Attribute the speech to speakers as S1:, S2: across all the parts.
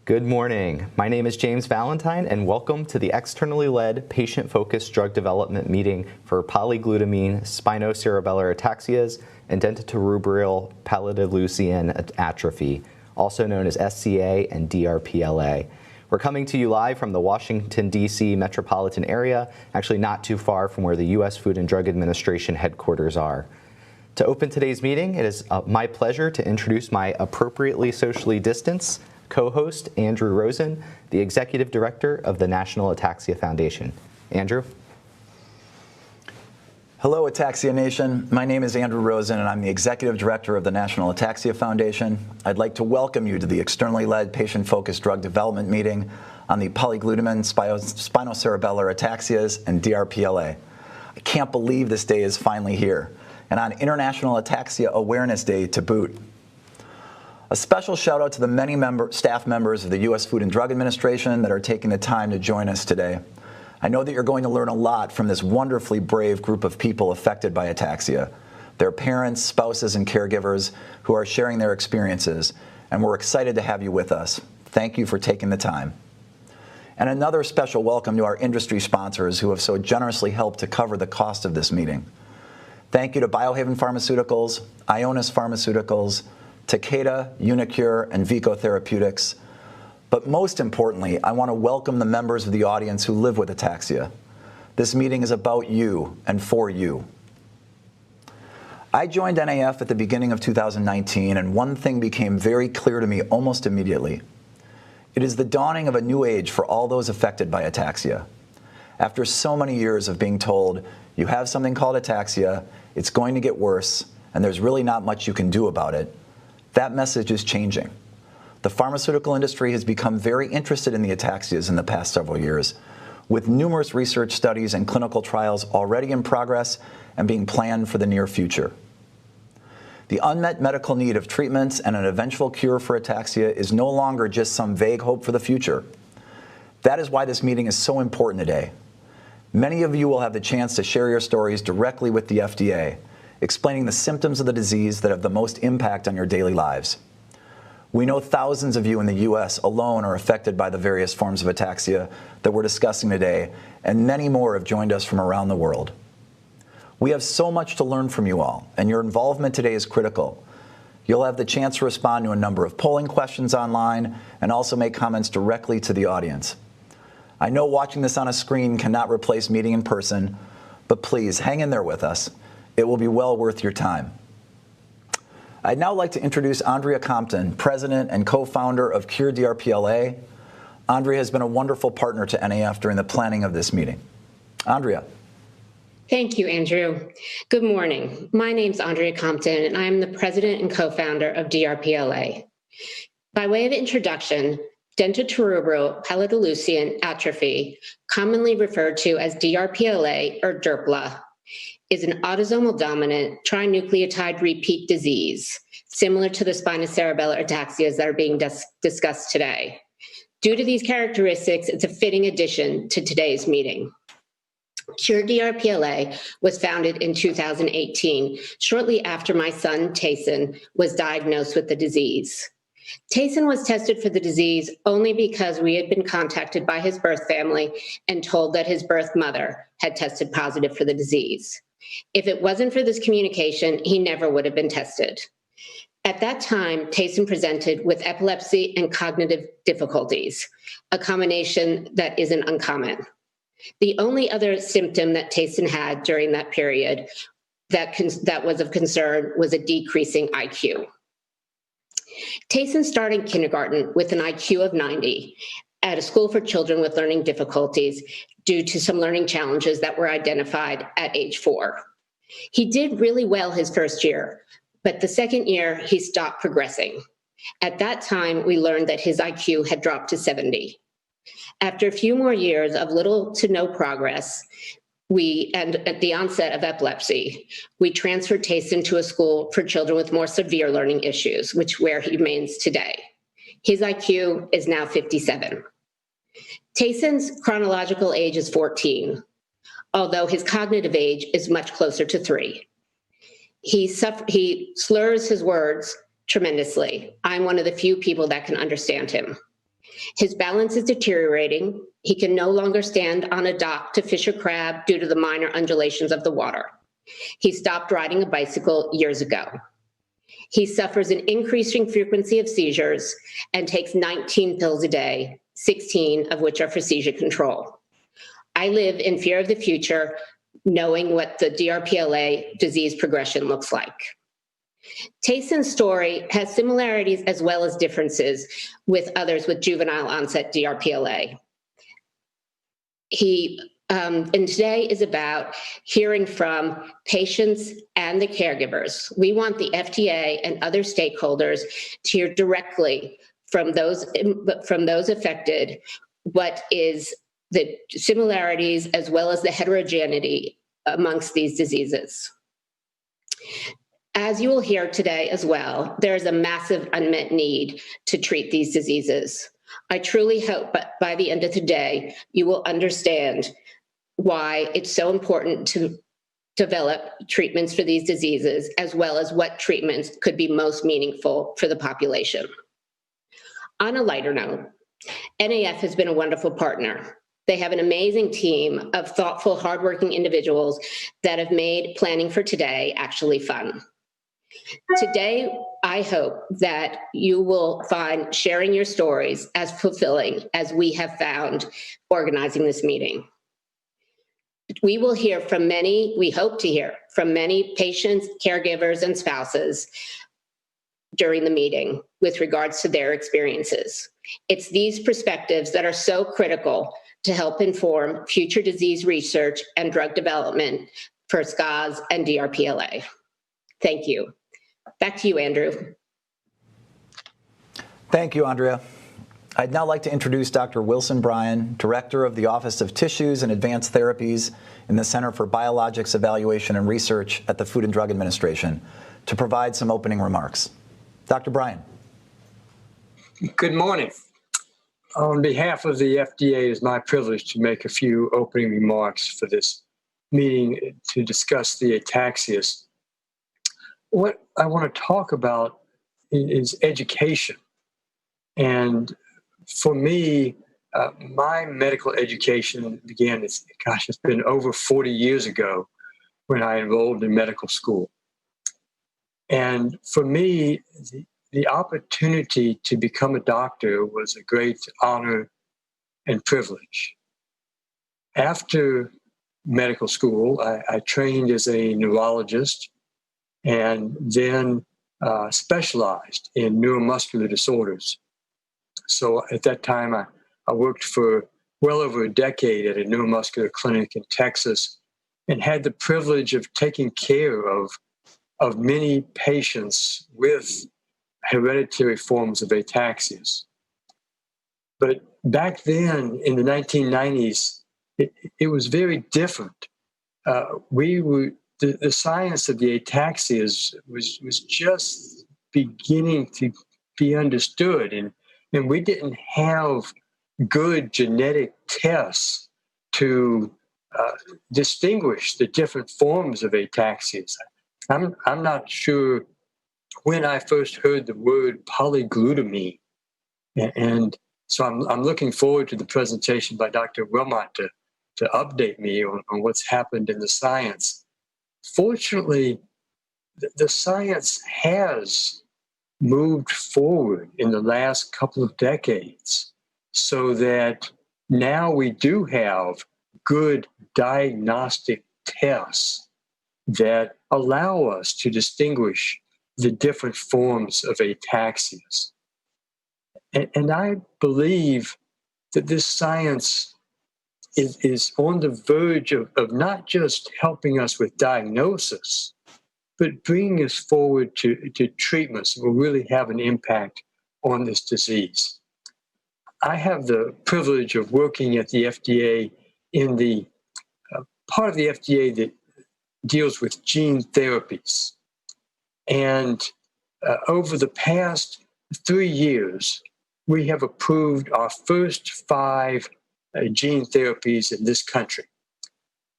S1: Good morning. My name is James Valentine, and welcome to the externally led patient-focused drug development meeting for polyglutamine spinocerebellar ataxias and dentatorubral pallidoleucian atrophy, also known as SCA and DRPLA. We're coming to you live from the Washington, D.C. metropolitan area, actually not too far from where the U.S. Food and Drug Administration headquarters are. To open today's meeting, it is my pleasure to introduce my appropriately socially distanced co-host, Andrew Rosen, the Executive Director of the National Ataxia Foundation. Andrew?
S2: Hello, Ataxia Nation. My name is Andrew Rosen, and I'm the Executive Director of the National Ataxia Foundation. I'd like to welcome you to the externally led patient-focused drug development meeting on the polyglutamine spinocerebellar ataxias and DRPLA. I can't believe this day is finally here, and on International Ataxia Awareness Day to boot. A special shout out to the many staff members of the U.S. Food and Drug Administration that are taking the time to join us today. I know that you're going to learn a lot from this wonderfully brave group of people affected by ataxia, their parents, spouses, and caregivers who are sharing their experiences, and we're excited to have you with us. Thank you for taking the time. And another special welcome to our industry sponsors who have so generously helped to cover the cost of this meeting. Thank you to Biohaven Pharmaceuticals, Ionis Pharmaceuticals, Takeda, uniQure, and Vico Therapeutics. But most importantly, I want to welcome the members of the audience who live with ataxia. This meeting is about you and for you. I joined NAF at the beginning of 2019, and one thing became very clear to me almost immediately. It is the dawning of a new age for all those affected by ataxia. After so many years of being told, you have something called ataxia, it's going to get worse, and there's really not much you can do about it, that message is changing. The pharmaceutical industry has become very interested in the ataxias in the past several years, with numerous research studies and clinical trials already in progress and being planned for the near future. The unmet medical need of treatments and an eventual cure for ataxia is no longer just some vague hope for the future. That is why this meeting is so important today. Many of you will have the chance to share your stories directly with the FDA, explaining the symptoms of the disease that have the most impact on your daily lives. We know thousands of you in the U.S. alone are affected by the various forms of ataxia that we're discussing today, and many more have joined us from around the world. We have so much to learn from you all, and your involvement today is critical. You'll have the chance to respond to a number of polling questions online and also make comments directly to the audience. I know watching this on a screen cannot replace meeting in person, but please hang in there with us. It will be well worth your time. I'd now like to introduce Andrea Compton, President and co-founder of Cure DRPLA. Andrea has been a wonderful partner to NAF during the planning of this meeting. Andrea.
S3: Thank you, Andrew. Good morning. My name's Andrea Compton, and I am the president and co-founder of DRPLA. By way of introduction, dentatorubral pallidoleucian atrophy, commonly referred to as DRPLA or DRPLA, is an autosomal dominant trinucleotide repeat disease, similar to the spinocerebellar ataxias that are being discussed today. Due to these characteristics, it's a fitting addition to today's meeting. Cure DRPLA was founded in 2018, shortly after my son, Tayson, was diagnosed with the disease. Tayson was tested for the disease only because we had been contacted by his birth family and told that his birth mother had tested positive for the disease. If it wasn't for this communication, he never would have been tested. At that time, Tayson presented with epilepsy and cognitive difficulties, a combination that isn't uncommon. The only other symptom that Tayson had during that period that was of concern was a decreasing IQ. Tayson started kindergarten with an IQ of 90 at a school for children with learning difficulties due to some learning challenges that were identified at age 4. He did really well his first year, but the second year he stopped progressing. At that time, we learned that his IQ had dropped to 70. After a few more years of little to no progress, and at the onset of epilepsy, we transferred Tayson to a school for children with more severe learning issues, where he remains today. His IQ is now 57. Tayson's chronological age is 14, although his cognitive age is much closer to 3. He slurs his words tremendously. I'm one of the few people that can understand him. His balance is deteriorating. He can no longer stand on a dock to fish a crab due to the minor undulations of the water. He stopped riding a bicycle years ago. He suffers an increasing frequency of seizures and takes 19 pills a day, 16 of which are for seizure control. I live in fear of the future, knowing what the DRPLA disease progression looks like. Tayson's story has similarities as well as differences with others with juvenile onset DRPLA. And today is about hearing from patients and the caregivers. We want the FDA and other stakeholders to hear directly from those affected what is the similarities as well as the heterogeneity amongst these diseases. As you will hear today as well, there is a massive unmet need to treat these diseases. I truly hope by the end of the day, you will understand why it's so important to develop treatments for these diseases, as well as what treatments could be most meaningful for the population. On a lighter note, NAF has been a wonderful partner. They have an amazing team of thoughtful, hardworking individuals that have made planning for today actually fun. Today, I hope that you will find sharing your stories as fulfilling as we have found organizing this meeting. We will hear from we hope to hear from many patients, caregivers, and spouses during the meeting with regards to their experiences. It's these perspectives that are so critical to help inform future disease research and drug development for SCAs and DRPLA. Thank you. Back to you, Andrew.
S2: Thank you, Andrea. I'd now like to introduce Dr. Wilson Bryan, Director of the Office of Tissues and Advanced Therapies in the Center for Biologics Evaluation and Research at the Food and Drug Administration, to provide some opening remarks. Dr. Bryan.
S4: Good morning. On behalf of the FDA, it is my privilege to make a few opening remarks for this meeting to discuss the ataxias. What I want to talk about is education. And for me, my medical education began, it's been over 40 years ago when I enrolled in medical school. And for me, the opportunity to become a doctor was a great honor and privilege. After medical school, I trained as a neurologist and then specialized in neuromuscular disorders. So at that time, I worked for well over a decade at a neuromuscular clinic in Texas and had the privilege of taking care of many patients with hereditary forms of ataxias. But back then, in the 1990s, it was very different. The science of the ataxias was just beginning to be understood, and we didn't have good genetic tests to distinguish the different forms of ataxias. I'm not sure when I first heard the word polyglutamine, and so I'm looking forward to the presentation by Dr. Wilmot to update me on what's happened in the science. Fortunately, the science has moved forward in the last couple of decades so that now we do have good diagnostic tests that allow us to distinguish the different forms of ataxias. And I believe that this science is on the verge of not just helping us with diagnosis, but bringing us forward to treatments that will really have an impact on this disease. I have the privilege of working at the FDA in the part of the FDA that deals with gene therapies. And over the past 3 years, we have approved our first 5 gene therapies in this country.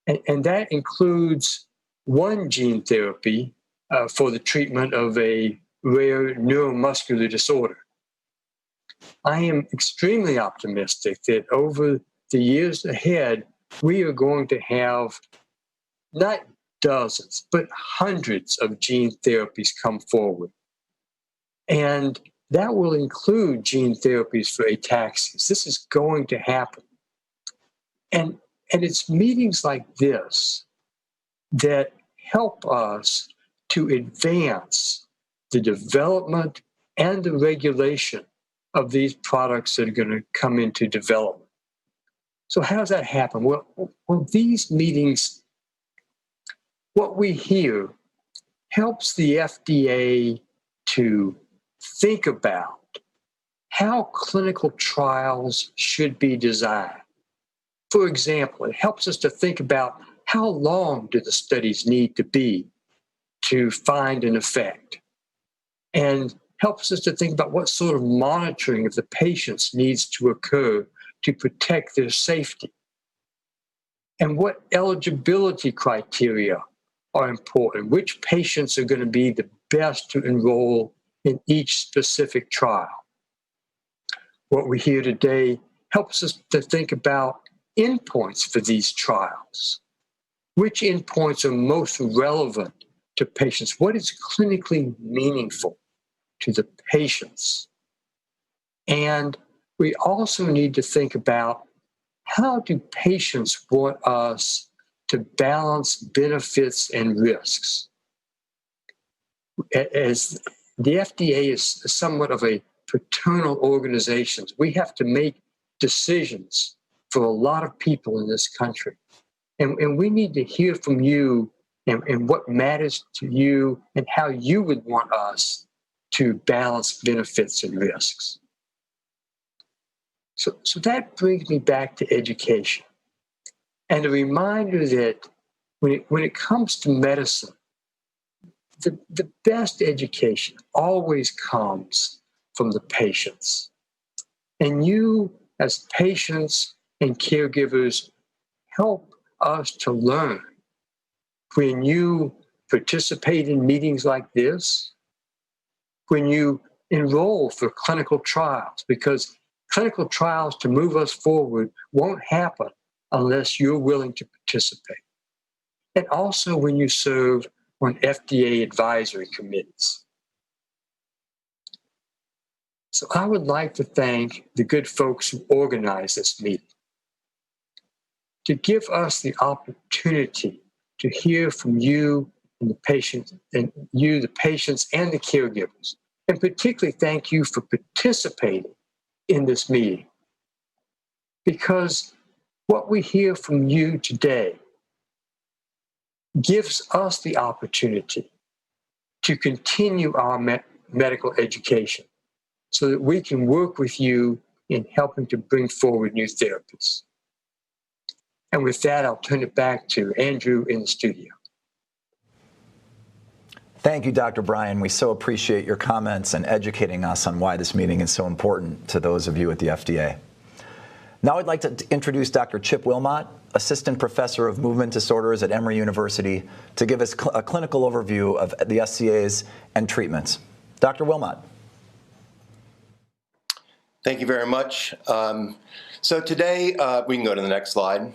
S4: And that includes one gene therapy for the treatment of a rare neuromuscular disorder. I am extremely optimistic that over the years ahead, we are going to have not dozens, but hundreds of gene therapies come forward. And that will include gene therapies for ataxias. This is going to happen. And it's meetings like this that help us to advance the development and the regulation of these products that are going to come into development. So how does that happen? Well, these meetings, what we hear helps the FDA to think about how clinical trials should be designed. For example, it helps us to think about how long do the studies need to be to find an effect, and helps us to think about what sort of monitoring of the patients needs to occur to protect their safety, and what eligibility criteria are important, which patients are going to be the best to enroll in each specific trial. What we hear today helps us to think about endpoints for these trials. Which endpoints are most relevant to patients? What is clinically meaningful to the patients? And we also need to think about how do patients want us to balance benefits and risks? As the FDA is somewhat of a paternal organization, we have to make decisions for a lot of people in this country. And we need to hear from you and what matters to you and how you would want us to balance benefits and risks. So that brings me back to education and a reminder that when it comes to medicine, the best education always comes from the patients. And you, as patients and caregivers, help us to learn. When you participate in meetings like this, when you enroll for clinical trials, because clinical trials to move us forward won't happen unless you're willing to participate. And also when you serve on FDA advisory committees. So I would like to thank the good folks who organized this meeting, to give us the opportunity to hear from you and the patients, and you, the patients and the caregivers. And particularly thank you for participating in this meeting. Because what we hear from you today gives us the opportunity to continue our medical education so that we can work with you in helping to bring forward new therapies. And with that, I'll turn it back to Andrew in the studio.
S2: Thank you, Dr. Bryan. We so appreciate your comments and educating us on why this meeting is so important to those of you at the FDA. Now I'd like to introduce Dr. Chip Wilmot, Assistant Professor of Movement Disorders at Emory University, to give us a clinical overview of the SCAs and treatments. Dr. Wilmot.
S5: Thank you very much. So today, we can go to the next slide.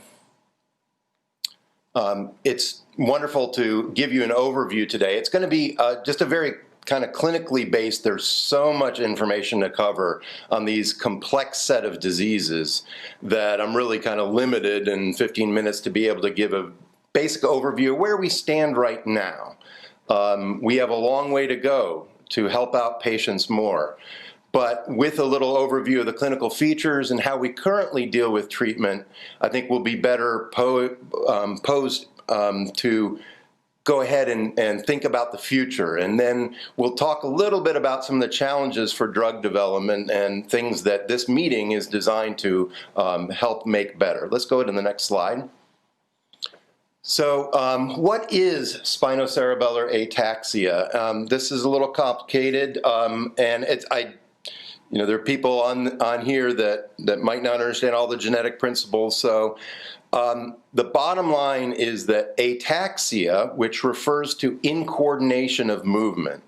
S5: It's wonderful to give you an overview today. It's going to be just a very kind of clinically based. There's so much information to cover on these complex set of diseases that I'm really kind of limited in 15 minutes to be able to give a basic overview of where we stand right now. We have a long way to go to help out patients more. But with a little overview of the clinical features and how we currently deal with treatment, I think we'll be better posed to go ahead and think about the future. And then we'll talk a little bit about some of the challenges for drug development and things that this meeting is designed to help make better. Let's go to the next slide. So what is spinocerebellar ataxia? This is a little complicated, and there are people on here that might not understand all the genetic principles. So the bottom line is that ataxia, which refers to incoordination of movement,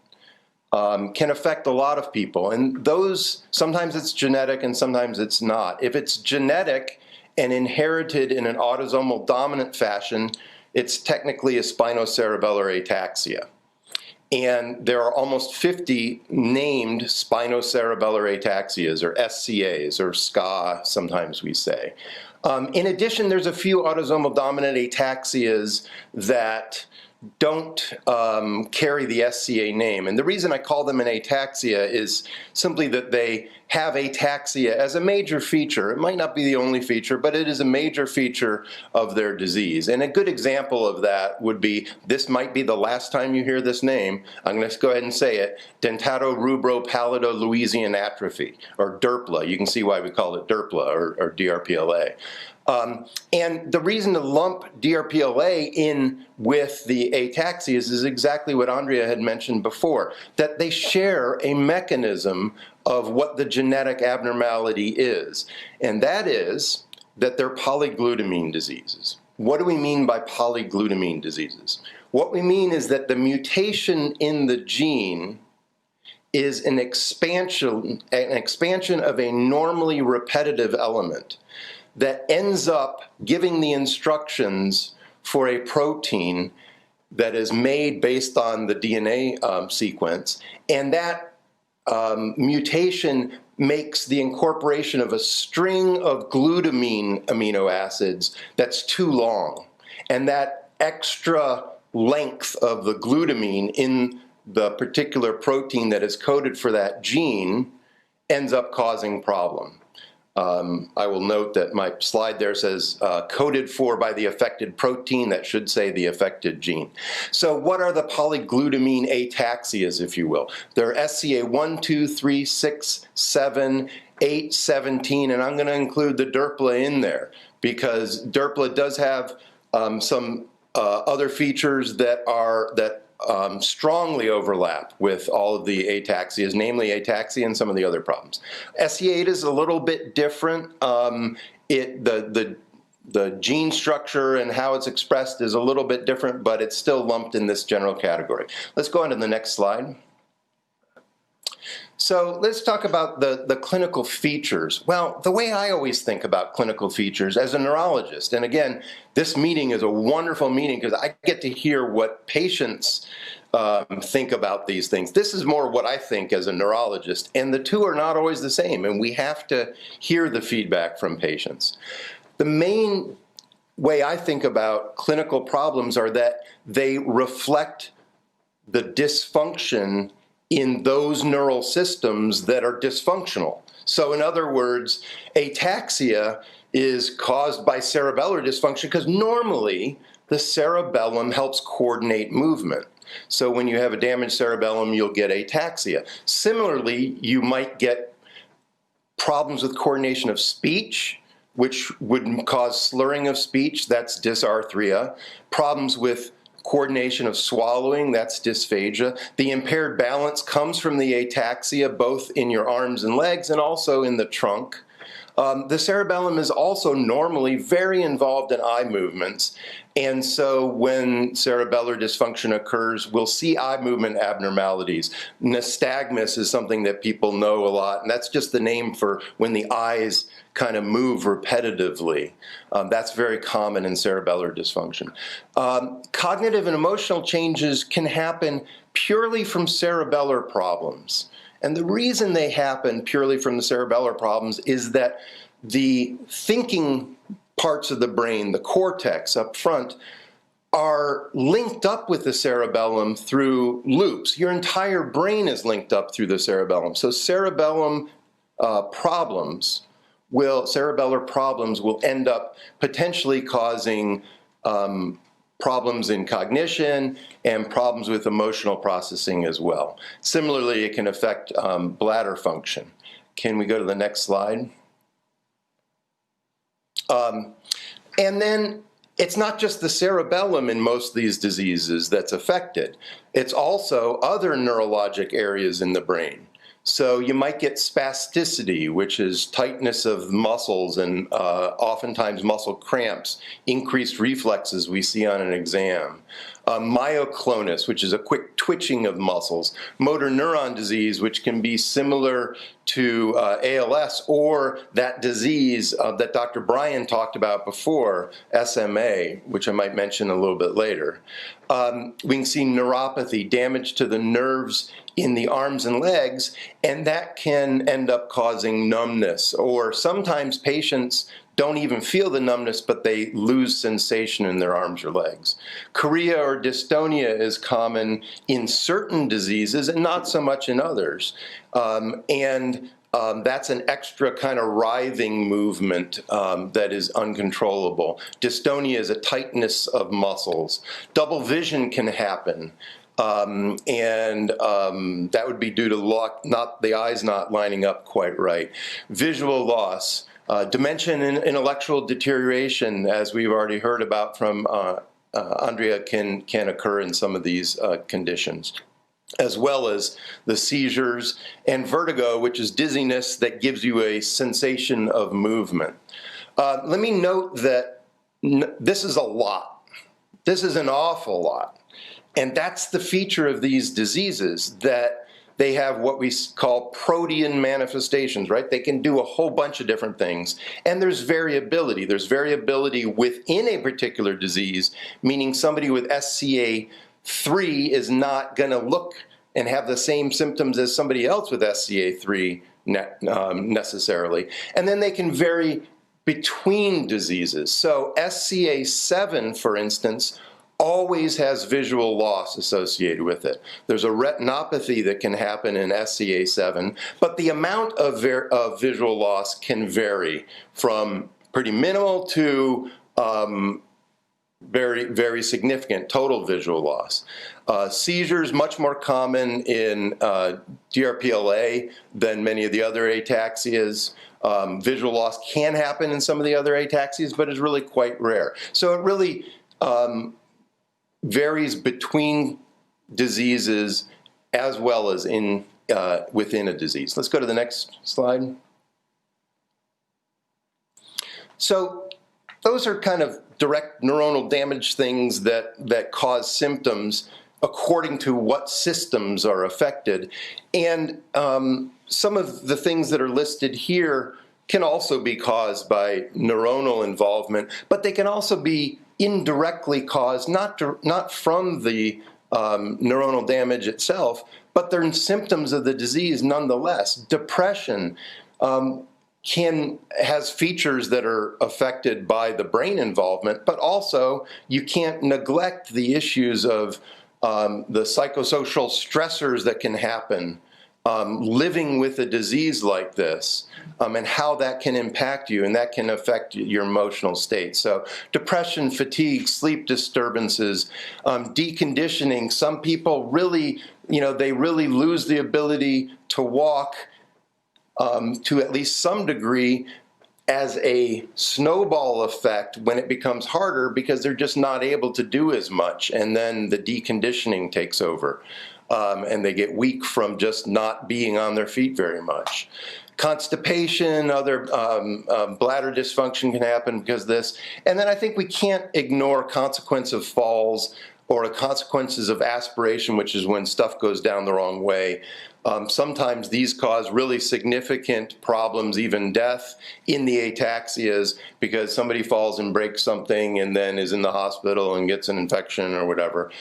S5: can affect a lot of people. And those, sometimes it's genetic and sometimes it's not. If it's genetic and inherited in an autosomal dominant fashion, it's technically a spinocerebellar ataxia. And there are almost 50 named spinocerebellar ataxias, or SCAs, or SCA, sometimes we say. In addition, there's a few autosomal dominant ataxias that don't carry the SCA name. And the reason I call them an ataxia is simply that they have ataxia as a major feature. It might not be the only feature, but it is a major feature of their disease. And a good example of that would be, this might be the last time you hear this name, I'm going to go ahead and say it, dentatorubropallido-Lewisian atrophy, or DRPLA. You can see why we call it DRPLA, or DRPLA. And the reason to lump DRPLA in with the ataxias is exactly what Andrea had mentioned before, that they share a mechanism of what the genetic abnormality is, and that is that they're polyglutamine diseases. What do we mean by polyglutamine diseases? What we mean is that the mutation in the gene is an expansion of a normally repetitive element that ends up giving the instructions for a protein that is made based on the DNA sequence, and that mutation makes the incorporation of a string of glutamine amino acids that's too long. And that extra length of the glutamine in the particular protein that is coded for that gene ends up causing problem. I will note that my slide there says coded for by the affected protein. That should say the affected gene. So what are the polyglutamine ataxias, if you will? They're SCA 1, 2, 3, 6, 7, 8, 17, and I'm going to include the DRPLA in there because DRPLA does have some other features that strongly overlap with all of the ataxias, namely ataxia and some of the other problems. SCA8 is a little bit different. The gene structure and how it's expressed is a little bit different, but it's still lumped in this general category. Let's go on to the next slide. So let's talk about the clinical features. Well, the way I always think about clinical features as a neurologist, and again, this meeting is a wonderful meeting because I get to hear what patients think about these things. This is more what I think as a neurologist, and the two are not always the same, and we have to hear the feedback from patients. The main way I think about clinical problems are that they reflect the dysfunction in those neural systems that are dysfunctional. So in other words, ataxia is caused by cerebellar dysfunction because normally the cerebellum helps coordinate movement. So when you have a damaged cerebellum, you'll get ataxia. Similarly, you might get problems with coordination of speech, which would cause slurring of speech, that's dysarthria. Problems with coordination of swallowing, that's dysphagia. The impaired balance comes from the ataxia, both in your arms and legs and also in the trunk. The cerebellum is also normally very involved in eye movements, and so when cerebellar dysfunction occurs, we'll see eye movement abnormalities. Nystagmus is something that people know a lot, and that's just the name for when the eyes kind of move repetitively. That's very common in cerebellar dysfunction. Cognitive and emotional changes can happen purely from cerebellar problems. And the reason they happen purely from the cerebellar problems is that the thinking parts of the brain, the cortex up front, are linked up with the cerebellum through loops. Your entire brain is linked up through the cerebellum. So cerebellum cerebellar problems will end up potentially causing problems in cognition and problems with emotional processing as well. Similarly, it can affect bladder function. Can we go to the next slide? And then it's not just the cerebellum in most of these diseases that's affected. It's also other neurologic areas in the brain. So you might get spasticity, which is tightness of muscles and oftentimes muscle cramps, increased reflexes we see on an exam. Myoclonus, which is a quick twitching of muscles. Motor neuron disease, which can be similar to ALS or that disease that Dr. Bryan talked about before, SMA, which I might mention a little bit later. We can see neuropathy, damage to the nerves in the arms and legs, and that can end up causing numbness. Or sometimes patients don't even feel the numbness, but they lose sensation in their arms or legs. Chorea or dystonia is common in certain diseases and not so much in others. That's an extra kind of writhing movement that is uncontrollable. Dystonia is a tightness of muscles. Double vision can happen. That would be due to the eyes not lining up quite right. Visual loss. Dementia and intellectual deterioration, as we've already heard about from Andrea, can occur in some of these conditions, as well as the seizures and vertigo, which is dizziness that gives you a sensation of movement. Let me note that this is a lot. This is an awful lot. And that's the feature of these diseases, that they have what we call protean manifestations, right? They can do a whole bunch of different things. And there's variability. There's variability within a particular disease, meaning somebody with SCA3 is not going to look and have the same symptoms as somebody else with SCA3 necessarily. And then they can vary between diseases. So SCA7, for instance, always has visual loss associated with it. There's a retinopathy that can happen in SCA7, but the amount of visual loss can vary from pretty minimal to very, very significant total visual loss. Seizures, much more common in DRPLA than many of the other ataxias. Visual loss can happen in some of the other ataxias, but is really quite rare. So it really varies between diseases as well as within a disease. Let's go to the next slide. So those are kind of direct neuronal damage things that cause symptoms according to what systems are affected. And some of the things that are listed here can also be caused by neuronal involvement, but they can also be indirectly caused, not from the neuronal damage itself, but they're symptoms of the disease nonetheless. Depression has features that are affected by the brain involvement, but also you can't neglect the issues of the psychosocial stressors that can happen living with a disease like this, and how that can impact you, and that can affect your emotional state. So depression, fatigue, sleep disturbances, deconditioning. Some people really, they really lose the ability to walk to at least some degree as a snowball effect when it becomes harder because they're just not able to do as much, and then the deconditioning takes over. And they get weak from just not being on their feet very much. Constipation, other bladder dysfunction can happen because of this. And then I think we can't ignore consequence of falls or consequences of aspiration, which is when stuff goes down the wrong way. Sometimes these cause really significant problems, even death, in the ataxias because somebody falls and breaks something and then is in the hospital and gets an infection or whatever,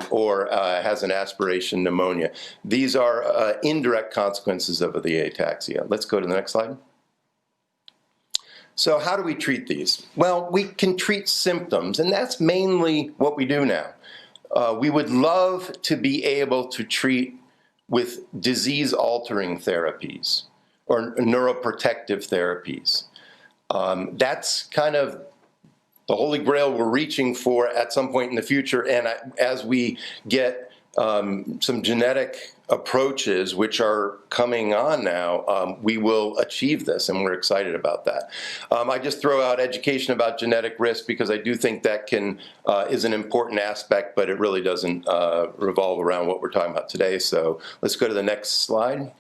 S5: or has an aspiration pneumonia. These are indirect consequences of the ataxia. Let's go to the next slide. So how do we treat these? Well, we can treat symptoms, and that's mainly what we do now. We would love to be able to treat with disease-altering therapies or neuroprotective therapies. That's kind of the holy grail we're reaching for at some point in the future, and as we get some genetic approaches which are coming on now, we will achieve this, and we're excited about that. I just throw out education about genetic risk because I do think that is an important aspect, but it really doesn't revolve around what we're talking about today. So let's go to the next slide.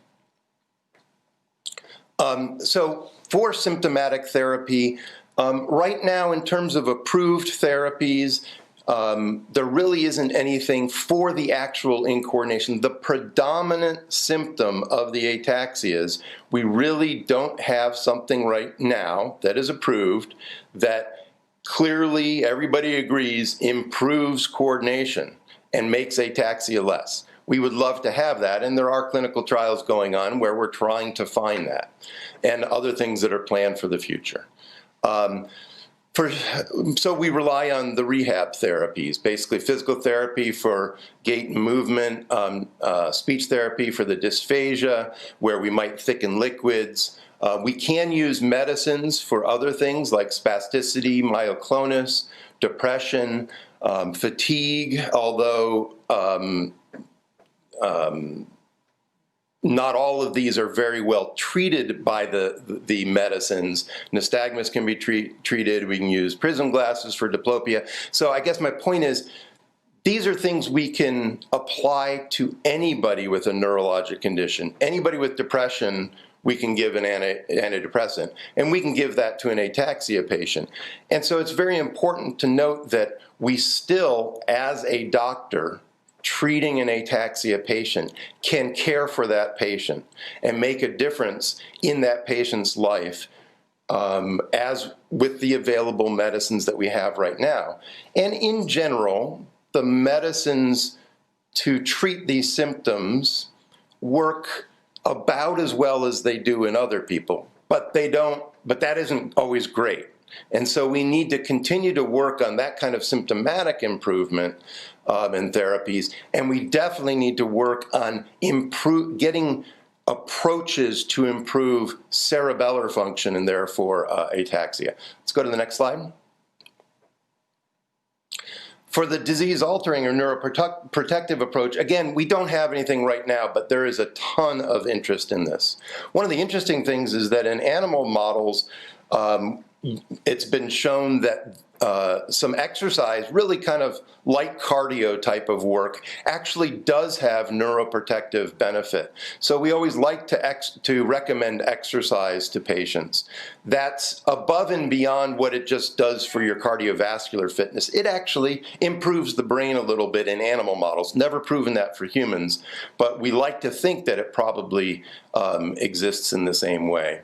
S5: So for symptomatic therapy, right now in terms of approved therapies, there really isn't anything for the actual incoordination. The predominant symptom of the ataxias, we really don't have something right now that is approved that clearly everybody agrees improves coordination and makes ataxia less. We would love to have that, and there are clinical trials going on where we're trying to find that, and other things that are planned for the future. So we rely on the rehab therapies, basically physical therapy for gait and movement, speech therapy for the dysphagia, where we might thicken liquids. We can use medicines for other things like spasticity, myoclonus, depression, fatigue, although not all of these are very well treated by the medicines. Nystagmus can be treated. We can use prism glasses for diplopia. So I guess my point is, these are things we can apply to anybody with a neurologic condition. Anybody with depression, we can give an antidepressant, and we can give that to an ataxia patient. And so it's very important to note that we still, as a doctor, treating an ataxia patient, can care for that patient and make a difference in that patient's life as with the available medicines that we have right now. And in general, the medicines to treat these symptoms work about as well as they do in other people, but that isn't always great. And so we need to continue to work on that kind of symptomatic improvement in therapies, and we definitely need to work on getting approaches to improve cerebellar function and therefore ataxia. Let's go to the next slide. For the disease-altering or neuroprotective approach, again, we don't have anything right now, but there is a ton of interest in this. One of the interesting things is that in animal models, it's been shown that some exercise, really kind of light cardio type of work, actually does have neuroprotective benefit. So we always like to recommend exercise to patients. That's above and beyond what it just does for your cardiovascular fitness. It actually improves the brain a little bit in animal models. Never proven that for humans, but we like to think that it probably exists in the same way.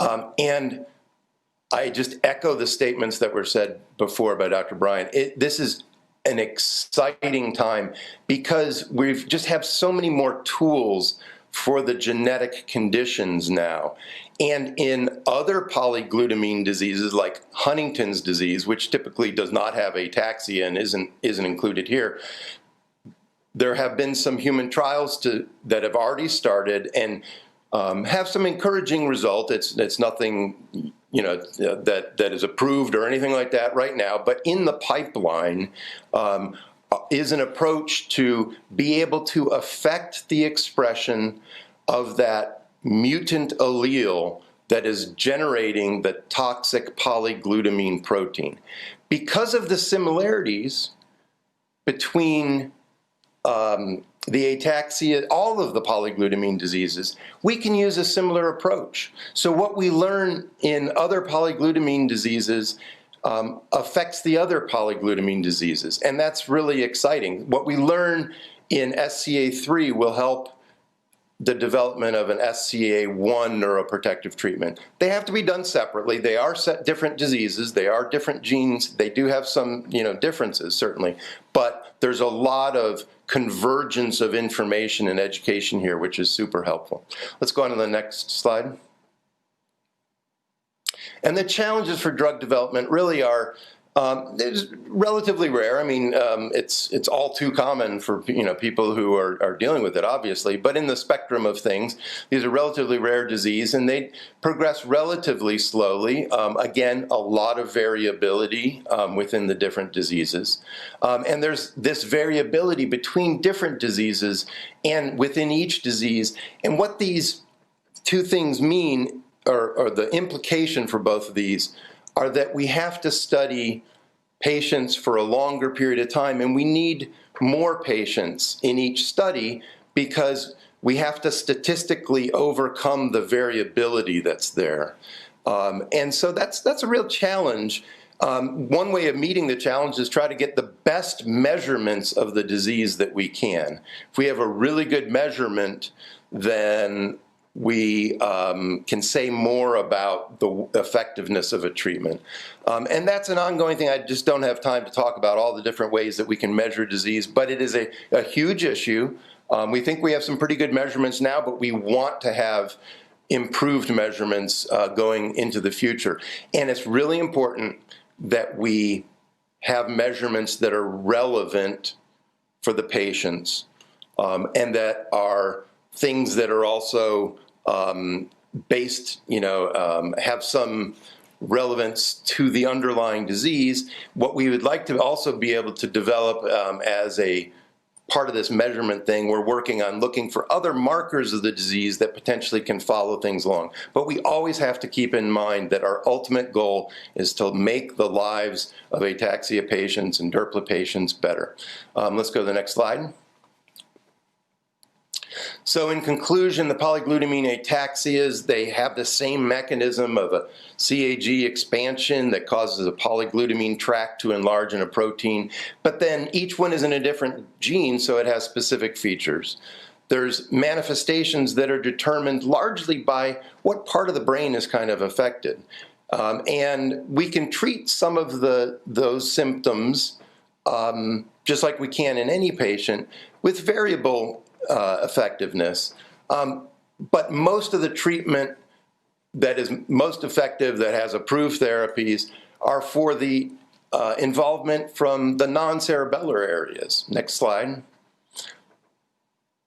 S5: And I just echo the statements that were said before by Dr. Bryan. This is an exciting time because we just have so many more tools for the genetic conditions now. And in other polyglutamine diseases like Huntington's disease, which typically does not have ataxia and isn't included here, there have been some human trials that have already started and have some encouraging results. It's nothing that is approved or anything like that right now, but in the pipeline is an approach to be able to affect the expression of that mutant allele that is generating the toxic polyglutamine protein. Because of the similarities between the ataxia, all of the polyglutamine diseases, we can use a similar approach. So what we learn in other polyglutamine diseases affects the other polyglutamine diseases, and that's really exciting. What we learn in SCA3 will help the development of an SCA1 neuroprotective treatment. They have to be done separately. They are different diseases. They are different genes. They do have some differences, certainly, but there's a lot of convergence of information and education here, which is super helpful. Let's go on to the next slide. And the challenges for drug development really are it's relatively rare. I mean, it's all too common for people who are dealing with it, obviously. But in the spectrum of things, these are relatively rare disease, and they progress relatively slowly. Again, a lot of variability within the different diseases, and there's this variability between different diseases and within each disease. And what these two things mean, or the implication for both of these, are that we have to study patients for a longer period of time, and we need more patients in each study because we have to statistically overcome the variability that's there. And so that's a real challenge. One way of meeting the challenge is try to get the best measurements of the disease that we can. If we have a really good measurement, then we can say more about the effectiveness of a treatment. And that's an ongoing thing. I just don't have time to talk about all the different ways that we can measure disease, but it is a huge issue. We think we have some pretty good measurements now, but we want to have improved measurements going into the future. And it's really important that we have measurements that are relevant for the patients and that are things that are also based, have some relevance to the underlying disease. What we would like to also be able to develop as a part of this measurement thing, we're working on looking for other markers of the disease that potentially can follow things along. But we always have to keep in mind that our ultimate goal is to make the lives of ataxia patients and DRPLA patients better. Let's go to the next slide. So in conclusion, the polyglutamine ataxias, they have the same mechanism of a CAG expansion that causes a polyglutamine tract to enlarge in a protein, but then each one is in a different gene, so it has specific features. There's manifestations that are determined largely by what part of the brain is kind of affected. And we can treat some of those symptoms just like we can in any patient with variable effectiveness. But most of the treatment that is most effective, that has approved therapies, are for the involvement from the non-cerebellar areas. Next slide.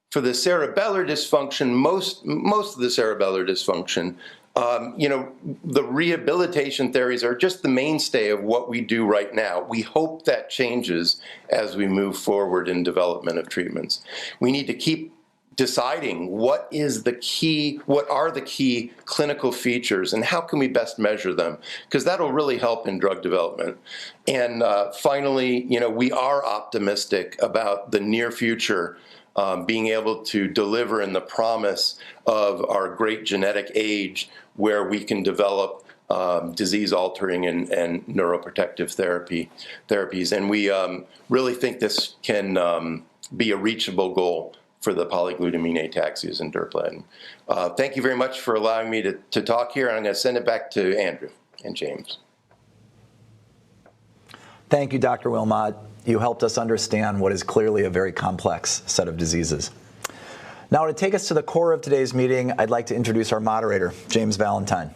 S5: For the cerebellar dysfunction, most of the cerebellar dysfunction, the rehabilitation therapies are just the mainstay of what we do right now. We hope that changes as we move forward in development of treatments. We need to keep deciding what are the key clinical features and how can we best measure them, because that'll really help in drug development. And finally, we are optimistic about the near future being able to deliver in the promise of our great genetic age, where we can develop disease-altering and neuroprotective therapies. And we really think this can be a reachable goal for the polyglutamine ataxias and DRPLA. Thank you very much for allowing me to talk here. I'm going to send it back to Andrew and James.
S2: Thank you, Dr. Wilmot. You helped us understand what is clearly a very complex set of diseases. Now, to take us to the core of today's meeting, I'd like to introduce our moderator, James Valentine.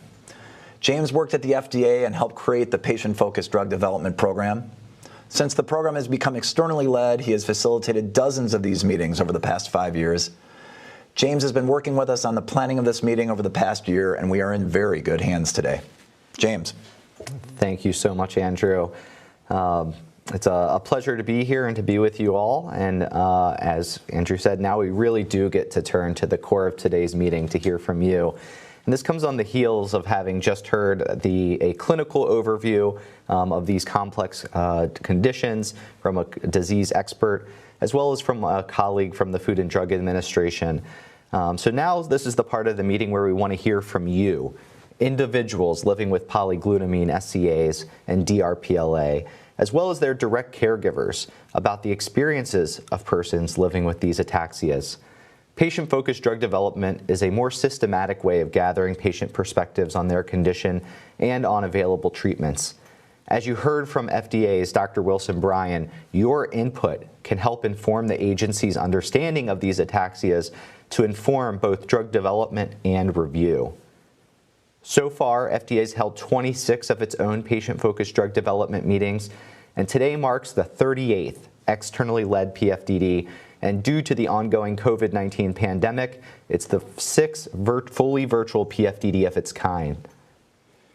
S2: James worked at the FDA and helped create the patient-focused drug development program. Since the program has become externally led, he has facilitated dozens of these meetings over the past 5 years. James has been working with us on the planning of this meeting over the past year, and we are in very good hands today. James.
S1: Thank you so much, Andrew. It's a pleasure to be here and to be with you all. And as Andrew said, now we really do get to turn to the core of today's meeting to hear from you. And this comes on the heels of having just heard a clinical overview of these complex conditions from a disease expert, as well as from a colleague from the Food and Drug Administration. So now this is the part of the meeting where we want to hear from you, individuals living with polyglutamine SCAs and DRPLA, as well as their direct caregivers, about the experiences of persons living with these ataxias. Patient-focused drug development is a more systematic way of gathering patient perspectives on their condition and on available treatments. As you heard from FDA's Dr. Wilson Bryan, your input can help inform the agency's understanding of these ataxias to inform both drug development and review. So far, FDA has held 26 of its own patient-focused drug development meetings, and today marks the 38th externally led PFDD, and due to the ongoing COVID-19 pandemic, it's the 6th fully virtual PFDD of its kind.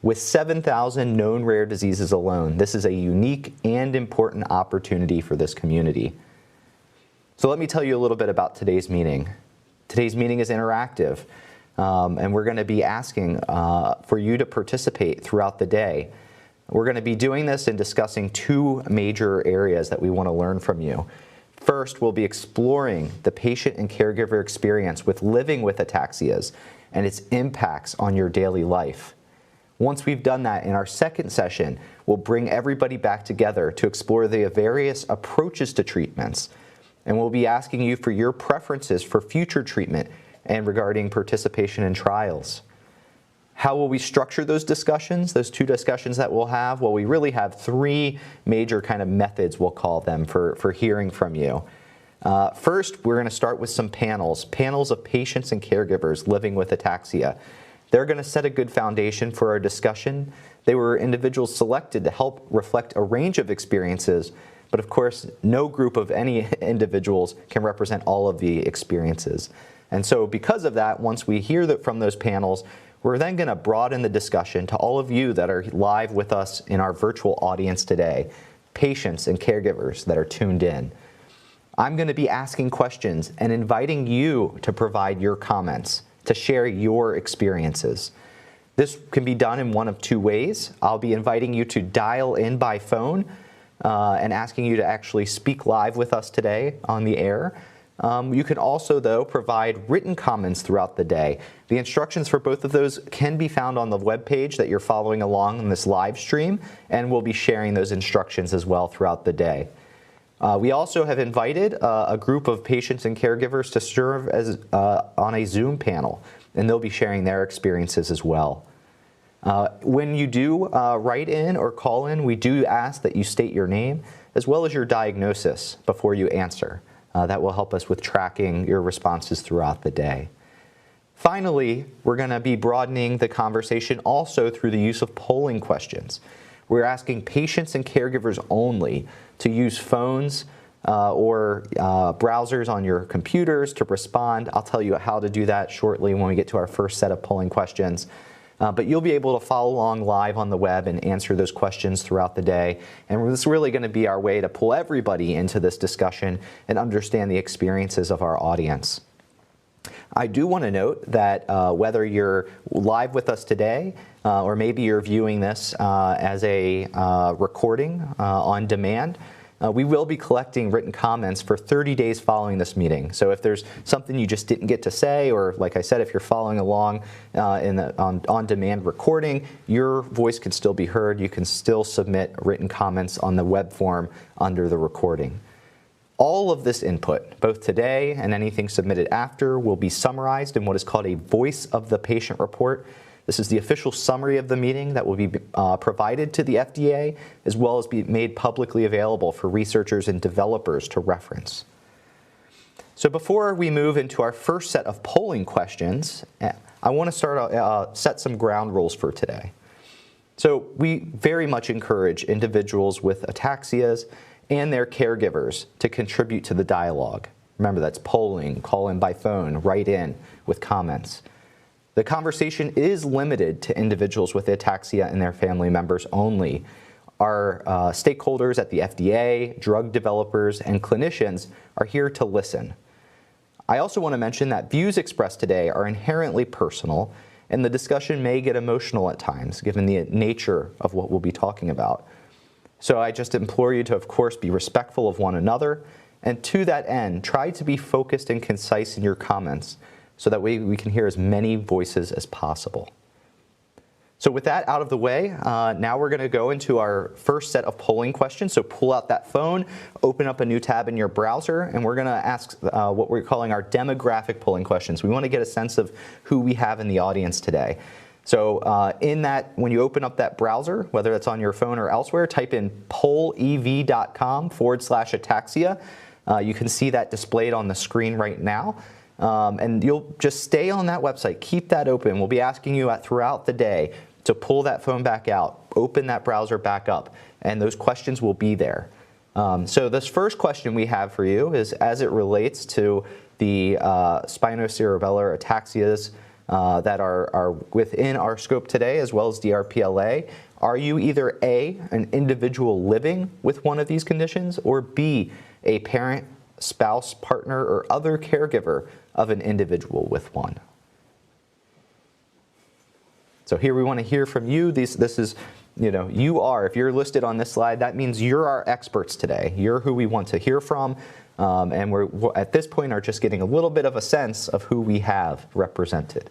S1: With 7,000 known rare diseases alone, this is a unique and important opportunity for this community. So let me tell you a little bit about today's meeting. Today's meeting is interactive, and we're going to be asking for you to participate throughout the day. We're going to be doing this and discussing two major areas that we want to learn from you. First, we'll be exploring the patient and caregiver experience with living with ataxias and its impacts on your daily life. Once we've done that, in our second session, we'll bring everybody back together to explore the various approaches to treatments. And we'll be asking you for your preferences for future treatment and regarding participation in trials. How will we structure those discussions, those two discussions that we'll have? Well, we really have three major kind of methods, we'll call them, for hearing from you. First, we're going to start with some panels of patients and caregivers living with ataxia. They're going to set a good foundation for our discussion. They were individuals selected to help reflect a range of experiences, but of course, no group of any individuals can represent all of the experiences. And so because of that, once we hear that from those panels, we're then going to broaden the discussion to all of you that are live with us in our virtual audience today, patients and caregivers that are tuned in. I'm going to be asking questions and inviting you to provide your comments, to share your experiences. This can be done in one of two ways. I'll be inviting you to dial in by phone and asking you to actually speak live with us today on the air. You can also, though, provide written comments throughout the day. The instructions for both of those can be found on the webpage that you're following along in this live stream, and we'll be sharing those instructions as well throughout the day. We also have invited a group of patients and caregivers to serve as on a Zoom panel, and they'll be sharing their experiences as well. When you do write in or call in, we do ask that you state your name as well as your diagnosis before you answer. That will help us with tracking your responses throughout the day. Finally, we're going to be broadening the conversation also through the use of polling questions. We're asking patients and caregivers only to use phones or browsers on your computers to respond. I'll tell you how to do that shortly when we get to our first set of polling questions. But you'll be able to follow along live on the web and answer those questions throughout the day. And this is really going to be our way to pull everybody into this discussion and understand the experiences of our audience. I do want to note that whether you're live with us today or maybe you're viewing this as a recording on demand, we will be collecting written comments for 30 days following this meeting. So if there's something you just didn't get to say, or like I said, if you're following along on demand recording, your voice can still be heard. You can still submit written comments on the web form under the recording. All of this input, both today and anything submitted after, will be summarized in what is called a Voice of the Patient report. This is the official summary of the meeting that will be provided to the FDA, as well as be made publicly available for researchers and developers to reference. So before we move into our first set of polling questions, I want to set some ground rules for today. So we very much encourage individuals with ataxias and their caregivers to contribute to the dialogue. Remember, that's polling, call in by phone, write in with comments. The conversation is limited to individuals with ataxia and their family members only. Our stakeholders at the FDA, drug developers, and clinicians are here to listen. I also want to mention that views expressed today are inherently personal, and the discussion may get emotional at times, given the nature of what we'll be talking about. So I just implore you to, of course, be respectful of one another, and to that end, try to be focused and concise in your comments so that we can hear as many voices as possible. So with that out of the way, now we're going to go into our first set of polling questions. So pull out that phone, open up a new tab in your browser, and we're going to ask what we're calling our demographic polling questions. We want to get a sense of who we have in the audience today. So in that, when you open up that browser, whether it's on your phone or elsewhere, type in pollev.com/ataxia. You can see that displayed on the screen right now. And you'll just stay on that website. Keep that open. We'll be asking you throughout the day to pull that phone back out, open that browser back up, and those questions will be there. So this first question we have for you is as it relates to the spinocerebellar ataxias that are within our scope today, as well as DRPLA. Are you either A, an individual living with one of these conditions, or B, a parent, spouse, partner, or other caregiver of an individual with one? So here we want to hear from you. This is if you're listed on this slide, that means you're our experts today. You're who we want to hear from. And we're at this point are just getting a little bit of a sense of who we have represented.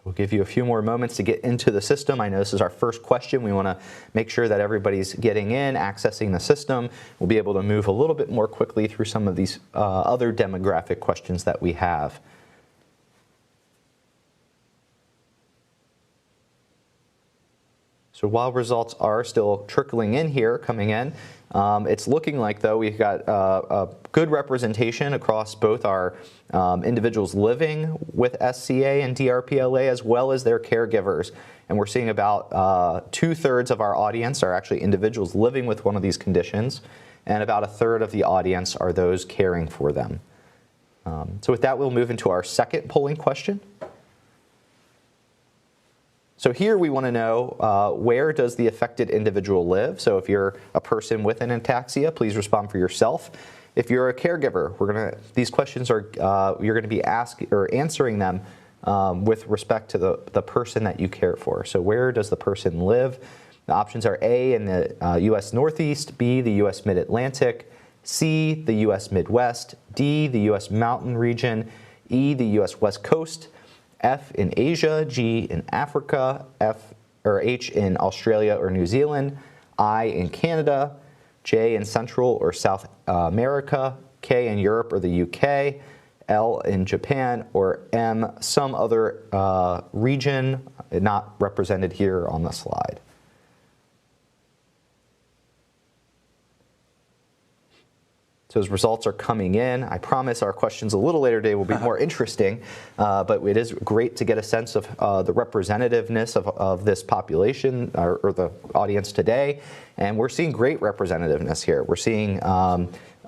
S1: We'll give you a few more moments to get into the system. I know this is our first question. We want to make sure that everybody's getting in, accessing the system. We'll be able to move a little bit more quickly through some of these other demographic questions that we have. So while results are still trickling in here, coming in, it's looking like, though, we've got a good representation across both our individuals living with SCA and DRPLA as well as their caregivers. And we're seeing about 2/3 of our audience are actually individuals living with one of these conditions, and about 1/3 of the audience are those caring for them. So with that, we'll move into our second polling question. So here we want to know where does the affected individual live? So if you're a person with an ataxia, please respond for yourself. If you're a caregiver, these questions are you're going to be answering them with respect to the person that you care for. So where does the person live? The options are A, in the U.S. Northeast, B, the U.S. Mid-Atlantic, C, the U.S. Midwest, D, the U.S. Mountain Region, E, the U.S. West Coast, F, in Asia, G, in Africa, H, in Australia or New Zealand, I, in Canada, J, in Central or South America, K, in Europe or the UK, L, in Japan, or M, some other region not represented here on the slide. So as results are coming in, I promise our questions a little later today will be more interesting, but it is great to get a sense of the representativeness of this population or the audience today. And we're seeing great representativeness here. We're seeing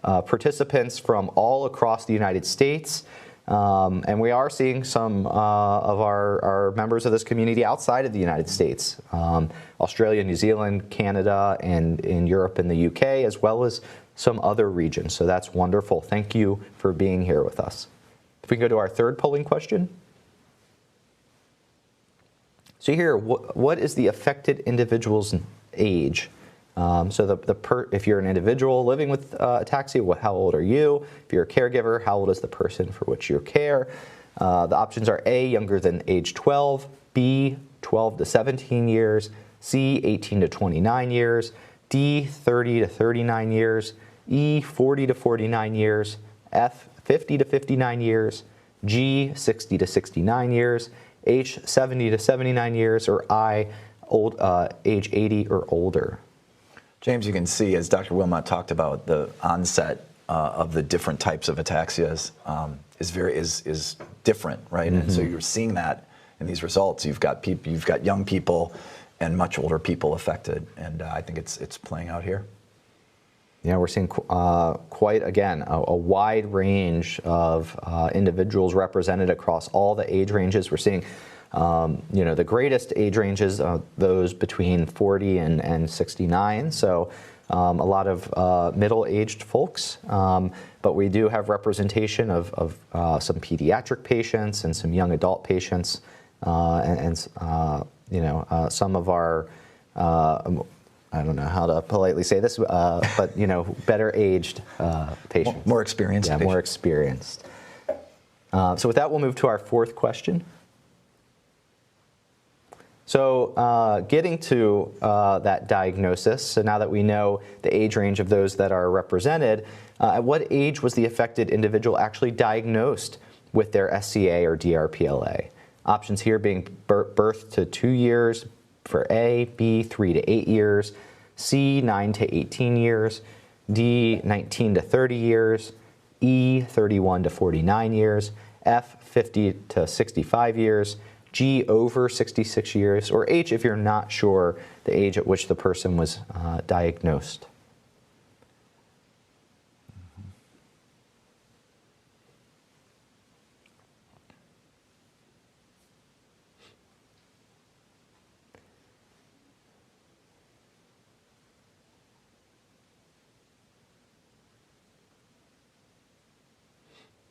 S1: participants from all across the United States. And we are seeing some of our members of this community outside of the United States, Australia, New Zealand, Canada, and in Europe and the UK, as well as some other regions. So that's wonderful. Thank you for being here with us. If we can go to our third polling question. So here, what is the affected individual's age? If you're an individual living with ataxia, how old are you? If you're a caregiver, how old is the person for which you care? The options are A, younger than age 12, B, 12 to 17 years, C, 18 to 29 years, D, 30 to 39 years, E, 40 to 49 years, F, 50 to 59 years, G, 60 to 69 years, H, 70 to 79 years, or I, age 80 or older.
S2: James, you can see, as Dr. Wilmot talked about, the onset of the different types of ataxias is different, right? Mm-hmm. And so you're seeing that in these results. You've got young people and much older people affected, and I think it's playing out here.
S1: Yeah, we're seeing quite, again, a wide range of individuals represented across all the age ranges. We're seeing, the greatest age ranges, those between 40 and 69. So a lot of middle-aged folks, but we do have representation of some pediatric patients and some young adult patients, and some of our I don't know how to politely say this, but better aged patients.
S2: More experienced.
S1: Yeah,
S2: patients.
S1: More experienced. So with that, we'll move to our fourth question. So getting to that diagnosis, so now that we know the age range of those that are represented, at what age was the affected individual actually diagnosed with their SCA or DRPLA? Options here being birth to 2 years for A, B, 3 to 8 years, C, 9 to 18 years, D, 19 to 30 years, E, 31 to 49 years, F, 50 to 65 years, G, over 66 years, or H, if you're not sure the age at which the person was diagnosed.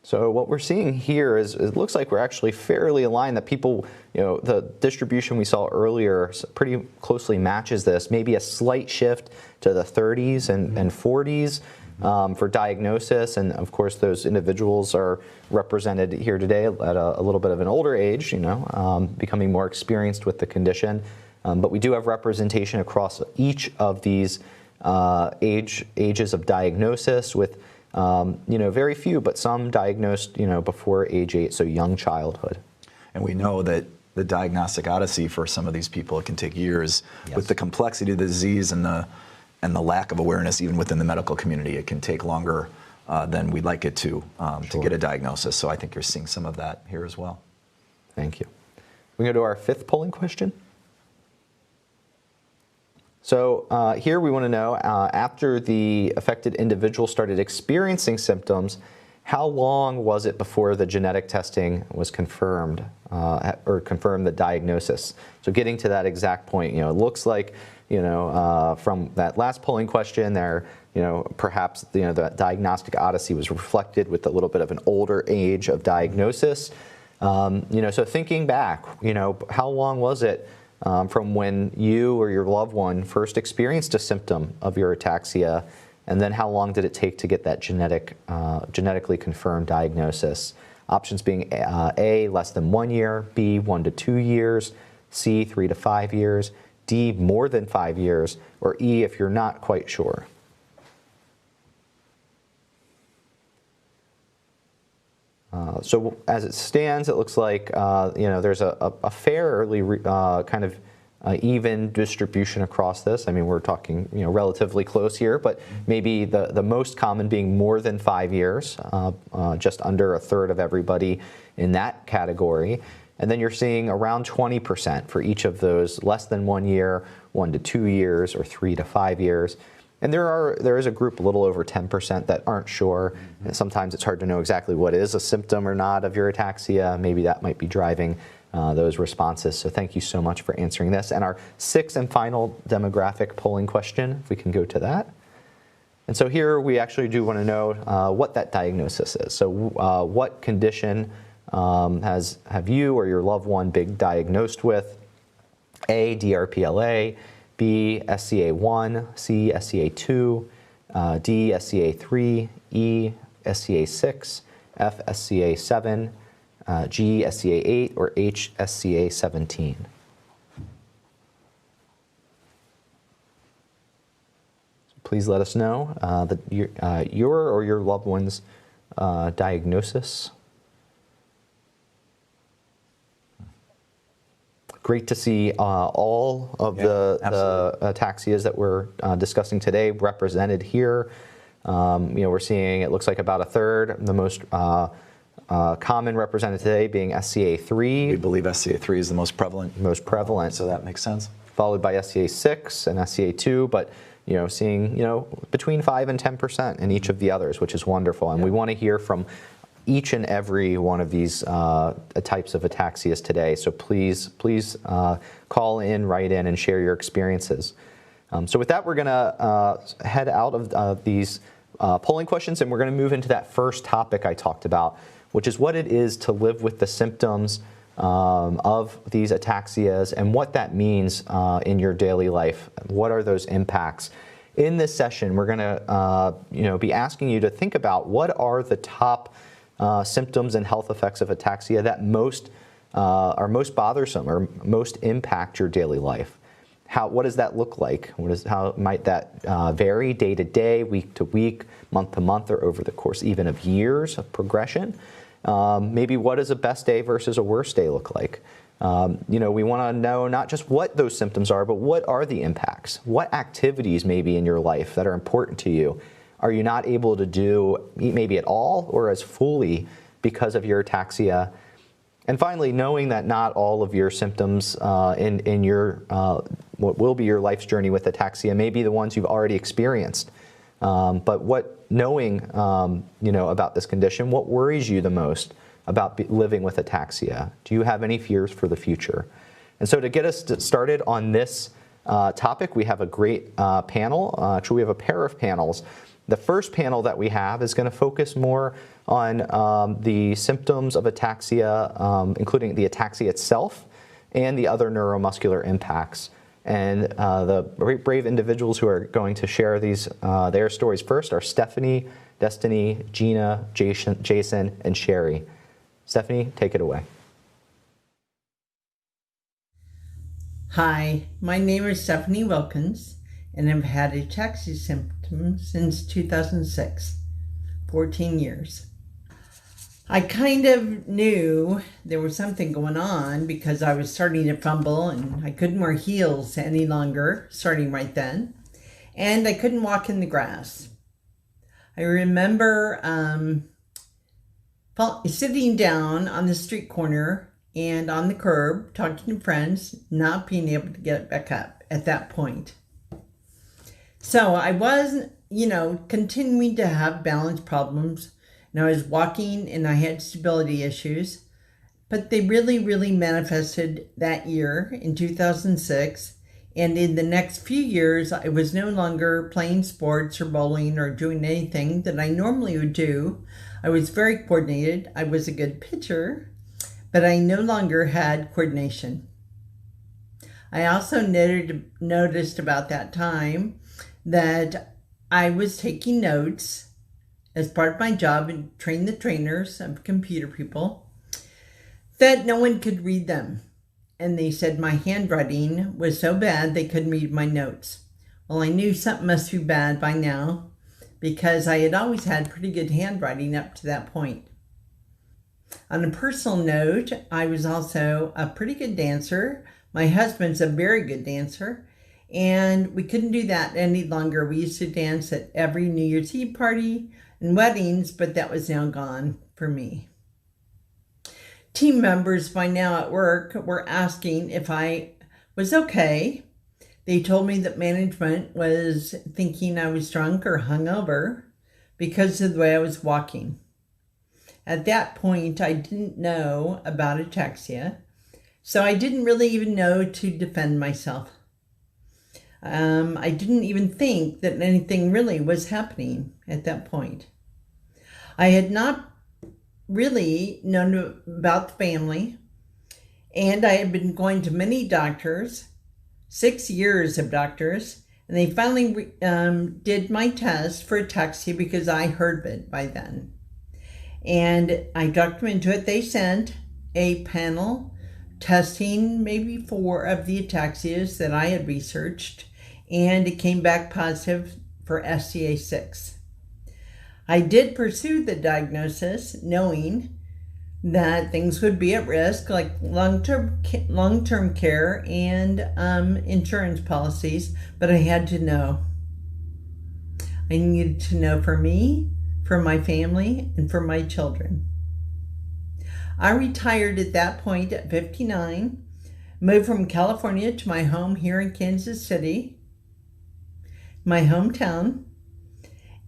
S1: So what we're seeing here is it looks like we're actually fairly aligned, that people, the distribution we saw earlier pretty closely matches this, maybe a slight shift to the 30s and 40s for diagnosis. And of course, those individuals are represented here today at a little bit of an older age, becoming more experienced with the condition. But we do have representation across each of these ages of diagnosis, with very few, but some diagnosed, before age 8, so young childhood.
S2: And we know that the diagnostic odyssey for some of these people, it can take years. Yes. With the complexity of the disease and the lack of awareness, even within the medical community, it can take longer than we'd like it to get a diagnosis. So I think you're seeing some of that here as well.
S1: Thank you. We go to our 5th polling question. So here we want to know, after the affected individual started experiencing symptoms, how long was it before the genetic testing was confirmed, or confirmed the diagnosis? So getting to that exact point, it looks like, from that last polling question there, perhaps the diagnostic odyssey was reflected with a little bit of an older age of diagnosis. So thinking back, how long was it from when you or your loved one first experienced a symptom of your ataxia, and then how long did it take to get that genetically confirmed diagnosis? Options being A, less than 1 year, B, 1 to 2 years, C, 3 to 5 years, D, more than 5 years, or E, if you're not quite sure. So as it stands, it looks like there's a fairly kind of even distribution across this. I mean, we're talking relatively close here, but maybe the most common being more than 5 years, just under a third of everybody in that category. And then you're seeing around 20% for each of those, less than 1 year, 1 to 2 years, or 3 to 5 years. And there is a group a little over 10% that aren't sure. Sometimes it's hard to know exactly what is a symptom or not of your ataxia. Maybe that might be driving those responses. So thank you so much for answering this. And our 6th and final demographic polling question, if we can go to that. And so here we actually do want to know what that diagnosis is. So what condition have you or your loved one been diagnosed with? A, DRPLA, B, SCA1, C, SCA2, D, SCA3, E, SCA6, F, SCA7, G, SCA8, or H, SCA17. Please let us know your or your loved one's diagnosis. Great to see all of the ataxias that we're discussing today represented here. We're seeing, it looks like about a third, the most common represented today being SCA3.
S2: We believe SCA3 is the most prevalent.
S1: Most prevalent.
S2: So that makes sense.
S1: Followed by SCA6 and SCA2, but seeing between 5 and 10% in each of the others, which is wonderful. And we want to hear from each and every one of these types of ataxias today. So please call in, write in, and share your experiences. So with that, we're going to head out of these polling questions, and we're going to move into that first topic I talked about, which is what it is to live with the symptoms of these ataxias and what that means in your daily life. What are those impacts? In this session, we're going to be asking you to think about what are the top symptoms and health effects of ataxia that are most bothersome or most impact your daily life. What does that look like? How might that vary day to day, week to week, month to month, or over the course even of years of progression? Maybe what does a best day versus a worst day look like? We want to know not just what those symptoms are, but what are the impacts? What activities maybe in your life that are important to you are you not able to do maybe at all or as fully because of your ataxia? And finally, knowing that not all of your symptoms in your what will be your life's journey with ataxia may be the ones you've already experienced. But knowing about this condition, what worries you the most about living with ataxia? Do you have any fears for the future? And so to get us started on this topic. We have a great panel. Actually, we have a pair of panels. The first panel that we have is going to focus more on the symptoms of ataxia, including the ataxia itself and the other neuromuscular impacts. And the brave individuals who are going to share their stories first are Stephanie, Destiny, Gina, Jason, and Sherry. Stephanie, take it away.
S6: Hi, my name is Stephanie Wilkins, and I've had ataxia symptoms since 2006, 14 years. I kind of knew there was something going on because I was starting to fumble and I couldn't wear heels any longer, starting right then, and I couldn't walk in the grass. I remember sitting down on the street corner and on the curb, talking to friends, not being able to get back up at that point. So I was, continuing to have balance problems, and I was walking and I had stability issues, but they really, really manifested that year in 2006. And in the next few years, I was no longer playing sports or bowling or doing anything that I normally would do. I was very coordinated. I was a good pitcher, but I no longer had coordination. I also noticed about that time that I was taking notes as part of my job and train the trainers of computer people, that no one could read them. And they said my handwriting was so bad they couldn't read my notes. Well, I knew something must be bad by now because I had always had pretty good handwriting up to that point. On a personal note, I was also a pretty good dancer. My husband's a very good dancer, and we couldn't do that any longer. We used to dance at every New Year's Eve party and weddings, but that was now gone for me. Team members by now at work were asking if I was okay. They told me that management was thinking I was drunk or hungover because of the way I was walking. At that point, I didn't know about ataxia, so I didn't really even know to defend myself. I didn't even think that anything really was happening at that point. I had not really known about the family, and I had been going to many doctors, 6 years of doctors, and they finally did my test for ataxia because I heard of it by then. And I talked them into it. They sent a panel testing maybe 4 of the ataxias that I had researched, and it came back positive for SCA6. I did pursue the diagnosis knowing that things would be at risk, like long-term care and insurance policies, but I had to know. I needed to know for me, for my family, and for my children. I retired at that point at 59, moved from California to my home here in Kansas City, my hometown,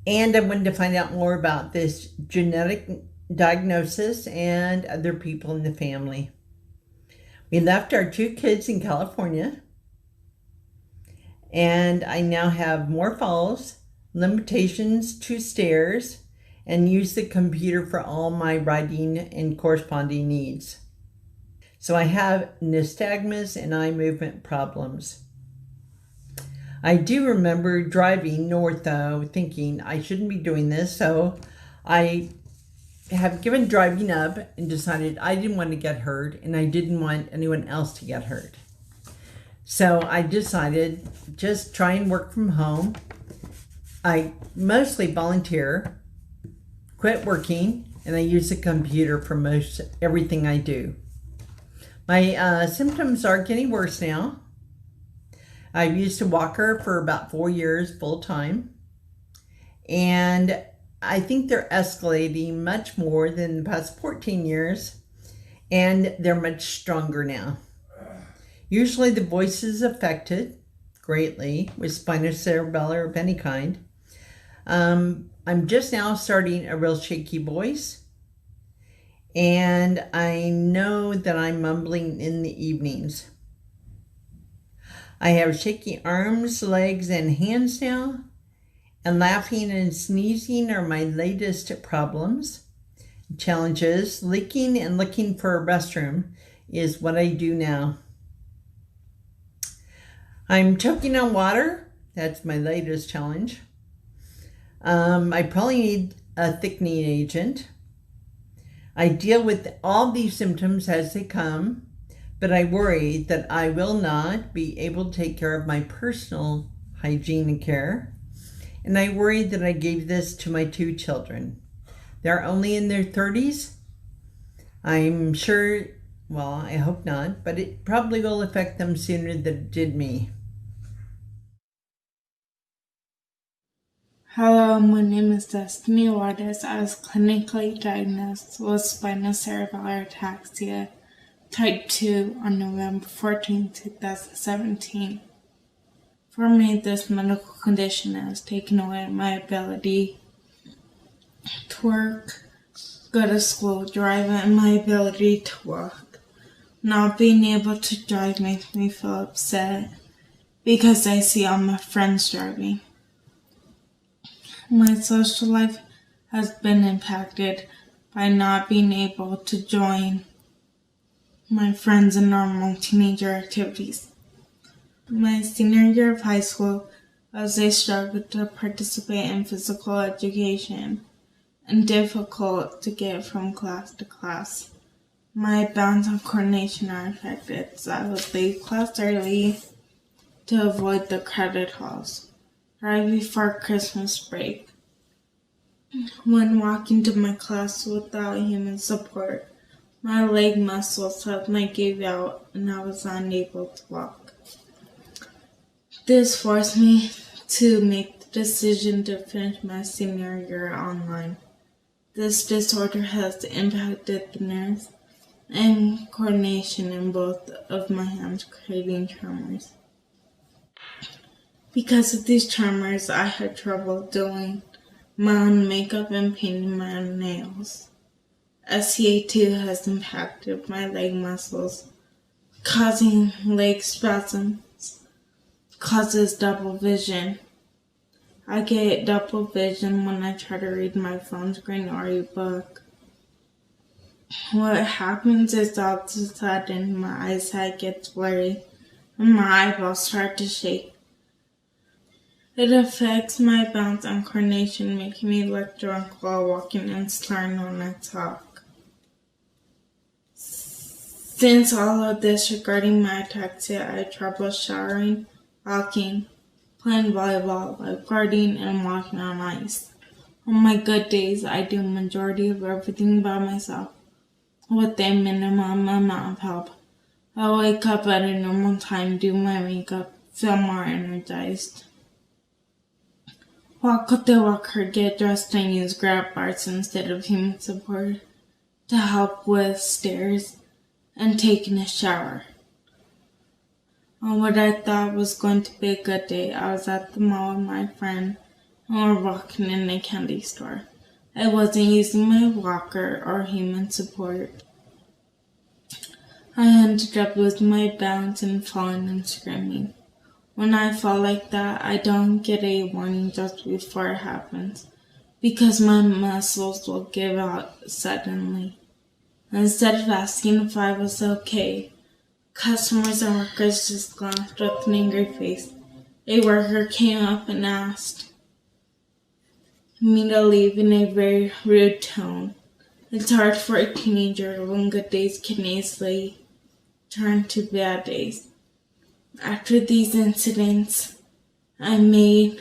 S6: and I wanted to find out more about this genetic diagnosis and other people in the family. We left our 2 kids in California, and I now have more falls, limitations to stairs, and use the computer for all my writing and corresponding needs. So I have nystagmus and eye movement problems. I do remember driving north, though, thinking I shouldn't be doing this, so I have given driving up and decided I didn't want to get hurt, and I didn't want anyone else to get hurt. So I decided just try and work from home. I mostly volunteer, quit working, and I use the computer for most everything I do. My symptoms are getting worse now. I've used a walker for about 4 years full time, and I think they're escalating much more than the past 14 years, and they're much stronger now. Usually the voice is affected greatly with spinocerebellar of any kind. I'm just now starting a real shaky voice, and I know that I'm mumbling in the evenings. I have shaky arms, legs, and hands now, and laughing and sneezing are my latest problems. Challenges, leaking and looking for a restroom is what I do now. I'm choking on water. That's my latest challenge. I probably need a thickening agent. I deal with all these symptoms as they come, but I worry that I will not be able to take care of my personal hygiene and care. And I worry that I gave this to my 2 children. They're only in their 30s. I'm sure, well, I hope not, but it probably will affect them sooner than it did me.
S7: Hello, my name is Destiny Waters. I was clinically diagnosed with spinocerebellar ataxia type 2 on November 14, 2017. For me, this medical condition has taken away my ability to work, go to school, drive, and my ability to walk. Not being able to drive makes me feel upset because I see all my friends driving. My social life has been impacted by not being able to join my friends in normal teenager activities. My senior year of high school, as I struggled to participate in physical education and difficult to get from class to class. My balance and coordination are affected, so I would leave class early to avoid the crowded halls right before Christmas break. When walking to my class without human support, my leg muscles suddenly gave out and I was unable to walk. This forced me to make the decision to finish my senior year online. This disorder has impacted the nerves and coordination in both of my hands, creating tremors. Because of these tremors, I had trouble doing my own makeup and painting my own nails. SCA2 has impacted my leg muscles, causing leg spasms, causes double vision. I get double vision when I try to read my phone screen or a book. What happens is all of a sudden my eyesight gets blurry and my eyeballs start to shake. It affects my balance and coordination, making me look drunk while walking and slurring when I talk. Since all of this regarding my ataxia, I had trouble showering, walking, playing volleyball, lifeguarding, and walking on ice. On my good days, I do a majority of everything by myself, with a minimum amount of help. I wake up at a normal time, do my makeup, feel more energized. Walk with the walker, get dressed, and use grab bars instead of human support to help with stairs and taking a shower. On what I thought was going to be a good day, I was at the mall with my friend and we were walking in a candy store. I wasn't using my walker or human support. I ended up losing my balance and falling and screaming. When I fall like that, I don't get a warning just before it happens, because my muscles will give out suddenly. Instead of asking if I was okay, customers and workers just glanced with an angry face. A worker came up and asked me to leave in a very rude tone. It's hard for a teenager when good days can easily turn to bad days. After these incidents, I made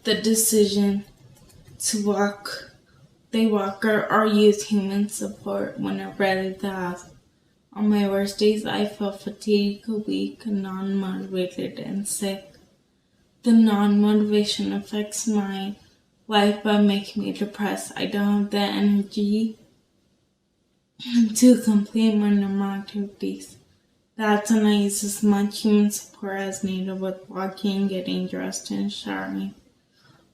S7: the decision to walk the walker or use human support whenever I leave the house. On my worst days, I feel fatigued, weak, non-motivated, and sick. The non-motivation affects my life by making me depressed. I don't have the energy to complete my normal activities. That's when I use as much human support as needed with walking, getting dressed, and showering.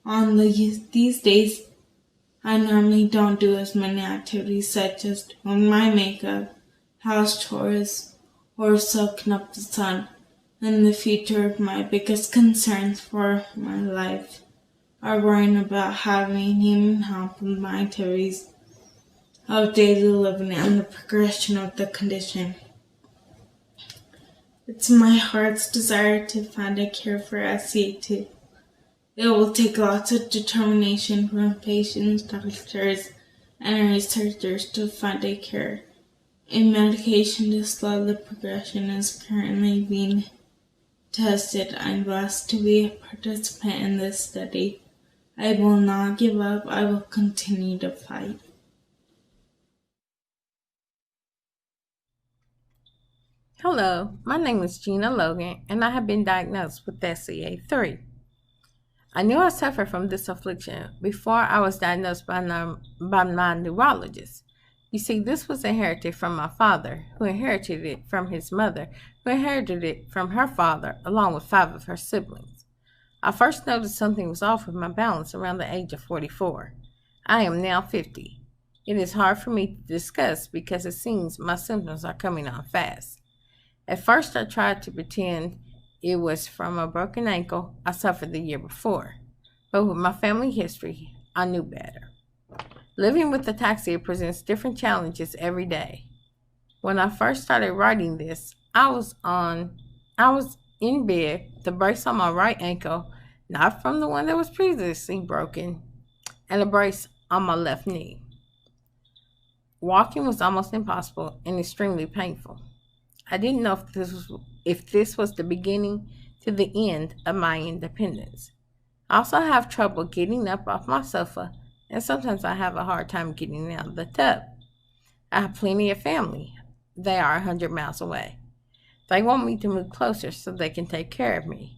S7: On these days, I normally don't do as many activities such as doing my makeup, house chores, or soaking up the sun. In the future, my biggest concerns for my life are worrying about having human help in my activities of daily living and the progression of the condition. It's my heart's desire to find a cure for SCA2. It will take lots of determination from patients, doctors, and researchers to find a cure. A medication to slow the progression is currently being tested. I'm blessed to be a participant in this study. I will not give up. I will continue to fight.
S8: Hello, my name is Gina Logan, and I have been diagnosed with SCA3. I knew I suffered from this affliction before I was diagnosed by my neurologist. You see, this was inherited from my father, who inherited it from his mother, who inherited it from her father, along with 5 of her siblings. I first noticed something was off with my balance around the age of 44. I am now 50. It is hard for me to discuss because it seems my symptoms are coming on fast. At first, I tried to pretend it was from a broken ankle I suffered the year before, but with my family history, I knew better. Living with ataxia presents different challenges every day. When I first started writing this, I was in bed, the brace on my right ankle, not from the one that was previously broken, and a brace on my left knee. Walking was almost impossible and extremely painful. I didn't know if this was the beginning to the end of my independence. I also have trouble getting up off my sofa, and sometimes I have a hard time getting out of the tub. I have plenty of family. They are 100 miles away. They want me to move closer so they can take care of me.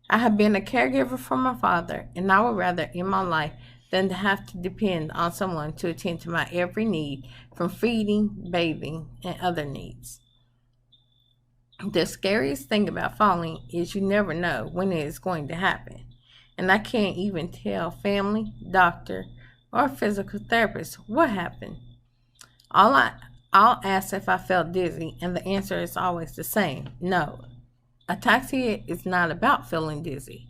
S8: I have been a caregiver for my father, and I would rather end my life than to have to depend on someone to attend to my every need, from feeding, bathing, and other needs. The scariest thing about falling is you never know when it is going to happen, and I can't even tell family, doctor, or physical therapist what happened. I'll ask if I felt dizzy, and the answer is always the same: no. Ataxia is not about feeling dizzy.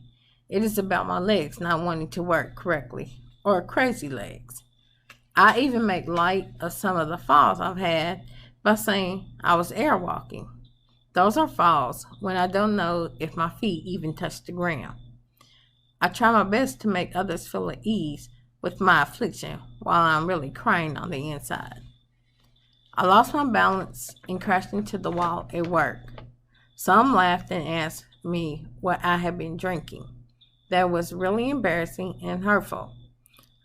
S8: It is about my legs not wanting to work correctly, or crazy legs. I even make light of some of the falls I've had by saying I was airwalking. Those are falls when I don't know if my feet even touch the ground. I try my best to make others feel at ease with my affliction while I'm really crying on the inside. I lost my balance and crashed into the wall at work. Some laughed and asked me what I had been drinking. That was really embarrassing and hurtful.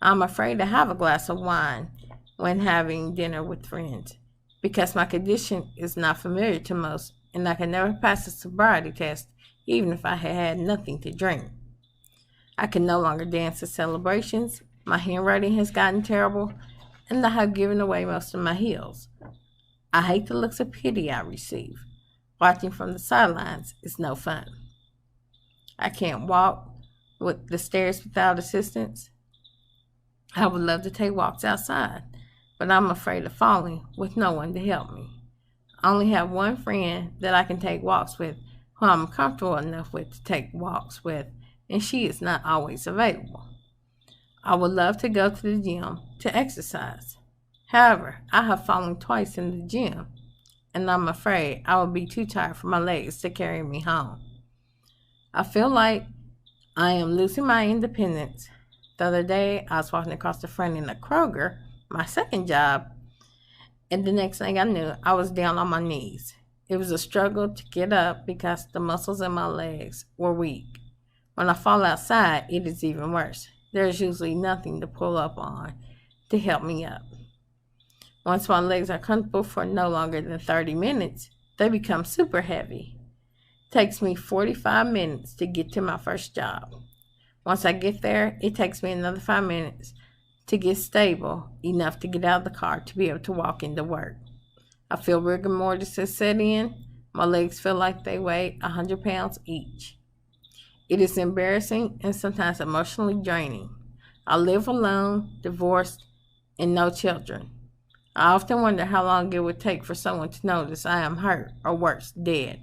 S8: I'm afraid to have a glass of wine when having dinner with friends because my condition is not familiar to most, and I could never pass a sobriety test even if I had had nothing to drink. I can no longer dance at celebrations, my handwriting has gotten terrible, and I have given away most of my heels. I hate the looks of pity I receive. Watching from the sidelines is no fun. I can't walk with the stairs without assistance. I would love to take walks outside, but I'm afraid of falling with no one to help me. I only have one friend that I can take walks with who I'm comfortable enough with to take walks with, and she is not always available. I would love to go to the gym to exercise. However, I have fallen twice in the gym, and I'm afraid I will be too tired for my legs to carry me home. I feel like I am losing my independence. The other day, I was walking across the front end of Kroger, my second job, and the next thing I knew, I was down on my knees. It was a struggle to get up because the muscles in my legs were weak. When I fall outside, it is even worse. There is usually nothing to pull up on to help me up. Once my legs are comfortable for no longer than 30 minutes, they become super heavy. It takes me 45 minutes to get to my first job. Once I get there, it takes me another 5 minutes to get stable enough to get out of the car to be able to walk into work. I feel rigor mortis has set in. My legs feel like they weigh 100 pounds each. It is embarrassing and sometimes emotionally draining. I live alone, divorced, and no children. I often wonder how long it would take for someone to notice I am hurt, or worse, dead.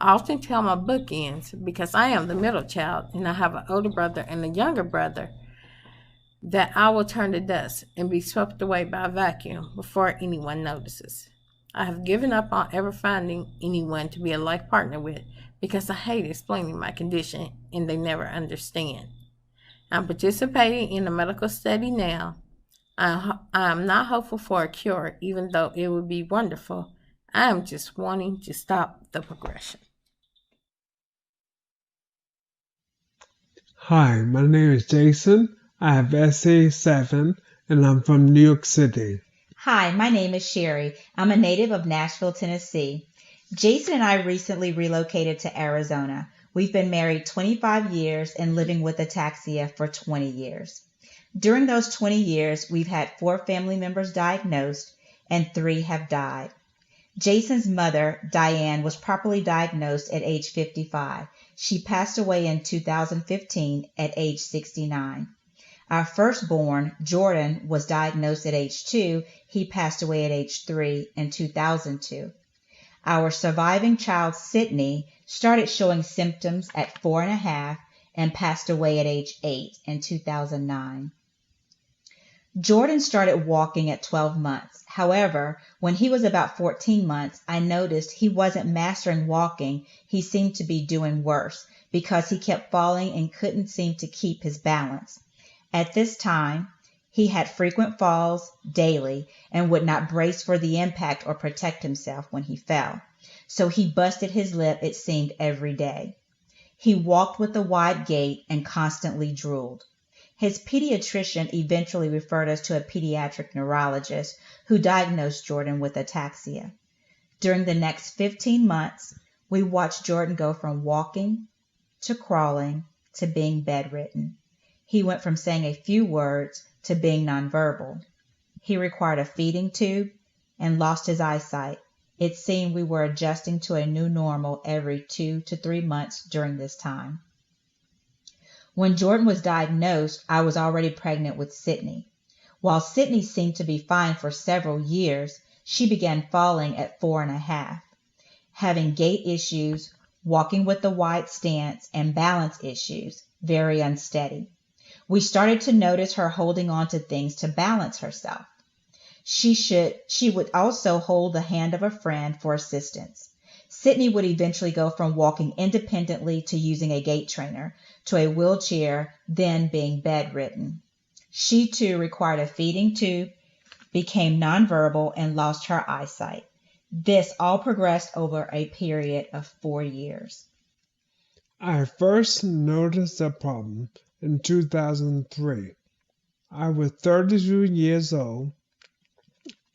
S8: I often tell my bookends, because I am the middle child and I have an older brother and a younger brother, that I will turn to dust and be swept away by a vacuum before anyone notices. I have given up on ever finding anyone to be a life partner with because I hate explaining my condition and they never understand. I'm participating in a medical study now. I am not hopeful for a cure, even though it would be wonderful. I am just wanting to stop the progression.
S9: Hi, my name is Jason. I have SA7 and I'm from New York City.
S10: Hi, my name is Sherry. I'm a native of Nashville, Tennessee. Jason and I recently relocated to Arizona. We've been married 25 years and living with ataxia for 20 years. During those 20 years, we've had 4 family members diagnosed and 3 have died. Jason's mother, Diane, was properly diagnosed at age 55. She passed away in 2015 at age 69. Our firstborn, Jordan, was diagnosed at age 2. He passed away at age 3 in 2002. Our surviving child, Sydney, started showing symptoms at 4.5 and passed away at age 8 in 2009. Jordan started walking at 12 months. However, when he was about 14 months, I noticed he wasn't mastering walking. He seemed to be doing worse because he kept falling and couldn't seem to keep his balance. At this time, he had frequent falls daily and would not brace for the impact or protect himself when he fell. So he busted his lip, it seemed, every day. He walked with a wide gait and constantly drooled. His pediatrician eventually referred us to a pediatric neurologist who diagnosed Jordan with ataxia. During the next 15 months, we watched Jordan go from walking to crawling to being bedridden. He went from saying a few words to being nonverbal. He required a feeding tube and lost his eyesight. It seemed we were adjusting to a new normal every 2 to 3 months during this time. When Jordan was diagnosed, I was already pregnant with Sydney. While Sydney seemed to be fine for several years, she began falling at 4.5, having gait issues, walking with a wide stance, and balance issues, very unsteady. We started to notice her holding on to things to balance herself. She would also hold the hand of a friend for assistance. Sydney would eventually go from walking independently to using a gait trainer to a wheelchair, then being bedridden. She too required a feeding tube, became nonverbal, and lost her eyesight. This all progressed over a period of 4 years.
S9: I first noticed the problem in 2003. I was 32 years old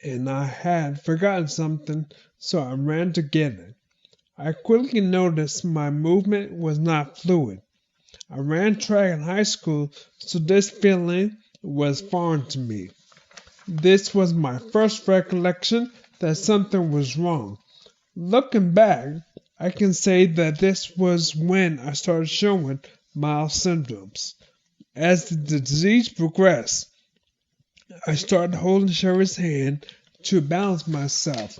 S9: and I had forgotten something, so I ran to get it. I quickly noticed my movement was not fluid. I ran track in high school, so this feeling was foreign to me. This was my first recollection that something was wrong. Looking back, I can say that this was when I started showing mild symptoms. As the disease progressed, I started holding Sherry's hand to balance myself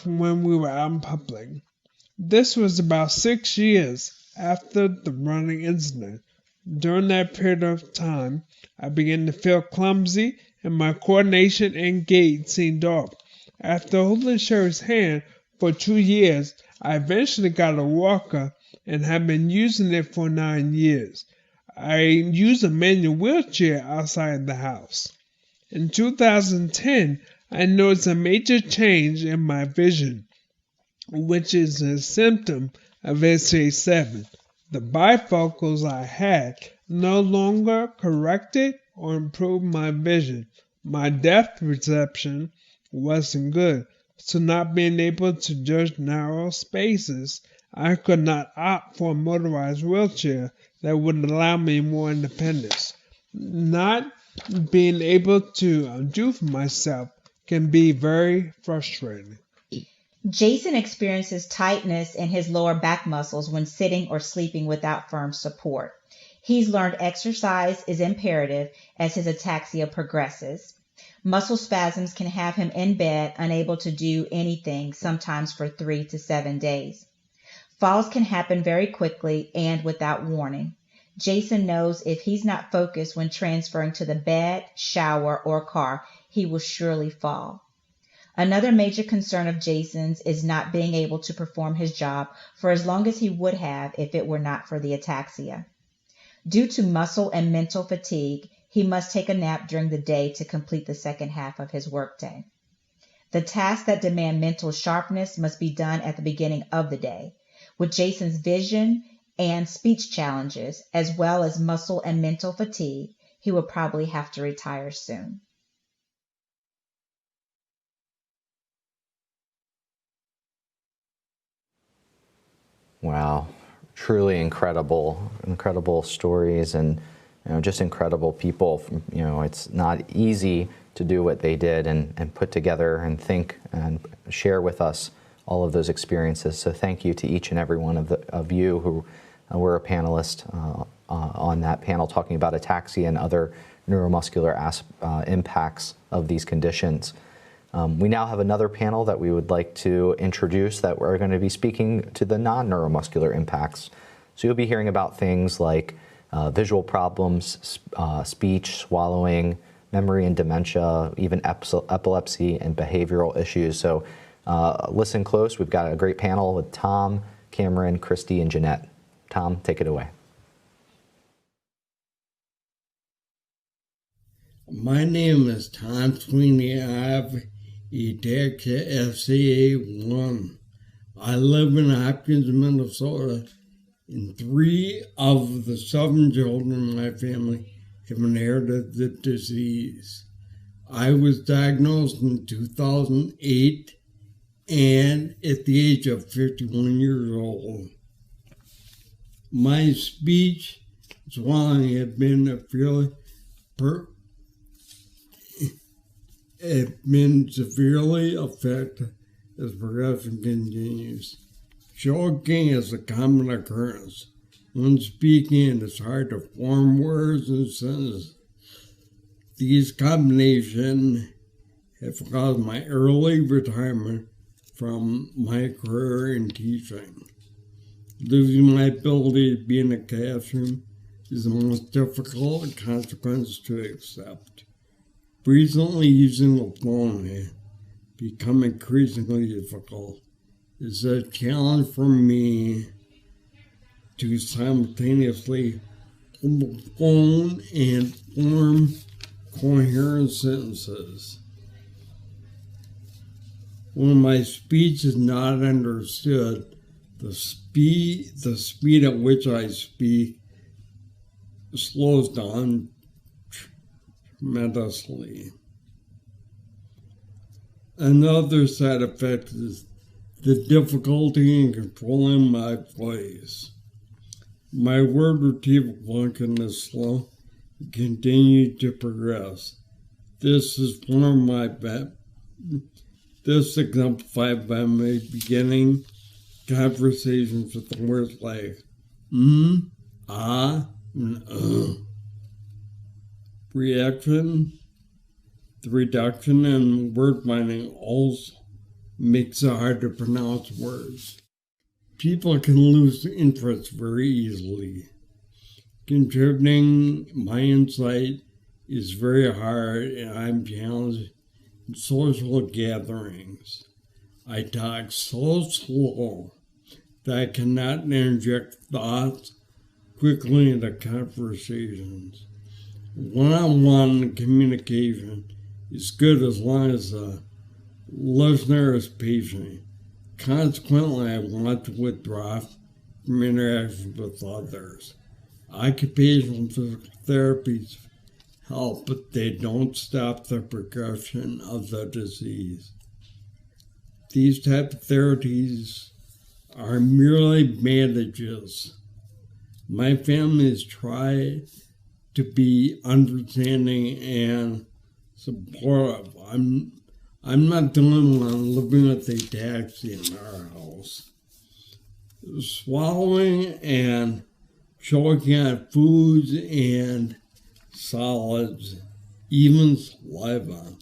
S9: when we were out in public. This was about 6 years after the running incident. During that period of time, I began to feel clumsy and my coordination and gait seemed off. After holding Sherry's hand for 2 years, I eventually got a walker and have been using it for 9 years. I use a manual wheelchair outside the house. In 2010, I noticed a major change in my vision, which is a symptom of SA7. The bifocals I had no longer corrected or improved my vision. My depth perception wasn't good, so not being able to judge narrow spaces, I could not opt for a motorized wheelchair that would allow me more independence. Not being able to do for myself can be very frustrating.
S10: Jason experiences tightness in his lower back muscles when sitting or sleeping without firm support. He's learned exercise is imperative as his ataxia progresses. Muscle spasms can have him in bed, unable to do anything, sometimes for 3 to 7 days. Falls can happen very quickly and without warning. Jason knows if he's not focused when transferring to the bed, shower, or car, he will surely fall. Another major concern of Jason's is not being able to perform his job for as long as he would have if it were not for the ataxia. Due to muscle and mental fatigue, he must take a nap during the day to complete the second half of his workday. The tasks that demand mental sharpness must be done at the beginning of the day. With Jason's vision and speech challenges, as well as muscle and mental fatigue, he will probably have to retire soon.
S1: Wow, truly incredible stories, and just incredible people. It's not easy to do what they did and put together and think and share with us all of those experiences. So thank you to each and every one of you who were a panelist on that panel talking about ataxia and other neuromuscular impacts of these conditions. We now have another panel that we would like to introduce that we're going to be speaking to the non-neuromuscular impacts. So you'll be hearing about things like visual problems, speech, swallowing, memory and dementia, even epilepsy and behavioral issues. So listen close. We've got a great panel with Tom, Cameron, Christy, and Jeanette. Tom, take it away.
S11: My name is Tom Sweeney. I have Ataxia SCA1. I live in Hopkins, Minnesota, and 3 of the 7 children in my family have inherited the disease. I was diagnosed in 2008 and at the age of 51 years old. My speech swallowing had been severely affected as progression continues. Choking is a common occurrence. When speaking, it's hard to form words and sentences. These combinations have caused my early retirement from my career in teaching. Losing my ability to be in a classroom is the most difficult consequence to accept. Recently, using the phone has become increasingly difficult. It's a challenge for me to simultaneously hold the phone and form coherent sentences. When my speech is not understood, the speed at which I speak slows down tremendously. Another side effect is the difficulty in controlling my voice. My word retrieval function is slow and continues to progress. This is exemplified by my beginning conversations with words like and The reduction in word binding also makes it hard to pronounce words. People can lose interest very easily. Contributing my insight is very hard, and I'm challenged in social gatherings. I talk so slow that I cannot interject thoughts quickly into conversations. One-on-one communication is good as long as the listener is patient. Consequently, I want to withdraw from interactions with others. Occupational physical therapies help, but they don't stop the progression of the disease. These type of therapies are merely bandages. My family has tried to be understanding and supportive. I'm not the only one living with ataxia in our house. Swallowing and choking on foods and solids, even saliva,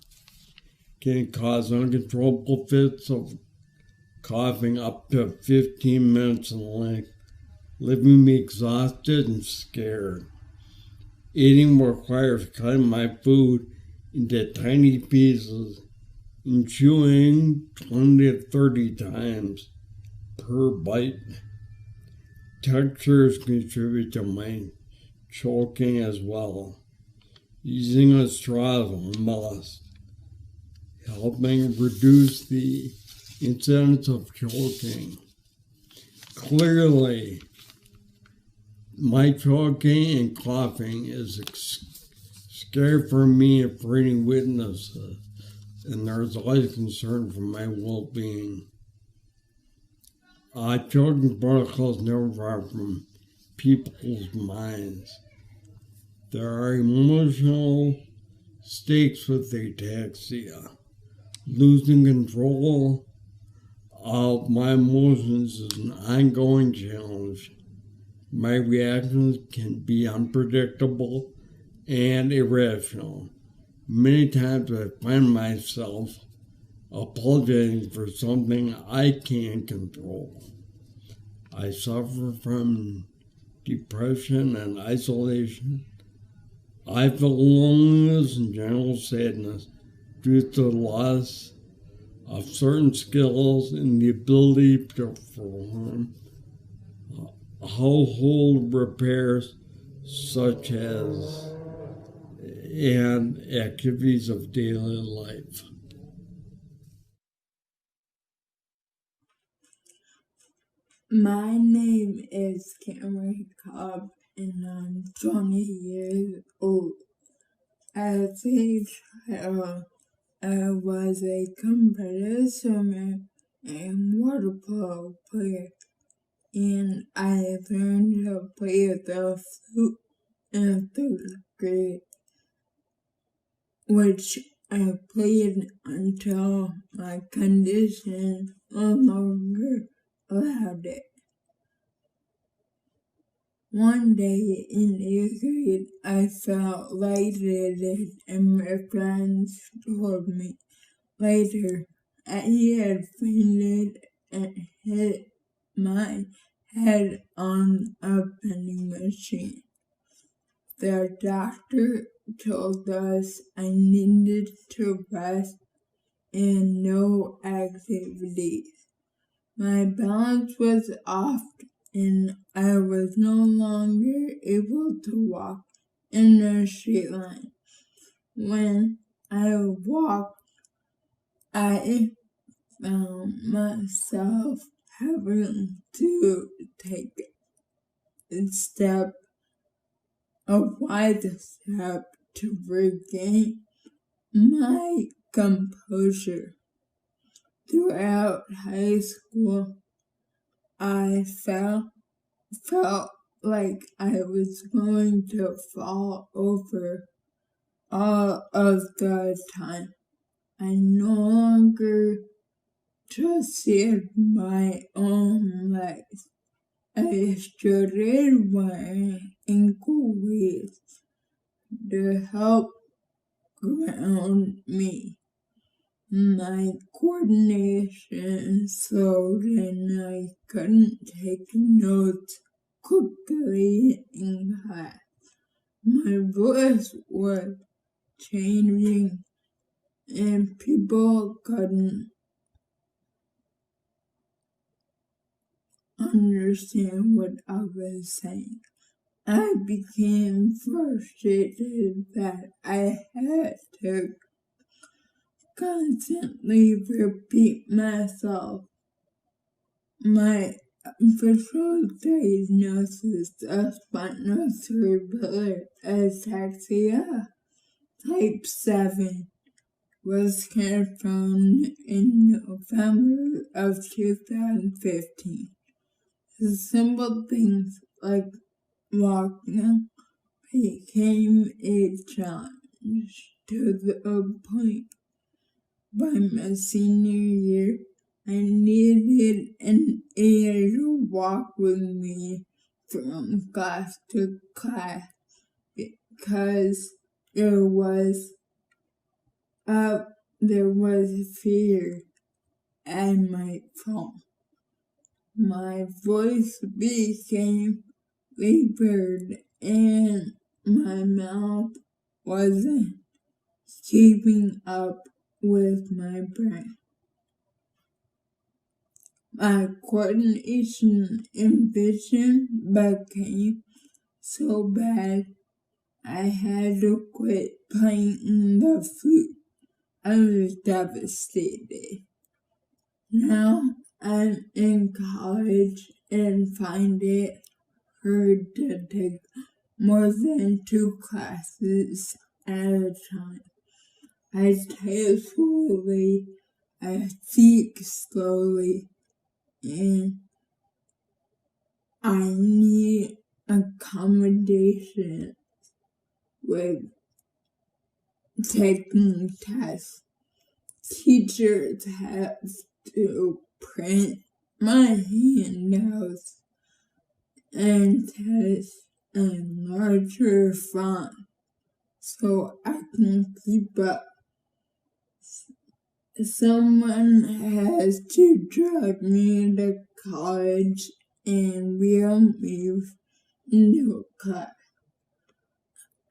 S11: can cause uncontrollable fits of coughing up to 15 minutes in length, leaving me exhausted and scared. Eating requires cutting my food into tiny pieces and chewing 20 to 30 times per bite. Textures contribute to my choking as well. Using a straw is a must, helping reduce the incidence of choking. Clearly, my choking and coughing is scary for me and for any witnesses, and there's always concern for my well-being. Choking protocols never far from people's minds. There are emotional stakes with ataxia. Losing control of my emotions is an ongoing challenge. My reactions can be unpredictable and irrational. Many times I find myself apologizing for something I can't control. I suffer from depression and isolation. I feel loneliness and general sadness due to the loss of certain skills and the ability to perform household repairs such as and activities of daily life.
S12: My name is Cameron Cobb and I'm 20 years old. As a child, I was a competitive swimmer and water polo player, and I learned to play the flute in 3rd grade, which I played until my condition no longer allowed it. One day in 8th grade, I felt lightheaded and my friends told me later that he had fainted and hit my head on a vending machine. The doctor told us I needed to rest and no activities. My balance was off and I was no longer able to walk in a straight line. When I walked, I found myself having to take a wide step to regain my composure. Throughout high school, I felt like I was going to fall over all of the time. I no longer trusted my own legs. I started wearing ankle weights to help ground me. My coordination slowed and I couldn't take notes quickly in class. My voice was changing and people couldn't understand what I was saying. I became frustrated that I had to constantly repeat myself. My official diagnosis of spinocerebellar ataxia type 7 was confirmed in November of 2015. The simple things like walking became a challenge to the point by my senior year I needed an aide to walk with me from class to class because there was fear I might fall. My voice became labored and my mouth wasn't keeping up with my breath. My coordination and vision became so bad I had to quit playing the flute. I was devastated. Now I'm in college and find it hard to take more than 2 classes at a time. I type slowly, I speak slowly, and I need accommodation with taking tests. Teachers have to print my handouts and tests in larger font so I can keep up. Someone has to drive me to college and wheel me into a class.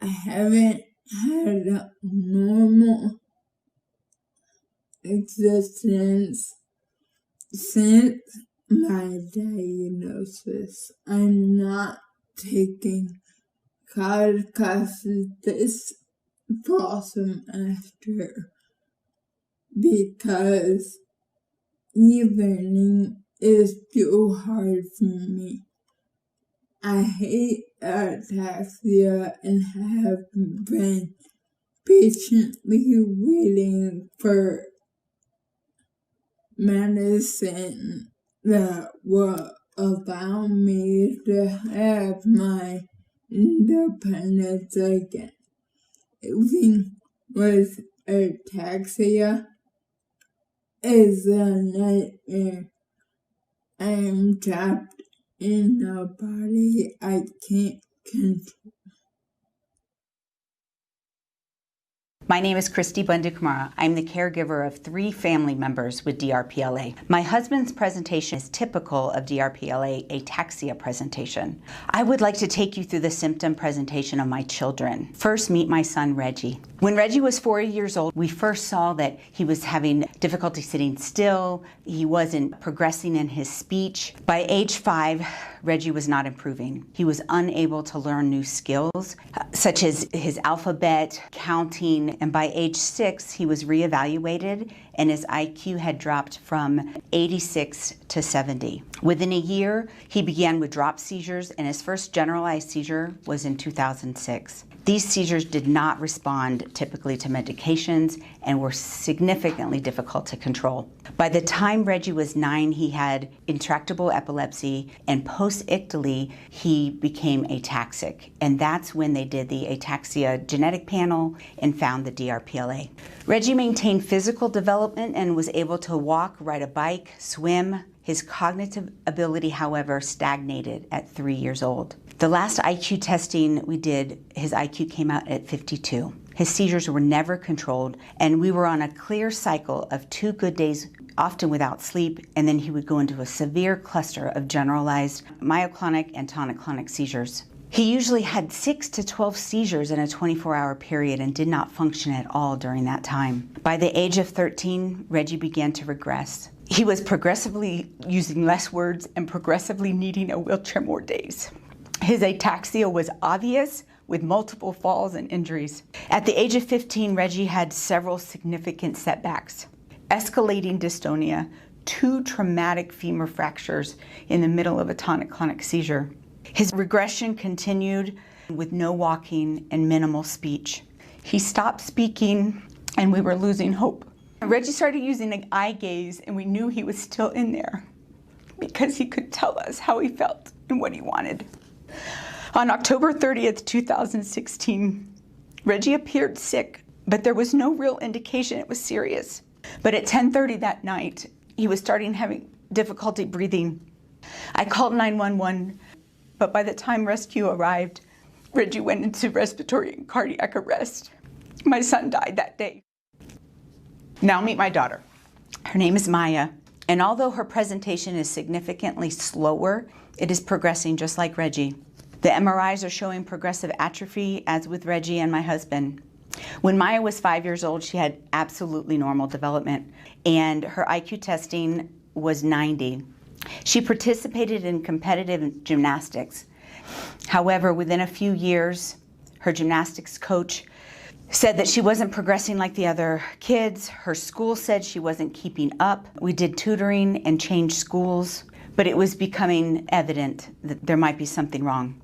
S12: I haven't had a normal existence since my diagnosis. I'm not taking college classes this fall semester because e-learning is too hard for me. I hate ataxia and have been patiently waiting for medicine that will allow me to have my independence again. Living with ataxia is a nightmare. I am trapped in a body I can't control.
S13: My name is Christy Bundukumara. I'm the caregiver of 3 family members with DRPLA. My husband's presentation is typical of DRPLA ataxia presentation. I would like to take you through the symptom presentation of my children. First, meet my son, Reggie. When Reggie was 4 years old, we first saw that he was having difficulty sitting still. He wasn't progressing in his speech. By age 5, Reggie was not improving. He was unable to learn new skills, such as his alphabet, counting, and by age 6, he was reevaluated and his IQ had dropped from 86 to 70. Within a year, he began with drop seizures, and his first generalized seizure was in 2006. These seizures did not respond typically to medications and were significantly difficult to control. By the time Reggie was 9, he had intractable epilepsy, and post-ictally, he became ataxic. And that's when they did the ataxia genetic panel and found the DRPLA. Reggie maintained physical development and was able to walk, ride a bike, swim. His cognitive ability, however, stagnated at 3 years old. The last IQ testing we did, his IQ came out at 52. His seizures were never controlled, and we were on a clear cycle of 2 good days, often without sleep, and then he would go into a severe cluster of generalized myoclonic and tonic-clonic seizures. He usually had 6 to 12 seizures in a 24-hour period and did not function at all during that time. By the age of 13, Reggie began to regress. He was progressively using less words and progressively needing a wheelchair more days. His ataxia was obvious, with multiple falls and injuries. At the age of 15, Reggie had several significant setbacks: escalating dystonia, 2 traumatic femur fractures in the middle of a tonic-clonic seizure. His regression continued with no walking and minimal speech. He stopped speaking, and we were losing hope. Reggie started using an eye gaze, and we knew he was still in there because he could tell us how he felt and what he wanted. On October 30th, 2016, Reggie appeared sick, but there was no real indication it was serious. But at 10:30 that night, he was starting having difficulty breathing. I called 911, But by the time rescue arrived, Reggie went into respiratory and cardiac arrest. My son died that day. Now meet my daughter. Her name is Maya, and although her presentation is significantly slower, it is progressing just like Reggie. The MRIs are showing progressive atrophy, as with Reggie and my husband. When Maya was 5 years old, she had absolutely normal development, and her IQ testing was 90. She participated in competitive gymnastics. However, within a few years, her gymnastics coach said that she wasn't progressing like the other kids. Her school said she wasn't keeping up. We did tutoring and changed schools, but it was becoming evident that there might be something wrong.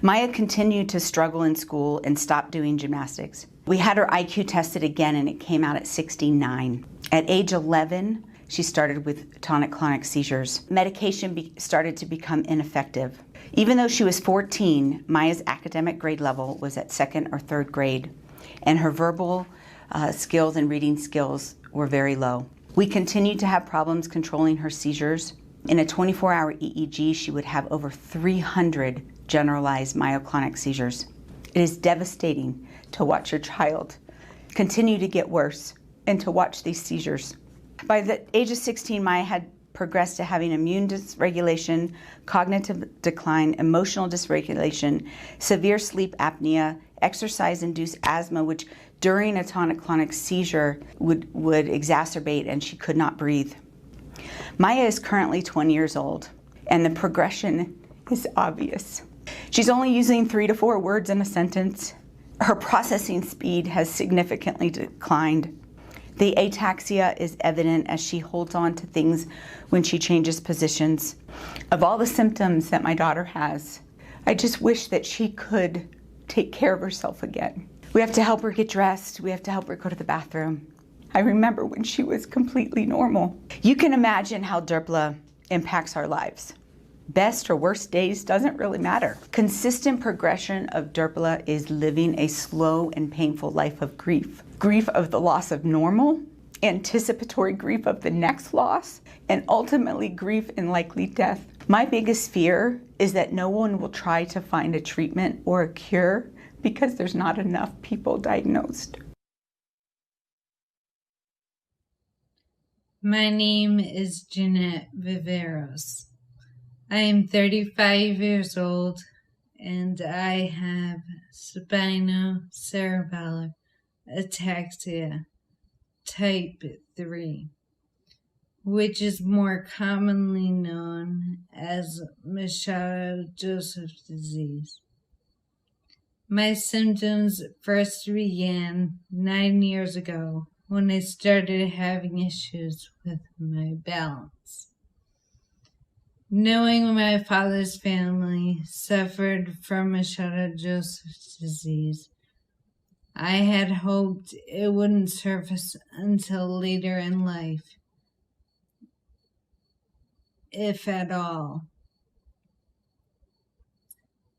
S13: Maya continued to struggle in school and stopped doing gymnastics. We had her IQ tested again and it came out at 69. At age 11, she started with tonic-clonic seizures. Medication started to become ineffective. Even though she was 14, Maya's academic grade level was at 2nd or 3rd grade, and her verbal skills and reading skills were very low. We continued to have problems controlling her seizures. In a 24-hour EEG, she would have over 300 generalized myoclonic seizures. It is devastating to watch your child continue to get worse and to watch these seizures. By the age of 16, Maya had progressed to having immune dysregulation, cognitive decline, emotional dysregulation, severe sleep apnea, exercise-induced asthma, which during a tonic-clonic seizure would exacerbate, and she could not breathe. Maya is currently 20 years old, and the progression is obvious. She's only using 3 to 4 words in a sentence. Her processing speed has significantly declined. The ataxia is evident as she holds on to things when she changes positions. Of all the symptoms that my daughter has, I just wish that she could take care of herself again. We have to help her get dressed. We have to help her go to the bathroom. I remember when she was completely normal. You can imagine how DRPLA impacts our lives. Best or worst days doesn't really matter. Consistent progression of DRPLA is living a slow and painful life of grief. Grief of the loss of normal, anticipatory grief of the next loss, and ultimately grief and likely death. My biggest fear is that no one will try to find a treatment or a cure because there's not enough people diagnosed.
S14: My name is Jeanette Viveros. I am 35 years old and I have spinocerebellar ataxia type 3, which is more commonly known as Machado-Joseph disease. My symptoms first began 9 years ago when I started having issues with my balance. Knowing my father's family suffered from Machado-Joseph disease, I had hoped it wouldn't surface until later in life, if at all.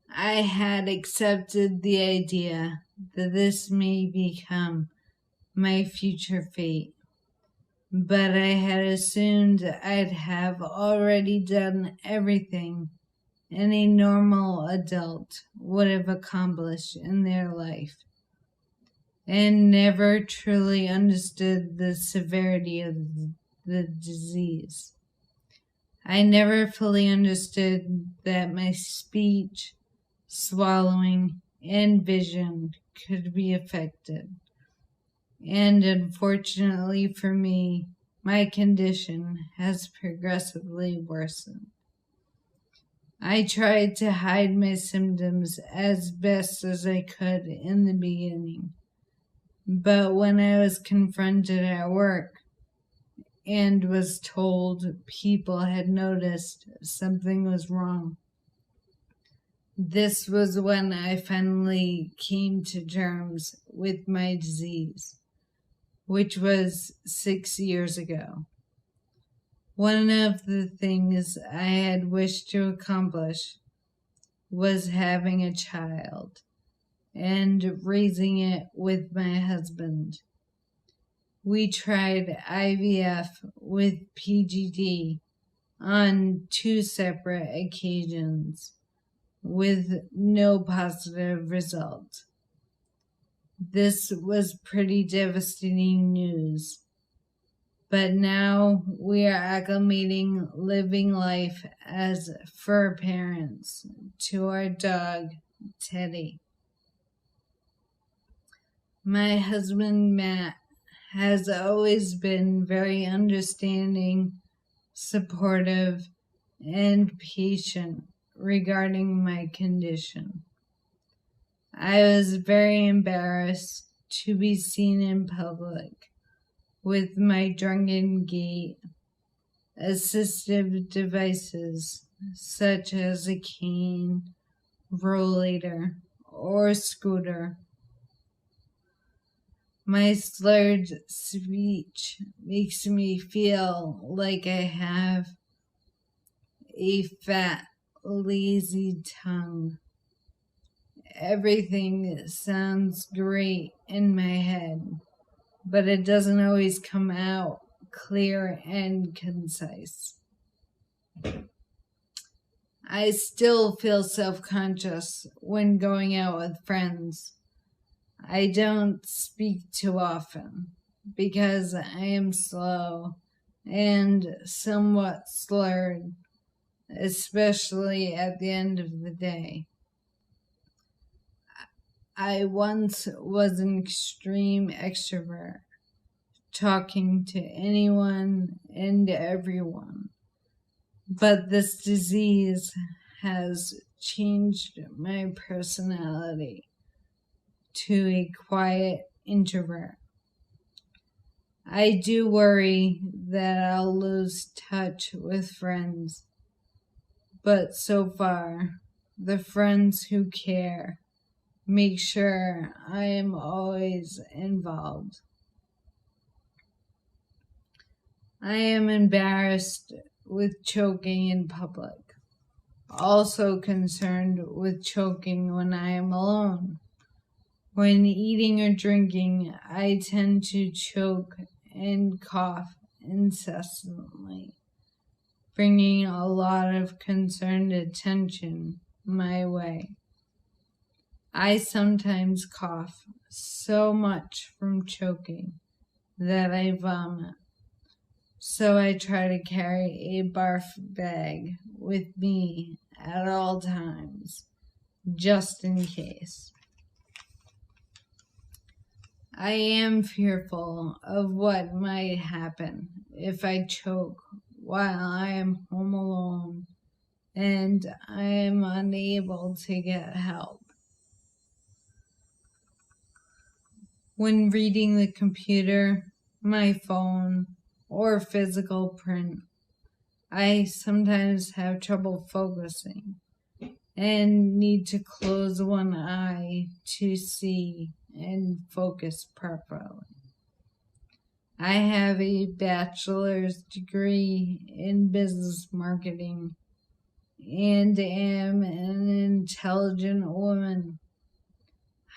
S14: I had accepted the idea that this may become my future fate, but I had assumed I'd have already done everything any normal adult would have accomplished in their life, and never truly understood the severity of the disease. I never fully understood that my speech, swallowing, and vision could be affected. And unfortunately for me, my condition has progressively worsened. I tried to hide my symptoms as best as I could in the beginning, but when I was confronted at work and was told people had noticed something was wrong, this was when I finally came to terms with my disease, which was 6 years ago. One of the things I had wished to accomplish was having a child and raising it with my husband. We tried IVF with PGD on 2 separate occasions, with no positive result. This was pretty devastating news. But now we are acclimating living life as fur parents to our dog, Teddy. My husband, Matt, has always been very understanding, supportive, and patient regarding my condition. I was very embarrassed to be seen in public with my drunken gait, assistive devices such as a cane, rollator, or scooter. My slurred speech makes me feel like I have a fat, lazy tongue. Everything sounds great in my head, but it doesn't always come out clear and concise. I still feel self-conscious when going out with friends. I don't speak too often because I am slow and somewhat slurred, especially at the end of the day. I once was an extreme extrovert, talking to anyone and everyone. But this disease has changed my personality to a quiet introvert. I do worry that I'll lose touch with friends, but so far, the friends who care make sure I am always involved. I am embarrassed with choking in public, also concerned with choking when I am alone. When eating or drinking, I tend to choke and cough incessantly, bringing a lot of concerned attention my way. I sometimes cough so much from choking that I vomit, so I try to carry a barf bag with me at all times, just in case. I am fearful of what might happen if I choke while I am home alone and I am unable to get help. When reading the computer, my phone, or physical print, I sometimes have trouble focusing and need to close one eye to see and focus properly. I have a bachelor's degree in business marketing and am an intelligent woman.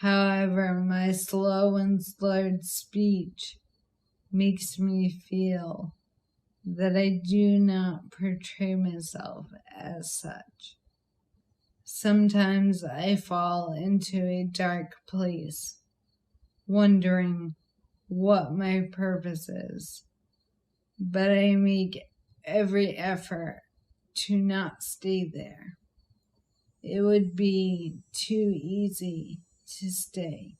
S14: However, my slow and slurred speech makes me feel that I do not portray myself as such. Sometimes I fall into a dark place, wondering what my purpose is, but I make every effort to not stay there. It would be too easy to stay.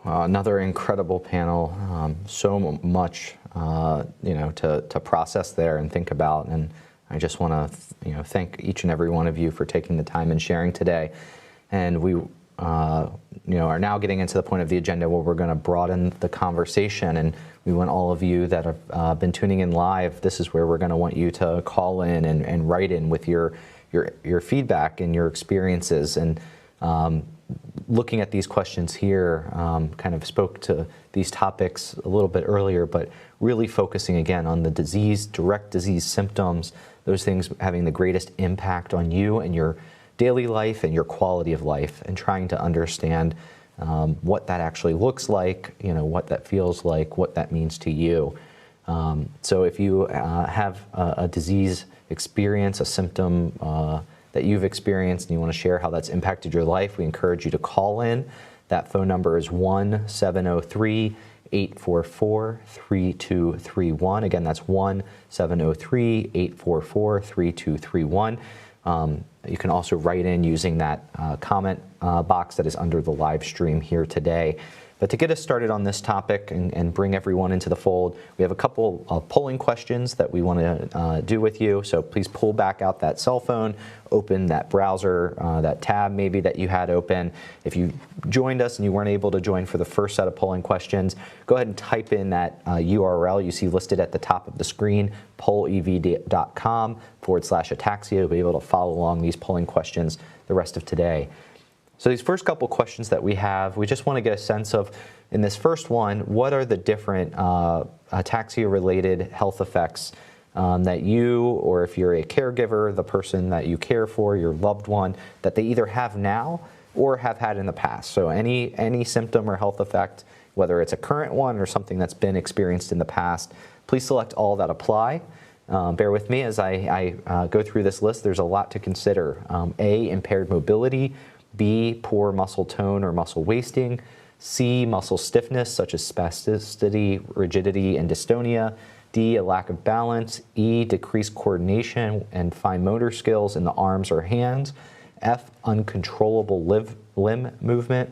S1: Another incredible panel. So much, to process there and think about. And I just want to, thank each and every one of you for taking the time and sharing today. And we, are now getting into the point of the agenda where we're going to broaden the conversation. And we want all of you that have been tuning in live. This is where we're going to want you to call in and write in with your feedback and your experiences. And looking at these questions here, kind of spoke to these topics a little bit earlier, but really focusing again on the disease, direct disease symptoms, those things having the greatest impact on you and your daily life and your quality of life, and trying to understand what that actually looks like, what that feels like, what that means to you. So if you have a disease experience, a symptom that you've experienced, and you want to share how that's impacted your life, we encourage you to call in. That phone number is 1-703-844-3231. Again, that's 1-703-844-3231. You can also write in using that comment box that is under the live stream here today. But to get us started on this topic and bring everyone into the fold, we have a couple of polling questions that we want to do with you. So please pull back out that cell phone, open that browser, that tab maybe that you had open. If you joined us and you weren't able to join for the first set of polling questions, go ahead and type in that URL you see listed at the top of the screen, pollev.com/ataxia. You'll be able to follow along these polling questions the rest of today. So these first couple questions that we have, we just want to get a sense of, in this first one, what are the different ataxia-related health effects that you, or if you're a caregiver, the person that you care for, your loved one, that they either have now or have had in the past. So any symptom or health effect, whether it's a current one or something that's been experienced in the past, please select all that apply. Bear with me as I go through this list. There's a lot to consider. A, impaired mobility. B, poor muscle tone or muscle wasting. C, muscle stiffness such as spasticity, rigidity, and dystonia. D, a lack of balance. E, decreased coordination and fine motor skills in the arms or hands. F, uncontrollable limb movement.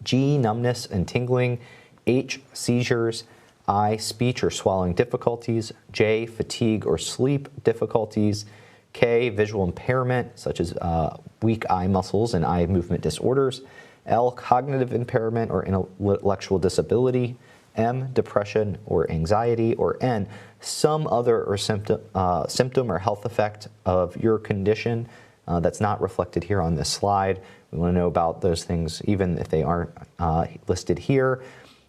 S1: G, numbness and tingling. H, seizures. I, speech or swallowing difficulties. J, fatigue or sleep difficulties. K, visual impairment, such as weak eye muscles and eye movement disorders. L, cognitive impairment or intellectual disability. M, depression or anxiety. Or N, some other or symptom or health effect of your condition that's not reflected here on this slide. We want to know about those things even if they aren't listed here.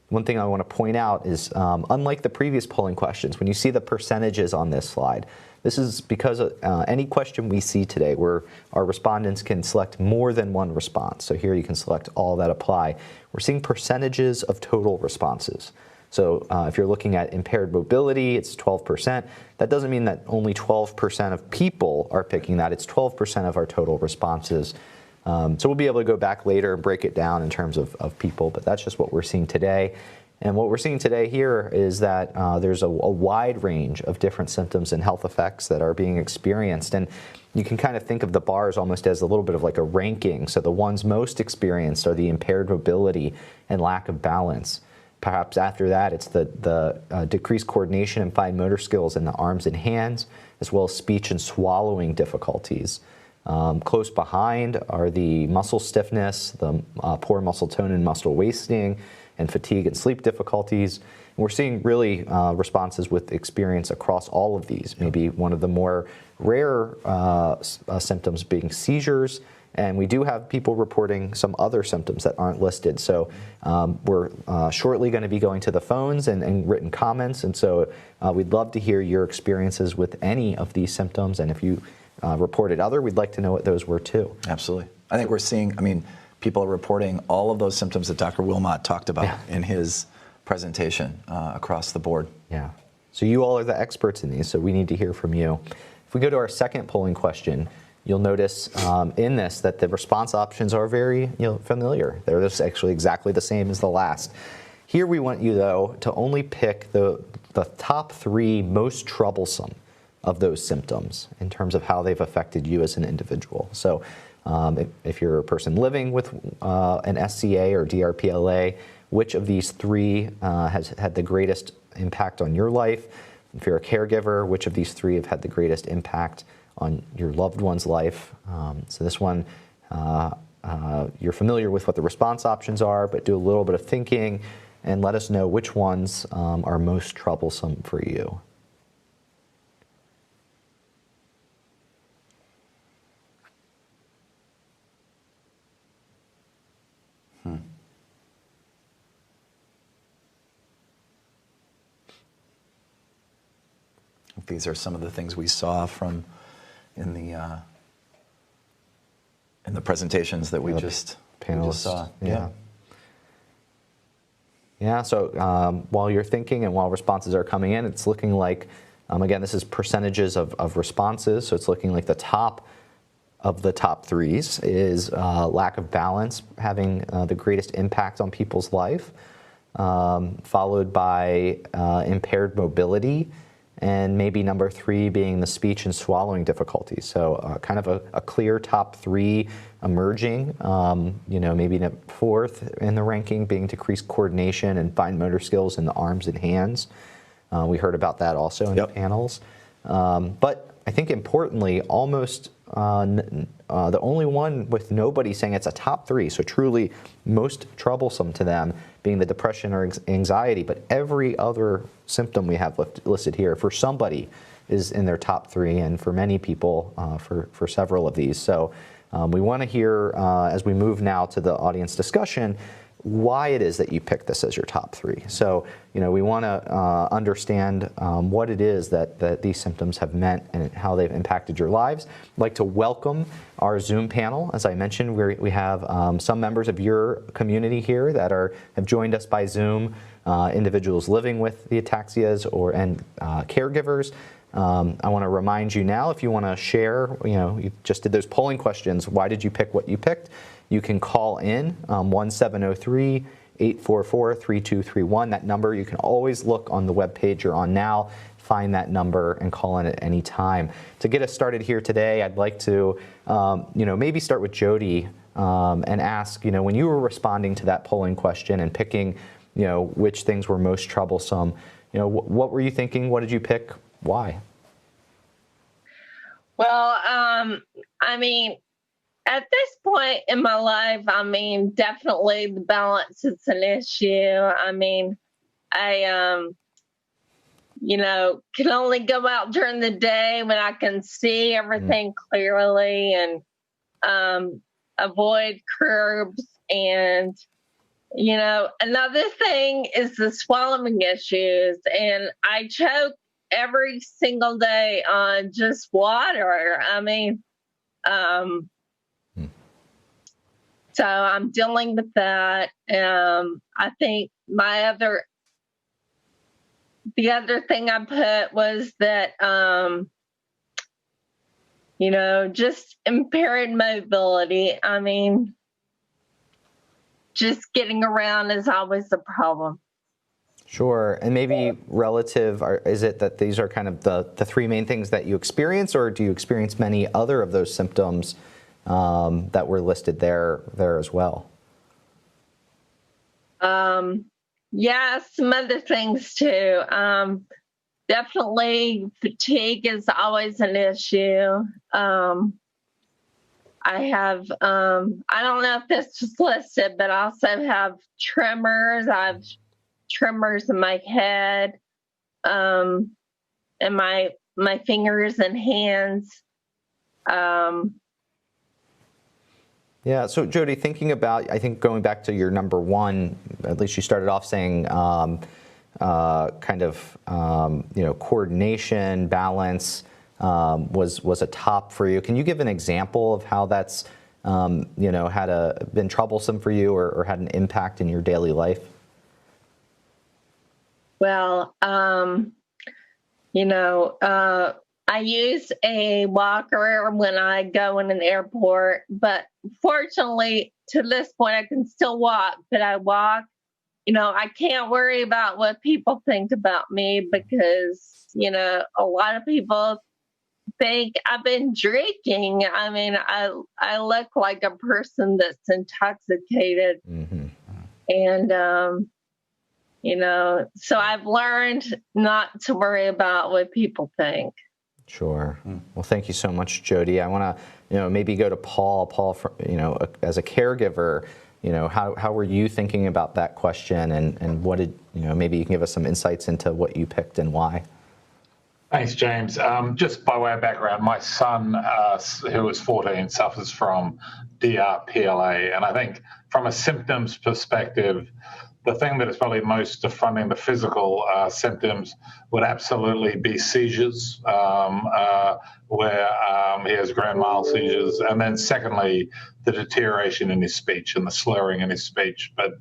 S1: One thing I want to point out is, unlike the previous polling questions, when you see the percentages on this slide, this is because any question we see today where our respondents can select more than one response. So here you can select all that apply. We're seeing percentages of total responses. So if you're looking at impaired mobility, it's 12%. That doesn't mean that only 12% of people are picking that. It's 12% of our total responses. So we'll be able to go back later and break it down in terms of people, but that's just what we're seeing today. And what we're seeing today here is that there's a wide range of different symptoms and health effects that are being experienced. And you can kind of think of the bars almost as a little bit of like a ranking. So the ones most experienced are the impaired mobility and lack of balance. Perhaps after that, it's the decreased coordination and fine motor skills in the arms and hands, as well as speech and swallowing difficulties. Close behind are the muscle stiffness, the poor muscle tone and muscle wasting, and fatigue and sleep difficulties. And we're seeing really responses with experience across all of these. Maybe one of the more rare symptoms being seizures, and we do have people reporting some other symptoms that aren't listed. So we're shortly going to be going to the phones and written comments, and so we'd love to hear your experiences with any of these symptoms, and if you reported other, we'd like to know what those were too.
S2: Absolutely. I think we're seeing, people are reporting all of those symptoms that Dr. Wilmot talked about in his presentation across the board.
S1: Yeah. So you all are the experts in these, so we need to hear from you. If we go to our second polling question, you'll notice in this that the response options are very familiar. They're just actually exactly the same as the last. Here we want you, though, to only pick the top 3 most troublesome of those symptoms in terms of how they've affected you as an individual. So if you're a person living with an SCA or DRPLA, which of these 3 has had the greatest impact on your life? If you're a caregiver, which of these 3 have had the greatest impact on your loved one's life? So this one, you're familiar with what the response options are, but do a little bit of thinking and let us know which ones are most troublesome for you.
S2: These are some of the things we saw from in the presentations that we just saw.
S1: Yeah. Yeah, so while you're thinking and while responses are coming in, it's looking like, again, this is percentages of responses, so it's looking like the top of the top threes is lack of balance having the greatest impact on people's life, followed by impaired mobility, and maybe number 3 being the speech and swallowing difficulties. So kind of a clear top 3 emerging, maybe 4th in the ranking being decreased coordination and fine motor skills in the arms and hands. We heard about that also in the panels. But I think importantly, almost the only one with nobody saying it's a top 3, so truly most troublesome to them being the depression or anxiety, but every other symptom we have listed here for somebody is in their top 3, and for many people for several of these. So we want to hear, as we move now to the audience discussion, why it is that you picked this as your top 3. So, we want to understand what it is that these symptoms have meant and how they've impacted your lives. I'd like to welcome our Zoom panel. As I mentioned, we have some members of your community here that have joined us by Zoom, individuals living with the ataxias and caregivers. I want to remind you now, if you want to share, you just did those polling questions, why did you pick what you picked? You can call in 1-703-844-3231. That number, you can always look on the webpage you're on now, find that number and call in at any time. To get us started here today, I'd like to maybe start with Jody and ask, when you were responding to that polling question and picking, which things were most troublesome, what were you thinking? What did you pick? Why?
S15: Well, at this point in my life, definitely the balance is an issue. I can only go out during the day when I can see everything clearly and avoid curbs. And, another thing is the swallowing issues. And I choke every single day on just water. So I'm dealing with that. I think the other thing I put was that, just impaired mobility. Just getting around is always a problem.
S1: Sure. And maybe relative, is it that these are kind of the 3 main things that you experience, or do you experience many other of those symptoms that were listed there as well?
S15: Yeah, some other things too. Definitely fatigue is always an issue. I have, I don't know if this was listed, but I also have tremors. I have tremors in my head, and my fingers and hands.
S1: Yeah, so Jody, thinking about, I think going back to your number 1, at least you started off saying coordination, balance was a top for you. Can you give an example of how that's been troublesome for you or had an impact in your daily life?
S15: Well, I use a walker when I go in an airport, but fortunately, to this point, I can still walk, but I walk. I can't worry about what people think about me because, a lot of people think I've been drinking. I look like a person that's intoxicated. Mm-hmm. And, so I've learned not to worry about what people think.
S1: Sure. Well, thank you so much, Jody. I want to, maybe go to Paul. Paul, as a caregiver, how were you thinking about that question, and what did, maybe you can give us some insights into what you picked and why.
S16: Thanks, James. Just by way of background, my son, who is 14, suffers from DRPLA, and I think from a symptoms perspective, the thing that is probably most affronting the physical symptoms would absolutely be seizures, where he has grand mal seizures. And then secondly, the deterioration in his speech and the slurring in his speech. But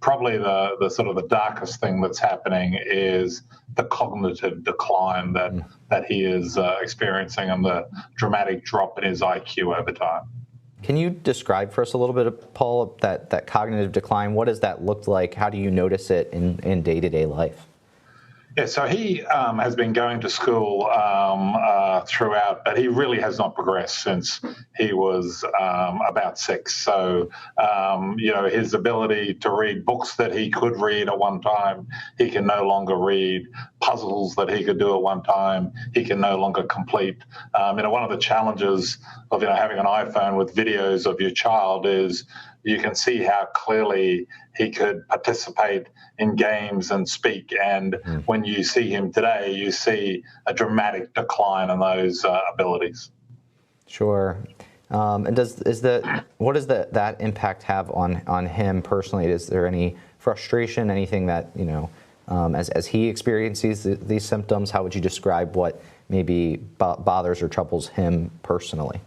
S16: probably the sort of the darkest thing that's happening is the cognitive decline that he is experiencing and the dramatic drop in his IQ over time.
S1: Can you describe for us a little bit, Paul, that cognitive decline? What does that look like? How do you notice it in day-to-day life?
S16: Yeah, so he has been going to school throughout, but he really has not progressed since he was about 6. So, his ability to read books that he could read at one time, he can no longer read. Puzzles that he could do at one time, he can no longer complete. One of the challenges of, having an iPhone with videos of your child is you can see how clearly he could participate in games and speak. And when you see him today, you see a dramatic decline in those abilities. Sure. And what does that impact have on him personally? Is there any frustration, anything that, as he experiences these symptoms, how would you describe what maybe bothers or troubles him personally?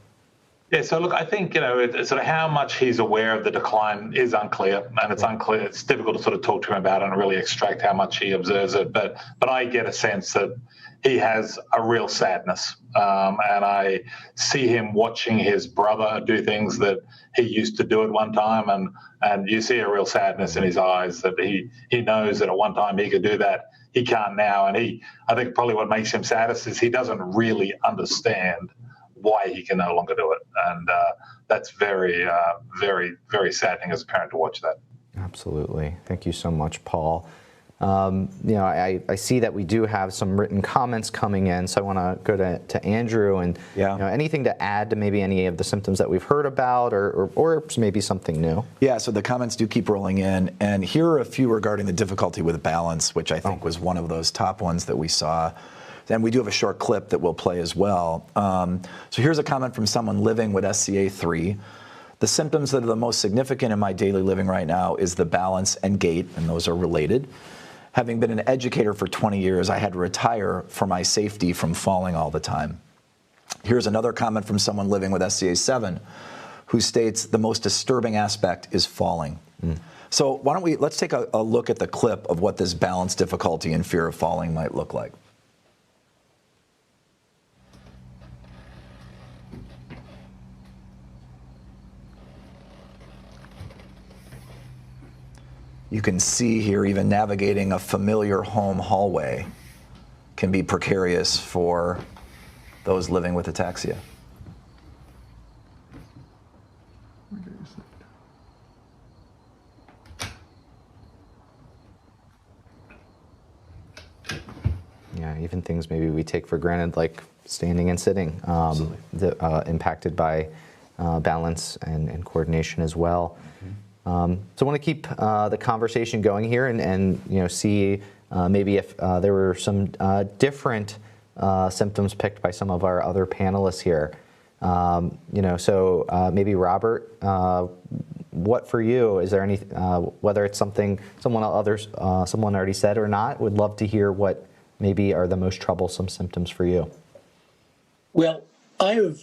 S16: Yeah, so look, I think, sort of how much he's aware of the decline is unclear, and it's unclear. It's difficult to sort of talk to him about it and really extract how much he observes it. But I get a sense that he has a real sadness, and I see him watching his brother do things that he used to do at one time, and you see a real sadness in his eyes that he knows that at one time he could do that. He can't now, and I think probably what makes him saddest is he doesn't really understand why he can no longer do it. And that's very, very, very saddening as a parent to watch that. Absolutely. Thank you so much, Paul. I see that we do have some written comments coming in, so I want to go to Andrew and anything to add to maybe any of the symptoms that we've heard about or maybe something new.
S2: Yeah, so the comments do keep rolling in, and here are a few regarding the difficulty with balance, which I think was one of those top ones that we saw. And we do have a short clip that we'll play as well. So here's a comment from someone living with SCA3. The symptoms that are the most significant in my daily living right now is the balance and gait, and those are related. Having been an educator for 20 years, I had to retire for my safety from falling all the time. Here's another comment from someone living with SCA7 who states the most disturbing aspect is falling. So let's take a look at the clip of what this balance difficulty and fear of falling might look like. You can see here even navigating a familiar home hallway can be precarious for those living with ataxia.
S1: Yeah, even things maybe we take for granted like standing and sitting, impacted by balance and coordination as well. So I want to keep the conversation going here and see maybe if there were some different symptoms picked by some of our other panelists here. So maybe Robert, what for you? Is there any whether it's something someone already said or not? Would love to hear what maybe are the most troublesome symptoms for you.
S17: Well, I have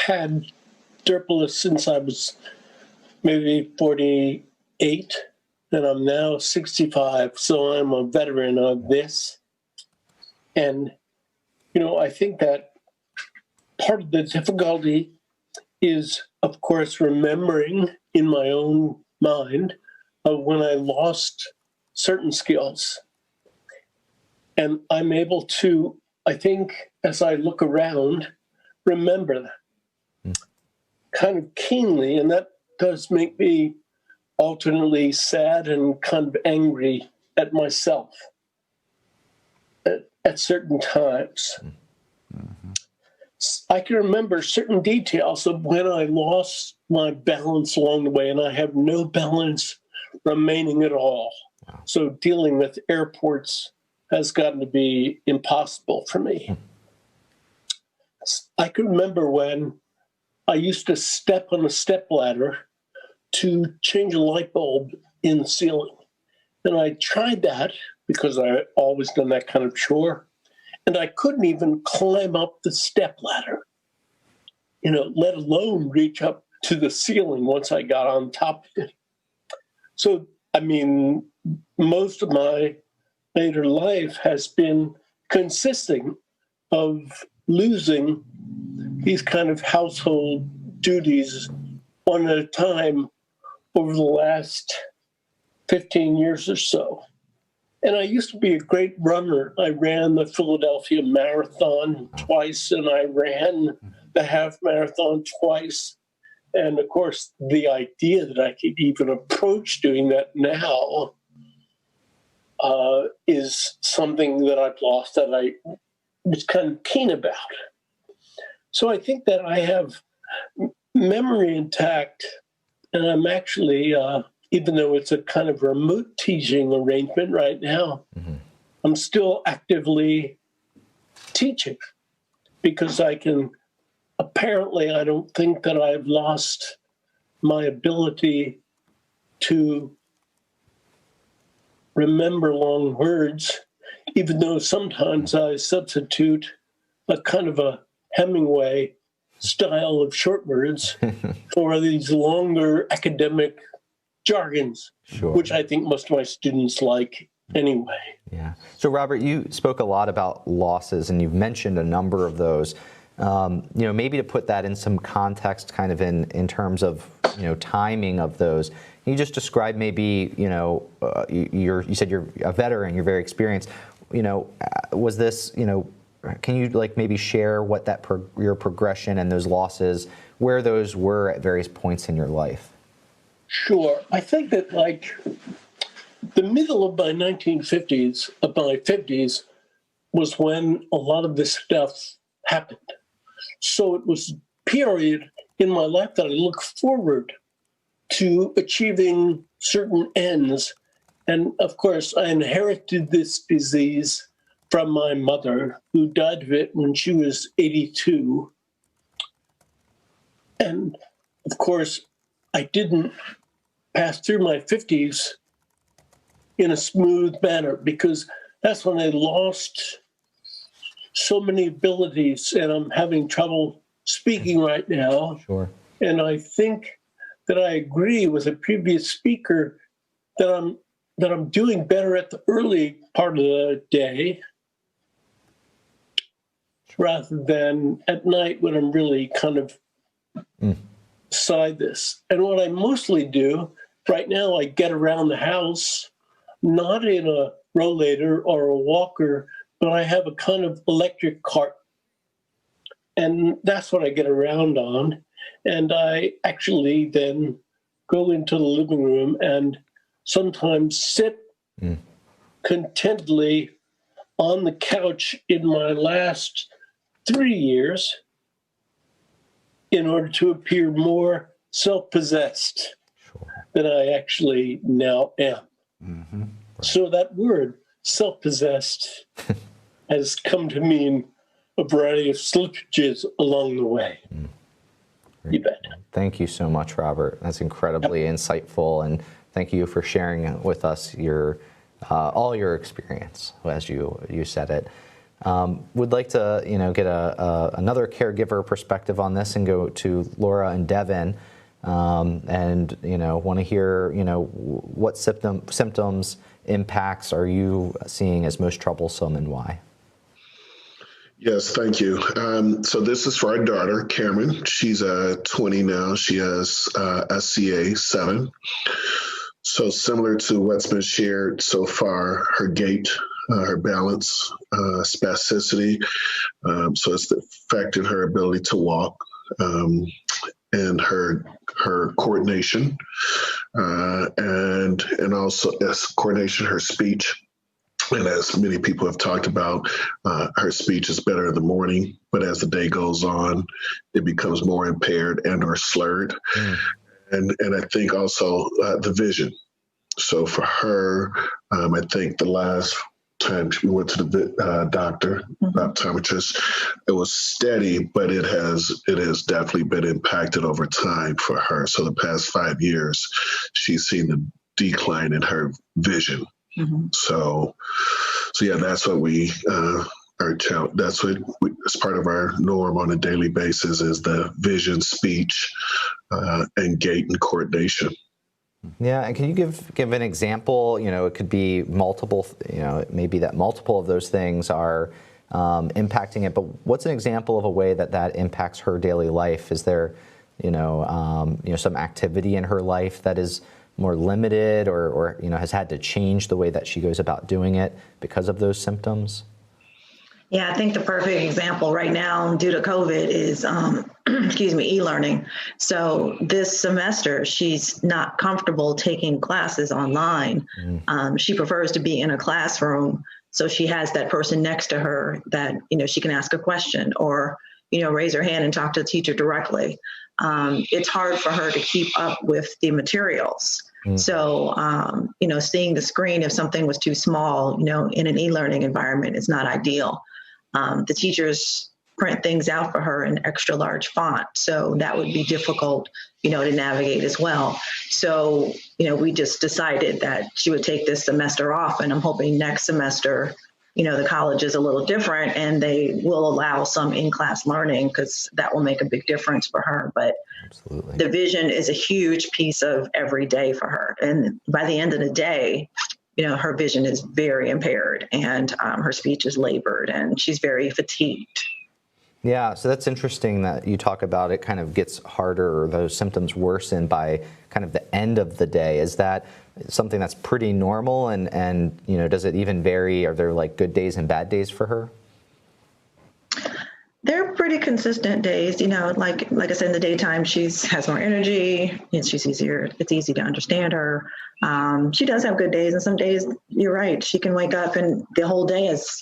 S17: had DRPLA since I was maybe 48, and I'm now 65, so I'm a veteran of this. And, I think that part of the difficulty is, of course, remembering in my own mind of when I lost certain skills. And I'm able to, I think, as I look around, remember that kind of keenly, and that does make me alternately sad and kind of angry at myself at certain times. I can remember certain details of when I lost my balance along the way, and I have no balance remaining at all. So dealing with airports has gotten to be impossible for me. I can remember when I used to step on a stepladder to change a light bulb in the ceiling. And I tried that because I always done that kind of chore. And I couldn't even climb up the step ladder, let alone reach up to the ceiling once I got on top of it. So, most of my later life has been consisting of losing these kind of household duties one at a time over the last 15 years or so. And I used to be a great runner. I ran the Philadelphia Marathon twice, and I ran the half marathon twice. And of course, the idea that I could even approach doing that now is something that I've lost, that I was kind of keen about. So I think that I have memory intact, and I'm actually, even though it's a kind of remote teaching arrangement right now, I'm still actively teaching because I don't think that I've lost my ability to remember long words, even though sometimes I substitute a kind of a Hemingway style of short words for these longer academic jargons, which I think most of my students like anyway.
S1: Yeah. So Robert, you spoke a lot about losses, and you've mentioned a number of those. Maybe to put that in some context, kind of in terms of timing of those. Can you just describe maybe you said you're a veteran, you're very experienced. Was this can you maybe share what that your progression and those losses, where those were at various points in your life?
S17: Sure. I think that the middle of my 50s was when a lot of this stuff happened. So it was a period in my life that I look forward to achieving certain ends. And of course, I inherited this disease from my mother, who died of it when she was 82. And of course, I didn't pass through my 50s in a smooth manner, because that's when I lost so many abilities, and I'm having trouble speaking right now.
S1: Sure.
S17: And I think that I agree with a previous speaker that I'm doing better at the early part of the day rather than at night when I'm really kind of beside this. And what I mostly do right now, I get around the house, not in a rollator or a walker, but I have a kind of electric cart. And that's what I get around on. And I actually then go into the living room and sometimes sit contentedly on the couch in my last 3 years in order to appear more self-possessed than I actually now am.
S1: Mm-hmm. Right.
S17: So that word, self-possessed, has come to mean a variety of slippages along the way. You bet.
S1: Thank you so much, Robert. That's incredibly insightful, and thank you for sharing with us your all your experience, as you said it. Would like to get another caregiver perspective on this and go to Laura and Devin, and want to hear what symptoms, impacts are you seeing as most troublesome and why?
S18: Yes, thank you. So this is for our daughter, Cameron. She's 20 now. She has SCA 7. So similar to what's been shared so far, her gait, her balance, spasticity. So it's affected her ability to walk, and her coordination, and also as coordination, her speech. And as many people have talked about, her speech is better in the morning, but as the day goes on, it becomes more impaired and or slurred. And I think also the vision. So for her, I think the last time we went to the doctor, optometrist, it was steady, but it has definitely been impacted over time for her. So the past 5 years, she's seen the decline in her vision. So yeah, that's what we that's what it's part of our norm on a daily basis is the vision, speech, and gait and coordination.
S1: Yeah, and can you give an example? It could be multiple. Maybe that multiple of those things are impacting it. But what's an example of a way that impacts her daily life? Is there, some activity in her life that is more limited, or has had to change the way that she goes about doing it because of those symptoms?
S19: Yeah, I think the perfect example right now due to COVID is, e-learning. So this semester, she's not comfortable taking classes online. She prefers to be in a classroom. So she has that person next to her that, she can ask a question or, raise her hand and talk to the teacher directly. It's hard for her to keep up with the materials. So, seeing the screen, if something was too small, in an e-learning environment is not ideal. The teachers print things out for her in extra large font. So that would be difficult, to navigate as well. So, we just decided that she would take this semester off, and I'm hoping next semester, the college is a little different and they will allow some in-class learning because that will make a big difference for her. But
S1: absolutely,
S19: the vision is a huge piece of every day for her. And by the end of the day, her vision is very impaired and her speech is labored and she's very fatigued.
S1: Yeah, so that's interesting that you talk about it kind of gets harder or those symptoms worsen by kind of the end of the day. Is that something that's pretty normal and does it even vary? Are there like good days and bad days for her?
S19: They're pretty consistent days, like I said, in the daytime, has more energy and it's easy to understand her. She does have good days, and some days, you're right, she can wake up and the whole day is,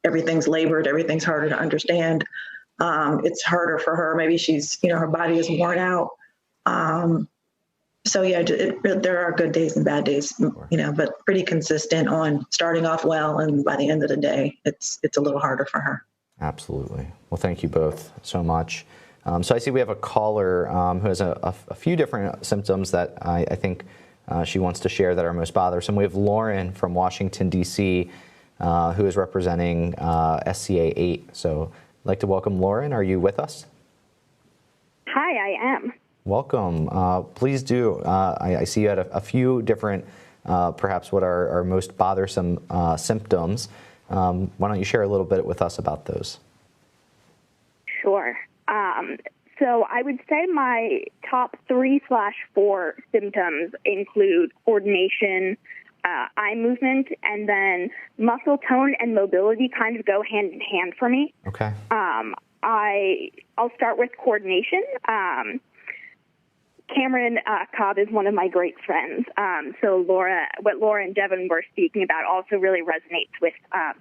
S19: everything's labored, everything's harder to understand. It's harder for her. Maybe she's, her body is worn out. So yeah, there are good days and bad days, but pretty consistent on starting off well, and by the end of the day, it's a little harder for her.
S1: Absolutely. Well, thank you both so much. So I see we have a caller who has a few different symptoms that I think she wants to share that are most bothersome. We have Lauren from Washington, D.C., who is representing SCA 8. So I'd like to welcome Lauren. Are you with us?
S20: Hi, I am.
S1: Welcome. Please do. I see you had a few different, perhaps what are most bothersome symptoms. Why don't you share a little bit with us about those?
S20: Sure. So I would say my top 3/4 symptoms include coordination, eye movement, and then muscle tone and mobility kind of go hand in hand for me.
S1: Okay.
S20: I'll start with coordination. Cameron Cobb is one of my great friends. So what Laura and Devin were speaking about also really resonates with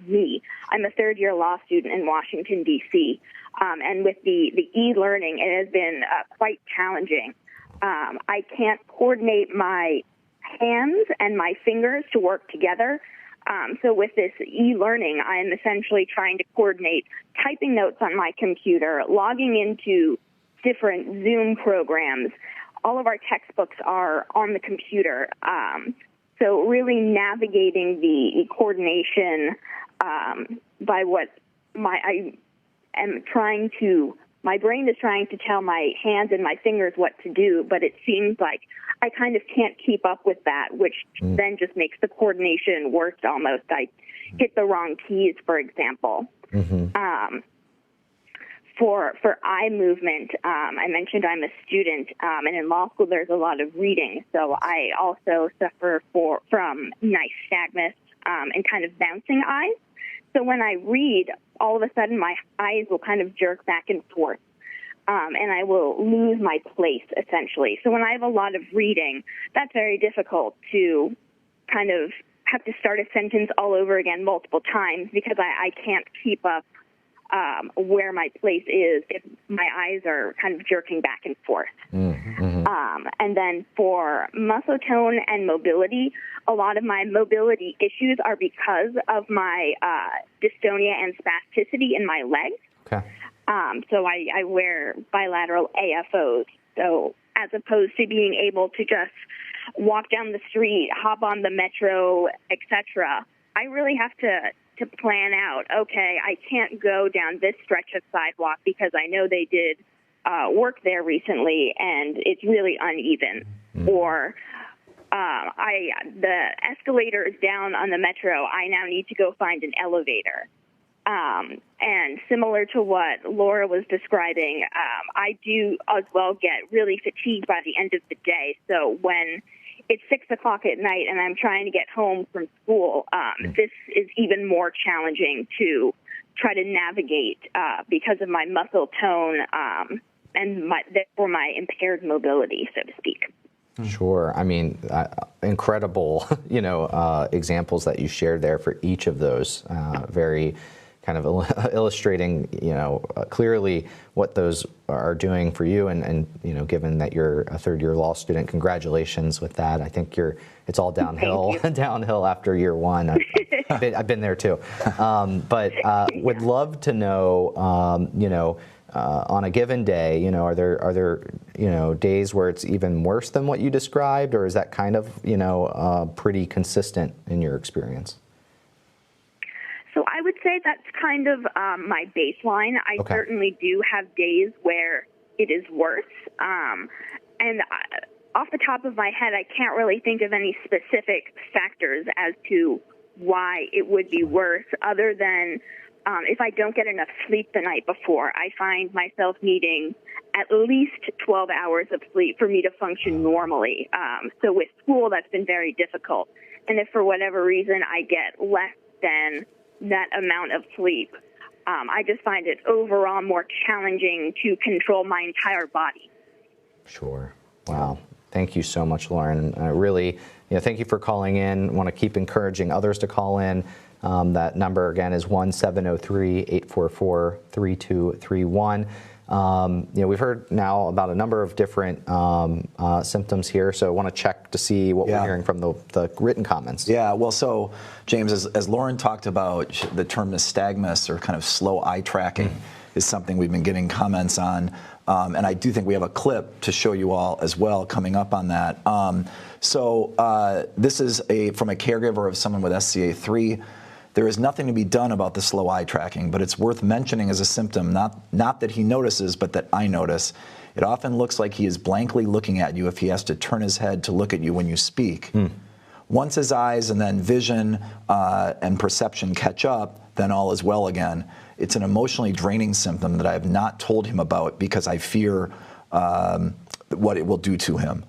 S20: me. I'm a third-year law student in Washington, D.C., and with the e-learning, it has been quite challenging. I can't coordinate my hands and my fingers to work together. So with this e-learning, I am essentially trying to coordinate typing notes on my computer, logging into different Zoom programs. All of our textbooks are on the computer. So really navigating the coordination by what my brain is trying to tell my hands and my fingers what to do, but it seems like I kind of can't keep up with that, which then just makes the coordination worse almost. I hit the wrong keys, for example. For eye movement, I mentioned I'm a student, and in law school there's a lot of reading, so I also suffer from nystagmus and kind of bouncing eyes. So when I read, all of a sudden my eyes will kind of jerk back and forth, and I will lose my place, essentially. So when I have a lot of reading, that's very difficult to kind of have to start a sentence all over again multiple times because I can't keep up where my place is if my eyes are kind of jerking back and forth. And then for muscle tone and mobility, a lot of my mobility issues are because of my dystonia and spasticity in my legs.
S1: Okay.
S20: So I wear bilateral AFOs. So as opposed to being able to just walk down the street, hop on the metro, etc. I really have to plan out, okay, I can't go down this stretch of sidewalk because I know they did work there recently and it's really uneven. Or the escalator is down on the metro. I now need to go find an elevator. And similar to what Laura was describing, I do as well get really fatigued by the end of the day. So when it's 6 o'clock at night and I'm trying to get home from school, this is even more challenging to try to navigate because of my muscle tone and therefore my impaired mobility, so to speak.
S1: Sure. I mean, incredible, examples that you shared there for each of those. Very kind of illustrating, clearly what those are doing for you. And given that you're a third-year law student, congratulations with that. I think it's all downhill after year one. I've been there too. But would love to know, on a given day, are there days where it's even worse than what you described, or is that kind of, pretty consistent in your experience?
S20: So I would say that's kind of my baseline. I certainly do have days where it is worse. And off the top of my head, I can't really think of any specific factors as to why it would be worse, other than if I don't get enough sleep the night before. I find myself needing at least 12 hours of sleep for me to function normally. So with school, that's been very difficult. And if for whatever reason I get less than that amount of sleep, I just find it overall more challenging to control my entire body.
S1: Sure. Wow. Thank you so much, Lauren. Really, thank you for calling in. I want to keep encouraging others to call in. That number again is 1-703-844-3231. We've heard now about a number of different symptoms here, so I want to check to see what we're hearing from the written comments.
S2: Yeah, well, so James, as Lauren talked about, the term nystagmus, or kind of slow eye tracking, is something we've been getting comments on, and I do think we have a clip to show you all as well coming up on that. This is from a caregiver of someone with SCA3. There is nothing to be done about the slow eye tracking, but it's worth mentioning as a symptom, not that he notices, but that I notice. It often looks like he is blankly looking at you if he has to turn his head to look at you when you speak. Once his eyes and then vision and perception catch up, then all is well again. It's an emotionally draining symptom that I have not told him about because I fear what it will do to him.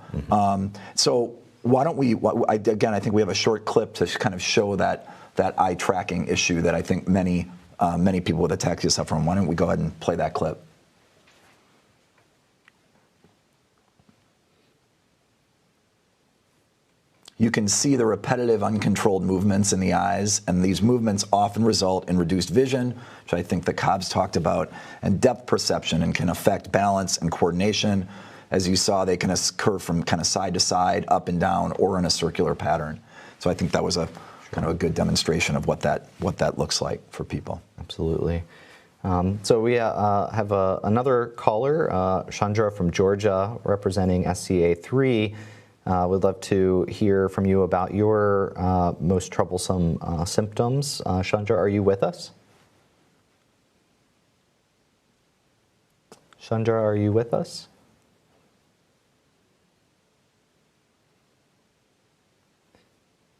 S2: So why don't we, again, I think we have a short clip to kind of show that eye tracking issue that I think many people with ataxia suffer from. Why don't we go ahead and play that clip? You can see the repetitive, uncontrolled movements in the eyes, and these movements often result in reduced vision, which I think the Cobbs talked about, and depth perception, and can affect balance and coordination. As you saw, they can occur from kind of side to side, up and down, or in a circular pattern. So I think that was a kind of a good demonstration of what that looks like for people.
S1: Absolutely. So we have another caller, Chandra from Georgia, representing SCA3. We'd love to hear from you about your most troublesome symptoms. Chandra, are you with us? Chandra, are you with us?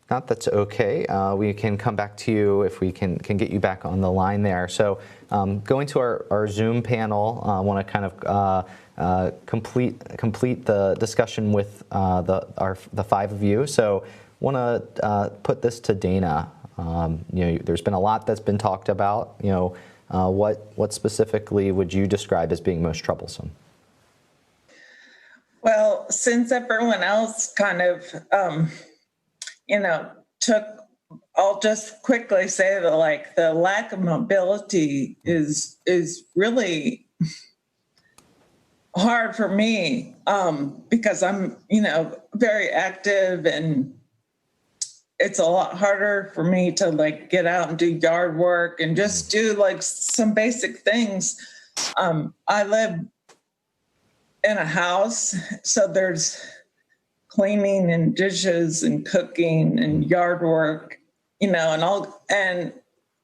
S1: Not, that's okay. We can come back to you if we can get you back on the line there. So going to our Zoom panel, I want to kind of complete the discussion with the five of you. So want to put this to Dana. There's been a lot that's been talked about. What specifically would you describe as being most troublesome?
S21: Well, since everyone else kind of I'll just quickly say that the lack of mobility is really hard for me because I'm, very active, and it's a lot harder for me to get out and do yard work and just do some basic things. I live in a house, so there's cleaning and dishes and cooking and yard work,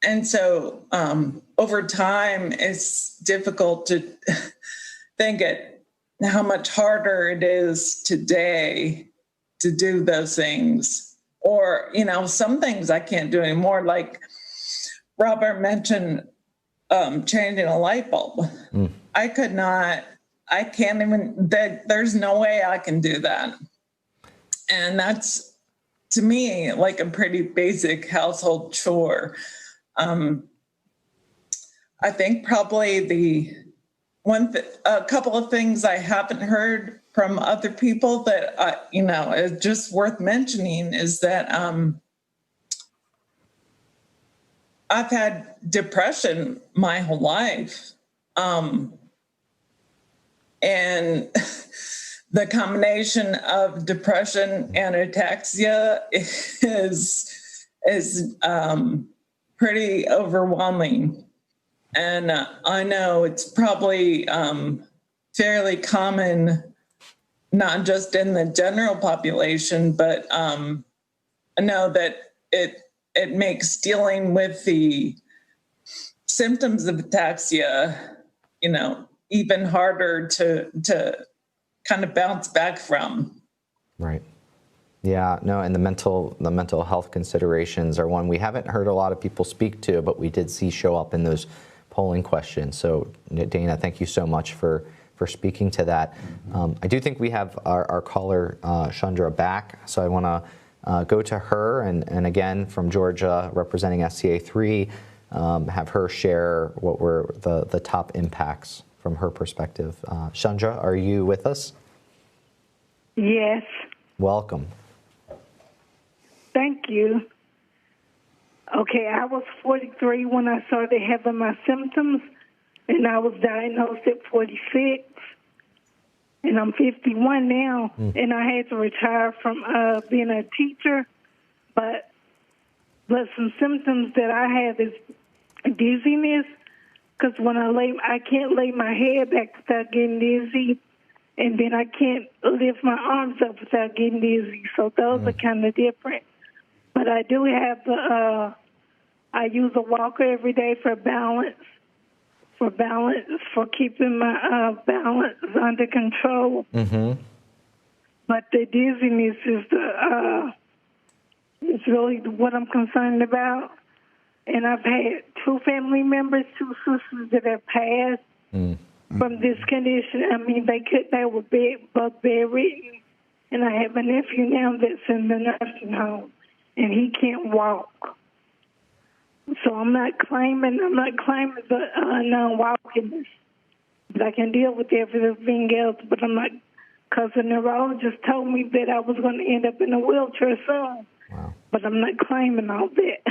S21: and so over time, it's difficult to think at how much harder it is today to do those things. Or, some things I can't do anymore. Like Robert mentioned, changing a light bulb. I can't even, there's no way I can do that. And that's, to me, like a pretty basic household chore. I think probably a couple of things I haven't heard from other people that, is just worth mentioning is that I've had depression my whole life. And the combination of depression and ataxia is pretty overwhelming. And I know it's probably fairly common, not just in the general population, but I know that it makes dealing with the symptoms of ataxia, even harder to kind of bounce back from.
S1: Right. Yeah, no, and the mental health considerations are one we haven't heard a lot of people speak to, but we did see show up in those polling questions. So Dana, thank you so much for speaking to that. I do think we have our caller, Chandra, back. So I want to go to her, and again, from Georgia, representing SCA3, have her share what were the top impacts from her perspective. Chandra, are you with us?
S3: Yes.
S1: Welcome.
S3: Thank you. Okay, I was 43 when I started having my symptoms, and I was diagnosed at 46. And I'm 51 now, and I had to retire from being a teacher. But some symptoms that I have is dizziness, because when I can't lay my head back without getting dizzy, and then I can't lift my arms up without getting dizzy. So those are kind of different. But I do have I use a walker every day for balance, for keeping my balance under control.
S1: Mm-hmm.
S3: But the dizziness is really what I'm concerned about. And I've had 2 family members, 2 sisters that have passed from this condition. I mean, they were both bedridden. And I have a nephew now that's in the nursing home, and he can't walk. So I'm not claiming the non-walkingness, but I can deal with everything else. But I'm not, because the neurologist told me that I was going to end up in a wheelchair soon.
S1: Wow.
S3: But I'm not claiming all that.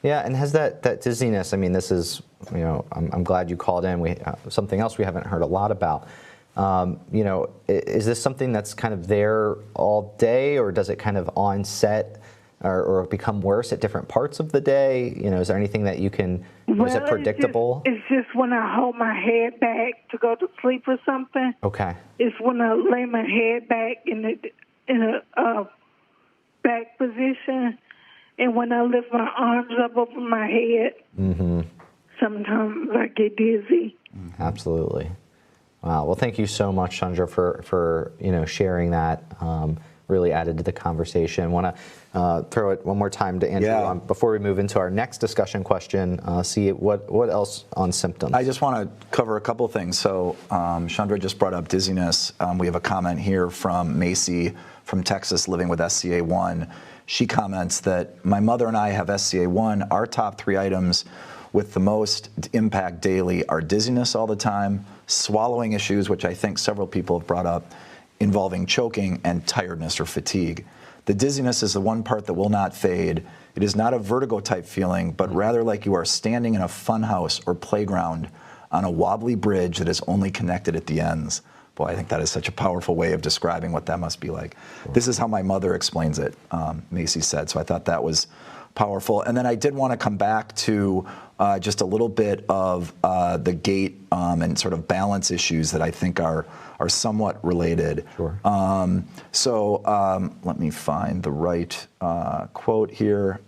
S1: Yeah, and has that dizziness, I mean, this is, I'm glad you called in. Something else we haven't heard a lot about. Is this something that's kind of there all day, or does it kind of onset or become worse at different parts of the day? Is there anything that you can, is it predictable?
S3: It's just when I hold my head back to go to sleep or something.
S1: Okay.
S3: It's when I lay my head back in a back position, and when I lift my arms up over my head, sometimes I get dizzy.
S1: Absolutely. Wow. Well, thank you so much, Chandra, for sharing that. Really added to the conversation. Want to throw it one more time to Andrew before we move into our next discussion question. See what else on symptoms.
S2: I just want to cover a couple of things. So Chandra just brought up dizziness. We have a comment here from Macy from Texas, living with SCA1. She comments that my mother and I have SCA1. Our top 3 items with the most impact daily are dizziness all the time, swallowing issues, which I think several people have brought up, involving choking, and tiredness or fatigue. The dizziness is the one part that will not fade. It is not a vertigo-type feeling, but rather like you are standing in a funhouse or playground on a wobbly bridge that is only connected at the ends. Boy, I think that is such a powerful way of describing what that must be like. This is how my mother explains it, Macy said, so I thought that was powerful. And then I did want to come back to just a little bit of the gait and sort of balance issues that I think are somewhat related.
S1: Sure.
S2: Let me find the right quote here.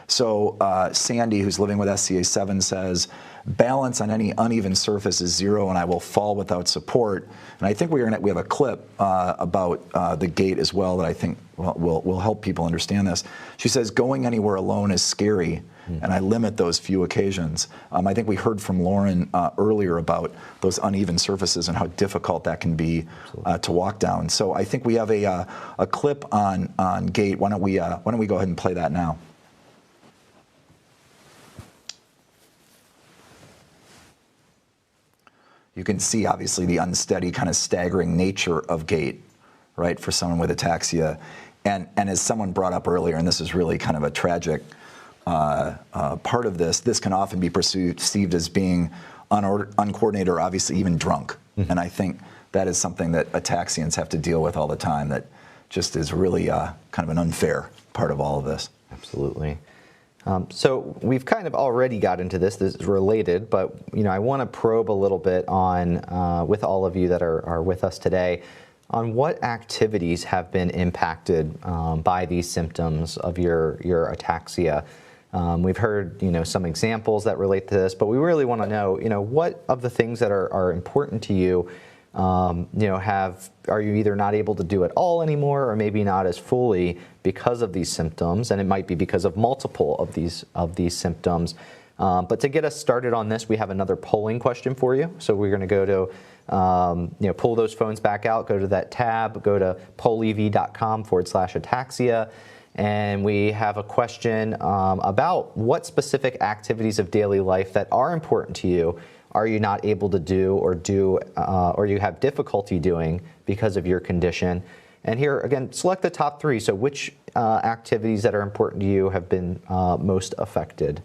S2: Sandy, who's living with SCA7, says, balance on any uneven surface is 0 and I will fall without support. And I think we have a clip about the gait as well that I think will help people understand this. She says, going anywhere alone is scary, and I limit those few occasions. I think we heard from Lauren earlier about those uneven surfaces and how difficult that can be to walk down. So I think we have a clip on gait. Why don't we go ahead and play that now? You can see, obviously, the unsteady, kind of staggering nature of gait, right, for someone with ataxia. And as someone brought up earlier, and this is really kind of a tragic part of this can often be perceived as being uncoordinated or obviously even drunk. Mm-hmm. And I think that is something that ataxians have to deal with all the time that just is really kind of an unfair part of all of this.
S1: Absolutely. So we've kind of already got into this. This is related, but I want to probe a little bit on, with all of you that are with us today, on what activities have been impacted by these symptoms of your ataxia. We've heard some examples that relate to this, but we really want to know what of the things that are important to you. Are you either not able to do it all anymore, or maybe not as fully because of these symptoms, and it might be because of multiple of these symptoms. But to get us started on this, we have another polling question for you. So we're going to go to pull those phones back out, go to that tab, go to pollev.com/ataxia, and we have a question about what specific activities of daily life that are important to you are you not able to do, or you have difficulty doing because of your condition. And here, again, select the top 3. So which activities that are important to you have been most affected?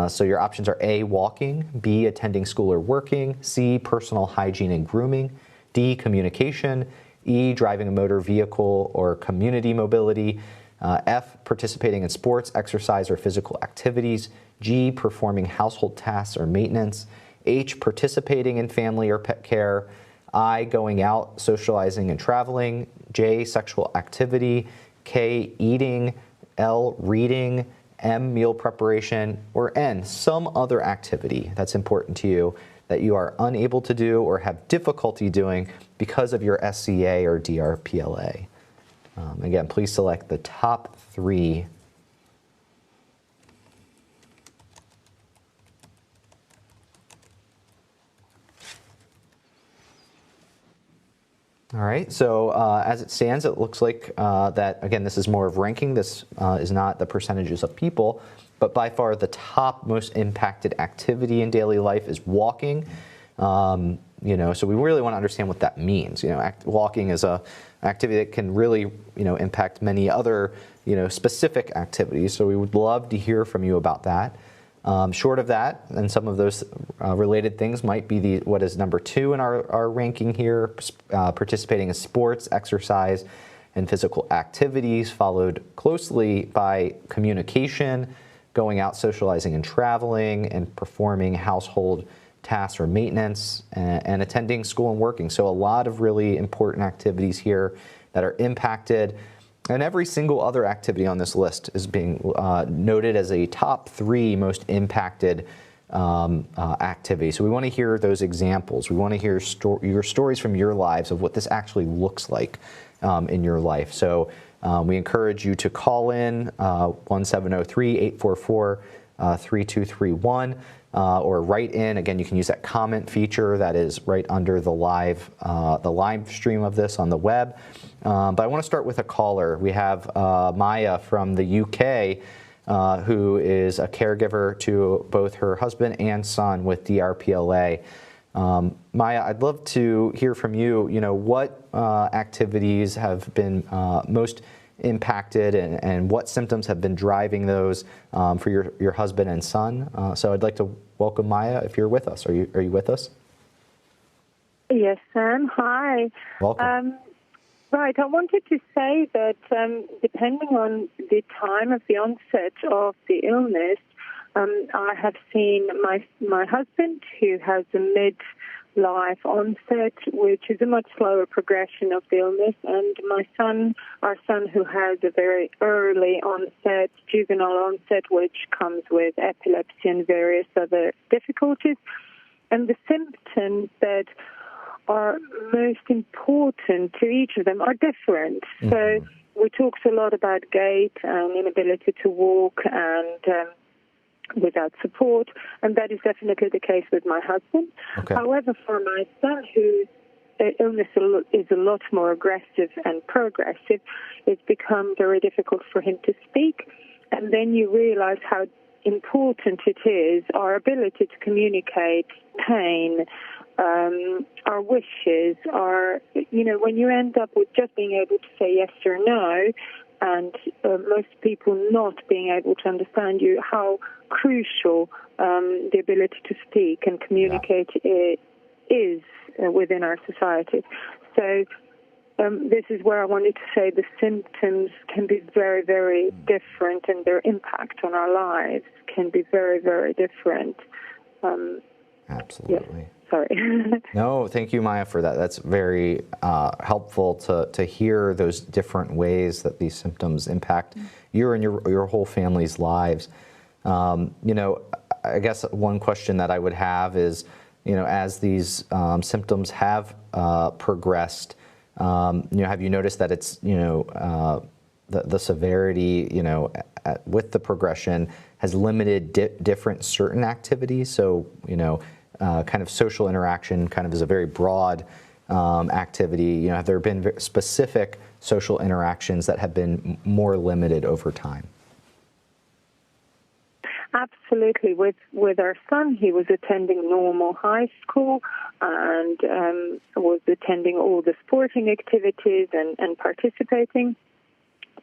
S1: So your options are A, walking, B, attending school or working, C, personal hygiene and grooming, D, communication, E, driving a motor vehicle or community mobility, F, participating in sports, exercise, or physical activities, G, performing household tasks or maintenance, H, participating in family or pet care, I, going out, socializing and traveling, J, sexual activity, K, eating, L, reading, M, meal preparation, or N, some other activity that's important to you that you are unable to do or have difficulty doing because of your SCA or DRPLA. Again, please select the top 3. All right, so as it stands, it looks like that, again, this is more of ranking. This is not the percentages of people, but by far the top most impacted activity in daily life is walking. So we really want to understand what that means. Walking is a activity that can really, impact many other, specific activities. So we would love to hear from you about that. Short of that, and some of those related things might be what is number 2 in our ranking here, participating in sports, exercise, and physical activities, followed closely by communication, going out, socializing and traveling, and performing household tasks or maintenance, and attending school and working. So a lot of really important activities here that are impacted. And every single other activity on this list is being noted as a top 3 most impacted activity. So we want to hear those examples. We want to hear your stories from your lives of what this actually looks like in your life. So we encourage you to call in 1703-844-3231 or write in. Again, you can use that comment feature that is right under the live stream of this on the web. But I want to start with a caller. We have Maya from the UK, who is a caregiver to both her husband and son with DRPLA. Maya, I'd love to hear from you. What activities have been most impacted, and what symptoms have been driving those for your husband and son? So I'd like to welcome Maya if you're with us. Are you with us?
S4: Yes, Sam. Hi.
S1: Welcome.
S4: Right. I wanted to say that depending on the time of the onset of the illness, I have seen my husband, who has a midlife onset, which is a much slower progression of the illness, and our son, who has a very early onset, juvenile onset, which comes with epilepsy and various other difficulties. And the symptoms that are most important to each of them are different. Mm-hmm. So we talked a lot about gait and inability to walk and without support, and that is definitely the case with my husband. Okay. However, for my son, whose illness is a lot more aggressive and progressive, it's become very difficult for him to speak. And then you realize how important it is, our ability to communicate pain, our wishes, when you end up with just being able to say yes or no, and most people not being able to understand you, how crucial the ability to speak and communicate is within our society. So this is where I wanted to say the symptoms can be very, very different, and their impact on our lives can be very, very different.
S1: Absolutely.
S4: Yeah. Sorry.
S1: No, thank you, Maya, for that. That's very helpful to hear those different ways that these symptoms impact you and your whole family's lives. I guess one question that I would have is, as these symptoms have progressed, have you noticed that it's, the severity, with the progression has limited different certain activities? So, kind of social interaction kind of is a very broad activity. Have there been specific social interactions that have been more limited over time?
S4: Absolutely. With our son, he was attending normal high school and was attending all the sporting activities and participating,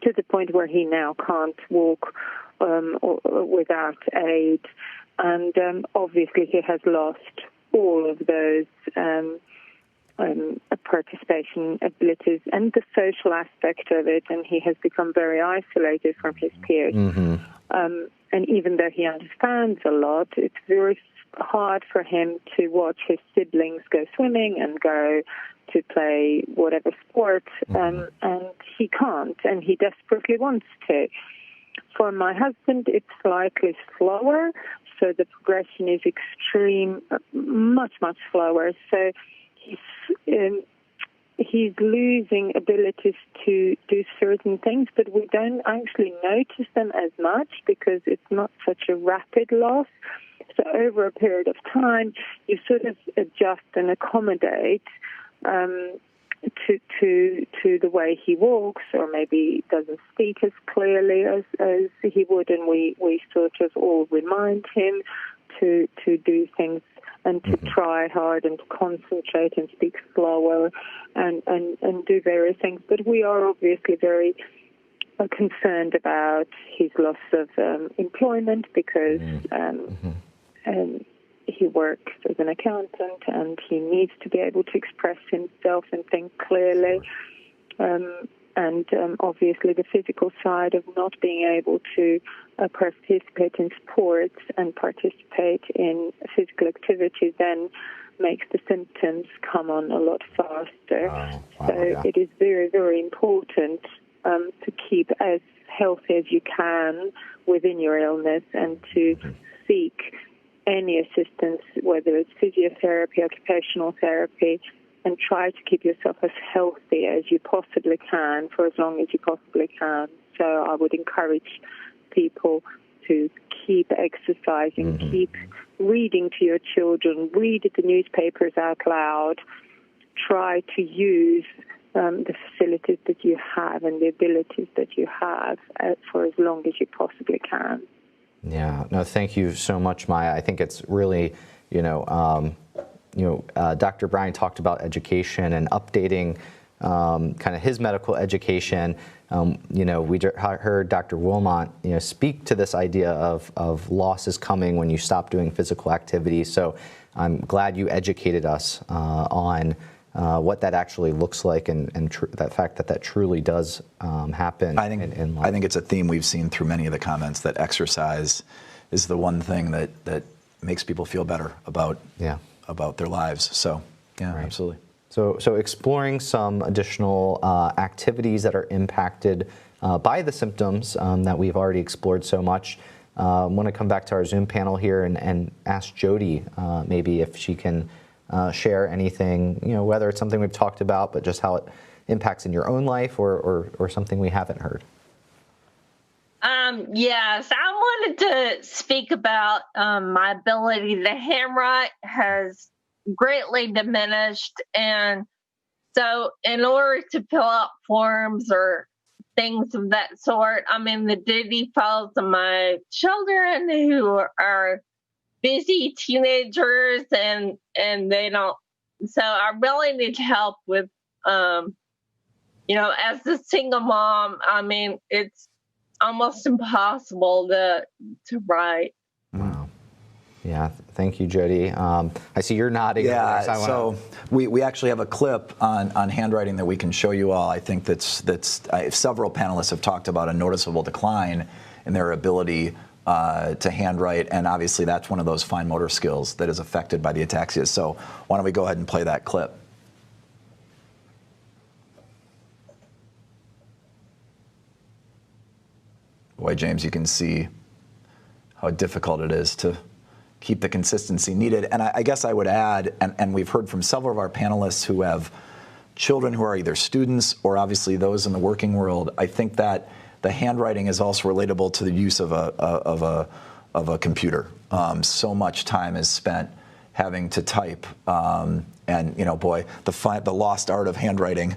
S4: to the point where he now can't walk without aid. And obviously he has lost all of those participation abilities and the social aspect of it, and he has become very isolated from his peers. Mm-hmm. And even though he understands a lot, it's very hard for him to watch his siblings go swimming and go to play whatever sport, and he can't, and he desperately wants to. For my husband, it's slightly slower, so the progression is much, much slower. So he's losing abilities to do certain things, but we don't actually notice them as much because it's not such a rapid loss. So over a period of time, you sort of adjust and accommodate to the way he walks, or maybe doesn't speak as clearly as he would, and we sort of all remind him to do things and to try hard and to concentrate and speak slower and do various things. But we are obviously very concerned about his loss of employment because he works as an accountant and he needs to be able to express himself and think clearly. And obviously the physical side of not being able to participate in sports and participate in physical activity then makes the symptoms come on a lot faster. It is very, very important to keep as healthy as you can within your illness and to seek any assistance, whether it's physiotherapy, occupational therapy, and try to keep yourself as healthy as you possibly can for as long as you possibly can. So I would encourage people to keep exercising, keep reading to your children, read the newspapers out loud, try to use the facilities that you have and the abilities that you have for as long as you possibly can.
S1: Yeah, no, thank you so much, Maya. I think it's really, Dr. Bryan talked about education and updating kind of his medical education. We heard Dr. Wilmot, speak to this idea of losses coming when you stop doing physical activity. So I'm glad you educated us on what that actually looks like and that fact that truly does happen in life.
S2: I think it's a theme we've seen through many of the comments that exercise is the one thing that makes people feel better about their lives. So yeah, right. Absolutely.
S1: So exploring some additional activities that are impacted by the symptoms that we've already explored so much. I want to come back to our Zoom panel here and ask Jody maybe if she can share anything, whether it's something we've talked about, but just how it impacts in your own life or something we haven't heard.
S15: Yes, I wanted to speak about my ability to handwrite has greatly diminished. And so in order to fill out forms or things of that sort, I'm in the duty falls on my children who are busy teenagers and they don't. So I really need help with, as a single mom, it's almost impossible to write.
S1: Wow. Yeah, thank you, Jody. I see you're nodding.
S2: Yeah, so we actually have a clip on handwriting that we can show you all. I think that's several panelists have talked about a noticeable decline in their ability to handwrite, and obviously that's one of those fine motor skills that is affected by the ataxia. So why don't we go ahead and play that clip? Boy, James, you can see how difficult it is to keep the consistency needed. And I guess I would add, and we've heard from several of our panelists who have children who are either students or obviously those in the working world, I think that the handwriting is also relatable to the use of a computer. So much time is spent having to type, and boy, the lost art of handwriting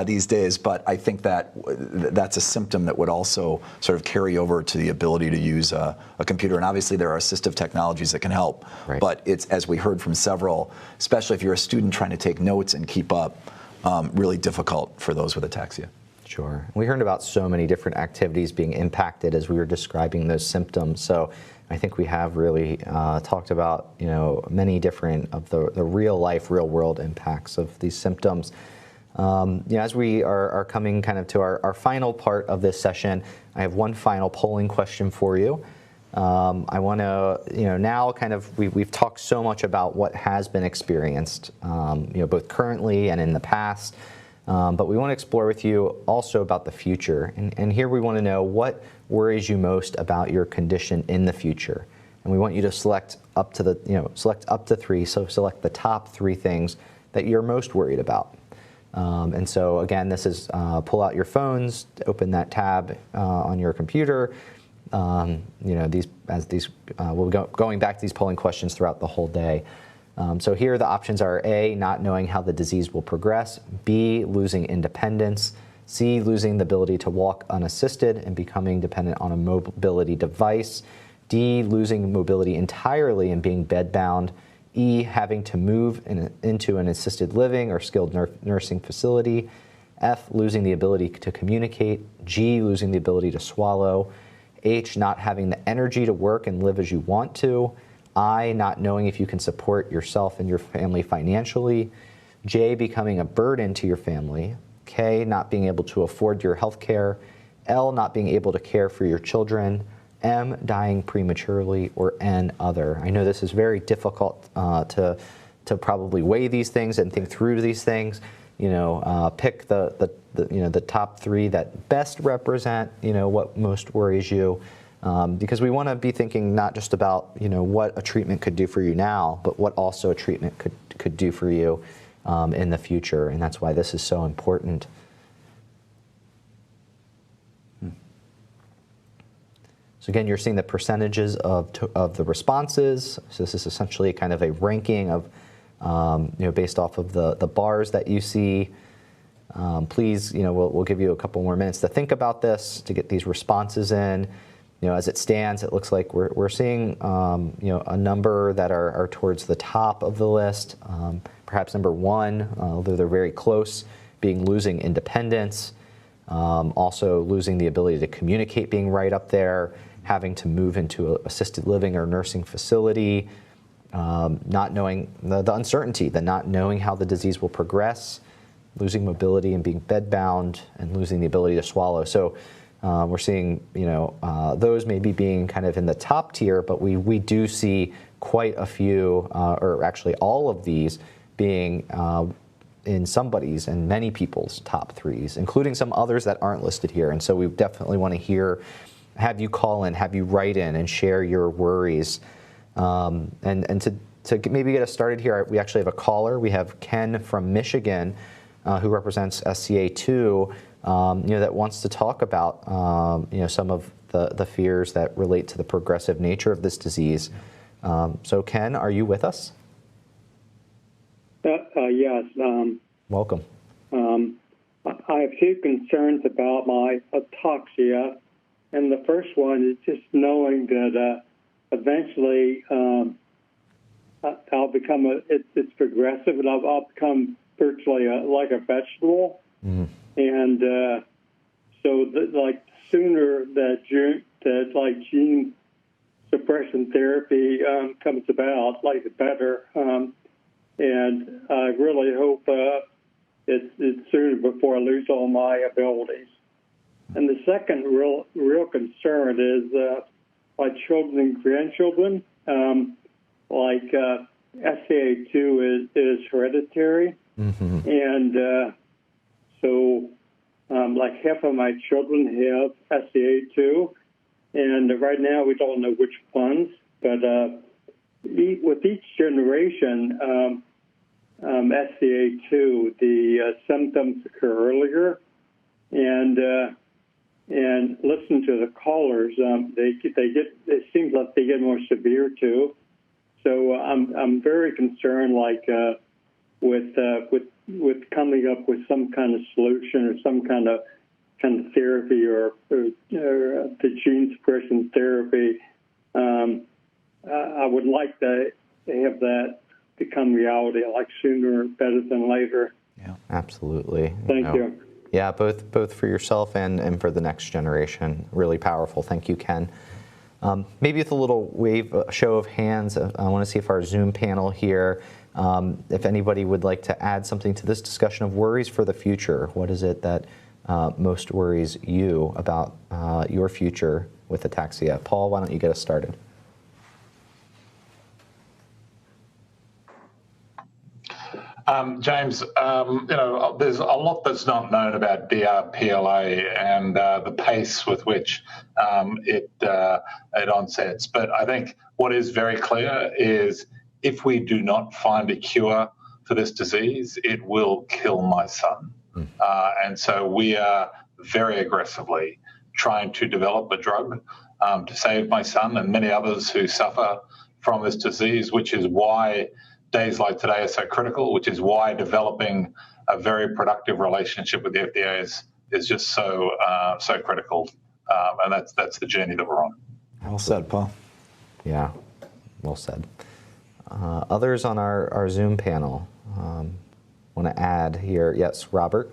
S2: these days. But I think that's a symptom that would also sort of carry over to the ability to use a computer. And obviously there are assistive technologies that can help. Right. But it's, as we heard from several, especially if you're a student trying to take notes and keep up, really difficult for those with ataxia.
S1: Sure. We heard about so many different activities being impacted as we were describing those symptoms. So I think we have really talked about many different of the real life, real world impacts of these symptoms. As we are coming kind of to our final part of this session, I have one final polling question for you. I want to now kind of we've talked so much about what has been experienced, both currently and in the past. But we want to explore with you also about the future. And here we want to know what worries you most about your condition in the future. And we want you to select up to 3, so select the top 3 things that you're most worried about. And so again, this is pull out your phones, open that tab on your computer. We'll be going back to these polling questions throughout the whole day. So here the options are A, not knowing how the disease will progress, B, losing independence, C, losing the ability to walk unassisted and becoming dependent on a mobility device, D, losing mobility entirely and being bedbound, E, having to move into an assisted living or skilled nursing facility, F, losing the ability to communicate, G, losing the ability to swallow, H, not having the energy to work and live as you want to, I, not knowing if you can support yourself and your family financially, J, becoming a burden to your family, K, not being able to afford your health care, L, not being able to care for your children, M, dying prematurely, or N, other. I know this is very difficult to probably weigh these things and think through these things. Pick the top 3 that best represent what most worries you. Because we want to be thinking not just about what a treatment could do for you now, but what also a treatment could do for you in the future, and that's why this is so important. So again, you're seeing the percentages of the responses. So this is essentially kind of a ranking of based off of the bars that you see. Please, we'll give you a couple more minutes to think about this, to get these responses in. As it stands, it looks like we're seeing a number that are towards the top of the list. Perhaps number 1, although they're very close, being losing independence, also losing the ability to communicate being right up there, having to move into an assisted living or nursing facility, not knowing the uncertainty, the not knowing how the disease will progress, losing mobility and being bedbound, and losing the ability to swallow. So We're seeing, those maybe being kind of in the top tier, but we do see quite a few, or actually all of these being in somebody's and many people's top threes, including some others that aren't listed here. And so we definitely want to have you call in, have you write in and share your worries. And to maybe get us started here, we actually have a caller. We have Ken from Michigan, who represents SCA2, that wants to talk about, some of the fears that relate to the progressive nature of this disease. So Ken, are you with us?
S5: Yes.
S1: Welcome.
S5: I have two concerns about my ataxia, and the first one is just knowing that eventually I'll become it's progressive, and I'll become virtually like a vegetable. Mm. And so, sooner that gene suppression therapy comes about, the better. And I really hope it's sooner before I lose all my abilities. And the second real concern is my children and grandchildren. SCA2 is hereditary. Mm-hmm. And so half of my children have SCA2. And right now we don't know which ones, but with each generation, SCA2, the symptoms occur earlier, and listen to the callers. It seems like they get more severe too. So I'm very concerned, with coming up with some kind of solution or some kind of therapy or the gene suppression therapy. I would like to have that become reality, sooner better than later.
S1: Yeah, absolutely.
S5: Thank you.
S1: Yeah, both for yourself and for the next generation. Really powerful. Thank you, Ken. Maybe with a little show of hands, I want to see if our Zoom panel here, if anybody would like to add something to this discussion of worries for the future. What is it that most worries you about your future with ataxia? Paul, why don't you get us started?
S16: James, there's a lot that's not known about DRPLA and the pace with which it onsets. But I think what is very clear is if we do not find a cure for this disease, it will kill my son. And so we are very aggressively trying to develop a drug to save my son and many others who suffer from this disease, which is why days like today are so critical, which is why developing a very productive relationship with the FDA is just so critical. And that's the journey that we're on.
S2: Well said, Paul.
S1: Yeah, well said. Others on our Zoom panel want to add here. Yes, Robert.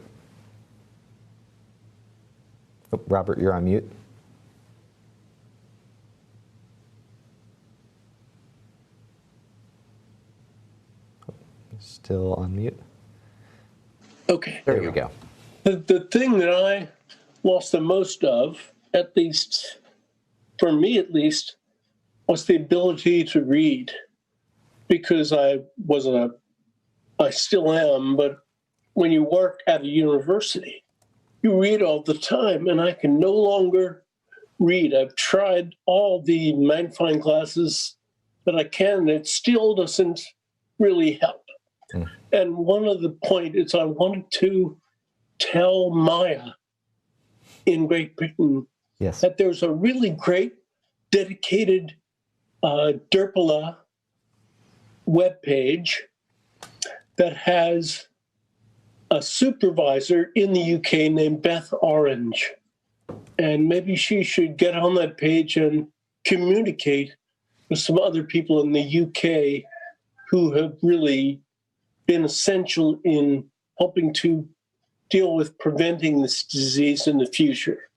S1: Oh, Robert, you're on mute. Still on mute.
S17: Okay.
S1: There we go.
S17: The thing that I lost the most of, at least for me at least, was the ability to read, because I still am, but when you work at a university, you read all the time, and I can no longer read. I've tried all the magnifying glasses that I can, and it still doesn't really help. And one of the points is I wanted to tell Maya in Great Britain that there's a really great dedicated DRPLA webpage that has a supervisor in the UK named Beth Orange. And maybe she should get on that page and communicate with some other people in the UK who have really been essential in helping to deal with preventing this disease in the future,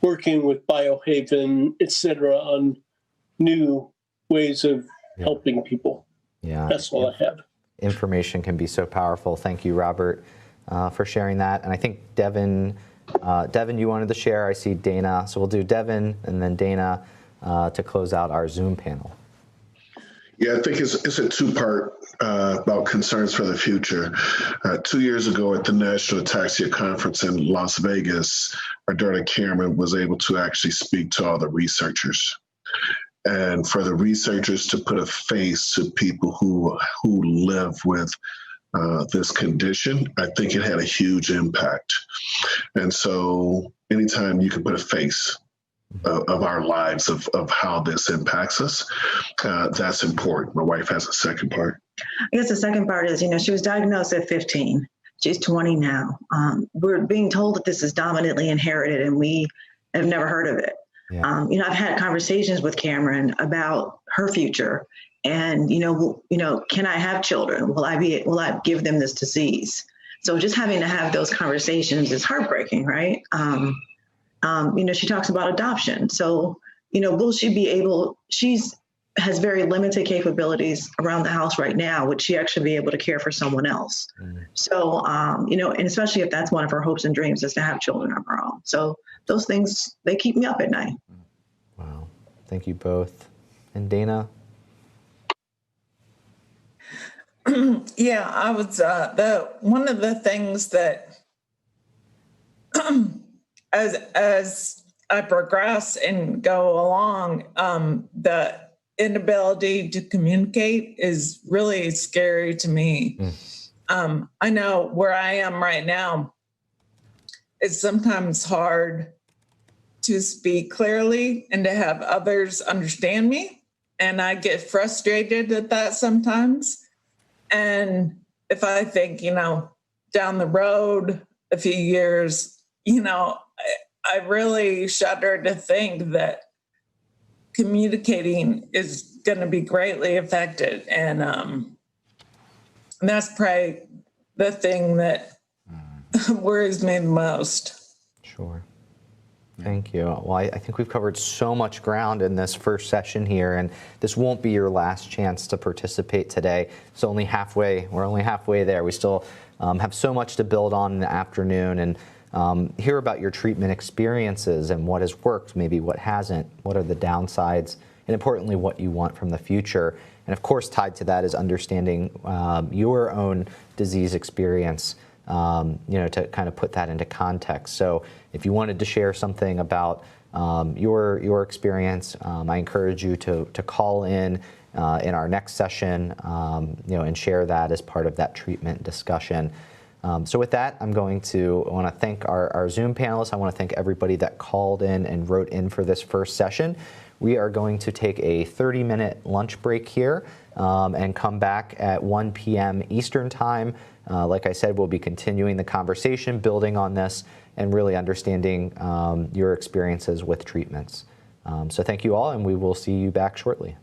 S17: working with Biohaven, et cetera, on new ways of helping people.
S1: Yeah,
S17: that's all I have.
S1: Information can be so powerful. Thank you, Robert, for sharing that. And I think Devin Devin, you wanted to share. I see Dana. So we'll do Devin and then Dana to close out our Zoom panel.
S18: Yeah, I think it's a two-part about concerns for the future. 2 years ago at the National Ataxia Conference in Las Vegas, our daughter Cameron was able to actually speak to all the researchers. And for the researchers to put a face to people who live with this condition, I think it had a huge impact. And so anytime you can put a face of our lives, of how this impacts us, that's important. My wife has a second part.
S19: I guess the second part is, she was diagnosed at 15. She's 20 now. We're being told that this is dominantly inherited, and we have never heard of it. Yeah. I've had conversations with Cameron about her future, and can I have children? Will I give them this disease? So just having to have those conversations is heartbreaking, right? She talks about adoption. So, will she be able? Has very limited capabilities around the house right now. Would she actually be able to care for someone else? So, and especially if that's one of her hopes and dreams, is to have children of her own. So those things, they keep me up at night.
S1: Wow. Thank you both. And Dana?
S21: Yeah, I was, one of the things that, as I progress and go along, the inability to communicate is really scary to me. I know where I am right now, it's sometimes hard to speak clearly and to have others understand me. And I get frustrated at that sometimes. And if I think, down the road a few years, I really shudder to think that communicating is going to be greatly affected. And that's probably the thing that worries me the most.
S1: Sure. Thank you. Well, I think we've covered so much ground in this first session here, and this won't be your last chance to participate today. It's only halfway. We're only halfway there. We still have so much to build on in the afternoon and hear about your treatment experiences and what has worked, maybe what hasn't, what are the downsides, and importantly, what you want from the future. And of course, tied to that is understanding your own disease experience, to kind of put that into context. So if you wanted to share something about your experience, I encourage you to call in our next session, and share that as part of that treatment discussion. So with that, I want to thank our Zoom panelists. I want to thank everybody that called in and wrote in for this first session. We are going to take a 30-minute lunch break here and come back at 1 p.m. Eastern Time. Like I said, we'll be continuing the conversation, building on this, and really understanding your experiences with treatments. So thank you all, and we will see you back shortly.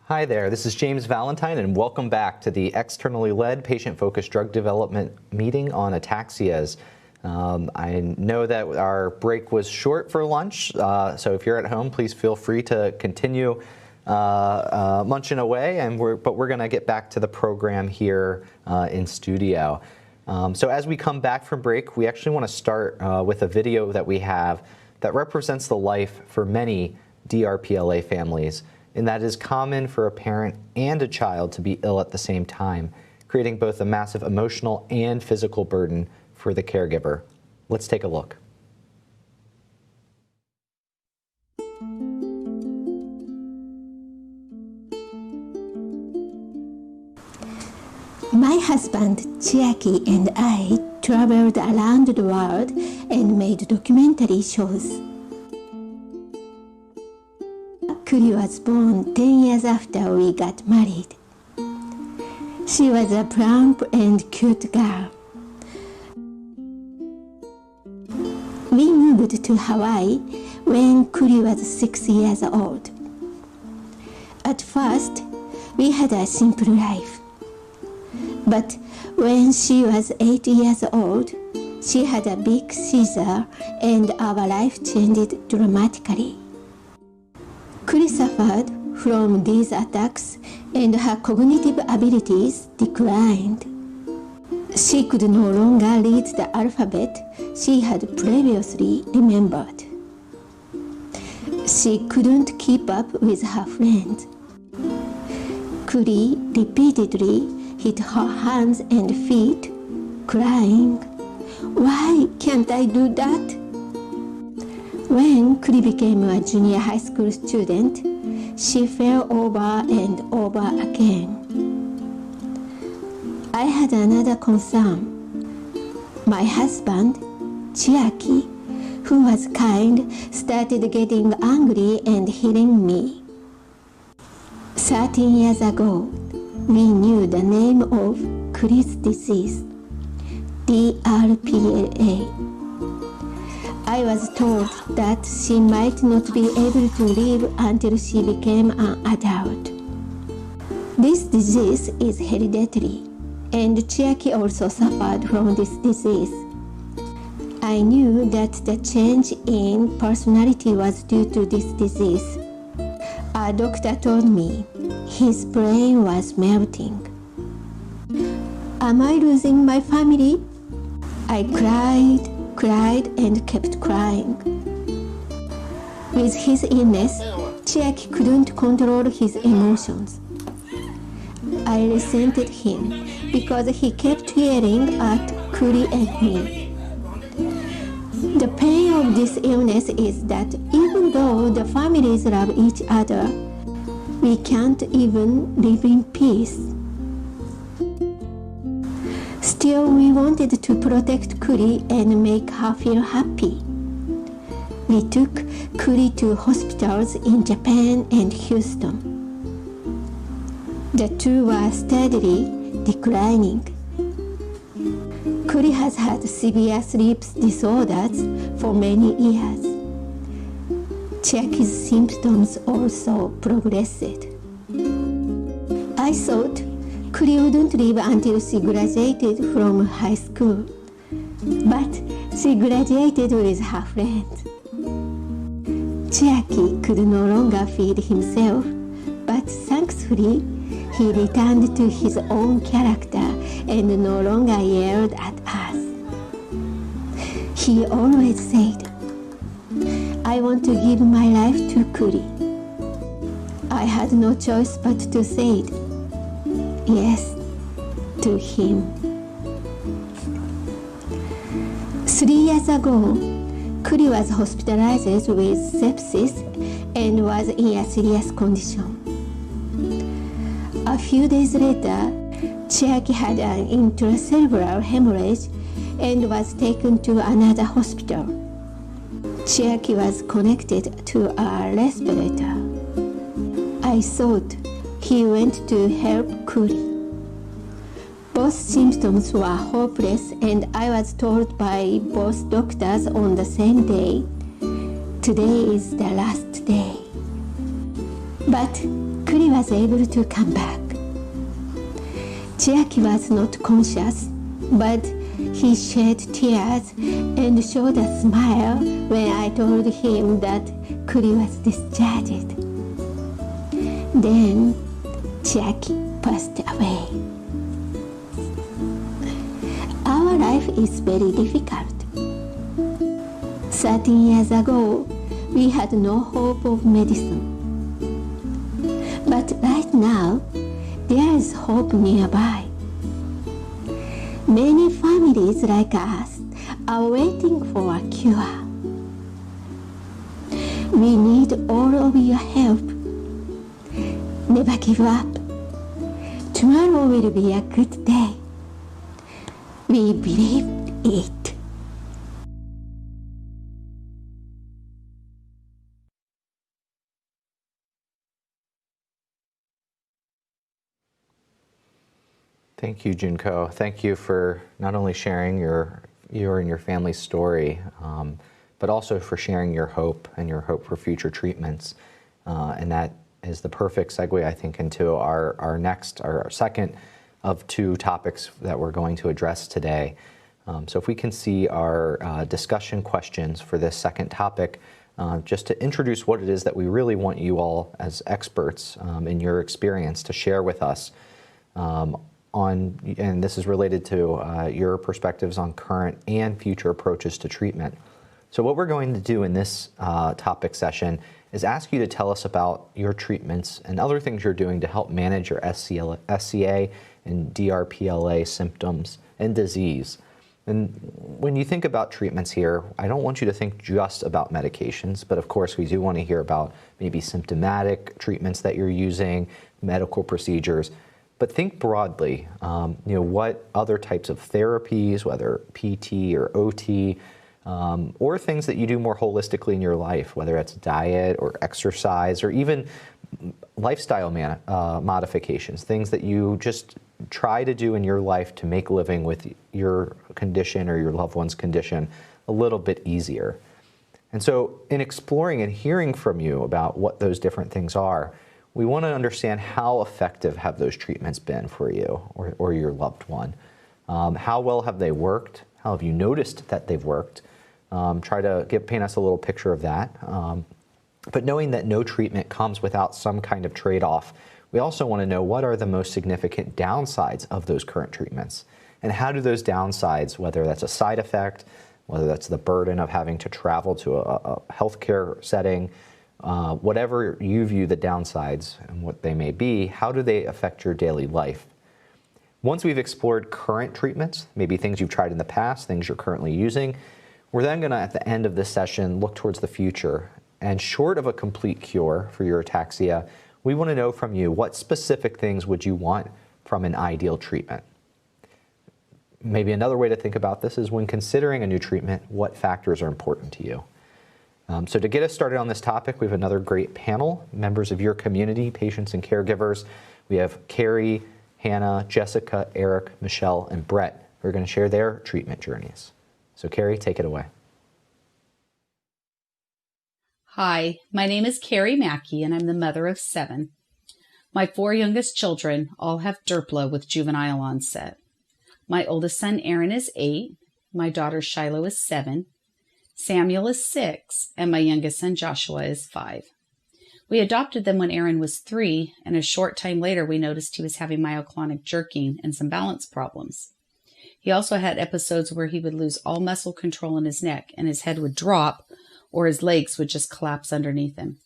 S1: Hi there, this is James Valentine, and welcome back to the externally led patient-focused drug development meeting on ataxias. I know that our break was short for lunch, so if you're at home, please feel free to continue munching away, but we're going to get back to the program here in studio. So as we come back from break, we actually want to start with a video that we have that represents the life for many DRPLA families, and that is common for a parent and a child to be ill at the same time, creating both a massive emotional and physical burden for the caregiver. Let's take a look.
S6: My husband, Chiaki, and I traveled around the world and made documentary shows. Kuri was born 10 years after we got married. She was a plump and cute girl. We moved to Hawaii when Kuri was 6 years old. At first, we had a simple life. But when she was 8 years old, she had a big seizure and our life changed dramatically. Kuri suffered from these attacks and her cognitive abilities declined. She could no longer read the alphabet she had previously remembered. She couldn't keep up with her friends. Kuri repeatedly hit her hands and feet, crying, "Why can't I do that?" When Kuri became a junior high school student, she fell over and over again. I had another concern. My husband, Chiaki, who was kind, started getting angry and hitting me. 13 years ago, we knew the name of Kuri's disease, DRPLA. I was told that she might not be able to live until she became an adult. This disease is hereditary, and Chiaki also suffered from this disease. I knew that the change in personality was due to this disease. A doctor told me his brain was melting. Am I losing my family? I cried and kept crying. With his illness, Chiaki couldn't control his emotions. I resented him because he kept yelling at Kuri and me. The pain of this illness is that even though the families love each other, we can't even live in peace. Still, we wanted to protect Kuri and make her feel happy. We took Kuri to hospitals in Japan and Houston. The two were steadily declining. Kuri has had severe sleep disorders for many years. Chiaki's symptoms also progressed. I thought Kuri wouldn't live until she graduated from high school, but she graduated with her friends. Chiaki could no longer feed himself, but thankfully he returned to his own character and no longer yelled at us. He always said, "I want to give my life to Kuri." I had no choice but to say it. Yes, to him. 3 years ago, Kuri was hospitalized with sepsis and was in a serious condition. A few days later, Chiaki had an intracerebral hemorrhage and was taken to another hospital. Chiaki was connected to a respirator. I thought he went to help Kuri. Both symptoms were hopeless, and I was told by both doctors on the same day, "Today is the last day." But Kuri Kuri was able to come back. Chiaki was not conscious, but he shed tears and showed a smile when I told him that Kuri was discharged. Then Chiaki passed away. Our life is very difficult. 13 years ago, we had no hope of medicine. But right now, there is hope nearby. Many families like us are waiting for a cure. We need all of your help. Never give up. Tomorrow will be a good day. We believe it.
S1: Thank you, Junko. Thank you for not only sharing your and your family's story, but also for sharing your hope and your hope for future treatments. And that is the perfect segue, I think, into our second of two topics that we're going to address today. So if we can see our discussion questions for this second topic, just to introduce what it is that we really want you all as experts in your experience to share with us and this is related to your perspectives on current and future approaches to treatment. So what we're going to do in this topic session is ask you to tell us about your treatments and other things you're doing to help manage your SCA and DRPLA symptoms and disease. And when you think about treatments here, I don't want you to think just about medications, but of course we do want to hear about maybe symptomatic treatments that you're using, medical procedures. But think broadly, what other types of therapies, whether PT or OT, or things that you do more holistically in your life, whether it's diet or exercise or even lifestyle modifications, things that you just try to do in your life to make living with your condition or your loved one's condition a little bit easier. And so in exploring and hearing from you about what those different things are, we want to understand how effective have those treatments been for you or your loved one. How well have they worked? How have you noticed that they've worked? Try to paint us a little picture of that. But knowing that no treatment comes without some kind of trade-off, we also want to know what are the most significant downsides of those current treatments. And how do those downsides, whether that's a side effect, whether that's the burden of having to travel to a healthcare setting, whatever you view the downsides and what they may be, how do they affect your daily life? Once we've explored current treatments, maybe things you've tried in the past, things you're currently using, we're then going to, at the end of this session, look towards the future. And short of a complete cure for your ataxia, we want to know from you what specific things would you want from an ideal treatment. Maybe another way to think about this is when considering a new treatment, what factors are important to you? So to get us started on this topic, we have another great panel, members of your community, patients and caregivers. We have Carrie, Hannah, Jessica, Eric, Michelle, and Brett who are going to share their treatment journeys. So Carrie, take it away.
S7: Hi, my name is Carrie Mackey, and I'm the mother of 7. My 4 youngest children all have DRPLA with juvenile onset. My oldest son, Aaron, is 8. My daughter, Shiloh, is 7. Samuel is 6, and my youngest son, Joshua, is 5. We adopted them when Aaron was 3, and a short time later we noticed he was having myoclonic jerking and some balance problems. He also had episodes where he would lose all muscle control in his neck, and his head would drop, or his legs would just collapse underneath him.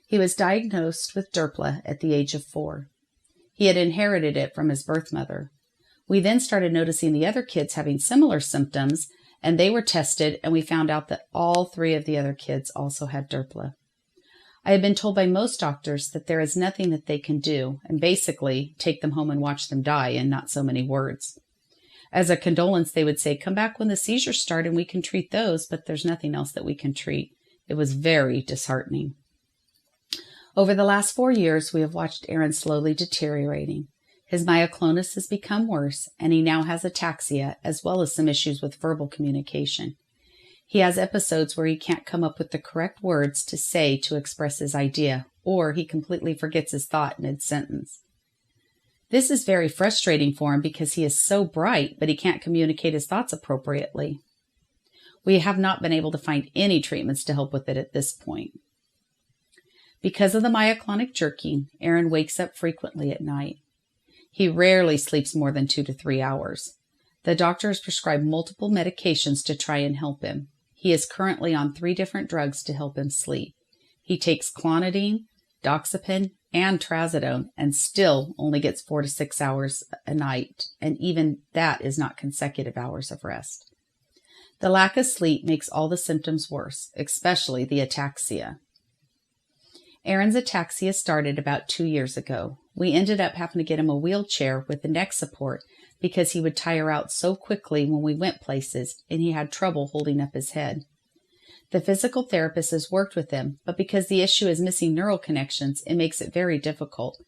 S7: He was diagnosed with DRPLA at the age of 4. He had inherited it from his birth mother. We then started noticing the other kids having similar symptoms, and they were tested, and we found out that all 3 of the other kids also had DRPLA. I have been told by most doctors that there is nothing that they can do, and basically take them home and watch them die in not so many words. As a condolence, they would say, come back when the seizures start and we can treat those, but there's nothing else that we can treat. It was very disheartening. Over the last 4 years, we have watched Aaron slowly deteriorating. His myoclonus has become worse, and he now has ataxia, as well as some issues with verbal communication. He has episodes where he can't come up with the correct words to say to express his idea, or he completely forgets his thought mid-sentence. This is very frustrating for him because he is so bright, but he can't communicate his thoughts appropriately. We have not been able to find any treatments to help with it at this point. Because of the myoclonic jerking, Aaron wakes up frequently at night. He rarely sleeps more than 2 to 3 hours. The doctor has prescribed multiple medications to try and help him. He is currently on 3 different drugs to help him sleep. He takes clonidine, doxepin, and trazodone, and still only gets 4 to 6 hours a night, and even that is not consecutive hours of rest. The lack of sleep makes all the symptoms worse, especially the ataxia. Aaron's ataxia started about 2 years ago. We ended up having to get him a wheelchair with the neck support because he would tire out so quickly when we went places, and he had trouble holding up his head. The physical therapist has worked with him, but because the issue is missing neural connections, it makes it very difficult.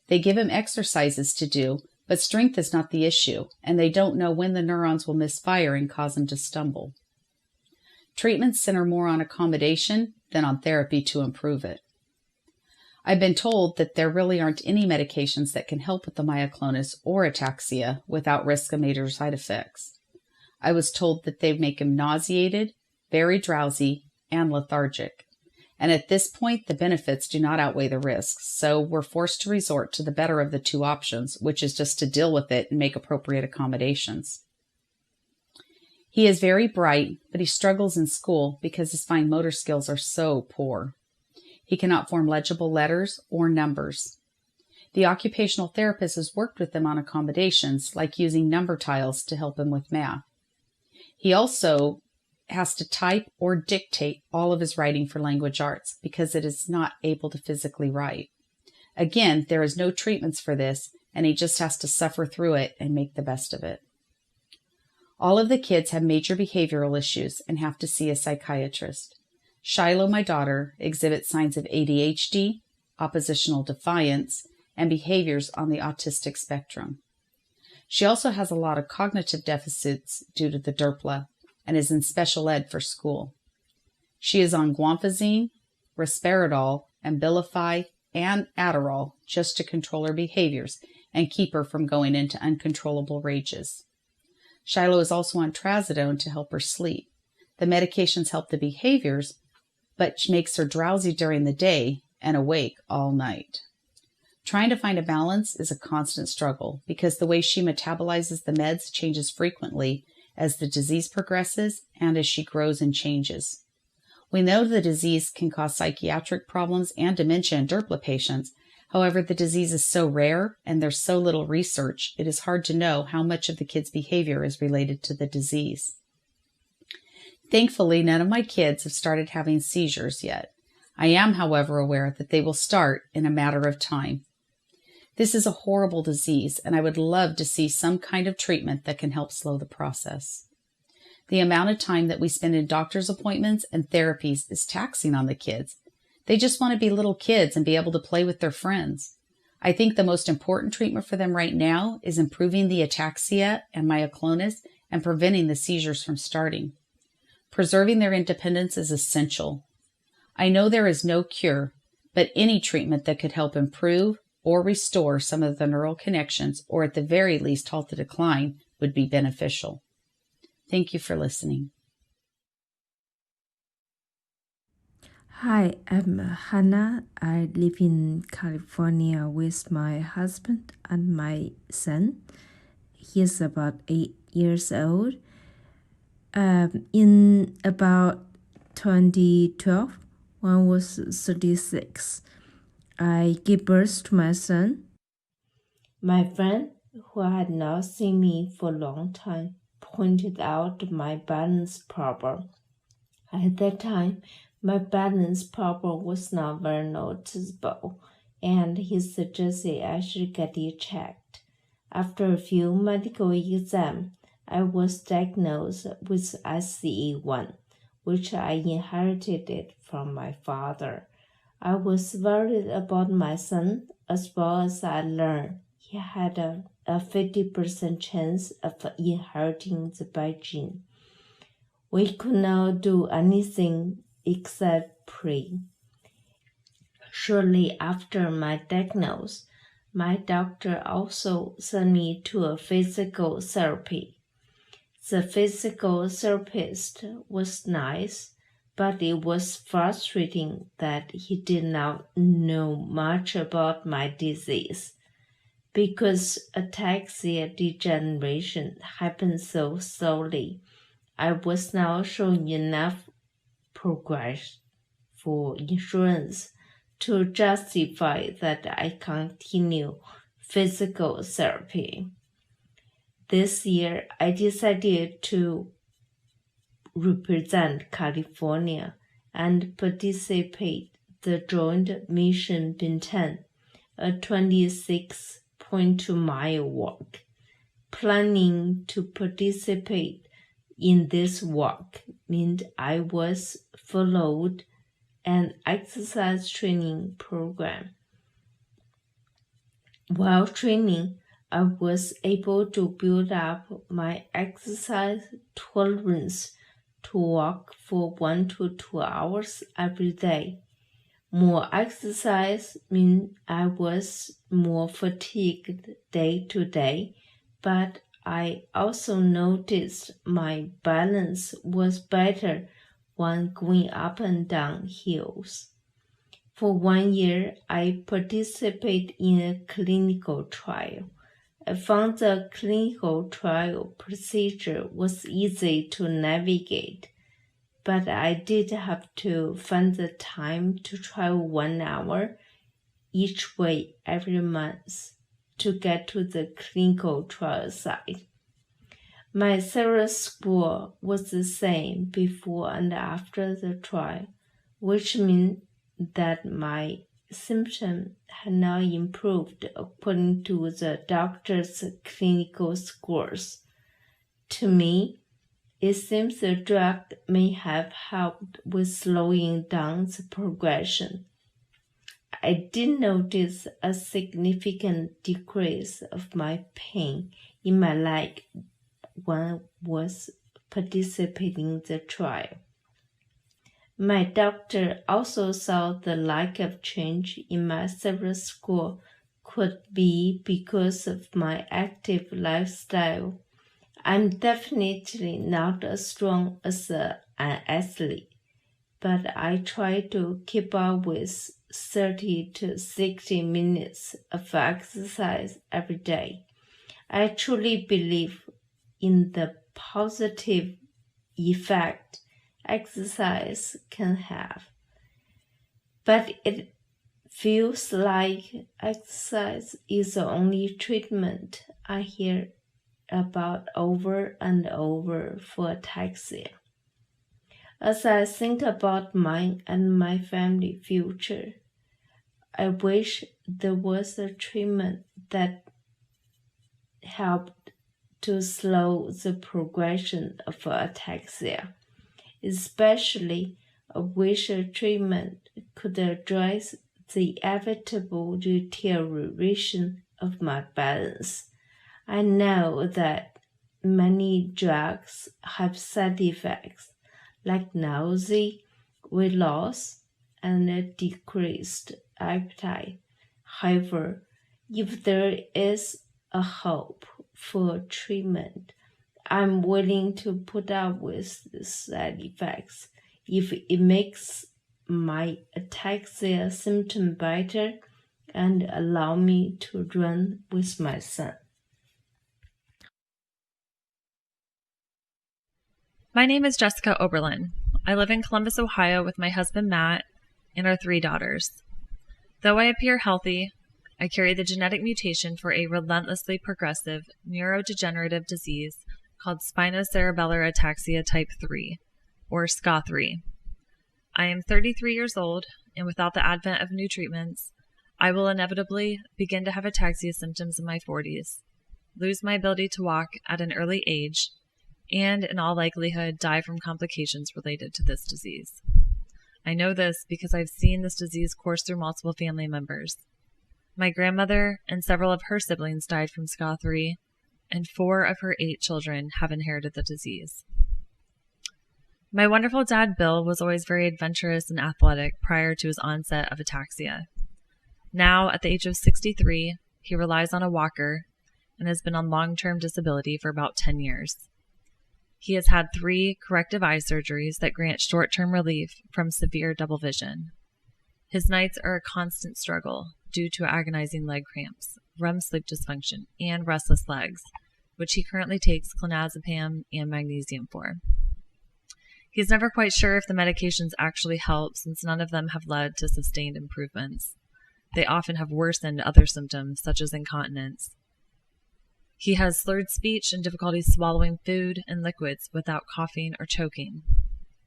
S7: They give him exercises to do, but strength is not the issue, and they don't know when the neurons will misfire and cause him to stumble. Treatments center more on accommodation than on therapy to improve it. I've been told that there really aren't any medications that can help with the myoclonus or ataxia without risk of major side effects. I was told that they make him nauseated, very drowsy, and lethargic. And at this point, the benefits do not outweigh the risks, so we're forced to resort to the better of the 2 options, which is just to deal with it and make appropriate accommodations. He is very bright, but he struggles in school because his fine motor skills are so poor. He cannot form legible letters or numbers. The occupational therapist has worked with him on accommodations, like using number tiles to help him with math. He also has to type or dictate all of his writing for language arts because it is not able to physically write. Again, there is no treatments for this, and he just has to suffer through it and make the best of it. All of the kids have major behavioral issues and have to see a psychiatrist. Shiloh, my daughter, exhibits signs of ADHD, oppositional defiance, and behaviors on the autistic spectrum. She also has a lot of cognitive deficits due to the DRPLA and is in special ed for school. She is on guanfacine, risperidol, Abilify, and Adderall just to control her behaviors and keep her from going into uncontrollable rages. Shiloh is also on trazodone to help her sleep. The medications help the behaviors, but makes her drowsy during the day and awake all night. Trying to find a balance is a constant struggle because the way she metabolizes the meds changes frequently as the disease progresses and as she grows and changes. We know the disease can cause psychiatric problems and dementia in DRPLA patients. However, the disease is so rare and there's so little research, it is hard to know how much of the kid's behavior is related to the disease. Thankfully, none of my kids have started having seizures yet. I am, however, aware that they will start in a matter of time. This is a horrible disease, and I would love to see some kind of treatment that can help slow the process. The amount of time that we spend in doctor's appointments and therapies is taxing on the kids. They just want to be little kids and be able to play with their friends. I think the most important treatment for them right now is improving the ataxia and myoclonus and preventing the seizures from starting. Preserving their independence is essential. I know there is no cure, but any treatment that could help improve or restore some of the neural connections, or at the very least halt the decline, would be beneficial. Thank you for listening.
S8: Hi, I'm Hannah. I live in California with my husband and my son. He's about 8 years old. In about 2012, when I was 36, I gave birth to my son. My friend, who had not seen me for a long time, pointed out my balance problem. At that time, my balance problem was not very noticeable, and he suggested I should get it checked. After a few medical exams, I was diagnosed with SCE1, which I inherited it from my father. I was worried about my son, as well as I learned he had a 50% chance of inheriting the bad gene. We could not do anything except pray. Shortly after my diagnosis, my doctor also sent me to a physical therapy. The physical therapist was nice, but it was frustrating that he did not know much about my disease. Because ataxia degeneration happens so slowly, I was not showing enough progress for insurance to justify that I continue physical therapy. This year, I decided to represent California and participate the Joint Mission Bintan, a 26.2-mile walk. Planning to participate in this walk meant I was followed an exercise training program. While training, I was able to build up my exercise tolerance to walk for 1 to 2 hours every day. More exercise meant I was more fatigued day to day, but I also noticed my balance was better when going up and down hills. For 1 year, I participated in a clinical trial. I found the clinical trial procedure was easy to navigate, but I did have to find the time to travel 1 hour each way every month to get to the clinical trial site. My thyroid score was the same before and after the trial, which means that my symptoms had not improved according to the doctor's clinical scores. To me, it seems the drug may have helped with slowing down the progression. I did notice a significant decrease of my pain in my leg when I was participating in the trial. My doctor also thought the lack of change in my thyroid score could be because of my active lifestyle. I'm definitely not as strong as an athlete, but I try to keep up with 30 to 60 minutes of exercise every day. I truly believe in the positive effect exercise can have, but it feels like exercise is the only treatment I hear about over and over for ataxia. As I think about mine and my family future, I wish there was a treatment that helped to slow the progression of ataxia. Especially, I wish a treatment could address the inevitable deterioration of my balance. I know that many drugs have side effects like nausea, weight loss, and a decreased appetite. However, if there is a hope for treatment, I'm willing to put up with the side effects if it makes my ataxia symptom better and allow me to run with my son.
S9: My name is Jessica Oberlin. I live in Columbus, Ohio with my husband Matt and our 3 daughters. Though I appear healthy, I carry the genetic mutation for a relentlessly progressive neurodegenerative disease called spinocerebellar ataxia type 3, or SCA3. I am 33 years old, and without the advent of new treatments, I will inevitably begin to have ataxia symptoms in my 40s, lose my ability to walk at an early age, and in all likelihood die from complications related to this disease. I know this because I've seen this disease course through multiple family members. My grandmother and several of her siblings died from SCA3, and 4 of her 8 children have inherited the disease. My wonderful dad, Bill, was always very adventurous and athletic prior to his onset of ataxia. Now, at the age of 63, he relies on a walker and has been on long-term disability for about 10 years. He has had 3 corrective eye surgeries that grant short-term relief from severe double vision. His nights are a constant struggle due to agonizing leg cramps, REM sleep dysfunction, and restless legs, which he currently takes clonazepam and magnesium for. He's never quite sure if the medications actually help, since none of them have led to sustained improvements. They often have worsened other symptoms, such as incontinence. He has slurred speech and difficulty swallowing food and liquids without coughing or choking.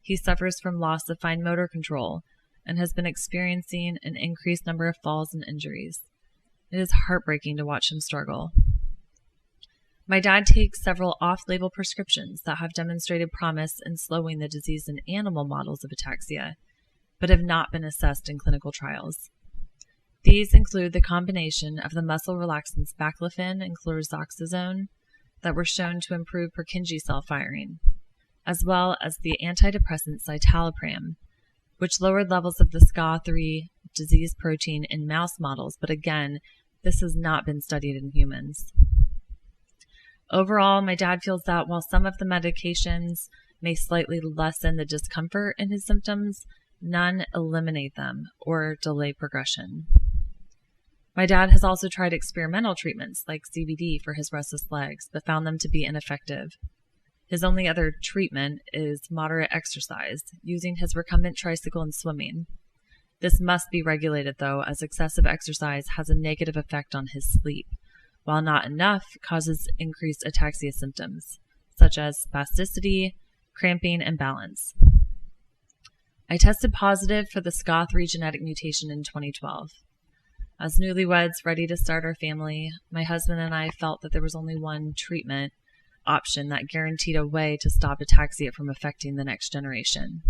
S9: He suffers from loss of fine motor control and has been experiencing an increased number of falls and injuries. It is heartbreaking to watch him struggle. My dad takes several off-label prescriptions that have demonstrated promise in slowing the disease in animal models of ataxia, but have not been assessed in clinical trials. These include the combination of the muscle relaxants baclofen and chlorzoxazone that were shown to improve Purkinje cell firing, as well as the antidepressant citalopram, which lowered levels of the SCA3 disease protein in mouse models, but again, this has not been studied in humans. Overall, my dad feels that while some of the medications may slightly lessen the discomfort in his symptoms, none eliminate them or delay progression. My dad has also tried experimental treatments like CBD for his restless legs, but found them to be ineffective. His only other treatment is moderate exercise, using his recumbent tricycle and swimming. This must be regulated, though, as excessive exercise has a negative effect on his sleep, while not enough causes increased ataxia symptoms, such as spasticity, cramping, and balance. I tested positive for the SCA3 genetic mutation in 2012. As newlyweds ready to start our family, my husband and I felt that there was only one treatment option that guaranteed a way to stop ataxia from affecting the next generation.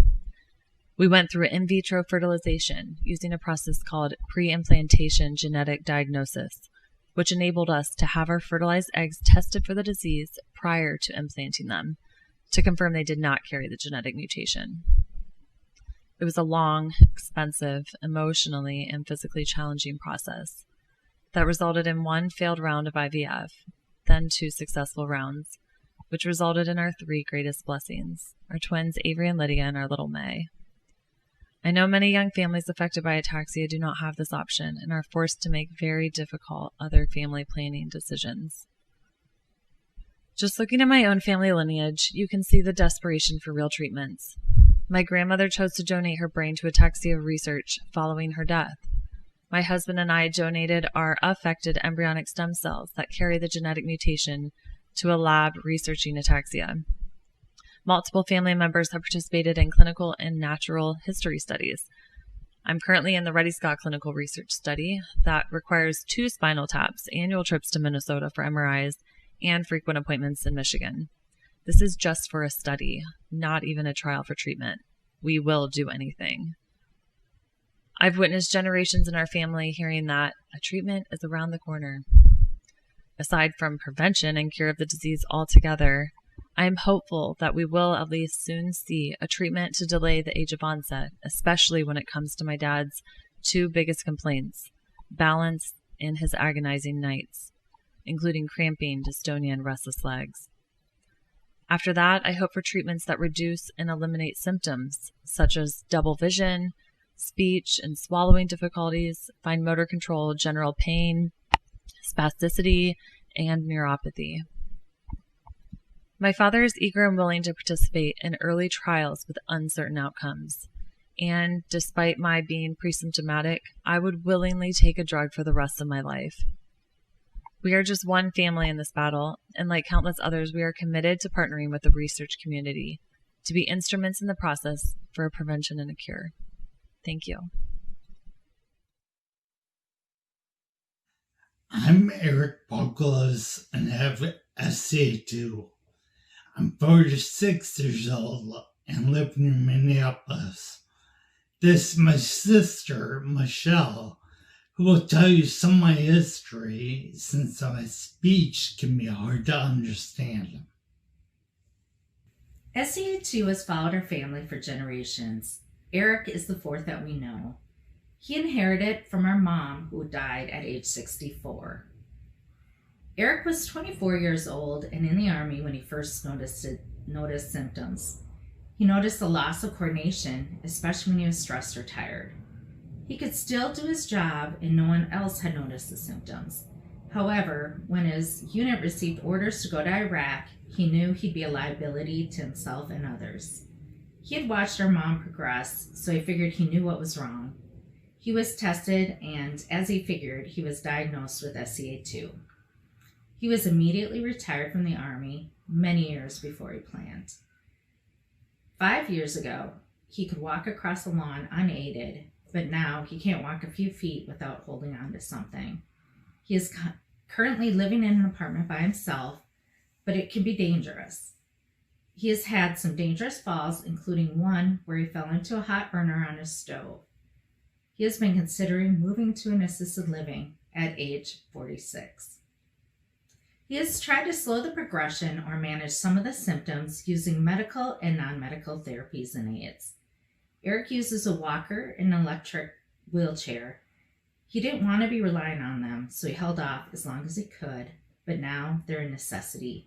S9: We went through in vitro fertilization using a process called pre-implantation genetic diagnosis, which enabled us to have our fertilized eggs tested for the disease prior to implanting them to confirm they did not carry the genetic mutation. It was a long, expensive, emotionally and physically challenging process that resulted in 1 failed round of IVF, then 2 successful rounds, which resulted in our 3 greatest blessings, our twins Avery and Lydia and our little May. I know many young families affected by ataxia do not have this option and are forced to make very difficult other family planning decisions. Just looking at my own family lineage, you can see the desperation for real treatments. My grandmother chose to donate her brain to ataxia research following her death. My husband and I donated our affected embryonic stem cells that carry the genetic mutation to a lab researching ataxia. Multiple family members have participated in clinical and natural history studies. I'm currently in the Ready Scott clinical research study that requires 2 spinal taps, annual trips to Minnesota for MRIs, and frequent appointments in Michigan. This is just for a study, not even a trial for treatment. We will do anything. I've witnessed generations in our family hearing that a treatment is around the corner. Aside from prevention and cure of the disease altogether, I am hopeful that we will at least soon see a treatment to delay the age of onset, especially when it comes to my dad's 2 biggest complaints, balance and his agonizing nights, including cramping, dystonia, and restless legs. After that, I hope for treatments that reduce and eliminate symptoms, such as double vision, speech and swallowing difficulties, fine motor control, general pain, spasticity, and neuropathy. My father is eager and willing to participate in early trials with uncertain outcomes, and despite my being pre-symptomatic, I would willingly take a drug for the rest of my life. We are just one family in this battle, and like countless others, we are committed to partnering with the research community to be instruments in the process for a prevention and a cure. Thank you.
S10: I'm Eric Buckles and have SCA2. I'm 46 years old and live in Minneapolis. This is my sister, Michelle, who will tell you some of my history since my speech can be hard to understand.
S11: SCA2 has followed our family for generations. Eric is the fourth that we know. He inherited it from our mom, who died at age 64. Eric was 24 years old and in the Army when he first noticed symptoms. He noticed a loss of coordination, especially when he was stressed or tired. He could still do his job and no one else had noticed the symptoms. However, when his unit received orders to go to Iraq, he knew he'd be a liability to himself and others. He had watched our mom progress, so he figured he knew what was wrong. He was tested, and as he figured, he was diagnosed with SCA2. He was immediately retired from the Army many years before he planned. 5 years ago, he could walk across the lawn unaided, but now he can't walk a few feet without holding on to something. He is currently living in an apartment by himself, but it can be dangerous. He has had some dangerous falls, including one where he fell into a hot burner on his stove. He has been considering moving to an assisted living at age 46. He has tried to slow the progression or manage some of the symptoms using medical and non-medical therapies and aids. Eric uses a walker and an electric wheelchair. He didn't want to be relying on them, so he held off as long as he could, but now they're a necessity.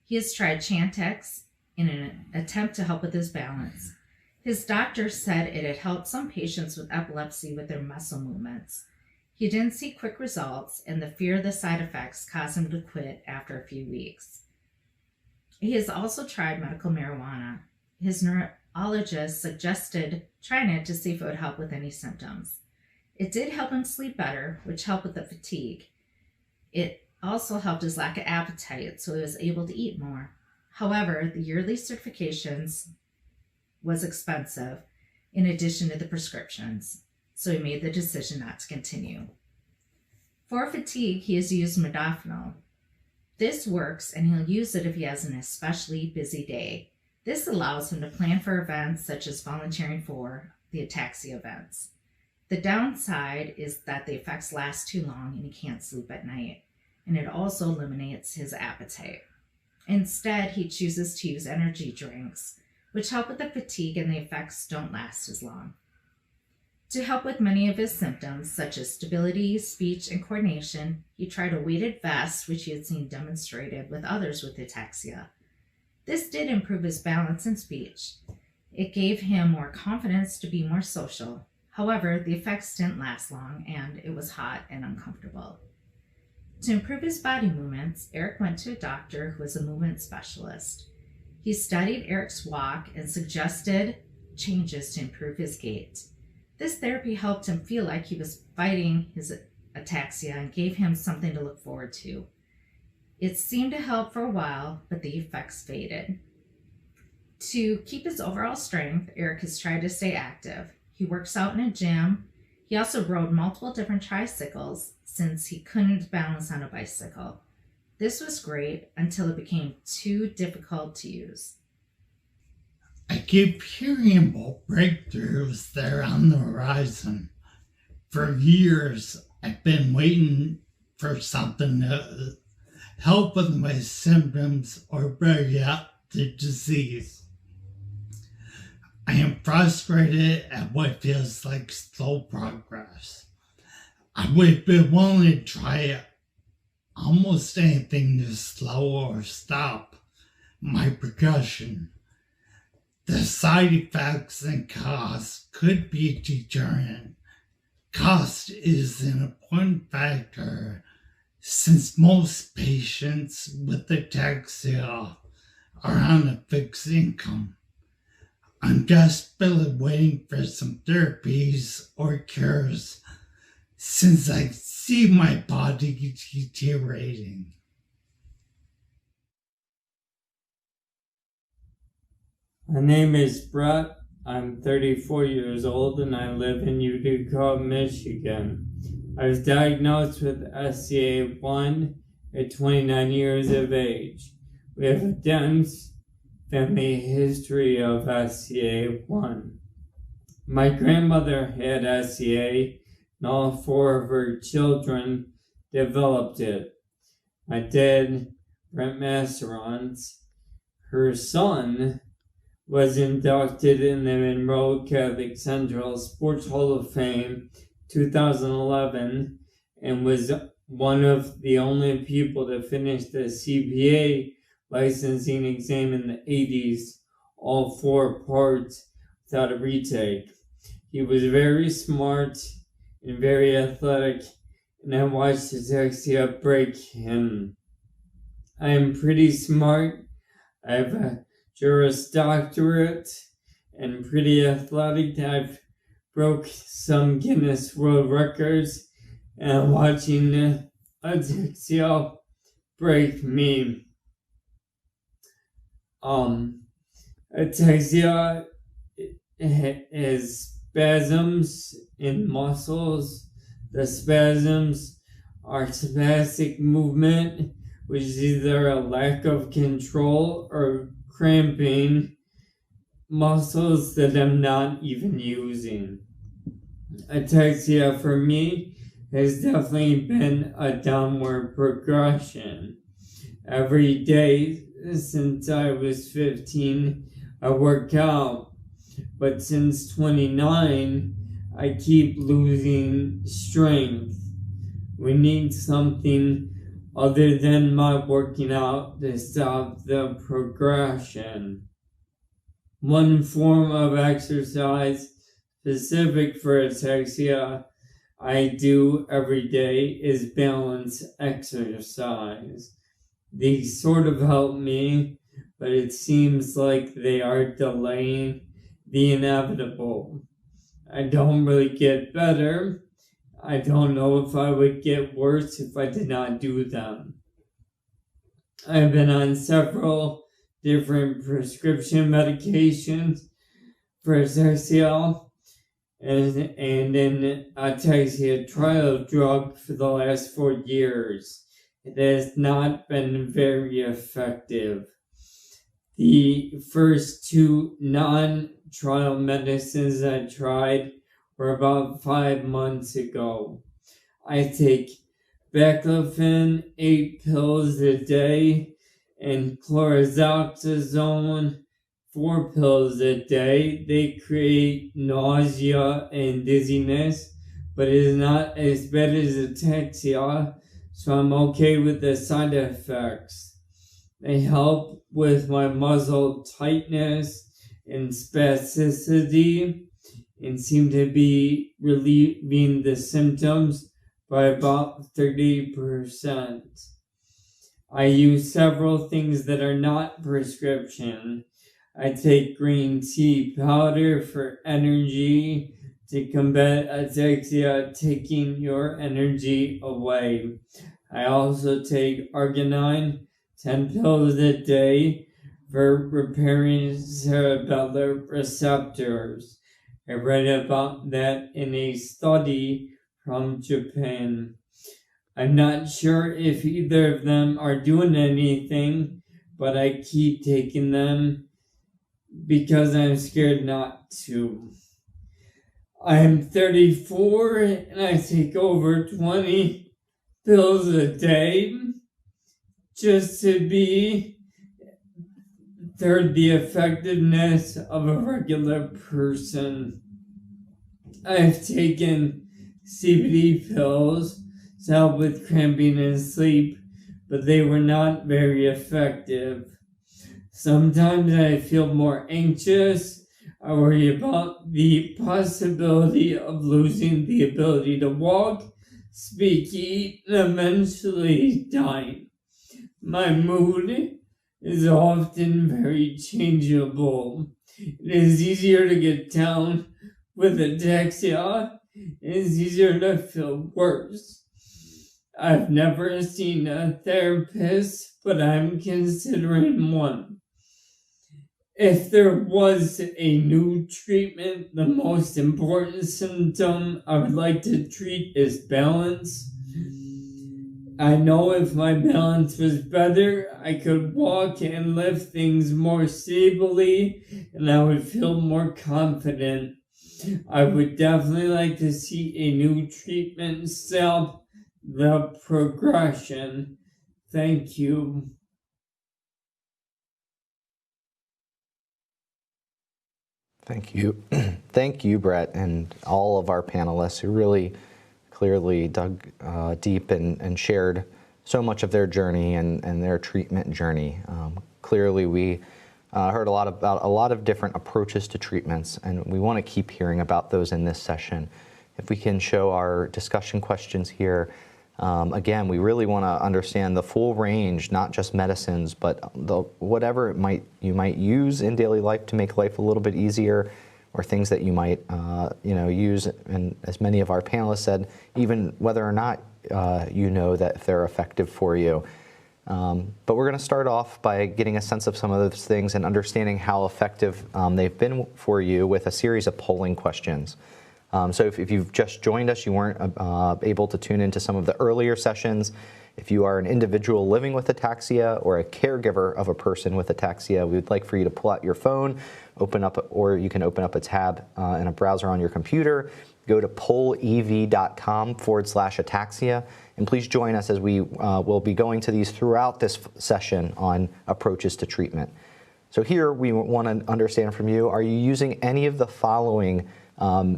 S11: He has tried Chantix in an attempt to help with his balance. His doctor said it had helped some patients with epilepsy with their muscle movements. He didn't see quick results, and the fear of the side effects caused him to quit after a few weeks. He has also tried medical marijuana. His neurologist suggested trying it to see if it would help with any symptoms. It did help him sleep better, which helped with the fatigue. It also helped his lack of appetite, so he was able to eat more. However, the yearly certifications was expensive, in addition to the prescriptions, so he made the decision not to continue. For fatigue, he has used modafinil. This works, and he'll use it if he has an especially busy day. This allows him to plan for events such as volunteering for the Ataxia events. The downside is that the effects last too long and he can't sleep at night, and it also eliminates his appetite. Instead, he chooses to use energy drinks, which help with the fatigue and the effects don't last as long. To help with many of his symptoms, such as stability, speech, and coordination, he tried a weighted vest, which he had seen demonstrated with others with ataxia. This did improve his balance and speech. It gave him more confidence to be more social. However, the effects didn't last long, and it was hot and uncomfortable. To improve his body movements, Eric went to a doctor who was a movement specialist. He studied Eric's walk and suggested changes to improve his gait. This therapy helped him feel like he was fighting his ataxia and gave him something to look forward to. It seemed to help for a while, but the effects faded. To keep his overall strength, Eric has tried to stay active. He works out in a gym. He also rode multiple different tricycles since he couldn't balance on a bicycle. This was great until it became too difficult to use.
S10: I keep hearing about breakthroughs that are on the horizon. For years, I've been waiting for something to help with my symptoms or better yet, the disease. I am frustrated at what feels like slow progress. I would be willing to try almost anything to slow or stop my progression. The side effects and costs could be deterrent. Cost is an important factor since most patients with ataxia are on a fixed income. I'm desperately waiting for some therapies or cures since I see my body deteriorating.
S22: My name is Brett. I'm 34 years old and I live in Utica, Michigan. I was diagnosed with SCA1 at 29 years of age. We have a dense family history of SCA1. My grandmother had SCA and all four of her children developed it. My dad, Brent Masserons, her son, was inducted in the Monroe Catholic Central Sports Hall of Fame 2011 and was one of the only people to finish the CPA licensing exam in the 80s, all 4 parts without a retake. He was very smart and very athletic, and I watched Ataxia break him. I am pretty smart. I have a Juris Doctorate and pretty athletic. I've broke some Guinness World Records, and I'm watching Ataxia break me. Ataxia is spasms in muscles. The spasms are spastic movement, which is either a lack of control or cramping muscles that I'm not even using. Ataxia for me has definitely been a downward progression. Every day since I was 15, I work out, but since 29, I keep losing strength. We need something other than my working out to stop the progression. One form of exercise specific for ataxia I do every day is balance exercise. These sort of help me, but it seems like they are delaying the inevitable. I don't really get better. I don't know if I would get worse if I did not do them. I've been on several different prescription medications for ataxia and an ataxia trial drug for the last 4 years. It has not been very effective. The first 2 non-trial medicines I tried were about 5 months ago. I take baclofen 8 pills a day and chlorzoxazone 4 pills a day. They create nausea and dizziness, but it is not as bad as ataxia, so I'm okay with the side effects. They help with my muscle tightness and spasticity and seem to be relieving the symptoms by about 30%. I use several things that are not prescription. I take green tea powder for energy to combat ataxia, taking your energy away. I also take arginine, 10 pills a day for repairing cerebellar receptors. I read about that in a study from Japan. I'm not sure if either of them are doing anything, but I keep taking them because I'm scared not to. I am 34 and I take over 20 pills a day just to be third the effectiveness of a regular person. I've taken CBD pills to help with cramping and sleep, but they were not very effective. Sometimes I feel more anxious. I worry about the possibility of losing the ability to walk, speak, eat, and eventually dying. My mood is often very changeable. It is easier to get down with ataxia. It is easier to feel worse. I've never seen a therapist, but I'm considering one. If there was a new treatment, the most important symptom I would like to treat is balance. I know if my balance was better, I could walk and lift things more stably, and I would feel more confident. I would definitely like to see a new treatment stop the progression. Thank you.
S1: Thank you. Thank you, Brett, and all of our panelists who really clearly dug deep and shared so much of their journey and their treatment journey. Clearly, we heard a lot about a lot of different approaches to treatments, and we want to keep hearing about those in this session. If we can show our discussion questions here, again, we really want to understand the full range, not just medicines, but whatever you might use in daily life to make life a little bit easier, or things that you might use, and as many of our panelists said, even whether or not you know that they're effective for you. But we're going to start off by getting a sense of some of those things and understanding how effective they've been for you with a series of polling questions. So if you've just joined us, you weren't able to tune into some of the earlier sessions. If you are an individual living with ataxia or a caregiver of a person with ataxia, we would like for you to pull out your phone, or you can open up a tab in a browser on your computer, go to pollev.com/ataxia, and please join us as we will be going to these throughout this session on approaches to treatment. So here we want to understand from you, are you using any of the following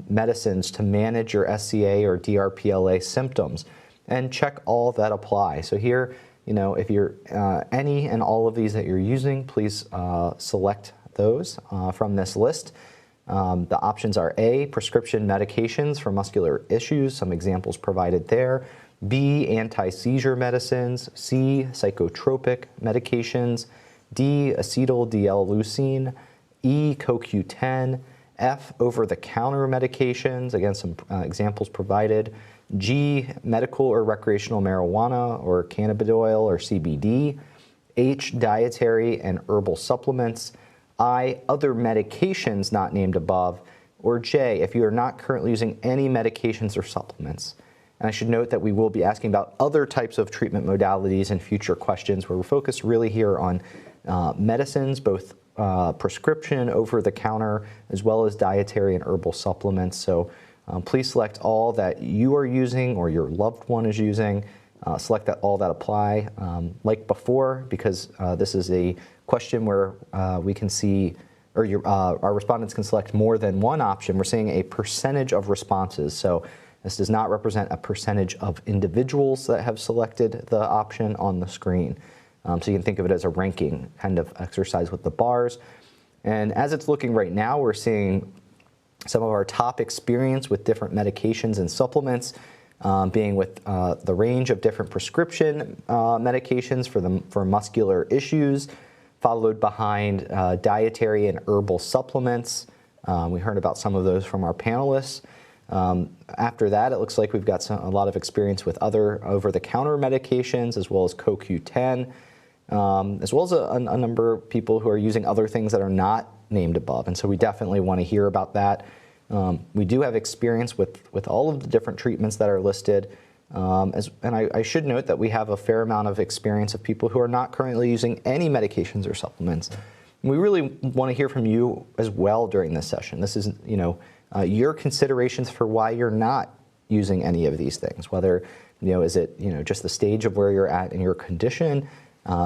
S1: medicines to manage your SCA or DRPLA symptoms? And check all that apply. So here, if you're any and all of these that you're using, please select those from this list. The options are A, prescription medications for muscular issues, some examples provided there. B, anti-seizure medicines. C, psychotropic medications. D, acetyl-D-L-leucine. E, CoQ10. F, over-the-counter medications, again, some examples provided. G, medical or recreational marijuana or cannabidiol or CBD. H, dietary and herbal supplements. I, other medications not named above. Or J, if you are not currently using any medications or supplements. And I should note that we will be asking about other types of treatment modalities in future questions, where we're focused really here on medicines, both prescription, over-the-counter, as well as dietary and herbal supplements. So please select all that you are using or your loved one is using. Select all that apply. Like before, because this is a question where we can see, or our respondents can select more than one option. We're seeing a percentage of responses. So this does not represent a percentage of individuals that have selected the option on the screen. So you can think of it as a ranking kind of exercise with the bars. And as it's looking right now, we're seeing some of our top experience with different medications and supplements being with the range of different prescription medications for muscular issues, followed behind dietary and herbal supplements. We heard about some of those from our panelists. After that, it looks like we've got a lot of experience with other over-the-counter medications, as well as CoQ10, as well as a number of people who are using other things that are not named above. And so we definitely want to hear about that. We do have experience with all of the different treatments that are listed. And I should note that we have a fair amount of experience of people who are not currently using any medications or supplements. We really want to hear from you as well during this session. This is, your considerations for why you're not using any of these things. Whether, is it, just the stage of where you're at in your condition?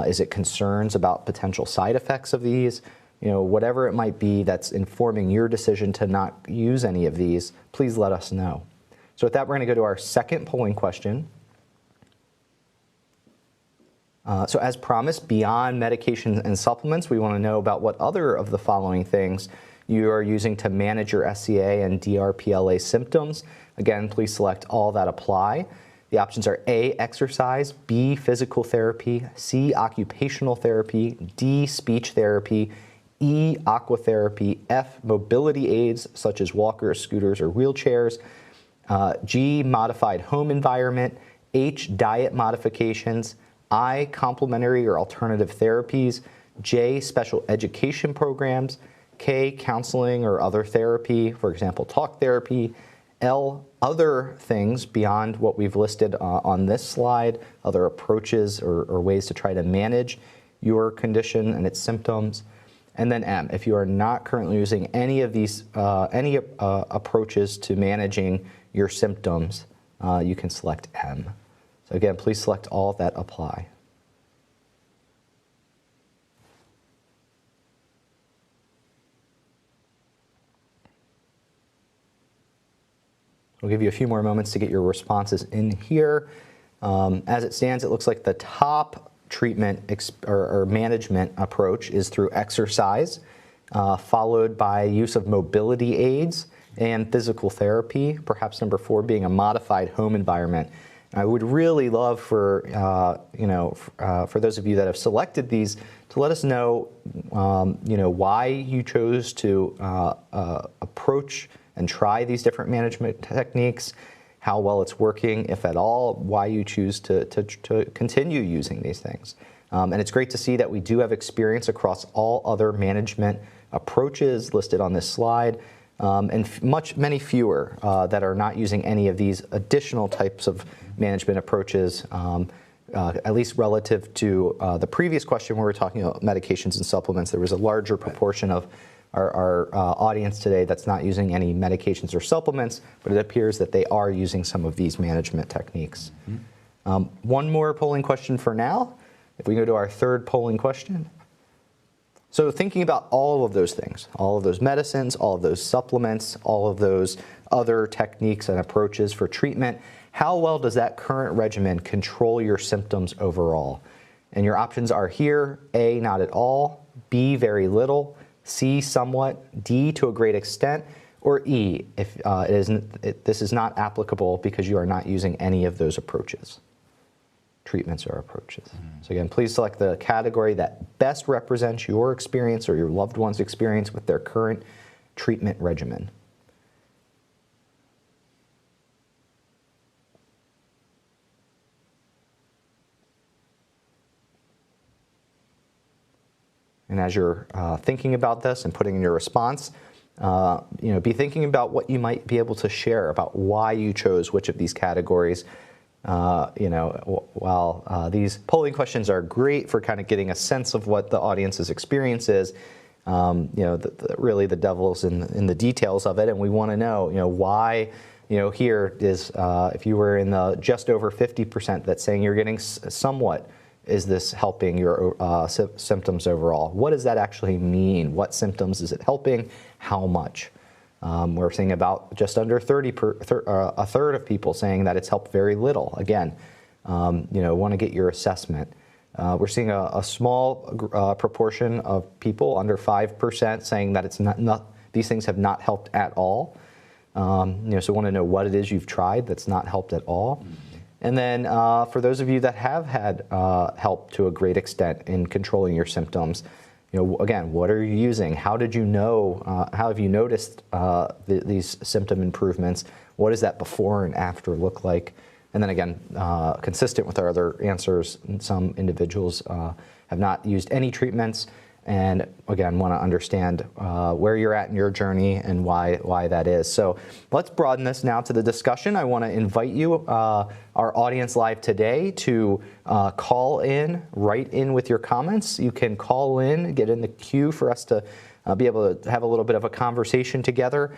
S1: Is it concerns about potential side effects of these? Whatever it might be that's informing your decision to not use any of these, please let us know. So with that, we're going to go to our second polling question. So as promised, beyond medications and supplements, we want to know about what other of the following things you are using to manage your SCA and DRPLA symptoms. Again, please select all that apply. The options are A, exercise, B, physical therapy, C, occupational therapy, D, speech therapy, E, aquatherapy, F, mobility aids such as walkers, scooters, or wheelchairs, G, modified home environment, H, diet modifications, I, complementary or alternative therapies, J, special education programs, K, counseling or other therapy, for example, talk therapy, L, other things beyond what we've listed on this slide, other approaches or ways to try to manage your condition and its symptoms. And then M, if you are not currently using any of these, approaches to managing your symptoms, you can select M. So again, please select all that apply. We'll give you a few more moments to get your responses in here. As it stands, it looks like the top treatment or management approach is through exercise, followed by use of mobility aids and physical therapy, perhaps number 4 being a modified home environment. I would really love for, for those of you that have selected these to let us know, why you chose to approach and try these different management techniques, how well it's working, if at all, why you choose to continue using these things. And it's great to see that we do have experience across all other management approaches listed on this slide, and many fewer that are not using any of these additional types of management approaches, at least relative to the previous question where we were talking about medications and supplements. There was a larger proportion of our audience today that's not using any medications or supplements, but it appears that they are using some of these management techniques. One more polling question for now. If we go to our third polling question. So thinking about all of those things, all of those medicines, all of those supplements, all of those other techniques and approaches for treatment, how well does that current regimen control your symptoms overall? And your options are here: A, not at all; B, very little; C, somewhat; D, to a great extent; or E, if this is not applicable because you are not using any of those approaches, treatments or approaches. So again, please select the category that best represents your experience or your loved one's experience with their current treatment regimen. And as you're thinking about this and putting in your response, be thinking about what you might be able to share about why you chose which of these categories. While these polling questions are great for kind of getting a sense of what the audience's experience is, really the devil's in the details of it, and we want to know, why. Here is if you were in the just over 50% that's saying you're getting somewhat. Is this helping your symptoms overall? What does that actually mean? What symptoms is it helping? How much? We're seeing about just under a third of people saying that it's helped very little. Again, want to get your assessment. We're seeing a small proportion of people, under 5%, saying that it's not these things have not helped at all. So want to know what it is you've tried that's not helped at all. And then for those of you that have had help to a great extent in controlling your symptoms, again, what are you using? How did you know? How have you noticed these symptom improvements? What does that before and after look like? And then again, consistent with our other answers, some individuals have not used any treatments, and again, want to understand where you're at in your journey and why that is. So let's broaden this now to the discussion. I want to invite you, our audience live today, to call in, write in with your comments. You can call in, get in the queue for us to be able to have a little bit of a conversation together,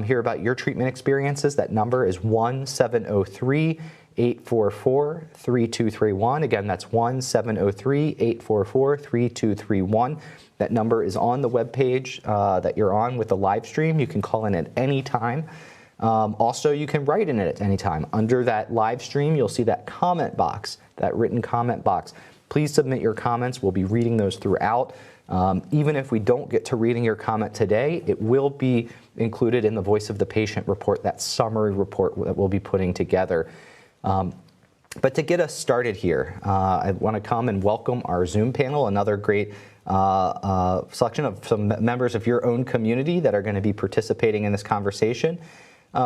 S1: hear about your treatment experiences. That number is 1-703-844-3231. Again, that's 1-703-844-3231. That number is on the webpage that you're on with the live stream. You can call in at any time. Also, you can write in it at any time. Under that live stream, you'll see that comment box, that written comment box. Please submit your comments. We'll be reading those throughout. Even if we don't get to reading your comment today, it will be included in the Voice of the Patient report, that summary report that we'll be putting together. But to get us started here, I want to come and welcome our Zoom panel, another great selection of some members of your own community that are going to be participating in this conversation.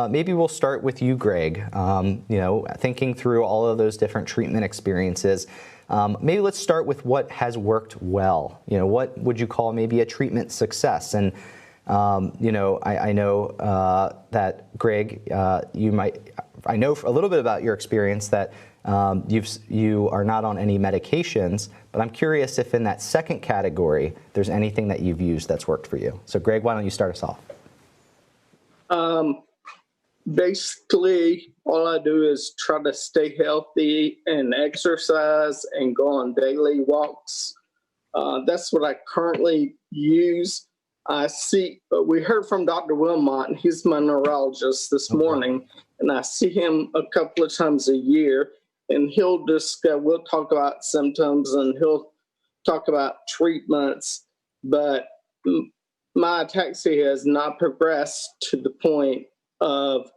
S1: Maybe we'll start with you, Greg. Thinking through all of those different treatment experiences, maybe let's start with what has worked well. What would you call maybe a treatment success? And I know that Greg, I know a little bit about your experience that you are not on any medications, but I'm curious if in that second category there's anything that you've used that's worked for you. So Greg, why don't you start us off?
S17: Basically, all I do is try to stay healthy and exercise and go on daily walks. That's what I currently use. We heard from Dr. Wilmot, he's my neurologist this morning.
S12: and I see him a couple of times a year, and we'll talk about symptoms and he'll talk about treatments, but my ataxia has not progressed to the point of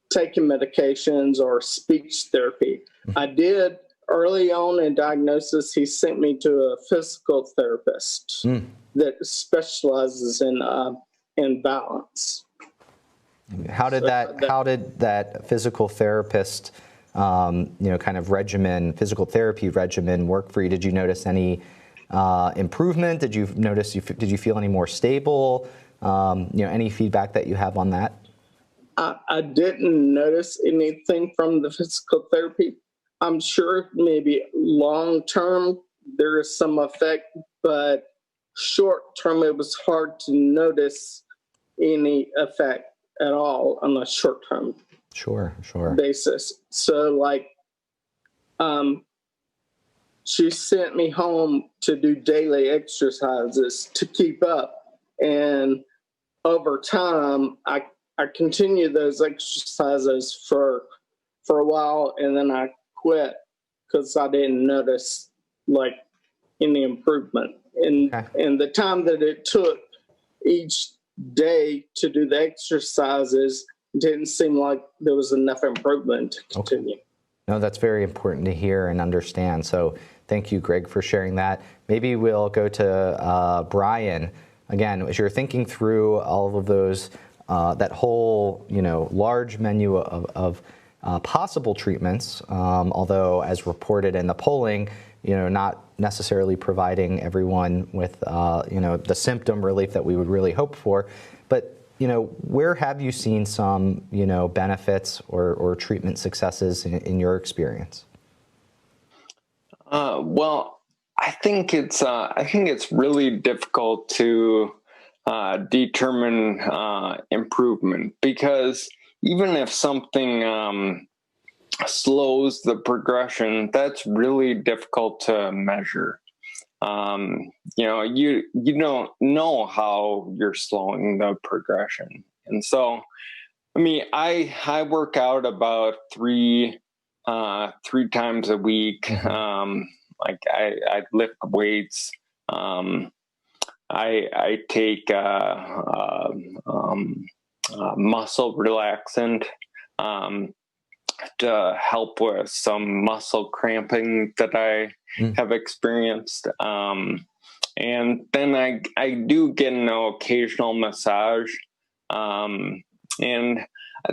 S12: taking medications or speech therapy. I did early on in diagnosis, he sent me to a physical therapist that specializes in balance.
S1: How did that physical therapist, kind of physical therapy regimen work for you? Did you notice any improvement? Did you feel any more stable? Any feedback that you have on that?
S12: I didn't notice anything from the physical therapy. I'm sure maybe long term there is some effect, but short term it was hard to notice any effect at all on a short term basis. So she sent me home to do daily exercises to keep up, and over time I continued those exercises for a while, and then I quit because I didn't notice any improvement. And the time that it took each day to do the exercises didn't seem like there was enough improvement to continue.
S1: Okay. No, that's very important to hear and understand. So thank you, Greg, for sharing that. Maybe we'll go to Brian. Again, as you're thinking through all of those, that whole, large menu of possible treatments, although as reported in the polling, not necessarily providing everyone with, the symptom relief that we would really hope for. But, where have you seen some, benefits or treatment successes in your experience?
S13: Well, I think it's really difficult to determine improvement, because even if something slows the progression, that's really difficult to measure. You don't know how you're slowing the progression. And so, I work out about three times a week. I lift weights. I take muscle relaxant to help with some muscle cramping that I have experienced. And then I do get an occasional massage. And I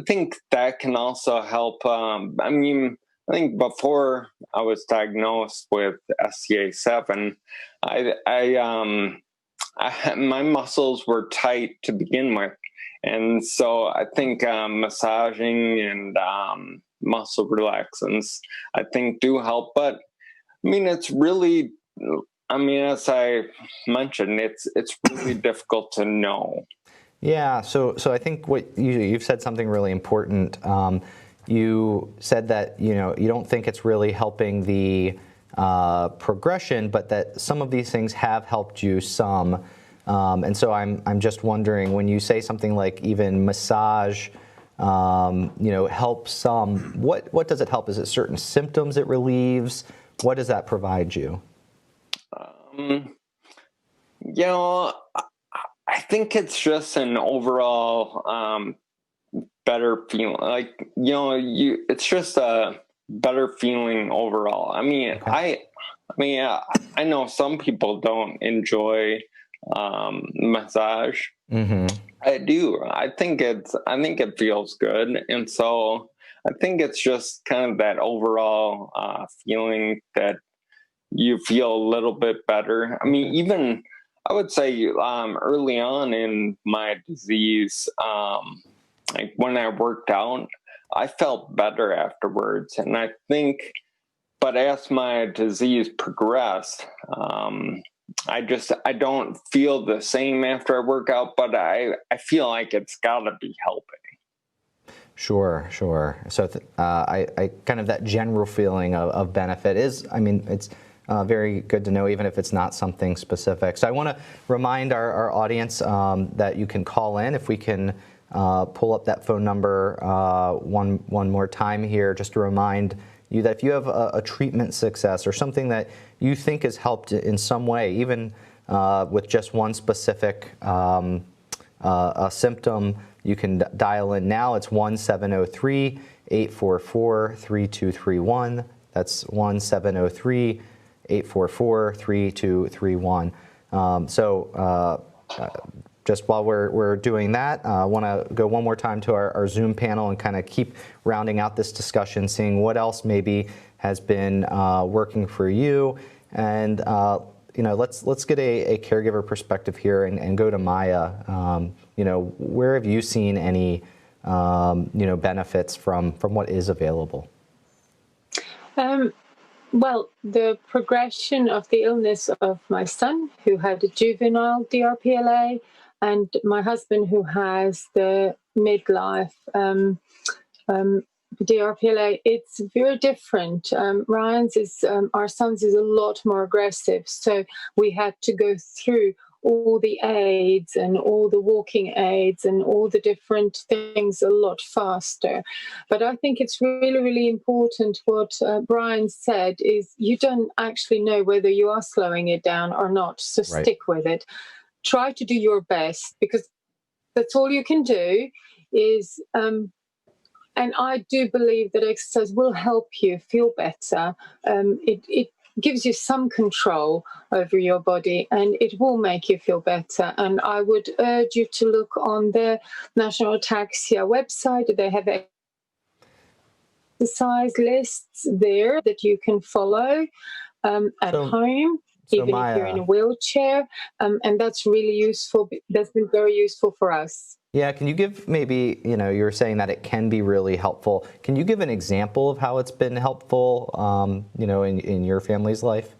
S13: think that can also help. I think before I was diagnosed with SCA7, my muscles were tight to begin with. And so I think massaging and muscle relaxants, I think, do help. But it's really, as I mentioned, it's really difficult to know.
S1: Yeah. So I think what you've said something really important. You said that you don't think it's really helping the progression, but that some of these things have helped you some. And so I'm just wondering, when you say something like even massage, helps some, what does it help? Is it certain symptoms it relieves? What does that provide you?
S13: I think it's just an overall better feeling. It's just a better feeling overall. Okay. I know some people don't enjoy massage. Mm-hmm. I do. I think it feels good, and so I think it's just kind of that overall feeling that you feel a little bit better. Even I would say early on in my disease, when I worked out, I felt better afterwards, and I think. But as my disease progressed, I don't feel the same after I work out, but I feel like it's got to be helping.
S1: Sure. So I kind of that general feeling of benefit is, it's very good to know, even if it's not something specific. So I want to remind our audience that you can call in if we can pull up that phone number one more time here, just to remind you that if you have a treatment success or something that you think has helped in some way, even with just one specific symptom, you can dial in now. It's 1-703-844-3231. That's 1-703-844-3231. Just while we're doing that, I want to go one more time to our Zoom panel and kind of keep rounding out this discussion, seeing what else maybe has been working for you. And let's get a caregiver perspective here and go to Maya. Where have you seen any benefits from what is available?
S14: Well, the progression of the illness of my son, who had a juvenile DRPLA, and my husband, who has the midlife DRPLA, it's very different. Ryan's is, our son's is a lot more aggressive. So we had to go through all the aids and all the walking aids and all the different things a lot faster. But I think it's really, really important what Brian said is you don't actually know whether you are slowing it down or not. So stick with it. Try to do your best, because that's all you can do is, and I do believe that exercise will help you feel better. It gives you some control over your body, and it will make you feel better. And I would urge you to look on the National Ataxia website. They have exercise lists there that you can follow at home. Even if you're in a wheelchair, and that's really useful. That's been very useful for us.
S1: Yeah, can you give maybe, you were saying that it can be really helpful. Can you give an example of how it's been helpful, in your family's life?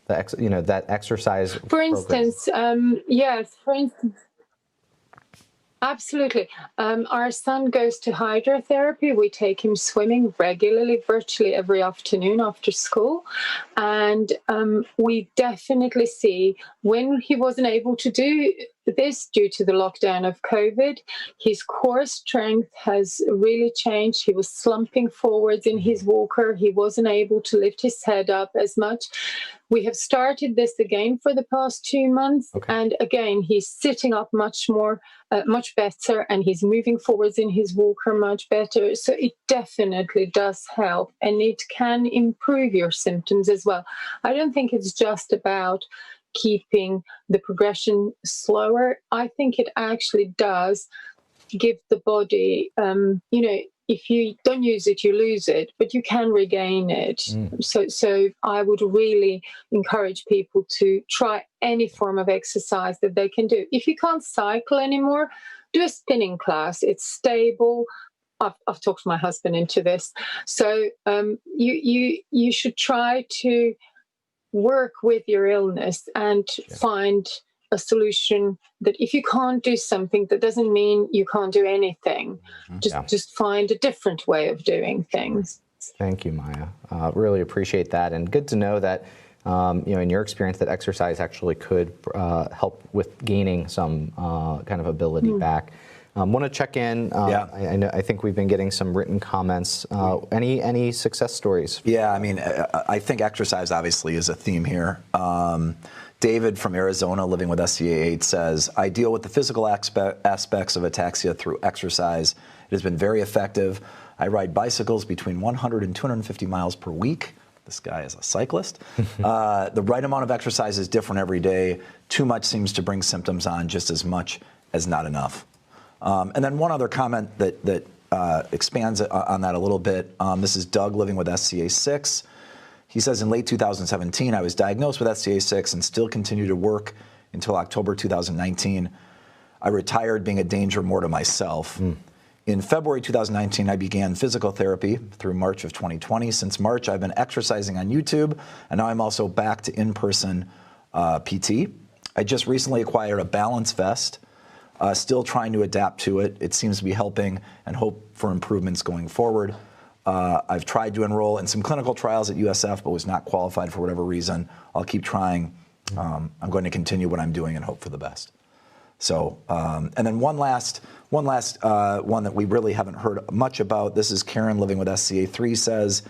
S1: That exercise.
S14: For instance, yes, for instance. Absolutely. Our son goes to hydrotherapy. We take him swimming regularly, virtually every afternoon after school. And we definitely see when he wasn't able to do this due to the lockdown of COVID, his core strength has really changed. He was slumping forwards in his walker. He wasn't able to lift his head up as much. We have started this again for the past 2 months. Okay. And again, he's sitting up much better, and he's moving forwards in his walker much better. So it definitely does help, and it can improve your symptoms as well. I don't think it's just about keeping the progression slower. I think it actually does give the body, if you don't use it, you lose it, but you can regain it. So I would really encourage people to try any form of exercise that they can do. If you can't cycle anymore, do a spinning class. It's stable. I've talked my husband into this. So you should try to work with your illness and find a solution. That if you can't do something, that doesn't mean you can't do anything. Just find a different way of doing things.
S1: Thank you, Maya. Really appreciate that, and good to know that in your experience that exercise actually could help with gaining some kind of ability back. Want to check in. I think we've been getting some written comments. Any success stories? Yeah,
S2: I think exercise obviously is a theme here. David from Arizona, living with SCA8, says, I deal with the physical aspects of ataxia through exercise. It has been very effective. I ride bicycles between 100 and 250 miles per week. This guy is a cyclist. The right amount of exercise is different every day. Too much seems to bring symptoms on just as much as not enough. And then one other comment that expands on that a little bit. This is Doug, living with SCA6. He says, in late 2017, I was diagnosed with SCA6 and still continue to work until October 2019. I retired, being a danger more to myself. In February 2019, I began physical therapy through March of 2020. Since March, I've been exercising on YouTube, and now I'm also back to in-person PT. I just recently acquired a balance vest, still trying to adapt to it. It seems to be helping, and hope for improvements going forward. I've tried to enroll in some clinical trials at USF, but was not qualified for whatever reason. I'll keep trying. I'm going to continue what I'm doing and hope for the best. So, and then one last one that we really haven't heard much about. This is Karen living with SCA3 says,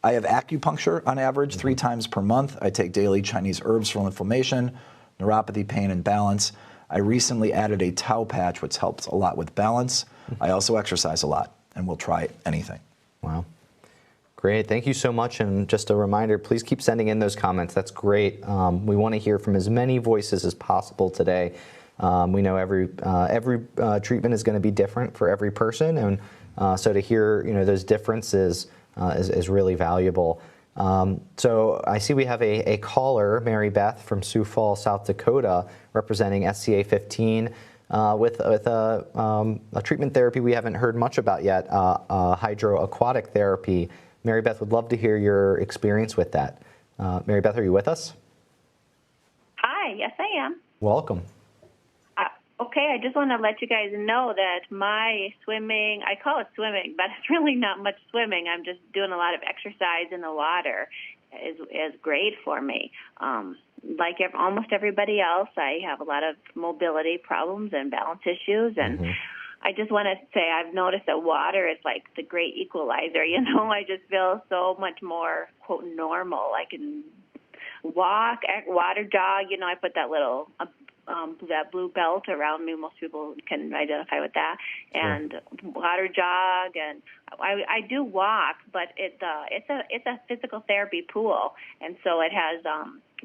S2: I have acupuncture on average 3 times per month. I take daily Chinese herbs for inflammation, neuropathy, pain, and balance. I recently added a tau patch, which helps a lot with balance. I also exercise a lot and will try anything.
S1: Wow. Great. Thank you so much. And just a reminder, please keep sending in those comments. That's great. We want to hear from as many voices as possible today. We know every treatment is going to be different for every person. And so to hear, those differences is really valuable. So I see we have a caller, Mary Beth from Sioux Falls, South Dakota, representing SCA 15 with a treatment therapy we haven't heard much about yet, hydroaquatic therapy. Mary Beth, would love to hear your experience with that. Mary Beth, are you with us?
S3: Hi, yes I am.
S1: Welcome.
S3: Okay, I just want to let you guys know that my swimming, I call it swimming, but it's really not much swimming. I'm just doing a lot of exercise in the water is great for me. Like almost everybody else, I have a lot of mobility problems and balance issues, and I just want to say I've noticed that water is like the great equalizer. I just feel so much more, quote, normal. I can walk, water jog. I put that little that blue belt around me. Most people can identify with that. And water jog, and I do walk, but it's a physical therapy pool, and so it has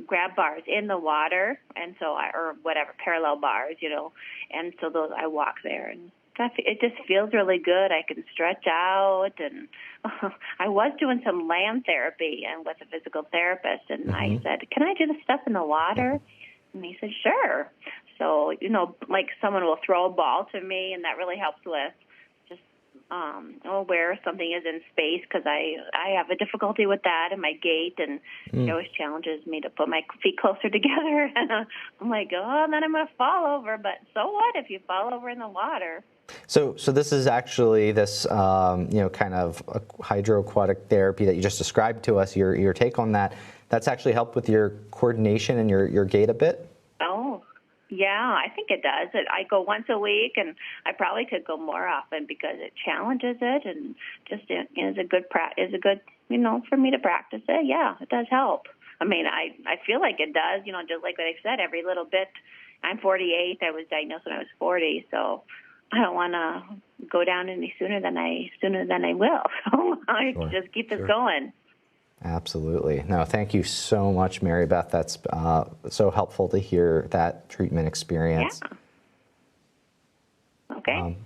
S3: grab bars in the water, and so or whatever parallel bars, and so those I walk there, and it just feels really good. I can stretch out, and I was doing some land therapy and with a physical therapist, and I said, "Can I do the stuff in the water?" And he said, "Sure." So, like someone will throw a ball to me, and that really helps with just where something is in space, because I have a difficulty with that in my gait, and it always challenges me to put my feet closer together. And I'm like, oh, then I'm going to fall over. But so what if you fall over in the water?
S1: So this is actually this, kind of hydroaquatic therapy that you just described to us, your take on that. That's actually helped with your coordination and your gait a bit?
S3: Oh, yeah, I think it does. I go once a week, and I probably could go more often because it challenges it, and just is a good for me to practice it. Yeah, it does help. I mean, I feel like it does, just like what I said, every little bit. I'm 48. I was diagnosed when I was 40, so I don't want to go down any sooner than I will. So I just keep this going.
S1: Absolutely. No, thank you so much, Mary Beth. That's so helpful to hear that treatment experience.
S3: Yeah. Okay.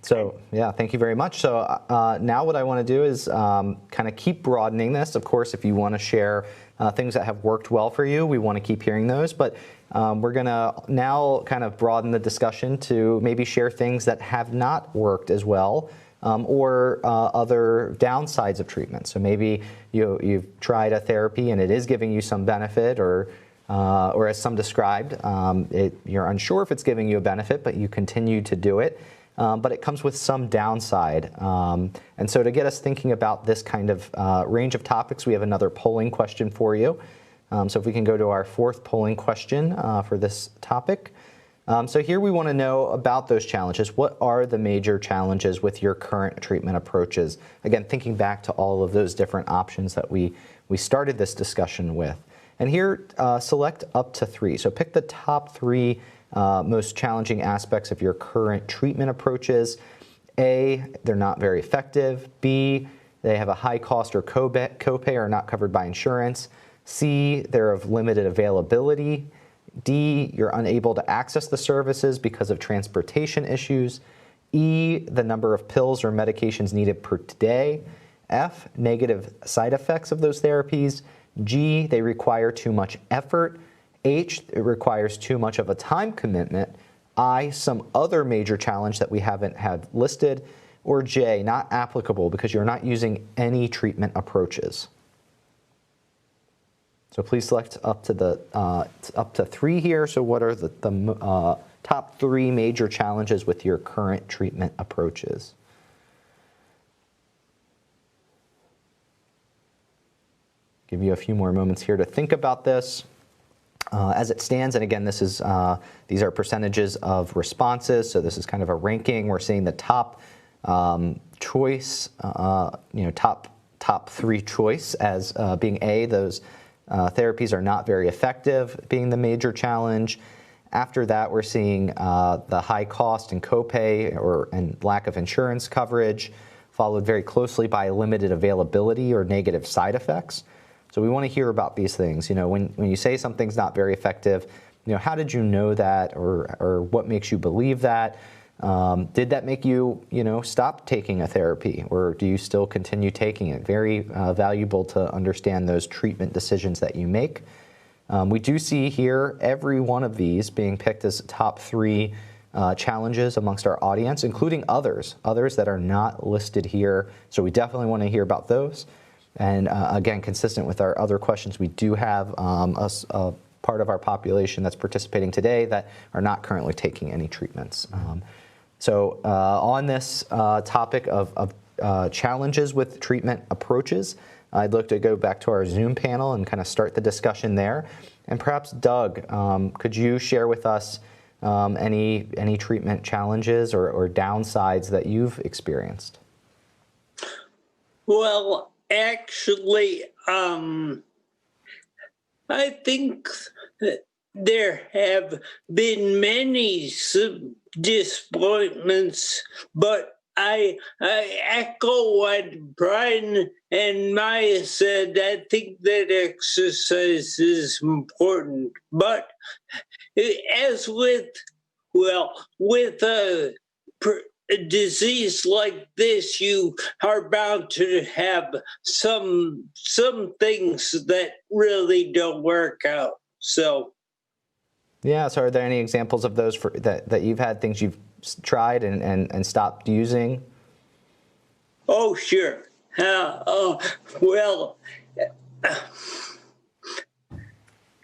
S1: Thank you very much. So now what I want to do is kind of keep broadening this. Of course, if you want to share things that have worked well for you, we want to keep hearing those. But we're going to now kind of broaden the discussion to maybe share things that have not worked as well, or other downsides of treatment. So maybe you've tried a therapy and it is giving you some benefit, or as some described, you're unsure if it's giving you a benefit, but you continue to do it. But it comes with some downside. And so to get us thinking about this kind of range of topics, we have another polling question for you. So if we can go to our fourth polling question for this topic. So here we want to know about those challenges. What are the major challenges with your current treatment approaches? Again, thinking back to all of those different options that we started this discussion with. And here, select up to 3. So pick the top 3 most challenging aspects of your current treatment approaches. A, they're not very effective. B, they have a high cost or copay or are not covered by insurance. C, they're of limited availability. D, you're unable to access the services because of transportation issues. E, the number of pills or medications needed per day. F, negative side effects of those therapies. G, they require too much effort. H, it requires too much of a time commitment. I, some other major challenge that we haven't had listed. Or J, not applicable because you're not using any treatment approaches. So please select up to 3 here. So what are the top 3 major challenges with your current treatment approaches? Give you a few more moments here to think about this. As it stands, and again, these are percentages of responses, so this is kind of a ranking. We're seeing the top choice, top three choice as being A, those therapies are not very effective, being the major challenge. After that, we're seeing the high cost and copay and lack of insurance coverage, followed very closely by limited availability or negative side effects. So we want to hear about these things. When you say something's not very effective, how did you know that, or what makes you believe that? Did that make you, stop taking a therapy, or do you still continue taking it? Very valuable to understand those treatment decisions that you make. We do see here every one of these being picked as top three challenges amongst our audience, including others that are not listed here. So we definitely want to hear about those. And again, consistent with our other questions, we do have a part of our population that's participating today that are not currently taking any treatments. So on this topic of challenges with treatment approaches, I'd look to go back to our Zoom panel and kind of start the discussion there. And perhaps, Doug, could you share with us any treatment challenges or downsides that you've experienced?
S22: Well, actually, I think that there have been many disappointments, but I echo what Brian and Maya said. I think that exercise is important, but as with a disease like this, you are bound to have some things that really don't work out. So,
S1: yeah. So, are there any examples of those that you've had, things you've tried and stopped using?
S22: Oh, sure.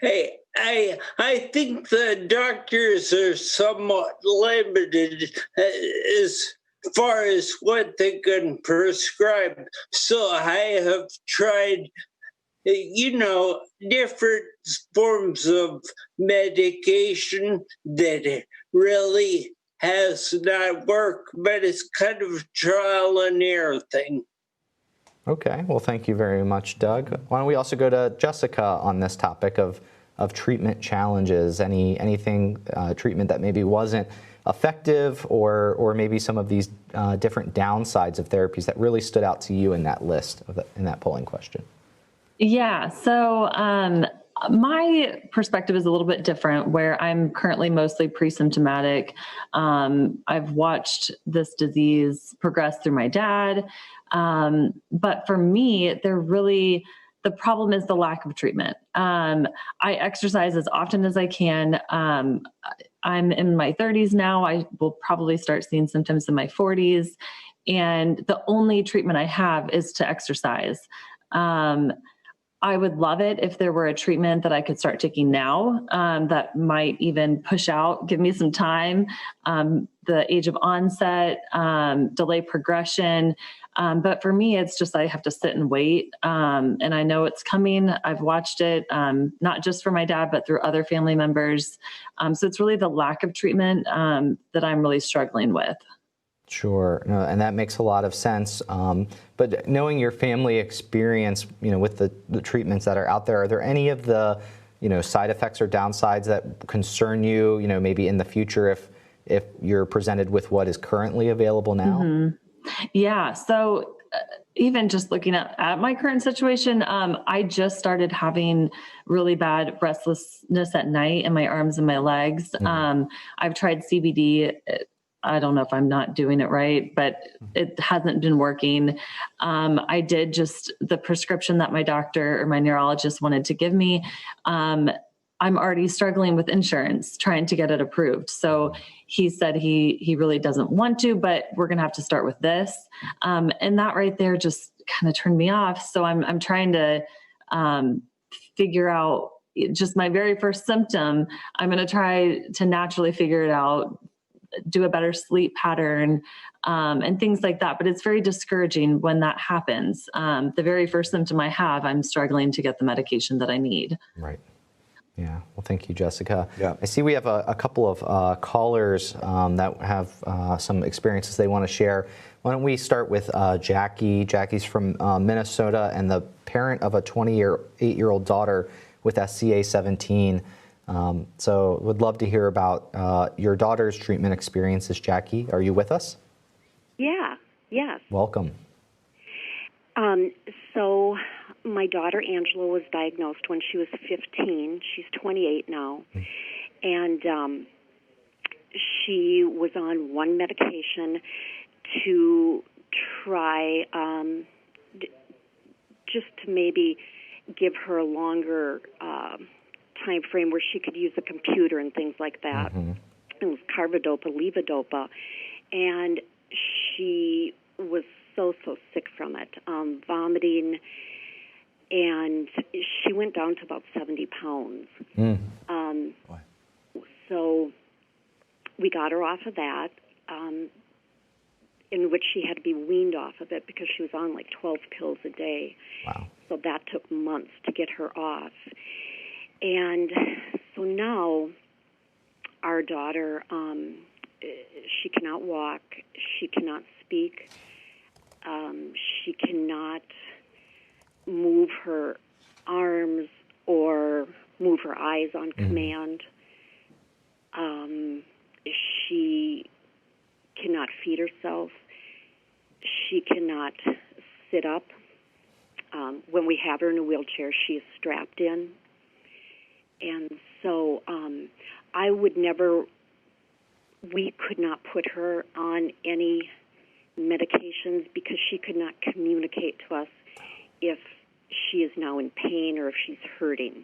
S22: Hey. I think the doctors are somewhat limited as far as what they can prescribe. So I have tried, different forms of medication that really has not worked, but it's kind of a trial and error thing.
S1: Okay. Well, thank you very much, Doug. Why don't we also go to Jessica on this topic of treatment challenges, anything treatment that maybe wasn't effective, or maybe some of these different downsides of therapies that really stood out to you in that list, in that polling question?
S4: Yeah, so my perspective is a little bit different, where I'm currently mostly pre-symptomatic. I've watched this disease progress through my dad, but for me, the problem is the lack of treatment. I exercise as often as I can. I'm in my 30s now. I will probably start seeing symptoms in my 40s. And the only treatment I have is to exercise. I would love it if there were a treatment that I could start taking now that might even give me some time, the age of onset, delay progression. But for me, it's just I have to sit and wait. And I know it's coming. I've watched it, not just for my dad, but through other family members. So it's really the lack of treatment that I'm really struggling with.
S1: Sure, no, and that makes a lot of sense. But knowing your family experience, with the treatments that are out there, are there any of the, side effects or downsides that concern you, maybe in the future if you're presented with what is currently available now?
S4: Mm-hmm. Yeah. So even just looking at my current situation, I just started having really bad restlessness at night in my arms and my legs. Mm-hmm. I've tried CBD. I don't know if I'm not doing it right, but it hasn't been working. I did just the prescription that my doctor or my neurologist wanted to give me. I'm already struggling with insurance, trying to get it approved. So he said he really doesn't want to, but we're going to have to start with this. And that right there just kind of turned me off. So I'm trying to figure out just my very first symptom. I'm going to try to naturally figure it out, do a better sleep pattern, and things like that. But it's very discouraging when that happens. The very first symptom I have, I'm struggling to get the medication that I need.
S1: Right. Yeah, well, thank you, Jessica.
S2: Yeah.
S1: I see we have a couple of callers that have some experiences they want to share. Why don't we start with Jackie? Jackie's from Minnesota and the parent of a 28-year-old daughter with SCA17. So would love to hear about your daughter's treatment experiences. Jackie, are you with us?
S15: Yeah, yes.
S1: Welcome.
S15: So my daughter Angela was diagnosed when she was 15. She's 28 now. And she was on one medication to try just to maybe give her a longer time frame where she could use a computer and things like that. It was carbidopa, levodopa, and she was so sick from it, vomiting, and she went down to about 70 pounds. So we got her off of that, in which she had to be weaned off of it because she was on like 12 pills a day.
S1: Wow.
S15: So that took months to get her off. And so now our daughter, she cannot walk, she cannot speak, she cannot move her arms or move her eyes on command. She cannot feed herself. She cannot sit up. When we have her in a wheelchair, she is strapped in. And so I would never, we could not put her on any medications because she could not communicate to us if she is now in pain or if she's hurting.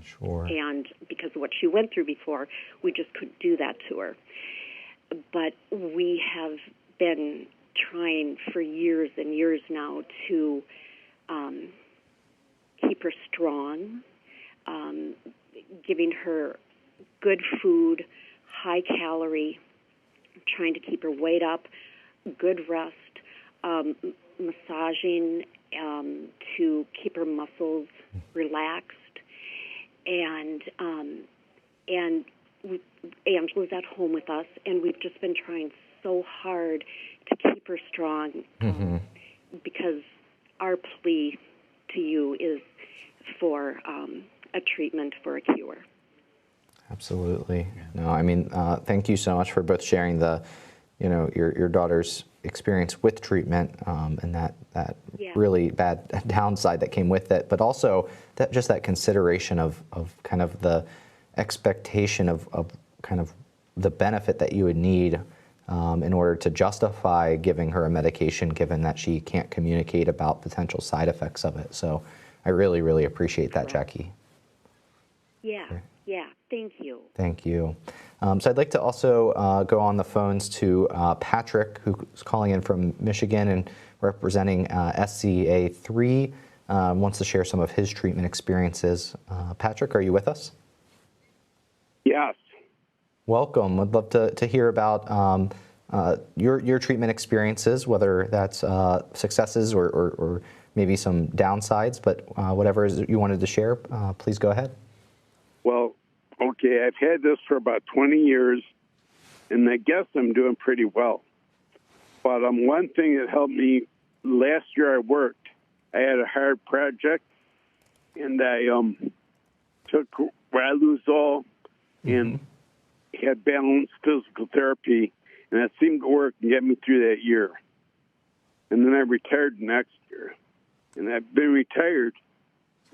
S1: Sure.
S15: And because of what she went through before, we just couldn't do that to her. But we have been trying for years and years now to keep her strong, giving her good food, high calorie, trying to keep her weight up, good rest, massaging to keep her muscles relaxed, and Angela's at home with us, and we've just been trying so hard to keep her strong because our plea to you is for a treatment, for a cure.
S1: Absolutely. No, I mean, thank you so much for both sharing the, your daughter's experience with treatment and that really bad downside that came with it, but also that consideration of kind of the expectation of kind of the benefit that you would need in order to justify giving her a medication, given that she can't communicate about potential side effects of it. So I really, really appreciate that, Jackie.
S15: Yeah, thank you.
S1: Thank you. So I'd like to also go on the phones to Patrick, who's calling in from Michigan and representing SCA3, wants to share some of his treatment experiences. Patrick, are you with us?
S20: Yes.
S1: Welcome. Would love to hear about your treatment experiences, whether that's successes or maybe some downsides, but whatever you wanted to share, please go ahead.
S20: Well, okay, I've had this for about 20 years, and I guess I'm doing pretty well. But one thing that helped me, last year I worked. I had a hard project, and I took Riluzole and had balanced physical therapy, and that seemed to work and get me through that year. And then I retired next year. And I've been retired,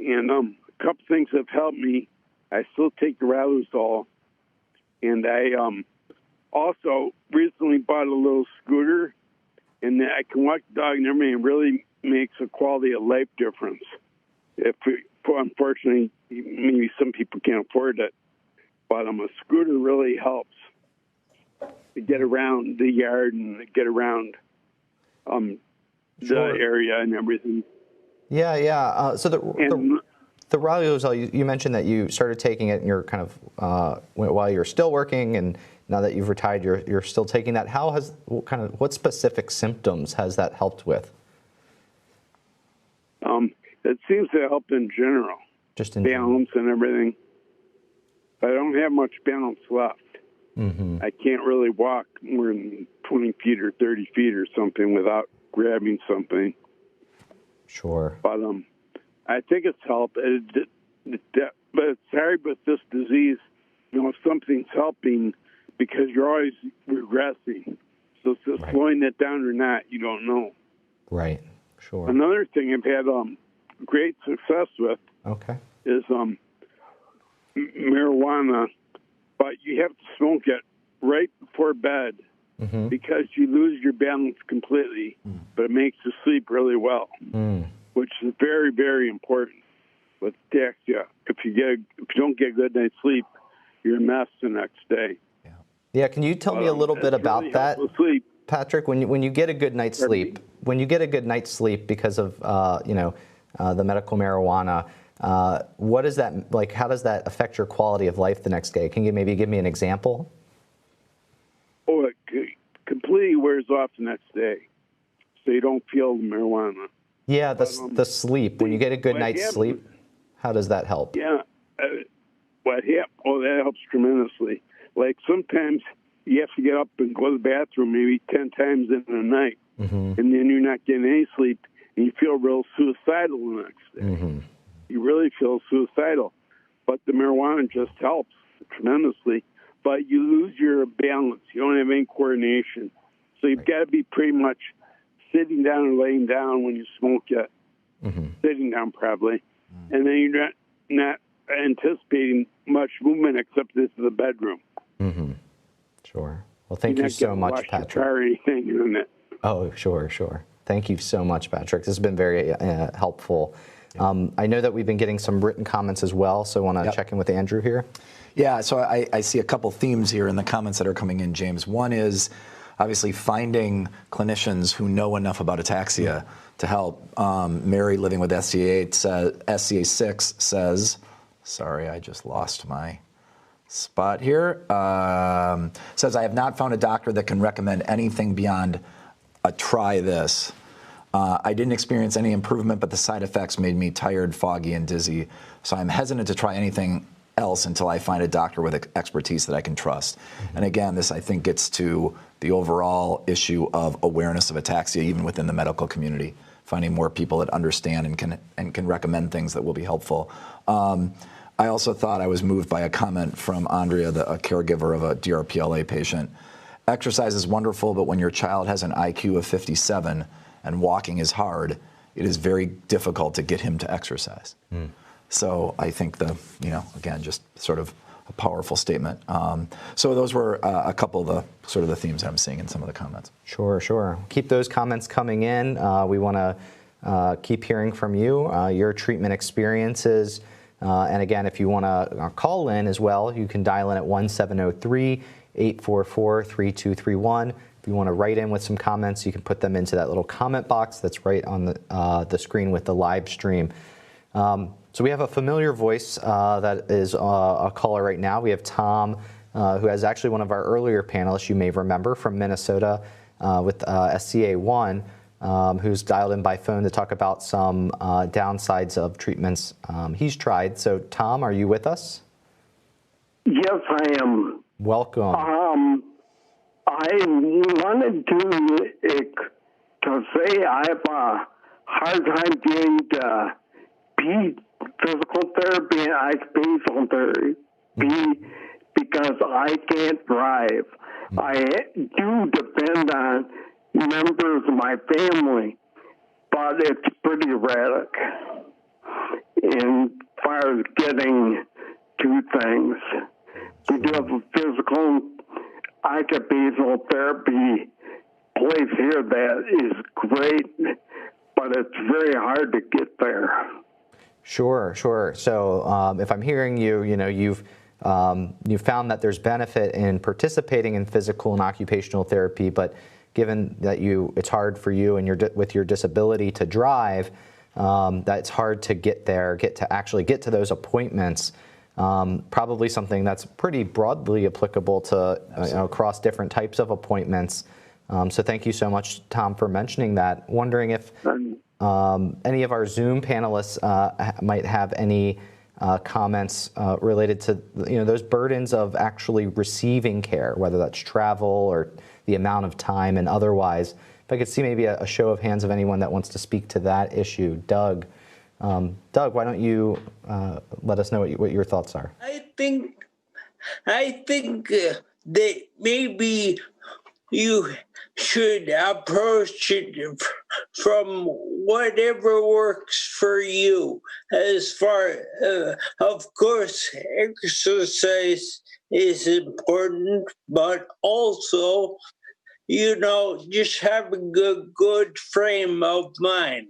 S20: and a couple things have helped me. I still take the Riluzole, and I also recently bought a little scooter, and I can walk the dog and everything. It really makes a quality of life difference. Unfortunately, maybe some people can't afford it, but a scooter really helps to get around the yard and get around the area and everything.
S1: Yeah. So the Riluzole, you mentioned that you started taking it and you're kind of while you're still working, and now that you've retired, you're still taking that. What specific symptoms has that helped with?
S20: It seems to help in general,
S1: just in
S20: balance and everything. but I don't have much balance left.
S1: Mm-hmm.
S20: I can't really walk more than 20 feet or 30 feet or something without grabbing something.
S1: Sure.
S20: But I think it's helped. But it's hard with this disease, you know, if something's helping because you're always regressing. So if it's slowing it down or not, you don't know.
S1: Right. Sure.
S20: Another thing I've had great success with is marijuana, but you have to smoke it right before bed because you lose your balance completely, but it makes you sleep really well, which is very, very important with ataxia. If you don't get a good night's sleep, you're a mess the next day.
S1: Yeah, can you tell me a little bit about that, Patrick? When you get a good night's sleep, because of the medical marijuana, what is that like? How does that affect your quality of life the next day? Can you maybe give me an example?
S20: Oh, it completely wears off the next day, so you don't feel the marijuana.
S1: Yeah, the sleep. When you get a good night's sleep, how does that help?
S20: Yeah, that helps tremendously. Like sometimes you have to get up and go to the bathroom maybe 10 times in a night, and then you're not getting any sleep, and you feel real suicidal the next day. You really feel suicidal. But the marijuana just helps tremendously. But you lose your balance. You don't have any coordination. So you've got to be pretty much sitting down or laying down when you smoke it. Sitting down probably. And then you're not anticipating much movement except this is the bedroom.
S1: Sure. Well, thank you so much, Patrick.
S20: Or anything in it.
S1: Oh, sure. Thank you so much, Patrick. This has been very helpful. I know that we've been getting some written comments as well, so I want to check in with Andrew here.
S2: Yeah, so I see a couple themes here in the comments that are coming in, James. One is obviously finding clinicians who know enough about ataxia to help. Mary, living with SCA6, says, sorry, I just lost my spot here, says, I have not found a doctor that can recommend anything beyond a try this. I didn't experience any improvement, but the side effects made me tired, foggy, and dizzy. So I'm hesitant to try anything else until I find a doctor with expertise that I can trust. And again, this I think gets to the overall issue of awareness of ataxia, even within the medical community, finding more people that understand and can recommend things that will be helpful. I also thought I was moved by a comment from Andrea, a caregiver of a DRPLA patient. Exercise is wonderful, but when your child has an IQ of 57 and walking is hard, it is very difficult to get him to exercise. So I think again, just sort of a powerful statement. So those were a couple of the sort of the themes that I'm seeing in some of the comments.
S1: Sure. Keep those comments coming in. We want to keep hearing from you, your treatment experiences. And again, if you want to call in as well, you can dial in at 1-703-844-3231. If you want to write in with some comments, you can put them into that little comment box that's right on the screen with the live stream. So we have a familiar voice that is a caller right now. We have Tom, who is actually one of our earlier panelists, you may remember, from Minnesota with SCA1, who's dialed in by phone to talk about some downsides of treatments he's tried. So Tom, are you with us?
S5: Yes, I am.
S1: Welcome.
S5: I wanted to say I have a hard time getting to physical therapy and occupational therapy because I can't drive. I do depend on members of my family, but it's pretty erratic in far as getting to things. We do have a physical occupational therapy place here that is great, but it's very hard to get there.
S1: Sure. So if I'm hearing you, you've found that there's benefit in participating in physical and occupational therapy, but given that it's hard for you and with your disability to drive, that it's hard to get there, actually get to those appointments. Probably something that's pretty broadly applicable to across different types of appointments. So thank you so much, Tom, for mentioning that. Wondering if any of our Zoom panelists might have any comments related to those burdens of actually receiving care, whether that's travel or the amount of time and otherwise. If I could see maybe a show of hands of anyone that wants to speak to that issue. Doug, why don't you let us know what your thoughts are?
S16: I think that maybe you should approach it from whatever works for you. As far, of course, exercise is important, but also, just having a good frame of mind.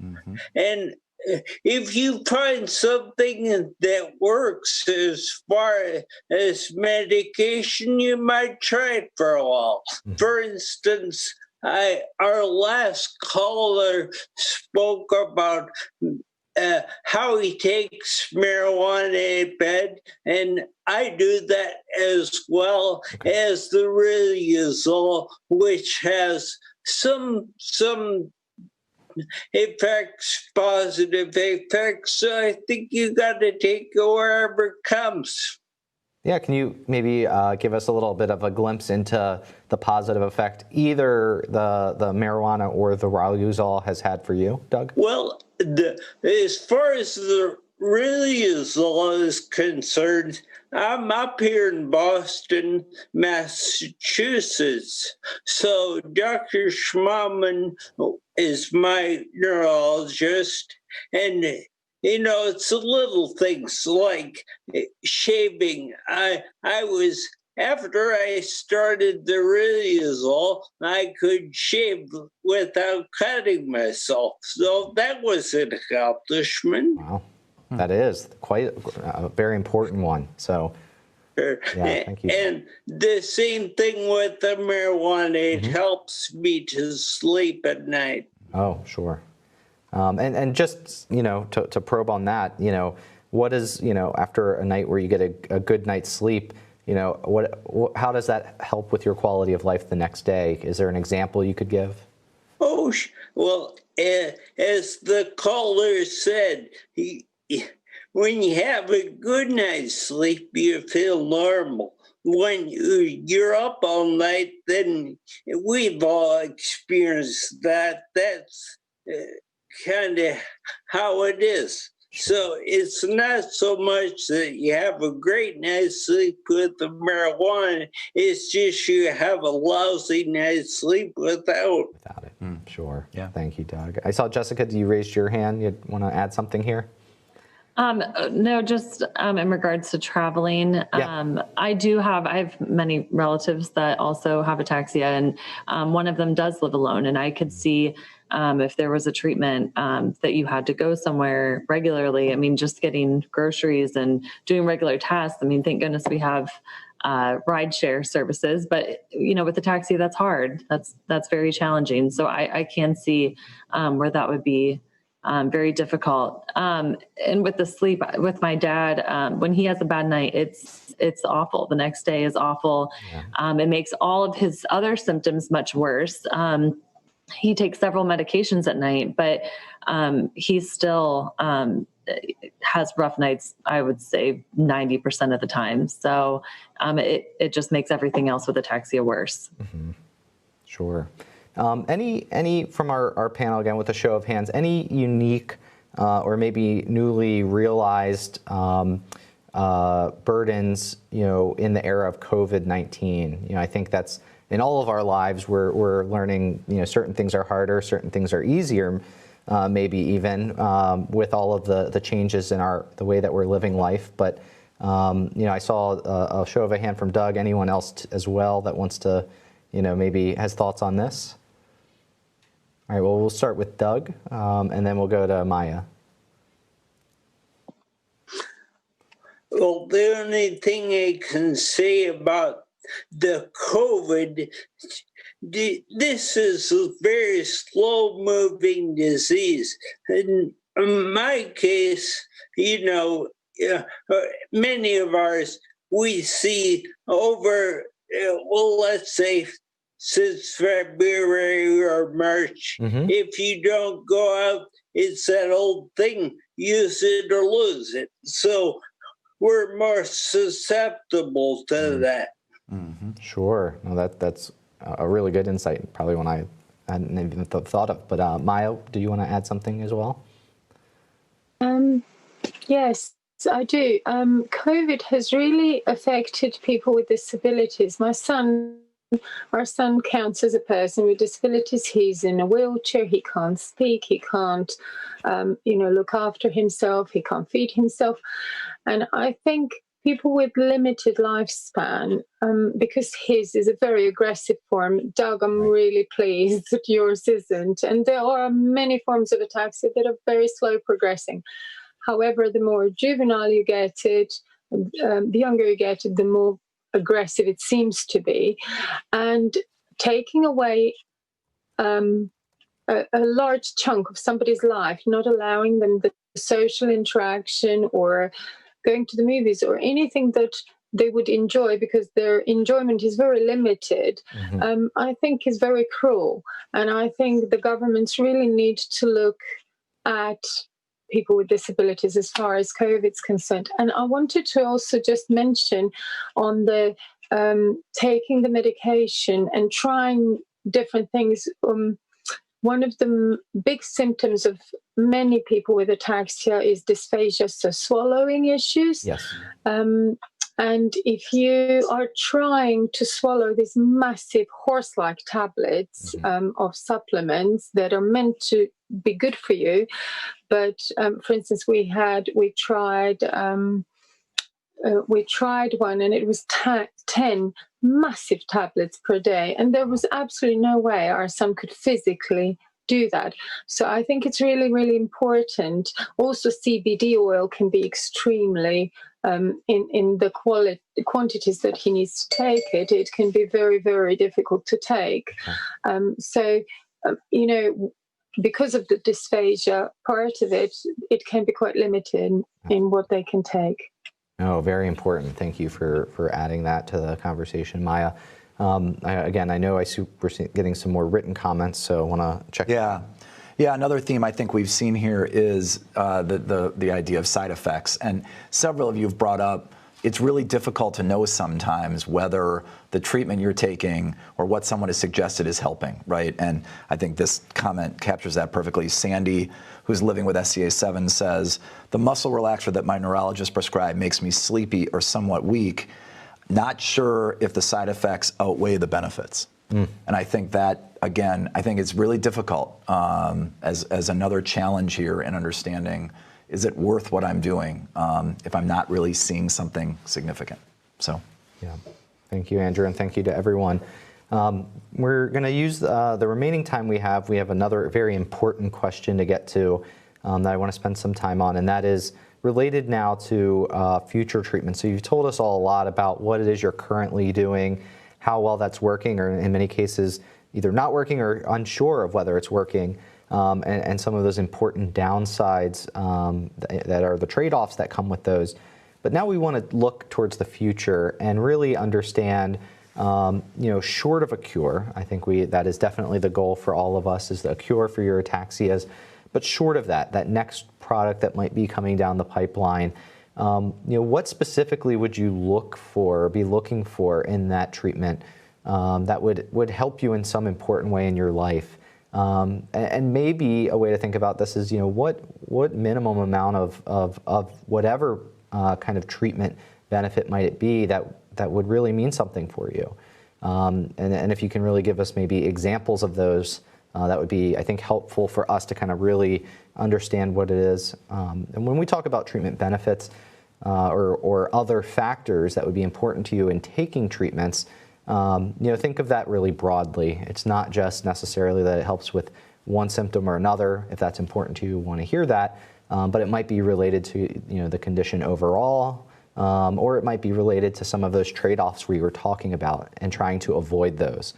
S16: Mm-hmm. And if you find something that works as far as medication, you might try it for a while. Mm-hmm. For instance, our last caller spoke about how he takes marijuana in bed, and I do that as well as the Riluzole, which has some effects, positive effects. So I think you got to take it wherever it comes.
S1: Yeah, can you maybe give us a little bit of a glimpse into the positive effect either the marijuana or the Riluzole has had for you, Doug?
S16: Well, as far as the Riluzole is concerned, I'm up here in Boston, Massachusetts. So Dr. Schmaumann is my neurologist, and it's the little things like shaving. After I started the Riluzole, I could shave without cutting myself. So that was an accomplishment.
S1: Wow. That is quite a very important one. So, yeah, thank you.
S16: And the same thing with the marijuana. It helps me to sleep at night.
S1: Oh, sure. And just, to probe on that, what is, after a night where you get a good night's sleep, how does that help with your quality of life the next day? Is there an example you could give?
S16: Oh, well, as the caller said, when you have a good night's sleep, you feel normal. When you're up all night, then we've all experienced that. That's kind of how it is. So it's not so much that you have a great night's sleep with the marijuana, it's just you have a lousy night's sleep without.
S1: Without it. Sure. Yeah. Thank you, Doug. I saw Jessica, you raised your hand. You want to add something here?
S4: No, just in regards to traveling.
S1: Yeah.
S4: I have many relatives that also have ataxia, and one of them does live alone. And I could see if there was a treatment that you had to go somewhere regularly. I mean, just getting groceries and doing regular tasks. I mean, thank goodness we have rideshare services, but with ataxia, that's hard. That's very challenging. So I can see where that would be very difficult. And with the sleep, with my dad, when he has a bad night, it's awful. The next day is awful. Yeah. It makes all of his other symptoms much worse. He takes several medications at night, but he still has rough nights, I would say 90% of the time. So it just makes everything else with ataxia worse.
S1: Mm-hmm. Sure. Any from our panel, again, with a show of hands, any unique or maybe newly realized burdens, in the era of COVID-19? I think that's in all of our lives, we're learning, certain things are harder, certain things are easier, maybe even with all of the changes in the way that we're living life. But, I saw a show of a hand from Doug. Anyone else as well that wants to, maybe has thoughts on this? All right, well, we'll start with Doug, and then we'll go to Maya.
S16: Well, the only thing I can say about the COVID, this is a very slow-moving disease. In my case, many of ours, we see over, let's say since February or March. If you don't go out, it's that old thing, use it or lose it. So we're more susceptible to that.
S1: Sure. No, that's a really good insight, probably one I hadn't even thought of. But Maya, do you want to add something as well?
S14: Yes, I do. COVID has really affected people with disabilities. Our son counts as a person with disabilities. He's in a wheelchair. He can't speak. He can't, look after himself. He can't feed himself. And I think people with limited lifespan, because his is a very aggressive form. Doug, I'm really pleased that yours isn't. And there are many forms of ataxia that are very slow progressing. However, the more juvenile you get it, the younger you get it, the more aggressive it seems to be. And taking away a large chunk of somebody's life, not allowing them the social interaction or going to the movies or anything that they would enjoy because their enjoyment is very limited, I think is very cruel. And I think the governments really need to look at people with disabilities as far as COVID's concerned. And I wanted to also just mention on the taking the medication and trying different things. One of the big symptoms of many people with ataxia is dysphagia, so swallowing issues.
S1: Yes.
S14: And if you are trying to swallow these massive horse-like tablets of supplements that are meant to be good for you, but for instance, we tried one, and it was 10 massive tablets per day, and there was absolutely no way our son could physically do that. So I think it's really, really important. Also, CBD oil can be extremely in the quantities that he needs to take it. It can be very, very difficult to take. Because of the dysphagia part of it, it can be quite limited in what they can take.
S1: Oh, very important. Thank you for adding that to the conversation, Maya. I know we're getting some more written comments, so I want to check.
S2: Yeah, another theme I think we've seen here is the idea of side effects. And several of you have brought up, it's really difficult to know sometimes whether the treatment you're taking or what someone has suggested is helping, right? And I think this comment captures that perfectly. Sandy, who's living with SCA7, says, the muscle relaxer that my neurologist prescribed makes me sleepy or somewhat weak. Not sure if the side effects outweigh the benefits. And I think that, again, I think it's really difficult as another challenge here in understanding, is it worth what I'm doing if I'm not really seeing something significant? So,
S1: yeah. Thank you, Andrew, and thank you to everyone. We're going to use the remaining time we have. We have another very important question to get to that I want to spend some time on, and that is related now to future treatment. So you've told us all a lot about what it is you're currently doing, how well that's working, or in many cases, either not working or unsure of whether it's working, and some of those important downsides that are the trade-offs that come with those. But now we want to look towards the future and really understand, short of a cure, I think that is definitely the goal for all of us, is a cure for your ataxias. But short of that next product that might be coming down the pipeline, what specifically would you look for or be looking for in that treatment that would help you in some important way in your life? And maybe a way to think about this is, what minimum amount of whatever kind of treatment benefit might it be that would really mean something for you? And if you can really give us maybe examples of those, that would be, I think, helpful for us to kind of really understand what it is. And when we talk about treatment benefits or other factors that would be important to you in taking treatments, think of that really broadly. It's not just necessarily that it helps with one symptom or another. If that's important to you, want to hear that. But it might be related to the condition overall, or it might be related to some of those trade-offs we were talking about and trying to avoid those.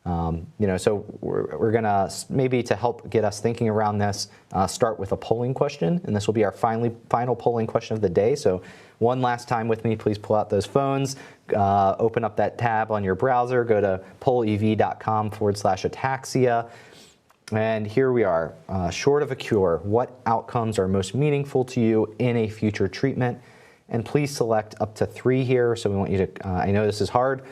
S1: So we're going to, maybe to help get us thinking around this, start with a polling question. And this will be our final polling question of the day. So one last time with me, please pull out those phones, open up that tab on your browser, go to pollev.com/ataxia. And here we are. Short of a cure, what outcomes are most meaningful to you in a future treatment? And please select up to 3 here. So we want you to, I know this is hard,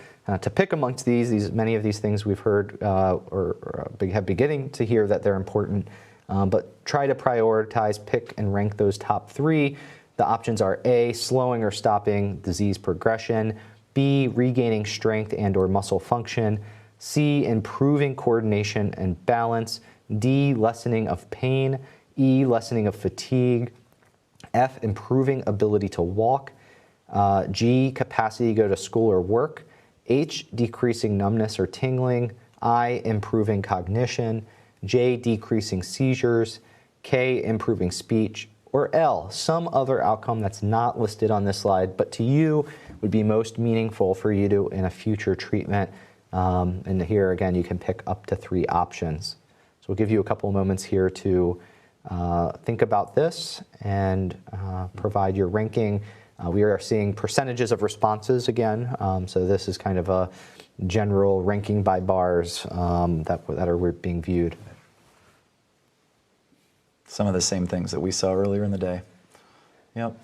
S1: to pick amongst these. Many of these things we've heard or have beginning to hear that they're important, but try to prioritize, pick and rank those top 3. The options are A, slowing or stopping disease progression, B, regaining strength and or muscle function, C, improving coordination and balance, D, lessening of pain, E, lessening of fatigue, F, improving ability to walk, G, capacity to go to school or work, H, decreasing numbness or tingling, I, improving cognition, J, decreasing seizures, K, improving speech, or L, some other outcome that's not listed on this slide, but to you would be most meaningful for you to in a future treatment. And here again, you can pick up to 3 options. So we'll give you a couple of moments here to think about this and provide your ranking. We are seeing percentages of responses again, so this is kind of a general ranking by bars that are being viewed.
S2: Some of the same things that we saw earlier in the day. Yep.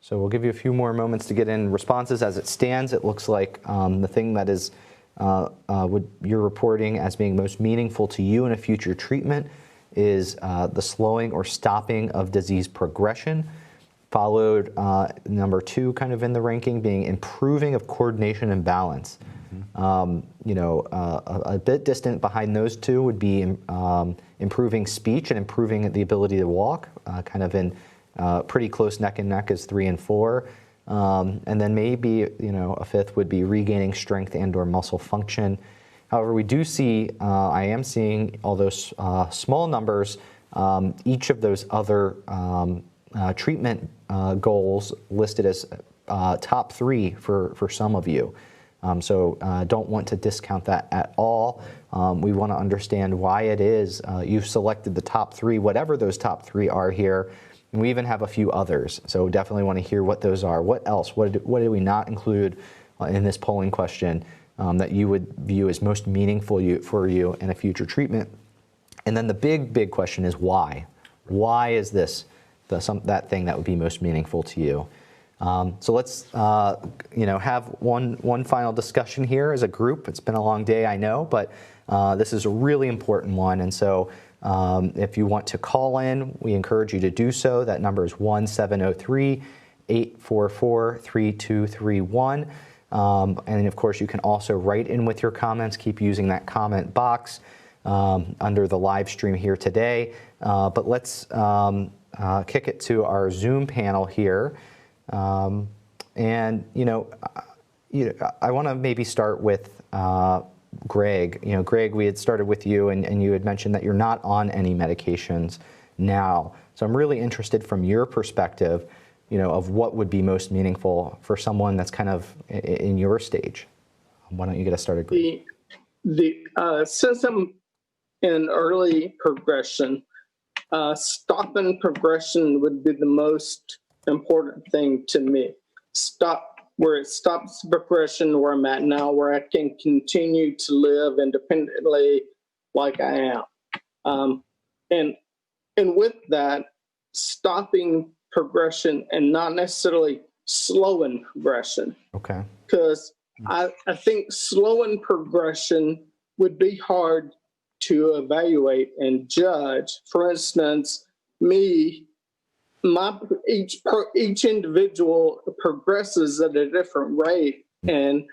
S1: So we'll give you a few more moments to get in responses. As it stands, it looks like the thing that is you're reporting as being most meaningful to you in a future treatment is the slowing or stopping of disease progression, followed number 2 kind of in the ranking being improving of coordination and balance. A bit distant behind those 2 would be improving speech and improving the ability to walk, kind of in pretty close neck and neck as 3 and 4. And then maybe, a 5th would be regaining strength and or muscle function. However, we do see, I am seeing, although small numbers, each of those other treatment goals listed as top 3 for some of you. So don't want to discount that at all. We want to understand why it is you've selected the top 3, whatever those top 3 are here. And we even have a few others, so definitely want to hear what those are. What else? What did we not include in this polling question that you would view as most meaningful for you in a future treatment? And then the big question is why? Why is this that thing that would be most meaningful to you? So let's have one final discussion here as a group. It's been a long day, I know, but this is a really important one, and so. If you want to call in, we encourage you to do so. That number is 1-703-844-3231. And of course, you can also write in with your comments. Keep using that comment box under the live stream here today. But let's kick it to our Zoom panel here. I want to maybe start with Greg. Greg, we had started with you, and you had mentioned that you're not on any medications now. So I'm really interested from your perspective, of what would be most meaningful for someone that's kind of in your stage. Why don't you get us started, Greg?
S12: Since I'm in early progression, stopping progression would be the most important thing to me. Stop where it stops progression where I'm at now, where I can continue to live independently like I am. And with that, stopping progression and not necessarily slowing progression.
S1: Okay.
S12: Because I think slowing progression would be hard to evaluate and judge. For instance, each individual progresses at a different rate, and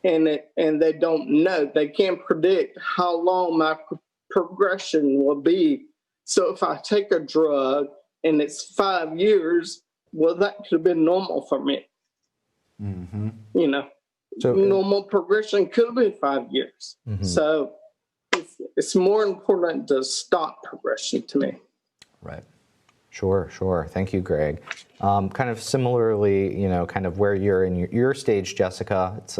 S12: they don't know. They can't predict how long my progression will be. So if I take a drug and it's 5 years, well, that could have been normal for me.
S2: Mm-hmm.
S12: So normal progression could have been 5 years. Mm-hmm. So it's more important to stop progression to me.
S2: Right.
S1: Sure. Thank you, Greg. Kind of similarly, kind of where you're in your stage, Jessica, it's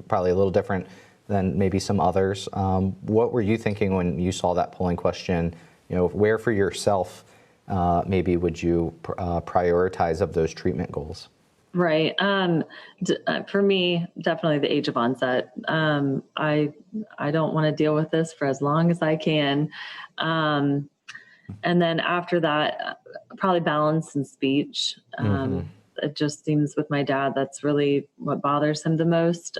S1: probably a little different than maybe some others. What were you thinking when you saw that polling question? Where for yourself maybe would you prioritize of those treatment goals?
S4: Right. For me, definitely the age of onset. I don't want to deal with this for as long as I can. And then after that, probably balance and speech. It just seems with my dad, that's really what bothers him the most.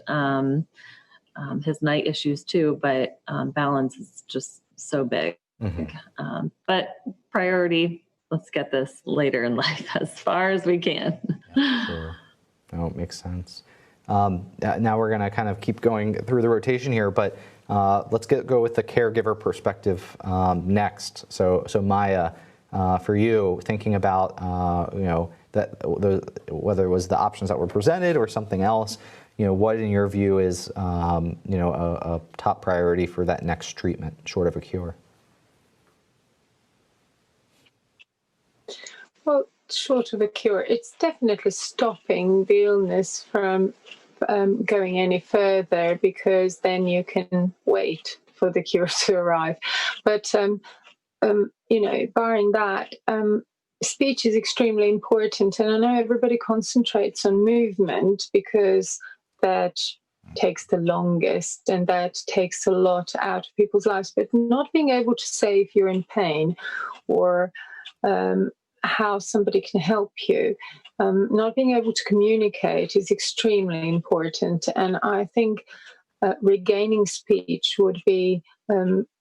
S4: His night issues too, but balance is just so big. But priority, let's get this later in life as far as we can.
S1: Sure. Oh, it makes sense. Now we're going to kind of keep going through the rotation here, but let's go with the caregiver perspective next. So Maya, for you, thinking about whether it was the options that were presented or something else, what in your view is a top priority for that next treatment, short of a cure?
S14: Well, short of a cure, it's definitely stopping the illness from going any further, because then you can wait for the cure to arrive. But, barring that, speech is extremely important. And I know everybody concentrates on movement because that takes the longest and that takes a lot out of people's lives. But not being able to say if you're in pain or how somebody can help you, not being able to communicate is extremely important. And I think regaining speech would be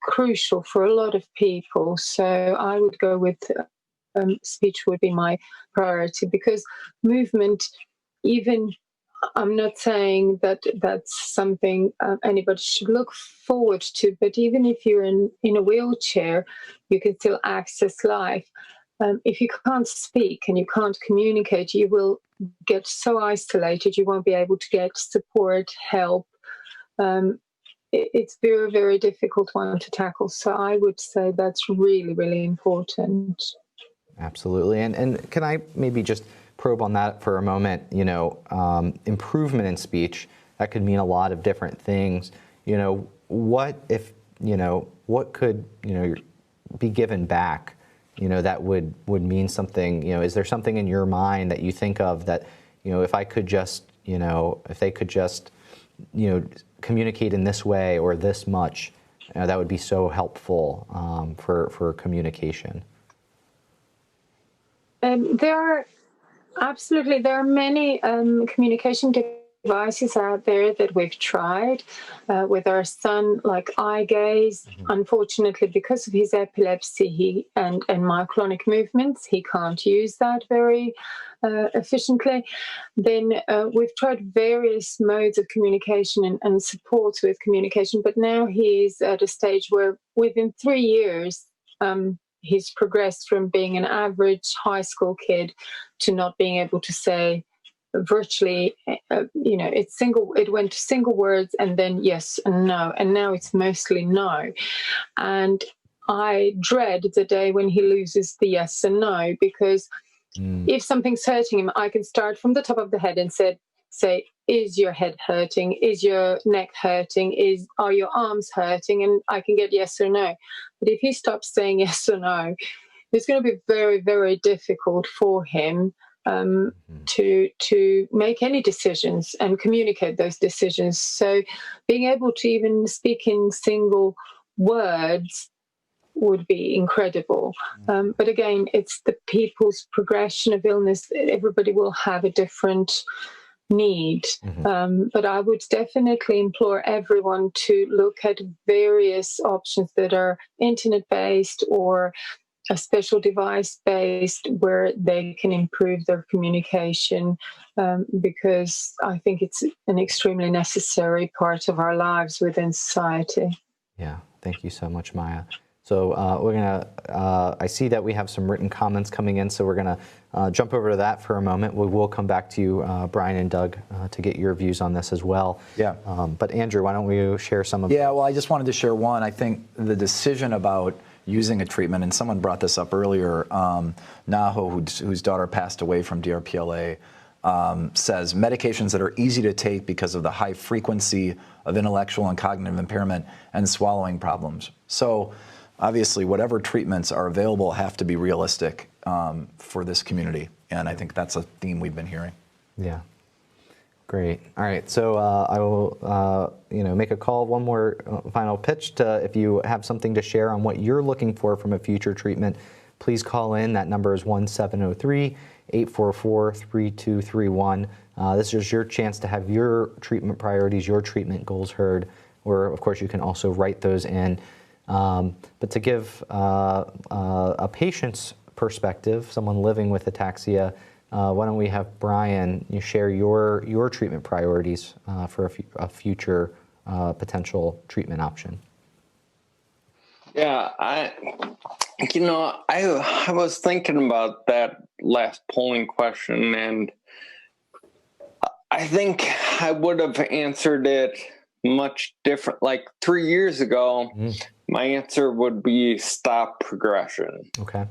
S14: crucial for a lot of people. So I would go with speech would be my priority, because movement, even, I'm not saying that that's something anybody should look forward to, but even if you're in a wheelchair, you can still access life. If you can't speak and you can't communicate, you will get so isolated, you won't be able to get support, help. It's very, very difficult one to tackle. So I would say that's really, really important.
S1: Absolutely. And can I maybe just probe on that for a moment? Improvement in speech, that could mean a lot of different things. What could, be given back, that would mean something? Is there something in your mind that you think of that, if I could just, if they could just, communicate in this way or this much, that would be so helpful for communication?
S14: There are many communication devices out there that we've tried with our son, like eye gaze. Unfortunately, because of his epilepsy and myoclonic movements, he can't use that very efficiently. Then we've tried various modes of communication and support with communication, but now he's at a stage where within 3 years, he's progressed from being an average high school kid to not being able to say virtually, it went to single words and then yes and no, and now it's mostly no. And I dread the day when he loses the yes and no, because if something's hurting him, I can start from the top of the head and say, is your head hurting? Is your neck hurting? Are your arms hurting? And I can get yes or no. But if he stops saying yes or no, it's going to be very, very difficult for him to make any decisions and communicate those decisions. So being able to even speak in single words would be incredible. But again, it's the people's progression of illness. Everybody will have a different need. But I would definitely implore everyone to look at various options that are internet-based or a special device-based, where they can improve their communication, because I think it's an extremely necessary part of our lives within society.
S1: Yeah, thank you so much, Maya. So we're going to, I see that we have some written comments coming in, so we're going to jump over to that for a moment. We will come back to you, Brian and Doug, to get your views on this as well.
S2: Yeah.
S1: But Andrew, why don't we share some of
S2: well, I just wanted to share one. I think the decision about using a treatment. And someone brought this up earlier. Naho, whose daughter passed away from DRPLA, says medications that are easy to take because of the high frequency of intellectual and cognitive impairment and swallowing problems. So obviously, whatever treatments are available have to be realistic for this community. And I think that's a theme we've been hearing.
S1: Yeah. Great. All right. So I will, make a call. One more final pitch. If you have something to share on what you're looking for from a future treatment, please call in. That number is 1-703-844-3231. This is your chance to have your treatment priorities, your treatment goals heard. Or, of course, you can also write those in. But to give a patient's perspective, someone living with ataxia, why don't we have Brian, you share your treatment priorities for a future potential treatment option?
S13: Yeah, I was thinking about that last polling question, and I think I would have answered it much different. Like 3 years ago, my answer would be stop progression.
S1: Okay.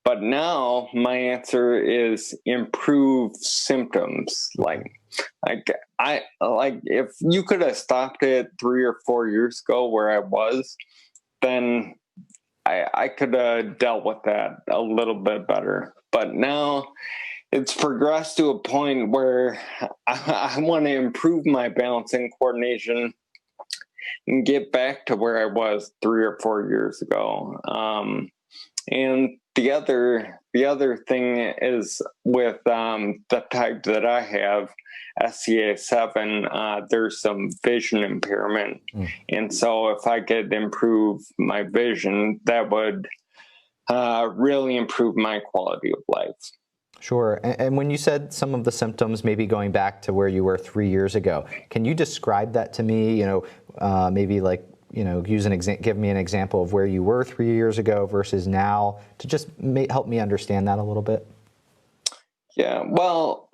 S13: But now my answer is improve symptoms. Like if you could have stopped it 3 or 4 years ago where I was, then I could have dealt with that a little bit better. But now it's progressed to a point where I want to improve my balance and coordination and get back to where I was 3 or 4 years ago. And the other thing is with the type that I have, SCA7, there's some vision impairment. And so if I could improve my vision, that would really improve my quality of life.
S1: Sure. And when you said some of the symptoms maybe going back to where you were 3 years ago, can you describe that to me? Maybe like, give me an example of where you were 3 years ago versus now, to just help me understand that a little bit.
S13: Yeah, well,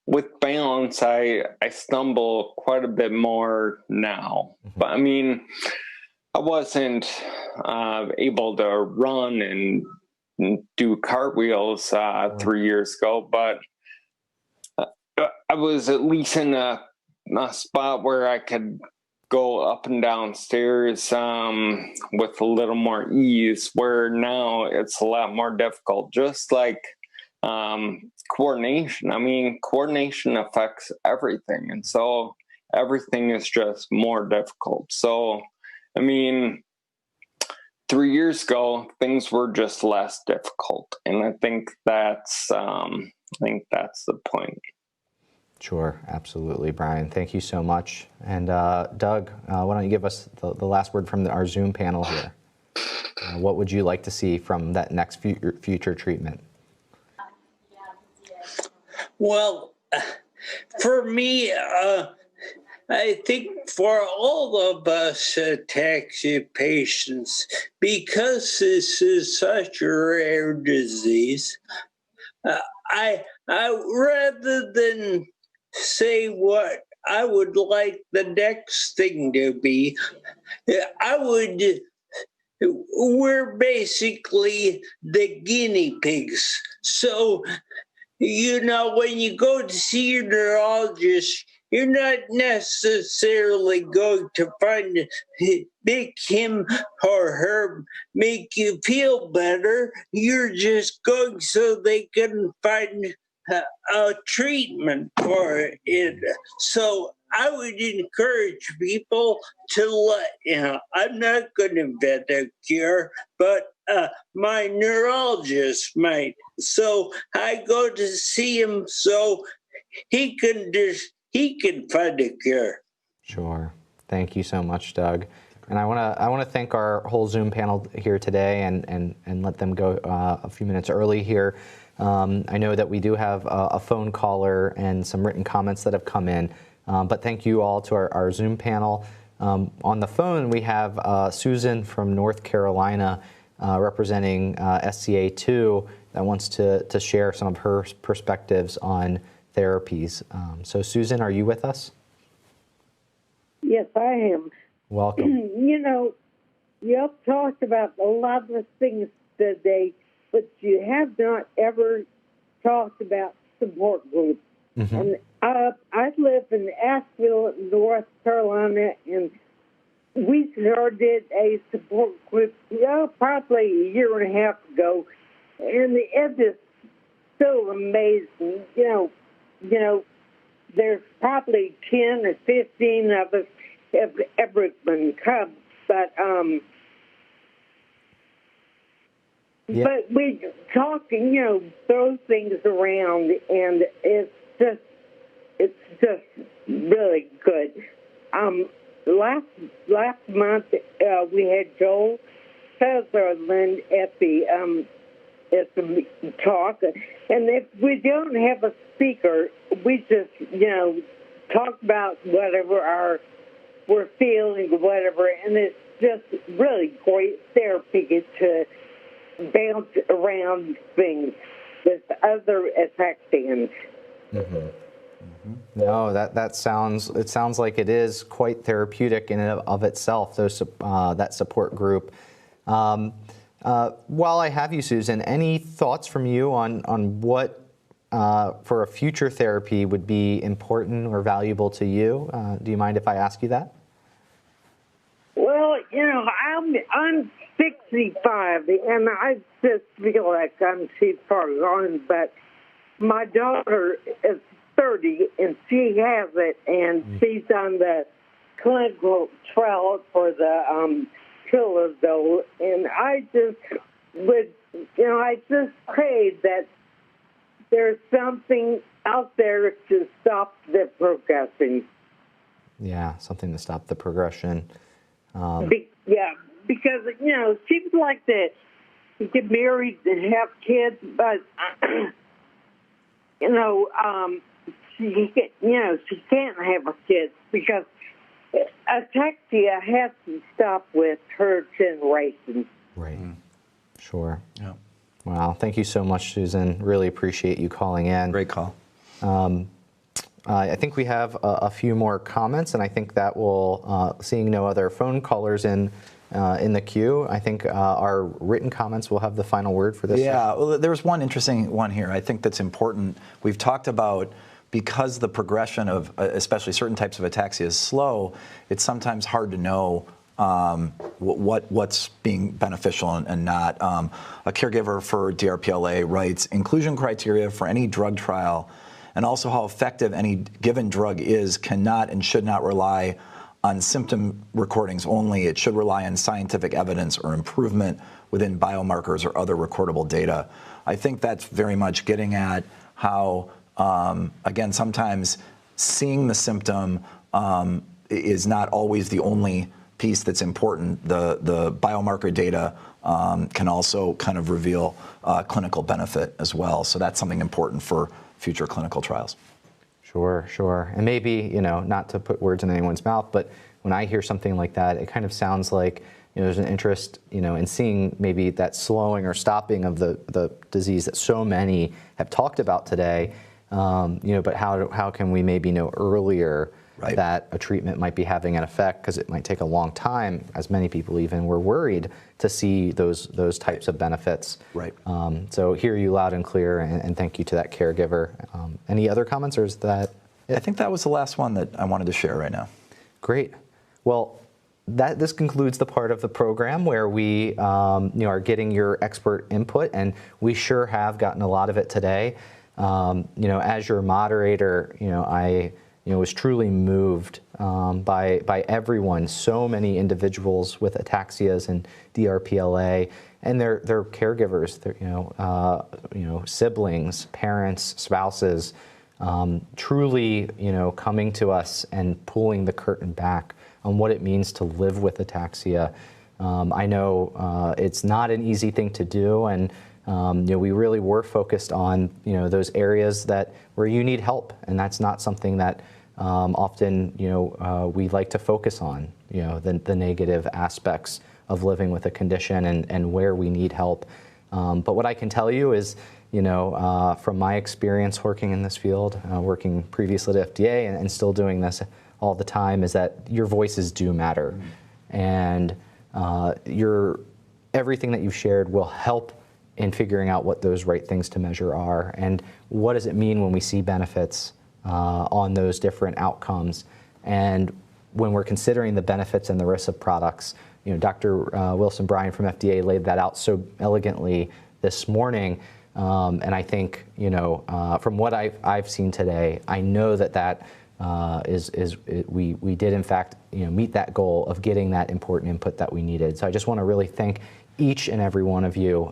S13: with balance, I stumble quite a bit more now. But I wasn't able to run and do cartwheels 3 years ago, but I was at least in a spot where I could go up and down stairs with a little more ease, where now it's a lot more difficult. Just like coordination. Coordination affects everything. And so everything is just more difficult. So, 3 years ago, things were just less difficult. And I think that's the point.
S1: Sure, absolutely, Brian. Thank you so much. And Doug, why don't you give us the last word from our Zoom panel here? What would you like to see from that next future treatment?
S16: Well, for me, I think for all of us ataxia patients, because this is such a rare disease, I rather than say what I would like the next thing to be, we're basically the guinea pigs. So, when you go to see your neurologist, you're not necessarily going to make him or her make you feel better. You're just going so they can find a treatment for it. So I would encourage people to I'm not going to invent a cure, but my neurologist might. So I go to see him so he can find a cure.
S1: Sure. Thank you so much, Doug. And I want to thank our whole Zoom panel here today and let them go a few minutes early here. I know that we do have a phone caller and some written comments that have come in, but thank you all to our Zoom panel. On the phone, we have Susan from North Carolina representing SCA2 that wants to share some of her perspectives on therapies. So Susan, are you with us?
S18: Yes, I am.
S1: Welcome.
S18: you have talked about a lot of the things today, but you have not ever talked about support groups.
S1: Mm-hmm.
S18: And I live in Asheville, North Carolina, and we started a support group probably a year and a half ago, and it is so amazing. You know, there's probably 10 or 15 of us have ever been come, but we talking, throw things around, and it's just really good. Last month we had Joel Sutherland at the talk, and if we don't have a speaker, we just talk about whatever we're feeling or whatever, and it's just really great therapy to bounce around things with other Ataxians.
S1: Mm-hmm. No, that sounds like it is quite therapeutic in and of itself. That support group. While I have you, Susan, any thoughts from you on what for a future therapy would be important or valuable to you? Do you mind if I ask you that?
S18: Well, I'm 65, and I just feel like I'm too far gone, but my daughter is 30, and she has it, and she's on the clinical trial for the Trilazole, and I just pray that there's something out there to stop the progression.
S1: Yeah, something to stop the progression.
S18: Because seems like to get married and have kids, but she can't have a kid because Ataxia has to stop with her generation.
S1: Right. Sure. Yeah. Wow. Thank you so much, Susan. Really appreciate you calling in.
S2: Great call.
S1: I think we have a few more comments, and I think that will, seeing no other phone callers in the queue, I think our written comments will have the final word for this.
S2: Yeah, well, there's one interesting one here I think that's important. We've talked about because the progression of especially certain types of ataxia is slow, it's sometimes hard to know what's being beneficial and not. A caregiver for DRPLA writes, inclusion criteria for any drug trial and also how effective any given drug is cannot and should not rely on symptom recordings only. It should rely on scientific evidence or improvement within biomarkers or other recordable data. I think that's very much getting at how, again, sometimes seeing the symptom is not always the only piece that's important. The biomarker data can also kind of reveal clinical benefit as well. So that's something important for future clinical trials.
S1: Sure, sure. And maybe, not to put words in anyone's mouth, but when I hear something like that, it kind of sounds like, there's an interest, in seeing maybe that slowing or stopping of the disease that so many have talked about today. But how can we maybe know earlier that a treatment might be having an effect, because it might take a long time, as many people even were worried, to see those types of benefits.
S2: Right.
S1: So hear you loud and clear, and thank you to that caregiver. Any other comments, or is that it?
S2: I think that was the last one that I wanted to share right now.
S1: Great. Well, this concludes the part of the program where we are getting your expert input, and we sure have gotten a lot of it today. As your moderator, I was truly moved by everyone, so many individuals with ataxias and DRPLA, and their caregivers, their siblings, parents, spouses, truly coming to us and pulling the curtain back on what it means to live with ataxia. I know it's not an easy thing to do, and we really were focused on those areas where you need help, and that's not something that often we like to focus on. The negative aspects of living with a condition and where we need help. But what I can tell you is, from my experience working in this field, working previously at FDA and still doing this all the time, is that your voices do matter. And everything that you've shared will help in figuring out what those right things to measure are, and what does it mean when we see benefits on those different outcomes. And when we're considering the benefits and the risks of products, Dr. Wilson Bryan from FDA laid that out so elegantly this morning. And I think, from what I've seen today, I know that we did in fact, meet that goal of getting that important input that we needed. So I just want to really thank each and every one of you.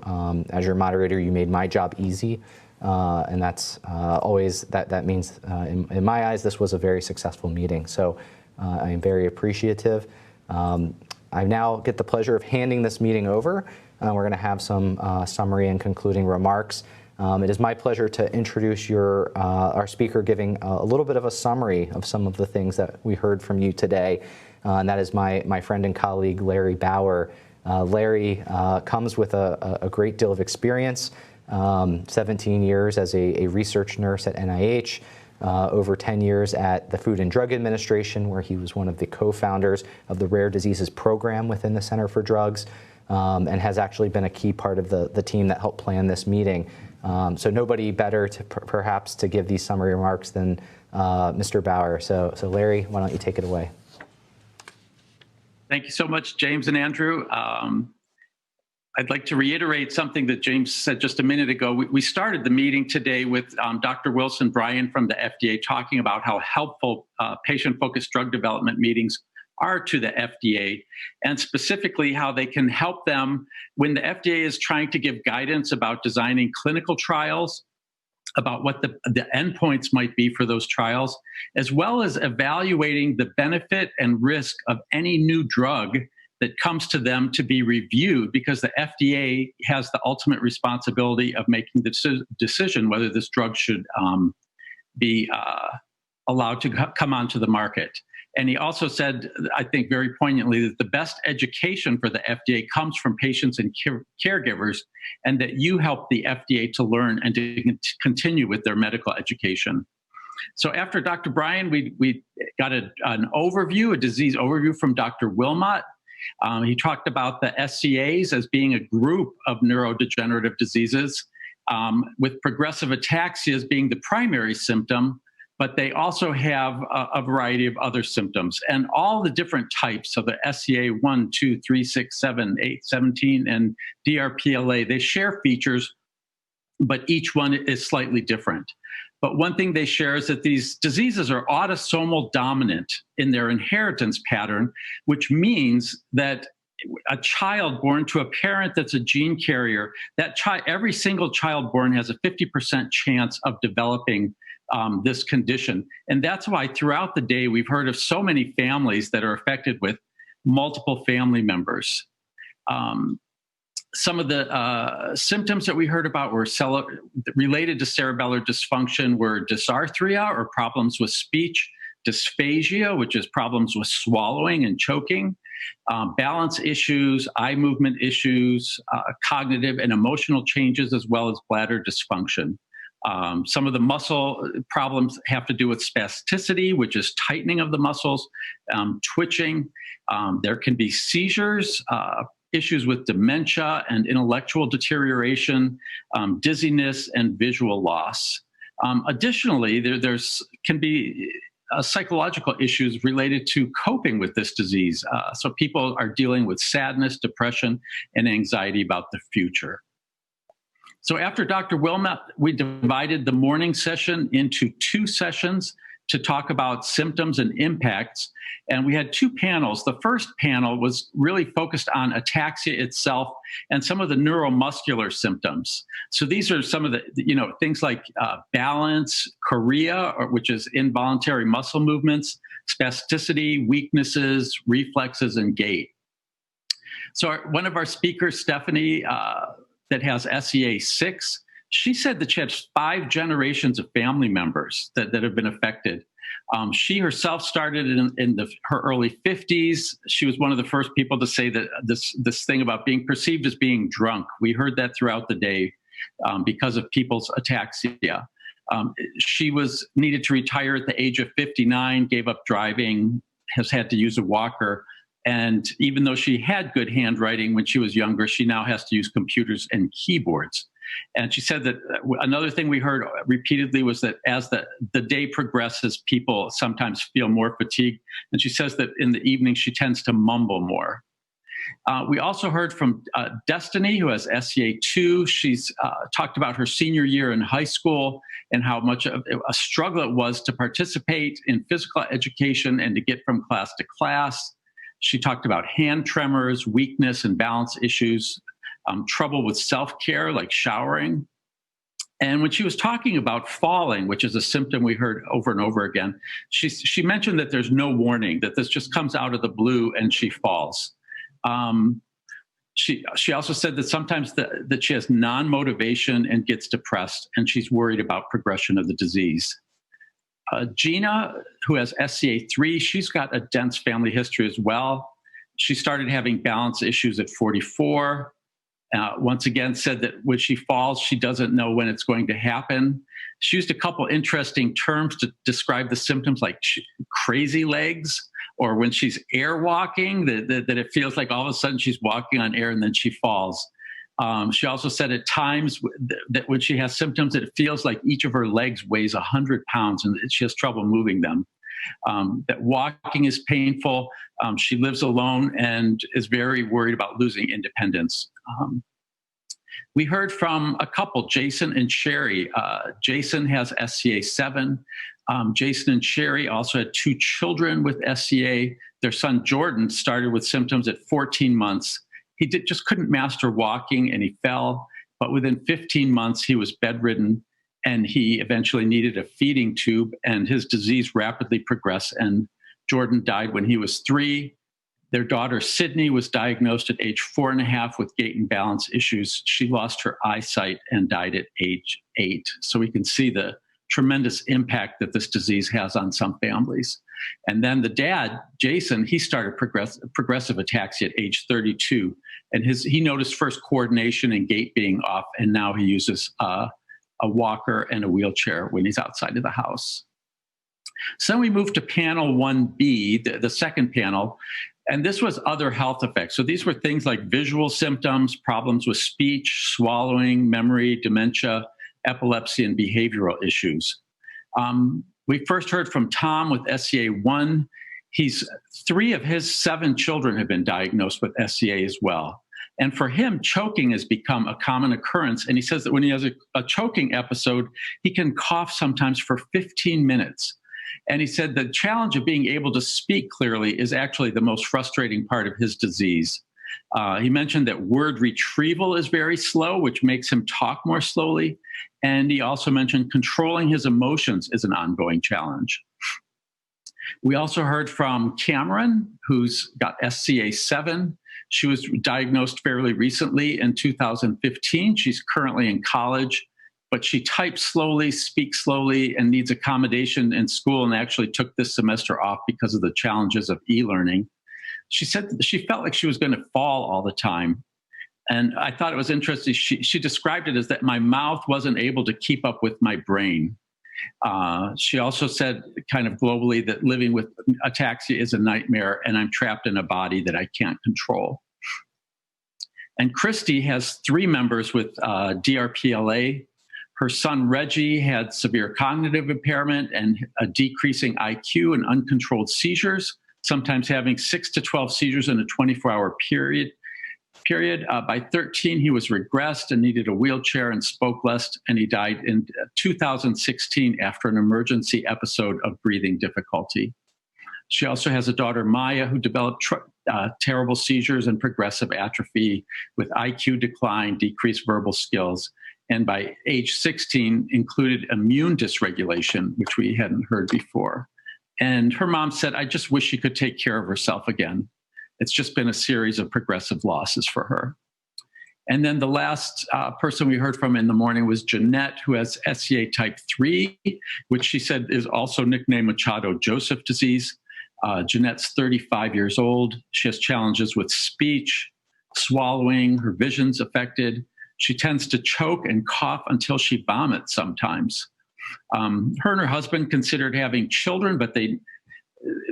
S1: As your moderator, you made my job easy, and that's always that means in my eyes this was a very successful meeting. So I am very appreciative. I now get the pleasure of handing this meeting over. We're going to have some summary and concluding remarks. It is my pleasure to introduce our speaker giving a little bit of a summary of some of the things that we heard from you today, and that is my friend and colleague Larry Bauer. Larry comes with a great deal of experience, 17 years as a research nurse at NIH, over 10 years at the Food and Drug Administration, where he was one of the co-founders of the Rare Diseases Program within the Center for Drugs, and has actually been a key part of the team that helped plan this meeting. So nobody better to perhaps to give these summary remarks than Mr. Bauer. So Larry, why don't you take it away?
S19: Thank you so much, James and Andrew. I'd like to reiterate something that James said just a minute ago. We started the meeting today with Dr. Wilson Bryan from the FDA talking about how helpful patient-focused drug development meetings are to the FDA, and specifically how they can help them when the FDA is trying to give guidance about designing clinical trials, about what the endpoints might be for those trials, as well as evaluating the benefit and risk of any new drug that comes to them to be reviewed, because the FDA has the ultimate responsibility of making the decision whether this drug should be allowed to come onto the market. And he also said, I think very poignantly, that the best education for the FDA comes from patients and caregivers, and that you help the FDA to learn and to continue with their medical education. So after Dr. Bryan, we got an overview, a disease overview from Dr. Wilmot. He talked about the SCAs as being a group of neurodegenerative diseases, with progressive ataxia as being the primary symptom, but they also have a variety of other symptoms. And all the different types of the SCA 1, 2, 3, 6, 7, 8, 17, and DRPLA, they share features, but each one is slightly different. But one thing they share is that these diseases are autosomal dominant in their inheritance pattern, which means that a child born to a parent that's a gene carrier, every single child born has a 50% chance of developing this condition. And that's why throughout the day, we've heard of so many families that are affected with multiple family members. Some of the symptoms that we heard about were related to cerebellar dysfunction were dysarthria, or problems with speech, dysphagia, which is problems with swallowing and choking, balance issues, eye movement issues, cognitive and emotional changes, as well as bladder dysfunction. Some of the muscle problems have to do with spasticity, which is tightening of the muscles, twitching. There can be seizures, issues with dementia and intellectual deterioration, dizziness, and visual loss. Additionally, there can be psychological issues related to coping with this disease. So people are dealing with sadness, depression, and anxiety about the future. So after Dr. Wilmot, we divided the morning session into 2 sessions to talk about symptoms and impacts. And we had 2 panels. The first panel was really focused on ataxia itself and some of the neuromuscular symptoms. So these are some of the, things like balance, chorea, which is involuntary muscle movements, spasticity, weaknesses, reflexes, and gait. So one of our speakers, Stephanie, that has SCA6, she said that she has 5 generations of family members that have been affected. She herself started in her early 50s. She was one of the first people to say that this thing about being perceived as being drunk. We heard that throughout the day because of people's ataxia. She needed to retire at the age of 59, gave up driving, has had to use a walker. And even though she had good handwriting when she was younger, she now has to use computers and keyboards. And she said that another thing we heard repeatedly was that as the day progresses, people sometimes feel more fatigued. And she says that in the evening, she tends to mumble more. We also heard from Destiny, who has SCA2. She's talked about her senior year in high school and how much of a struggle it was to participate in physical education and to get from class to class. She talked about hand tremors, weakness and balance issues, trouble with self-care like showering. And when she was talking about falling, which is a symptom we heard over and over again, she mentioned that there's no warning, that this just comes out of the blue and she falls. She also said that sometimes that she has non-motivation and gets depressed, and she's worried about progression of the disease. Gina, who has SCA3, she's got a dense family history as well. She started having balance issues at 44. Once again, said that when she falls, she doesn't know when it's going to happen. She used a couple interesting terms to describe the symptoms, like crazy legs, or when she's air walking, that it feels like all of a sudden she's walking on air and then she falls. She also said at times that when she has symptoms, that it feels like each of her legs weighs 100 pounds and she has trouble moving them. That walking is painful. She lives alone and is very worried about losing independence. We heard from a couple, Jason and Sherry. Jason has SCA7. Jason and Sherry also had 2 children with SCA. Their son, Jordan, started with symptoms at 14 months. He just couldn't master walking and he fell. But within 15 months, he was bedridden and he eventually needed a feeding tube, and his disease rapidly progressed. And Jordan died when he was 3. Their daughter, Sydney, was diagnosed at age 4.5 with gait and balance issues. She lost her eyesight and died at age 8. So we can see the tremendous impact that this disease has on some families. And then the dad, Jason, he started progressive ataxia at age 32. And he noticed first coordination and gait being off, and now he uses a walker and a wheelchair when he's outside of the house. So then we moved to panel 1B, the second panel, and this was other health effects. So these were things like visual symptoms, problems with speech, swallowing, memory, dementia, epilepsy, and behavioral issues. We first heard from Tom with SCA1. 3 of his 7 children have been diagnosed with SCA as well. And for him, choking has become a common occurrence. And he says that when he has a choking episode, he can cough sometimes for 15 minutes. And he said the challenge of being able to speak clearly is actually the most frustrating part of his disease. He mentioned that word retrieval is very slow, which makes him talk more slowly. And he also mentioned controlling his emotions is an ongoing challenge. We also heard from Cameron, who's got SCA7. She was diagnosed fairly recently in 2015. She's currently in college, but she types slowly, speaks slowly, and needs accommodation in school, and actually took this semester off because of the challenges of e-learning. She said that she felt like she was going to fall all the time. And I thought it was interesting. She described it as that my mouth wasn't able to keep up with my brain. She also said kind of globally that living with ataxia is a nightmare and I'm trapped in a body that I can't control. And Christy has 3 members with DRPLA. Her son, Reggie, had severe cognitive impairment and a decreasing IQ and uncontrolled seizures, sometimes having 6 to 12 seizures in a 24-hour period. By 13, he was regressed and needed a wheelchair and spoke less, and he died in 2016 after an emergency episode of breathing difficulty. She also has a daughter, Maya, who developed terrible seizures and progressive atrophy with IQ decline, decreased verbal skills, and by age 16 included immune dysregulation, which we hadn't heard before. And her mom said, I just wish she could take care of herself again. It's just been a series of progressive losses for her. And then the last person we heard from in the morning was Jeanette, who has SCA type 3, which she said is also nicknamed Machado-Joseph disease. Jeanette's 35 years old. She has challenges with speech, swallowing, her vision's affected. She tends to choke and cough until she vomits sometimes. Her and her husband considered having children, but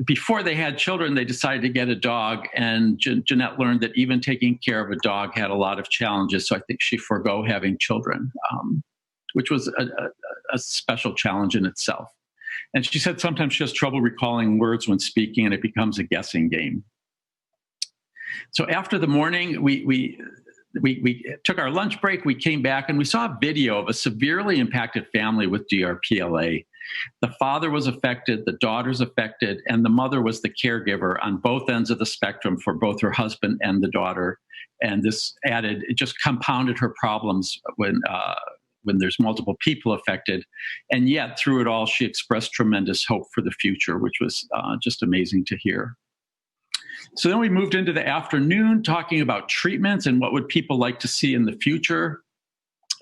S19: before they had children, they decided to get a dog, and Jeanette learned that even taking care of a dog had a lot of challenges. So I think she forgo having children, which was a special challenge in itself. And she said sometimes she has trouble recalling words when speaking, and it becomes a guessing game. So after the morning, we took our lunch break, we came back, and we saw a video of a severely impacted family with DRPLA. The father was affected, the daughter's affected, and the mother was the caregiver on both ends of the spectrum for both her husband and the daughter. And this it just compounded her problems when there's multiple people affected. And yet, through it all, she expressed tremendous hope for the future, which was just amazing to hear. So then we moved into the afternoon talking about treatments and what would people like to see in the future.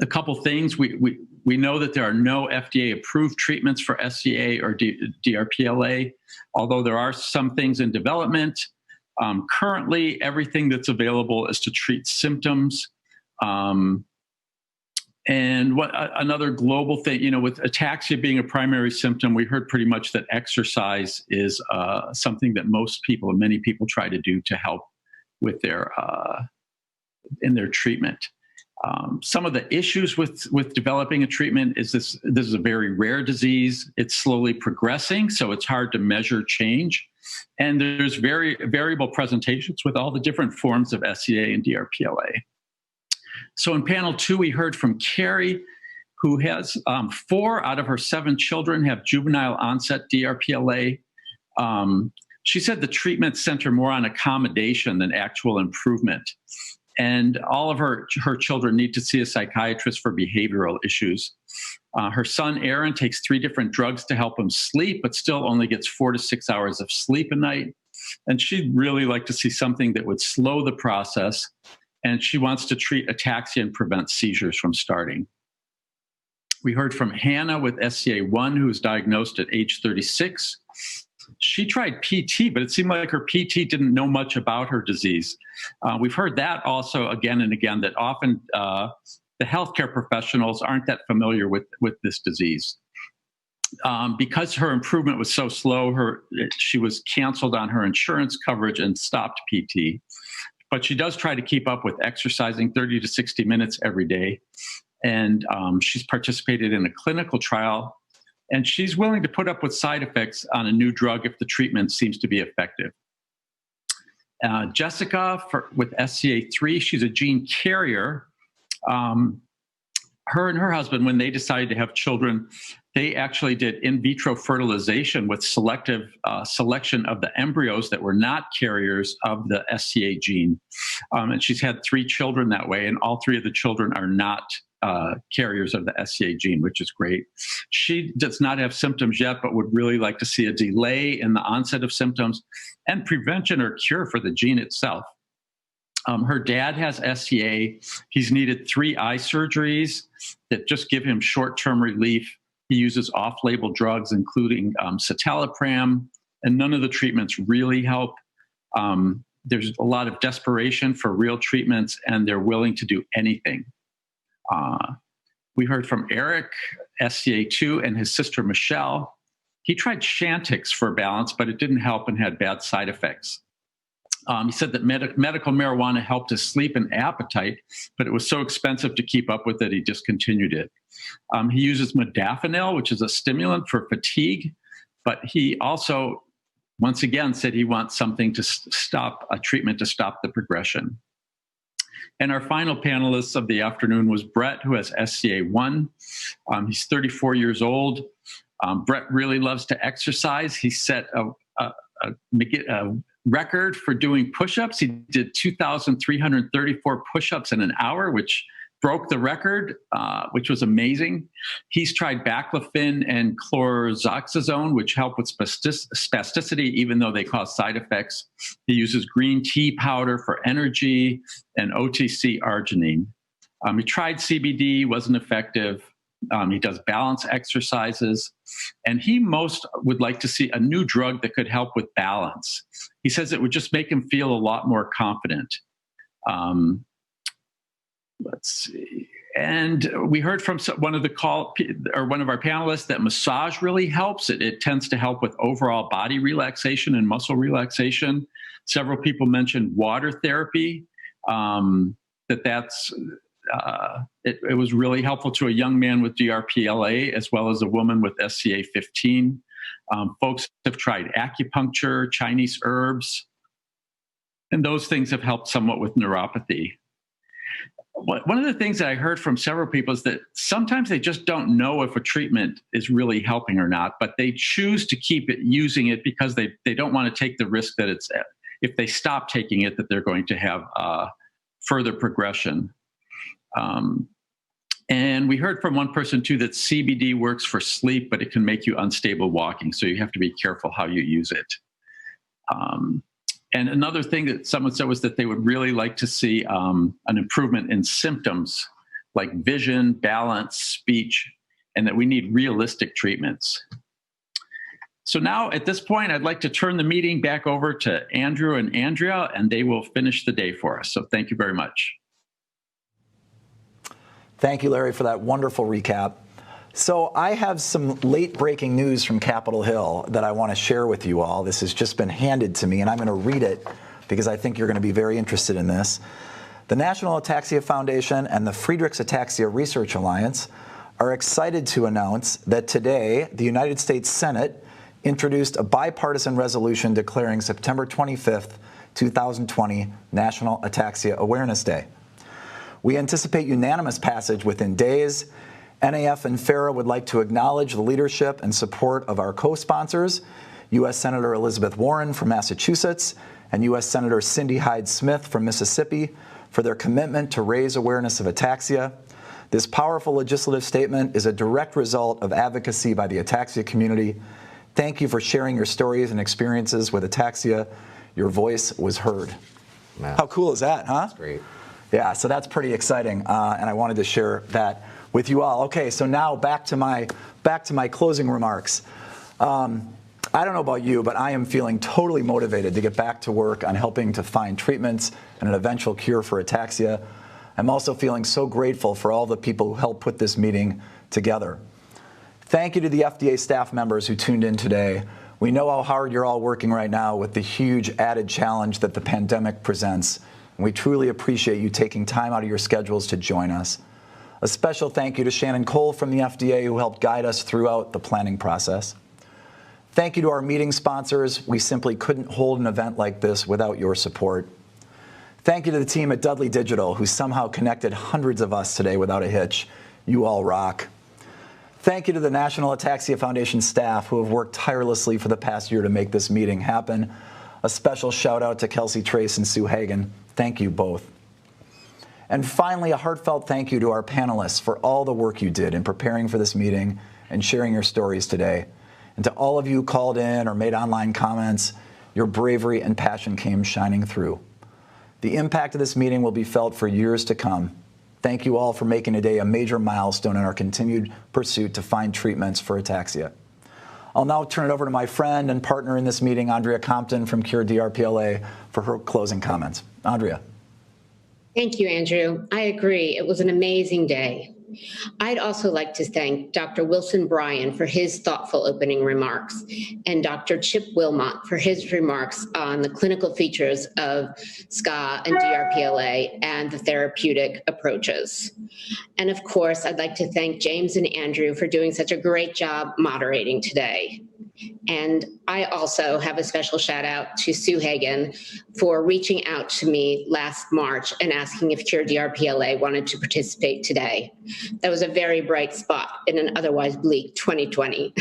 S19: A couple things. We know that there are no FDA-approved treatments for SCA or DRPLA, although there are some things in development. Currently, everything that's available is to treat symptoms. And another global thing, with ataxia being a primary symptom, we heard pretty much that exercise is something that many people try to do to help with in their treatment. Some of the issues with developing a treatment is this is a very rare disease. It's slowly progressing, so it's hard to measure change. And there's very variable presentations with all the different forms of SCA and DRPLA. So in panel 2, we heard from Carrie, who has 4 out of her 7 children have juvenile onset DRPLA. She said the treatments center more on accommodation than actual improvement. And all of her children need to see a psychiatrist for behavioral issues. Her son, Aaron, takes 3 different drugs to help him sleep, but still only gets 4 to 6 hours of sleep a night. And she'd really like to see something that would slow the process. And she wants to treat ataxia and prevent seizures from starting. We heard from Hannah with SCA1, who was diagnosed at age 36. She tried PT, but it seemed like her PT didn't know much about her disease. We've heard that also again and again, that often the healthcare professionals aren't that familiar with this disease. Because her improvement was so slow, she was canceled on her insurance coverage and stopped PT. But she does try to keep up with exercising 30 to 60 minutes every day. And she's participated in a clinical trial. And she's willing to put up with side effects on a new drug if the treatment seems to be effective. Jessica with SCA3, she's a gene carrier. Her and her husband, when they decided to have children, they actually did in vitro fertilization with selective selection of the embryos that were not carriers of the SCA gene. And she's had 3 children that way, and all 3 of the children are not carriers of the SCA gene, which is great. She does not have symptoms yet, but would really like to see a delay in the onset of symptoms and prevention or cure for the gene itself. Her dad has SCA. He's needed 3 eye surgeries that just give him short-term relief. He uses off-label drugs, including citalopram, and none of the treatments really help. There's a lot of desperation for real treatments, and they're willing to do anything. We heard from Eric, SCA2, and his sister Michelle. He tried Chantix for balance, but it didn't help and had bad side effects. He said that medical marijuana helped his sleep and appetite, but it was so expensive to keep up with it, he discontinued it. He uses modafinil, which is a stimulant for fatigue, but he also, once again, said he wants something to stop a treatment to stop the progression. And our final panelist of the afternoon was Brett, who has SCA1. He's 34 years old. Brett really loves to exercise. He set a record for doing push-ups. He did 2,334 push-ups in an hour, which broke the record, which was amazing. He's tried baclofen and chlorzoxazone, which help with spasticity, even though they cause side effects. He uses green tea powder for energy and OTC arginine. He tried CBD, wasn't effective. He does balance exercises, and he most would like to see a new drug that could help with balance. He says it would just make him feel a lot more confident. Let's see. And we heard from one of our panelists that massage really helps. It tends to help with overall body relaxation and muscle relaxation. Several people mentioned water therapy. It was really helpful to a young man with DRPLA as well as a woman with SCA15. Folks have tried acupuncture, Chinese herbs, and those things have helped somewhat with neuropathy. One of the things that I heard from several people is that sometimes they just don't know if a treatment is really helping or not, but they choose to keep using it because they don't want to take the risk that if they stop taking it, that they're going to have further progression. And we heard from one person too that CBD works for sleep, but it can make you unstable walking. So you have to be careful how you use it. And another thing that someone said was that they would really like to see an improvement in symptoms like vision, balance, speech, and that we need realistic treatments. So now at this point, I'd like to turn the meeting back over to Andrew and Andrea, and they will finish the day for us. So thank you very much.
S2: Thank you, Larry, for that wonderful recap. So I have some late breaking news from Capitol Hill that I want to share with you all. This has just been handed to me, and I'm going to read it because I think you're going to be very interested in this. The National Ataxia Foundation and the Friedreich's Ataxia Research Alliance are excited to announce that today the United States Senate introduced a bipartisan resolution declaring September 25th, 2020 National Ataxia Awareness Day. We anticipate unanimous passage within days. NAF and FARA would like to acknowledge the leadership and support of our co-sponsors, U.S. Senator Elizabeth Warren from Massachusetts and U.S. Senator Cindy Hyde-Smith from Mississippi for their commitment to raise awareness of ataxia. This powerful legislative statement is a direct result of advocacy by the ataxia community. Thank you for sharing your stories and experiences with ataxia. Your voice was heard.
S1: Man.
S2: How cool is that, huh?
S1: That's great.
S2: Yeah, so that's pretty exciting, and I wanted to share that with you all. Okay, so now back to my closing remarks. I don't know about you, but I am feeling totally motivated to get back to work on helping to find treatments and an eventual cure for ataxia. I'm also feeling so grateful for all the people who helped put this meeting together. Thank you to the FDA staff members who tuned in today. We know how hard you're all working right now with the huge added challenge that the pandemic presents. And we truly appreciate you taking time out of your schedules to join us. A special thank you to Shannon Cole from the FDA who helped guide us throughout the planning process. Thank you to our meeting sponsors. We simply couldn't hold an event like this without your support. Thank you to the team at Dudley Digital who somehow connected hundreds of us today without a hitch. You all rock. Thank you to the National Ataxia Foundation staff who have worked tirelessly for the past year to make this meeting happen. A special shout out to Kelsey Trace and Sue Hagen. Thank you both. And finally, a heartfelt thank you to our panelists for all the work you did in preparing for this meeting and sharing your stories today. And to all of you who called in or made online comments, your bravery and passion came shining through. The impact of this meeting will be felt for years to come. Thank you all for making today a major milestone in our continued pursuit to find treatments for ataxia. I'll now turn it over to my friend and partner in this meeting, Andrea Compton from Cure DRPLA, for her closing comments. Andrea.
S6: Thank you, Andrew. I agree. It was an amazing day. I'd also like to thank Dr. Wilson Bryan for his thoughtful opening remarks and Dr. Chip Wilmot for his remarks on the clinical features of SCA and DRPLA and the therapeutic approaches. And of course, I'd like to thank James and Andrew for doing such a great job moderating today. And I also have a special shout out to Sue Hagen for reaching out to me last March and asking if Cure DRPLA wanted to participate today. That was a very bright spot in an otherwise bleak 2020.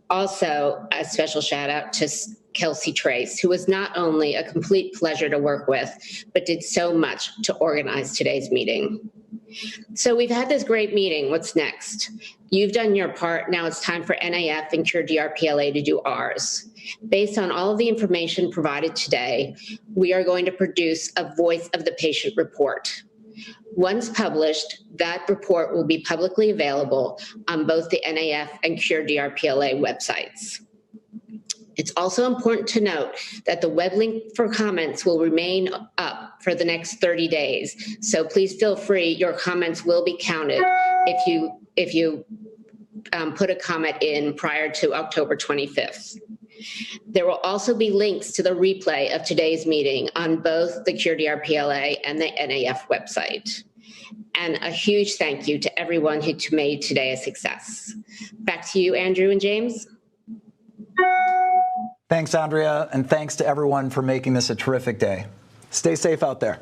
S6: Also, a special shout out to Kelsey Trace, who was not only a complete pleasure to work with, but did so much to organize today's meeting. So we've had this great meeting. What's next? You've done your part. Now it's time for NAF and Cure DRPLA to do ours. Based on all of the information provided today, we are going to produce a Voice of the Patient report. Once published, that report will be publicly available on both the NAF and Cure DRPLA websites. It's also important to note that the web link for comments will remain up for the next 30 days. So please feel free. Your comments will be counted if you put a comment in prior to October 25th. There will also be links to the replay of today's meeting on both the Cure DRPLA and the NAF website. And a huge thank you to everyone who made today a success. Back to you, Andrew and James.
S2: Thanks, Andrea, and thanks to everyone for making this a terrific day. Stay safe out there.